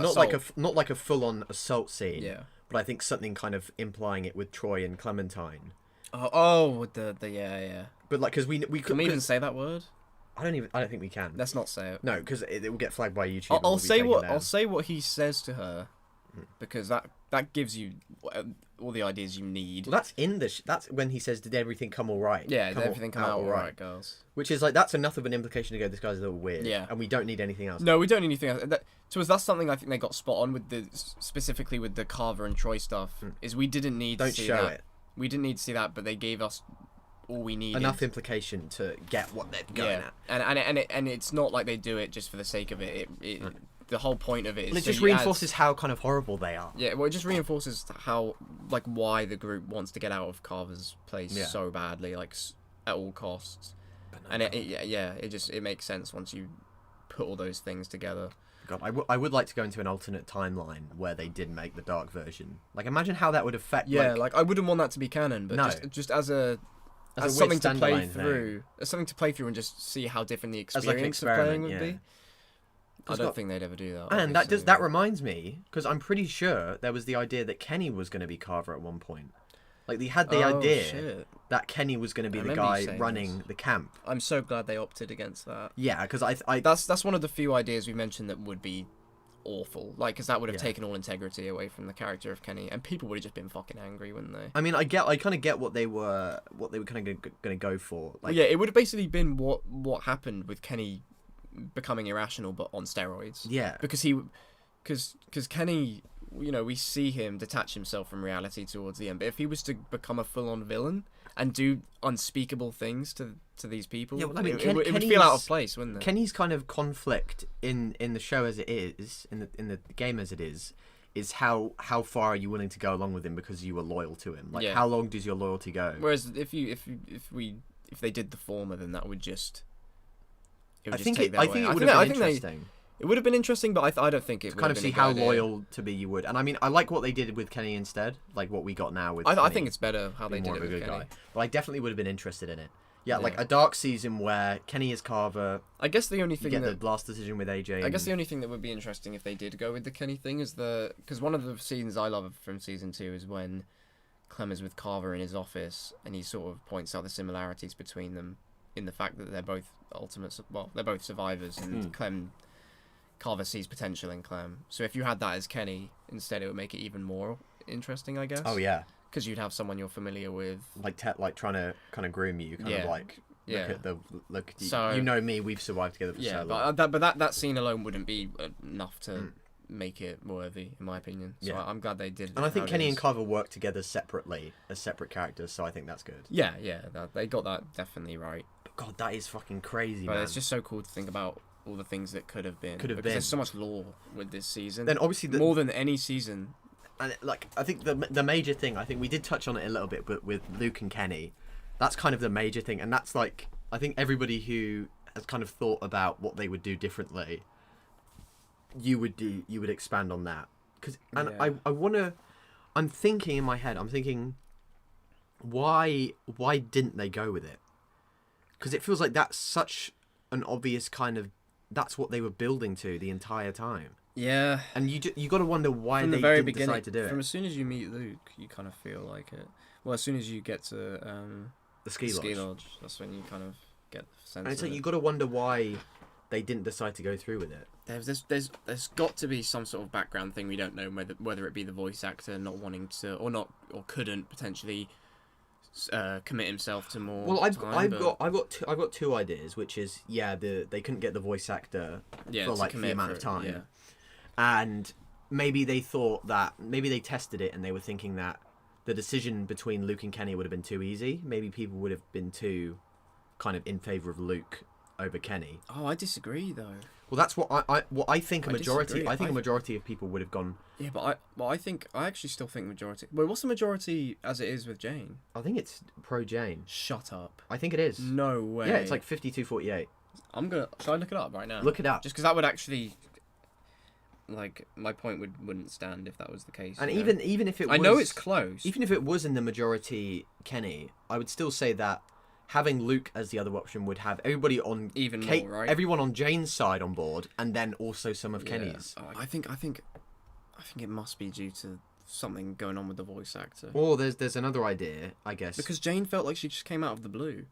a full on assault scene. Yeah. But I think something kind of implying it with Troy and Clementine. With the yeah. But like, because we Can we even say that word? I don't think we can. Let's not say it. No, because it will get flagged by YouTube. and I'll will be say taken what down. I'll say what he says to her, because that gives you all the ideas you need. Well, that's in the. That's when he says, "Did everything come all right?" Yeah, did everything come out all right, girls? Which is like that's enough of an implication to go. This guy's a little weird. Yeah. And we don't need anything else. No, we don't need anything else. To us, that's something I think they got spot on with specifically with the Carver and Troy stuff. Is we didn't need Don't to see show that. it. We didn't need to see that, but they gave us all we needed. Enough implication to get what they're going at. And it's not like they do it just for the sake of it. The whole point of it is Well, it so just you add- reinforces how kind of horrible they are. Yeah, well, it just reinforces how why the group wants to get out of Carver's place Yeah. so badly, at all costs. And it makes sense once you put all those things together. God, I would like to go into an alternate timeline where they did make the dark version. Like, imagine how that would affect. Yeah, like I wouldn't want that to be canon, but No. just as a As a something weird to play standalone through, as something to play through and just see how different the As like an experience of playing would experiment, be. I don't think they'd ever do that. And that obviously, that reminds me, because I'm pretty sure there was the idea that Kenny was going to be Carver at one point. Like, they had the idea shit. that Kenny was going to be I the remember you guy saying running this. the camp. I'm so glad they opted against that. Yeah, because I That's one of the few ideas we mentioned that would be awful. Like, because that would have Yeah. taken all integrity away from the character of Kenny, and people would have just been fucking angry, wouldn't they? I mean, I kind of get what they were kind of going to go for. Like, Well, yeah, it would have basically been what happened with Kenny becoming irrational, but on steroids. Yeah. Because Kenny, you know, we see him detach himself from reality towards the end. But if he was to become a full-on villain and do unspeakable things to these people, Yeah, well, I mean, it would feel out of place, wouldn't it? Kenny's kind of conflict in the show as it is, in the game as it is how far are you willing to go along with him because you were loyal to him? Like, Yeah. how long does your loyalty go? Whereas if they did the former, then that would just. I think it would have been interesting. It would have been interesting, but I don't think it To would kind have of been see a how good idea. loyal to be you would. And I mean, I like what they did with Kenny instead, like what we got now with I Kenny think it's better how they being did more it of a with good Kenny. guy. But I definitely would have been interested in it. Yeah, like Yeah. a dark season where Kenny is Carver, I guess the only you thing get that the last decision with AJ. I guess the only thing that would be interesting if they did go with the Kenny thing is because one of the scenes I love from season 2 is when Clem is with Carver in his office and he sort of points out the similarities between them in the fact that they're both they're both survivors and Carver sees potential in Clem. So if you had that as Kenny instead, it would make it even more interesting, I guess. Oh yeah, Because you'd have someone you're familiar with. like trying to kind of groom you, kind of like Yeah. look. So- you know me, we've survived together for Yeah, so long. but that scene alone wouldn't be enough to make it worthy, in my opinion. So Yeah. I'm glad they did. And I think how it Kenny is. and Carver work together separately as separate characters, so I think that's good. Yeah, they got that definitely right. But God, that is fucking crazy, But man. it's just so cool to think about all the things that could have been. Could have because been. there's so much lore with this season. Then obviously more than any season. And like I think the major thing, I think we did touch on it a little bit, but with Luke and Kenny, that's kind of the major thing, and that's like I think everybody who has kind of thought about what they would do differently, you would expand on that because Yeah. I'm thinking in my head, why didn't they go with it? Because it feels like that's such an obvious kind of that's what they were building to the entire time. Yeah. And you got to wonder why From they the very didn't beginning, decide to do from it. as soon as you meet Luke, you kind of feel like it. Well, as soon as you get to The ski lodge. that's when you kind of get the sense. And it's of like it. you got to wonder why they didn't decide to go through with it. There's got to be some sort of background thing we don't know, whether it be the voice actor not wanting to or couldn't potentially commit himself to more. Well, I've time, got two ideas, which is they couldn't get the voice actor yeah, for to like the commit amount for of it, time, yeah. and maybe they thought that maybe they tested it and they were thinking that the decision between Luke and Kenny would have been too easy. Maybe people would have been too kind of in favor of Luke over Kenny. Oh, I disagree though. Well, that's what I think a majority. disagree. I think a majority of people would have gone. Yeah, but I actually still think majority. Well, what's the majority as it is with Jane? I think it's pro Jane. Shut up. I think it is. No way. Yeah, it's like 52-48. Should I look it up right now? Look it up. Just because that would actually, like, my point wouldn't stand if that was the case. And you know? even if it was, I know it's close. Even if it was in the majority Kenny, I would still say that having Luke as the other option would have everybody on Even more, right? everyone on Jane's side on board, and then also some of Yeah. Kenny's. Oh, I think it must be due to something going on with the voice actor. Or there's another idea, I guess. Because Jane felt like she just came out of the blue.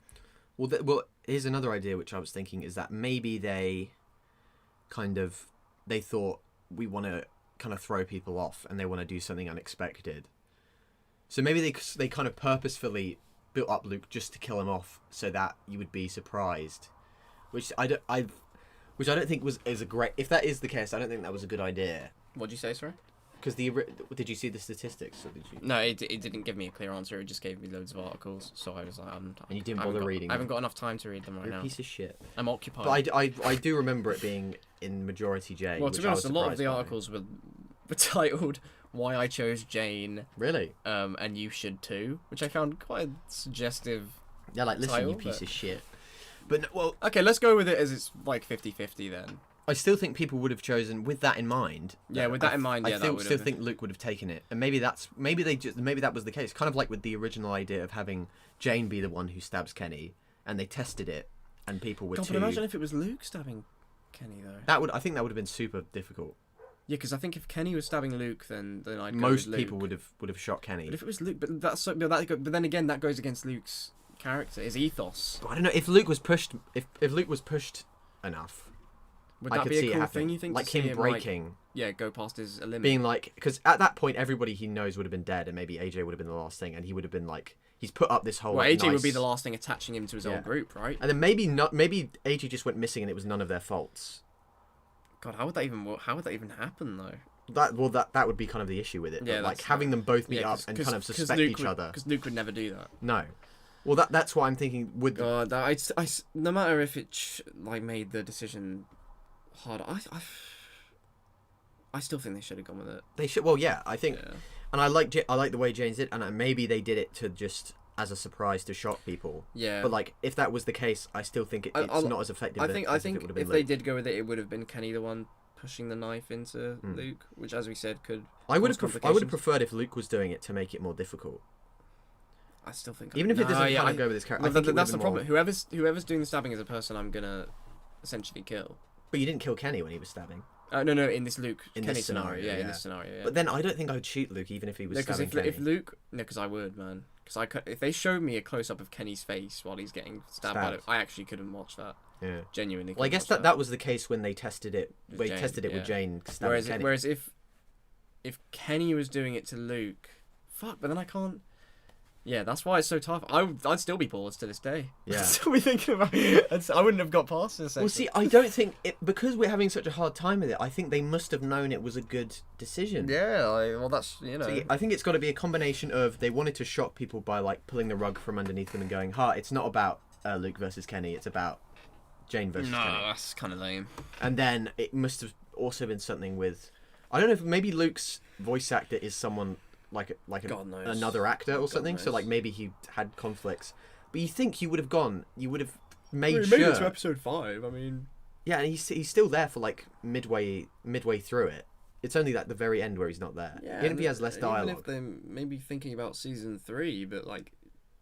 Well, here's another idea which I was thinking is that maybe they thought we want to kind of throw people off and they want to do something unexpected. So maybe they kind of purposefully built up Luke just to kill him off so that you would be surprised, which I don't think is a great. If that is the case, I don't think that was a good idea. What'd you say, sorry? Because did you see the statistics? Or did you? No, it didn't give me a clear answer. It just gave me loads of articles. So I was like, And you didn't bother reading I haven't them? got enough time to read them right You're a now. piece of shit. I'm occupied. But I do remember it being in majority Jane. well, to which be I honest, was a lot of surprised the by. articles were titled "Why I Chose Jane," Really? and you should too, which I found quite a suggestive. Yeah, like listen, title, you piece but- of shit. But no, well, Okay, let's go with it as it's like 50-50 then. I still think people would have chosen with that in mind. Yeah, with that in mind, yeah, I still think Luke would have taken it, and maybe that was the case. Kind of like with the original idea of having Jane be the one who stabs Kenny, and they tested it, and people were God, but imagine if it was Luke stabbing Kenny though. I think that would have been super difficult. Yeah, because I think if Kenny was stabbing Luke, then I'd go Most with people Luke. would have shot Kenny. But if it was Luke, but then again, that goes against Luke's character, his ethos. But I don't know if Luke was pushed. If Luke was pushed enough. Would I that could be a see it cool happening. thing? You think Like to see him breaking, go past his limit, being like, because at that point everybody he knows would have been dead, and maybe AJ would have been the last thing, and he would have been like, he's put up this whole. Well, like, AJ would nice- be the last thing attaching him to his old group, right? And then maybe not. Maybe AJ just went missing, and it was none of their faults. God, how would that even happen though? That would be kind of the issue with it. Yeah, but, like that's having them both meet up and 'cause- kind of 'cause suspect Luke each other. Because Luke would never do that. No. Well, that's why I'm thinking. Would God, no matter if it made the decision harder, I still think they should have gone with it. they should? Well, yeah, I think. Yeah. And I like the way James did, and maybe they did it to just as a surprise to shock people. Yeah. But like, if that was the case, I still think it's not as effective. I think as if it would have been if they Luke. did go with it, it would have been Kenny the one pushing the knife into Luke, which, as we said, could. I would cause have preferred if Luke was doing it to make it more difficult. I still think Even if it doesn't kind of go with his character. That's the problem. Whoever's doing the stabbing is a person I'm gonna essentially kill. But you didn't kill Kenny when he was stabbing. No, in this Kenny scenario, Yeah, in yeah. this scenario. Yeah. But then I don't think I would shoot Luke even if he was because stabbing Kenny. if Luke, because I would, man. Because if they showed me a close up of Kenny's face while he's getting stabbed. I actually couldn't watch that. Yeah. Genuinely. Well, I guess that was the case when they tested it. With They Jane, tested it with Jane stabbing Whereas Kenny. whereas if Kenny was doing it to Luke, but then I can't. Yeah, that's why it's so tough. I'd still be paused to this day. Yeah. I'd still be thinking about it. I wouldn't have got past this. Well, see, I don't think because we're having such a hard time with it. I think they must have known it was a good decision. Yeah, well, that's So, I think it's got to be a combination of they wanted to shock people by like pulling the rug from underneath them and going, "Ha, it's not about Luke versus Kenny. It's about Jane versus Kenny." No, that's kind of lame. And then it must have also been something with, I don't know if maybe Luke's voice actor is someone like God knows. another actor or something. knows. So like maybe he had conflicts. But you think you would have made He made sure. it to episode 5. I mean, Yeah, and he's still there for like midway through it. It's only like the very end where he's not there. yeah. Even if he has less Even dialogue. if they're maybe thinking about season 3, but like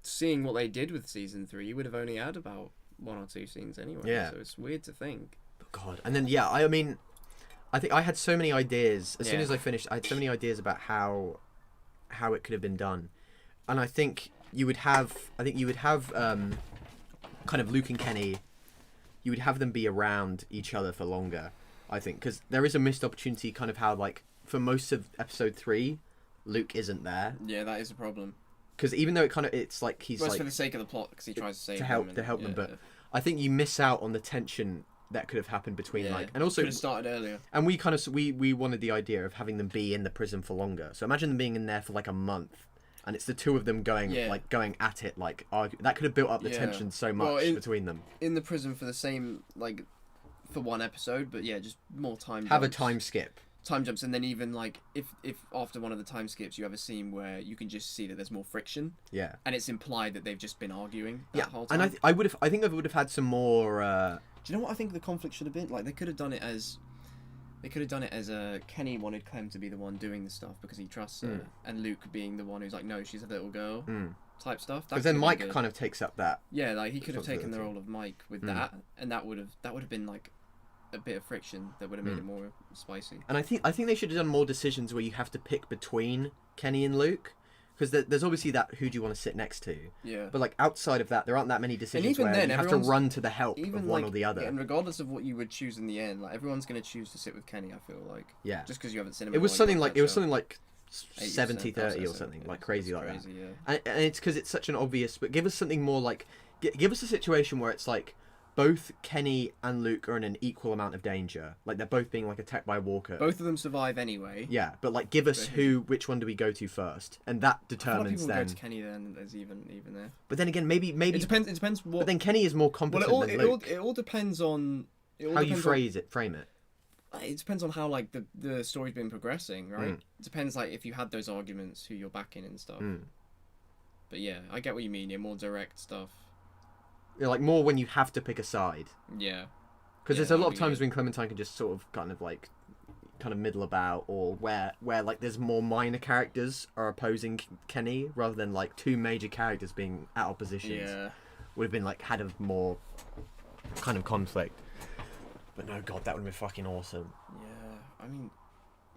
seeing what they did with season 3, you would have only had about 1 or 2 scenes anyway. Yeah. So it's weird to think. God, and then yeah, I mean, I think I had so many ideas. As soon Yeah. as I finished, I had so many ideas about how it could have been done, and I think you would have kind of Luke and Kenny. You would have them be around each other for longer. I think because there is a missed opportunity, kind of how like for most of episode 3, Luke isn't there. Yeah, that is a problem. Because even though it's like he's Well, it's like for the sake of the plot, because he tries to save to them help them, yeah. but I think you miss out on the tension that could have happened between and also could have started earlier. and we kind of we wanted the idea of having them be in the prison for longer. So imagine them being in there for like a month, and it's the two of them going at it, like argue. That could have built up the tension so much between them. In the prison for the same for one episode, but yeah, just more time. Have a jumps. time jumps, and then even like if after one of the time skips you have a scene where you can just see that there's more friction, yeah, and it's implied that they've just been arguing that whole time. and I think I would have had some more. Do you know what I think the conflict should have been? Like they could have done it as Kenny wanted Clem to be the one doing the stuff because he trusts her, and Luke being the one who's like, no, she's a little girl, type stuff. Because then Mike kind of takes up that. Yeah, like he could have taken the responsibility. role of Mike with that, and that would have been like a bit of friction that would have made it more spicy. And I think they should have done more decisions where you have to pick between Kenny and Luke, because there's obviously that who do you want to sit next to. Yeah. But like outside of that, there aren't that many decisions even where then, you have to everyone's- run to the help of one or the other. And regardless of what you would choose in the end, like everyone's gonna choose to sit with Kenny. I feel like. Yeah. Just because you haven't seen him. It was something like 80%, 70-30 or something yeah, like crazy it's like crazy, that. Yeah. And it's because it's such an obvious. But give us something more like give us a situation where it's like both Kenny and Luke are in an equal amount of danger. Like they're both being like attacked by a walker. Both of them survive anyway. Yeah, but like give us which one do we go to first, and that determines people then. go to Kenny then as even there. But then again, maybe It depends what. But then Kenny is more competent than Luke. It all depends on. How you frame it. It depends on how like the story's been progressing, right? It depends like if you had those arguments, who you're backing and stuff. But yeah, I get what you mean. Yeah, more direct stuff. Like more when you have to pick a side. Yeah. Because there's a lot of times when Clementine can just sort of kind of middle about, or where like there's more minor characters are opposing Kenny rather than like two major characters being at oppositions. Yeah. Would have been like had a more kind of conflict. But no, God, that would have been fucking awesome. Yeah, I mean,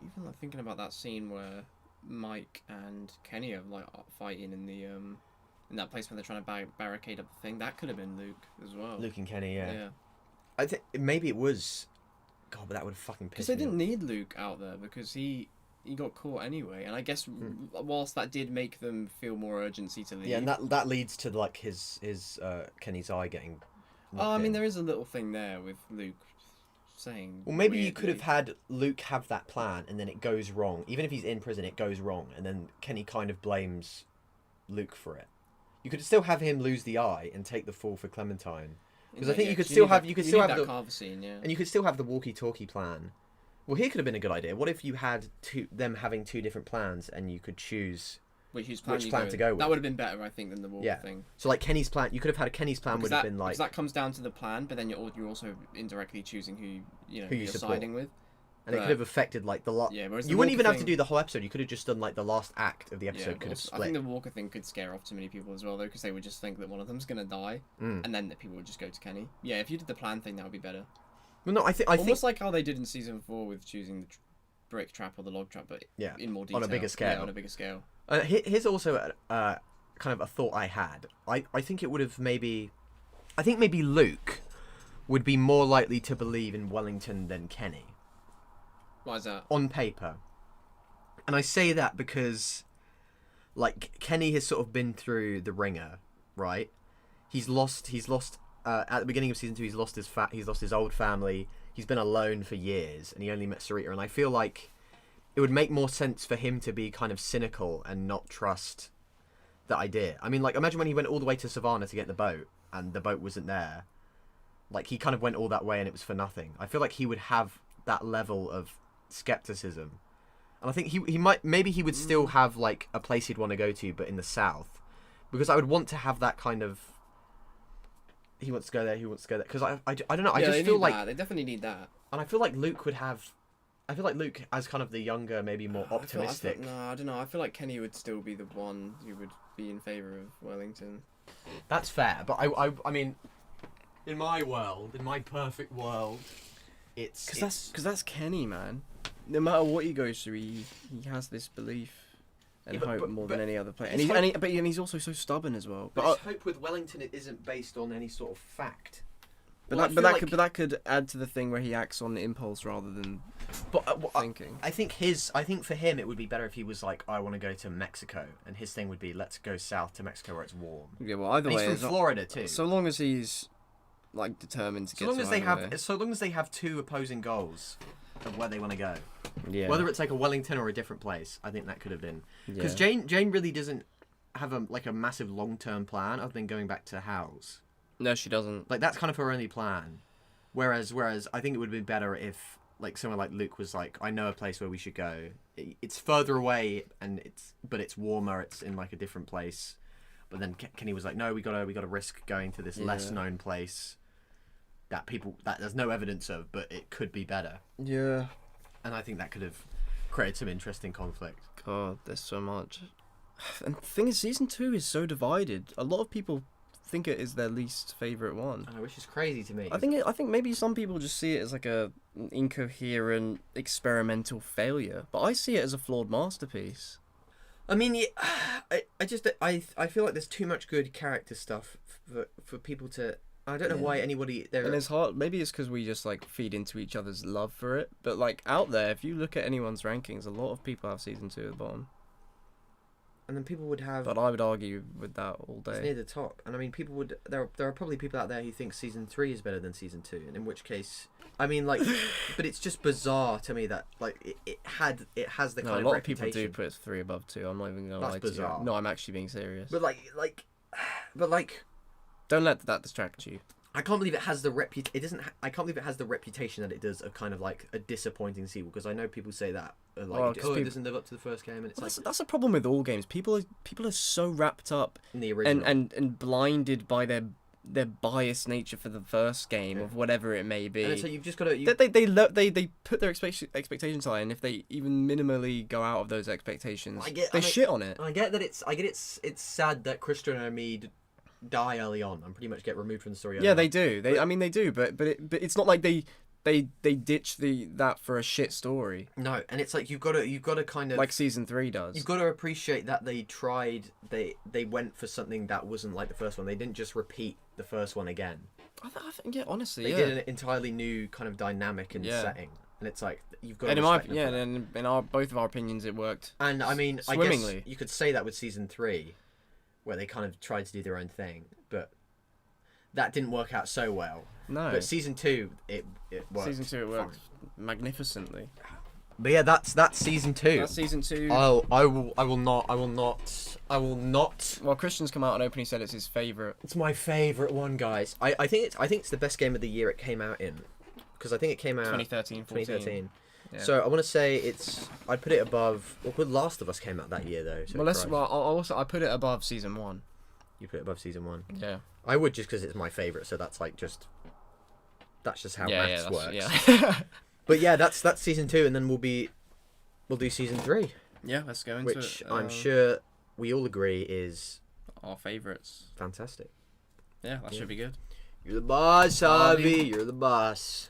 even like thinking about that scene where Mike and Kenny are like fighting in the in that place where they're trying to barricade up the thing, that could have been Luke as well. Luke and Kenny, yeah. Yeah. I think maybe it was. God, but that would have fucking Because pissed they me didn't off. need Luke out there because he got caught anyway, and I guess whilst that did make them feel more urgency to leave. Yeah, and that leads to like his Kenny's eye getting. Oh, I mean, in. there is a little thing there with Luke saying. Well, maybe you could weirdly. have had Luke have that plan, and then it goes wrong. Even if he's in prison, it goes wrong, and then Kenny kind of blames Luke for it. You could still have him lose the eye and take the fall for Clementine, because I think you could still have that Carver scene, yeah. and you could still have the walkie-talkie plan. Well, here could have been a good idea. What if you had them having two different plans, and you could choose which plan to go with? That would have been better, I think, than the Walker thing. So like Kenny's plan, you could have had a Kenny's plan would have been like because that comes down to the plan, but then you're also indirectly choosing who you you're support. siding with. and it could have affected like the lot. Yeah, whereas you the wouldn't Walker even have to thing- do the whole episode. You could have just done like the last act of the episode. Yeah, Could have I split. think the Walker thing could scare off too many people as well, though, because they would just think that one of them's gonna die, and then that people would just go to Kenny. Yeah, if you did the plan thing, that would be better. Well, no, I think Almost like how they did in season 4 with choosing the brick trap or the log trap, but Yeah, in more detail. on a bigger scale. Yeah, on a bigger scale. Here's also kind of a thought I had. I think it would have maybe. I think maybe Luke would be more likely to believe in Wellington than Kenny. Why is that? On paper. And I say that because like Kenny has sort of been through the ringer, right? He's lost at the beginning of season 2 he's lost his old family. He's been alone for years and he only met Sarita, and I feel like it would make more sense for him to be kind of cynical and not trust the idea. I mean, like imagine when he went all the way to Savannah to get the boat and the boat wasn't there. Like he kind of went all that way and it was for nothing. I feel like he would have that level of skepticism, and I think he might, maybe he would still have like a place he'd want to go to, but in the south, because I would want to have that kind of he wants to go there because I don't know, I just feel like they definitely need that. and I feel like Luke would have, I feel like Luke as kind of the younger, maybe more optimistic. I don't know. I feel like Kenny would still be the one who would be in favour of Wellington. That's fair, but I mean, in my world, in my perfect world, it's Because that's Kenny, man. No matter what he goes through, he has this belief and Yeah, but- hope but- more but than any other player. his And he's also so stubborn as well. But his hope with Wellington it isn't based on any sort of fact. But Well, I that, feel but, that like- could, but that could add to the thing where he acts on impulse rather than But thinking. I think for him it would be better if he was like, I want to go to Mexico, and his thing would be, let's go south to Mexico where it's warm. Yeah, well, either And way, he's it's from not- Florida too. So long as he's like determined to So get long to as they either have, way. so long as they have two opposing goals of where they want to go, Yeah. whether it's like a Wellington or a different place, I think that could have been. Because Yeah. Jane really doesn't have a massive long-term plan other than going back to House. No, she doesn't. Like that's kind of her only plan. Whereas I think it would be better if like someone like Luke was like, I know a place where we should go. It's further away but it's warmer. It's in like a different place. But then Kenny was like, no, we gotta risk going to this less known place that there's no evidence of, but it could be better. Yeah. And I think that could have created some interesting conflict. God, there's so much. And the thing is, season 2 is so divided. A lot of people think it is their least favourite one. Which is crazy to me. I think maybe some people just see it as like an incoherent experimental failure, but I see it as a flawed masterpiece. I mean, I feel like there's too much good character stuff for people to. I don't know why anybody. And it's hard. Maybe it's because we just like feed into each other's love for it. But like out there, if you look at anyone's rankings, a lot of people have season 2 at the bottom. And then people would have. But I would argue with that all It's day. near the top, and I mean, people would. There are probably people out there who think season 3 is better than season 2, and in which case, I mean, like, but it's just bizarre to me that like it has the No, kind a of lot of people reputation. do put it 3 above 2. I'm not even gonna That's lie bizarre. to you. No, I'm actually being serious. But like, Don't let that distract you. I can't believe it has the I can't believe it has the reputation that it does of kind of like a disappointing sequel, because I know people say that like Well, 'cause it people- doesn't live up to the first game, and it's Well, like that's a problem with all games. People are so wrapped up in the original. and blinded by their their biased nature for the first game of whatever it may be. And so you've just got to. They put their expectations high, and if they even minimally go out of those expectations, they shit on it. I get that it's sad that Christian and Omid die early on and pretty much get removed from the story. Yeah, they do. They do, but it's not like they ditch that for a shit story. No, and it's like you've got to kind of like season 3 does. You've got to appreciate that they tried. They went for something that wasn't like the first one. They didn't just repeat the first one again. I think honestly, they did an entirely new kind of dynamic and setting, and it's like you've got. And in both of our opinions, it worked. And I mean, swimmingly. I guess you could say that with season 3, where they kind of tried to do their own thing, but that didn't work out so well. No. But season 2, it worked. Season 2, it worked magnificently. But yeah, that's season 2. That's season 2. I will not. Well, Christian's come out and openly said it's his favourite. It's my favourite one, guys. I think it's the best game of the year it came out in, because I think it came out 2013. Yeah. So I want to say I'd put it above. Well, Last of Us came out that year though. So I put it above season 1. You put it above season 1. Yeah. I would, just because it's my favourite. So that's just how maths works. Yeah. But yeah, that's season 2, and then we'll do season 3. Yeah, let's go into which it. I'm sure we all agree is our favourites. Fantastic. Yeah, that should be good. You're the boss, Harvey. You're the boss.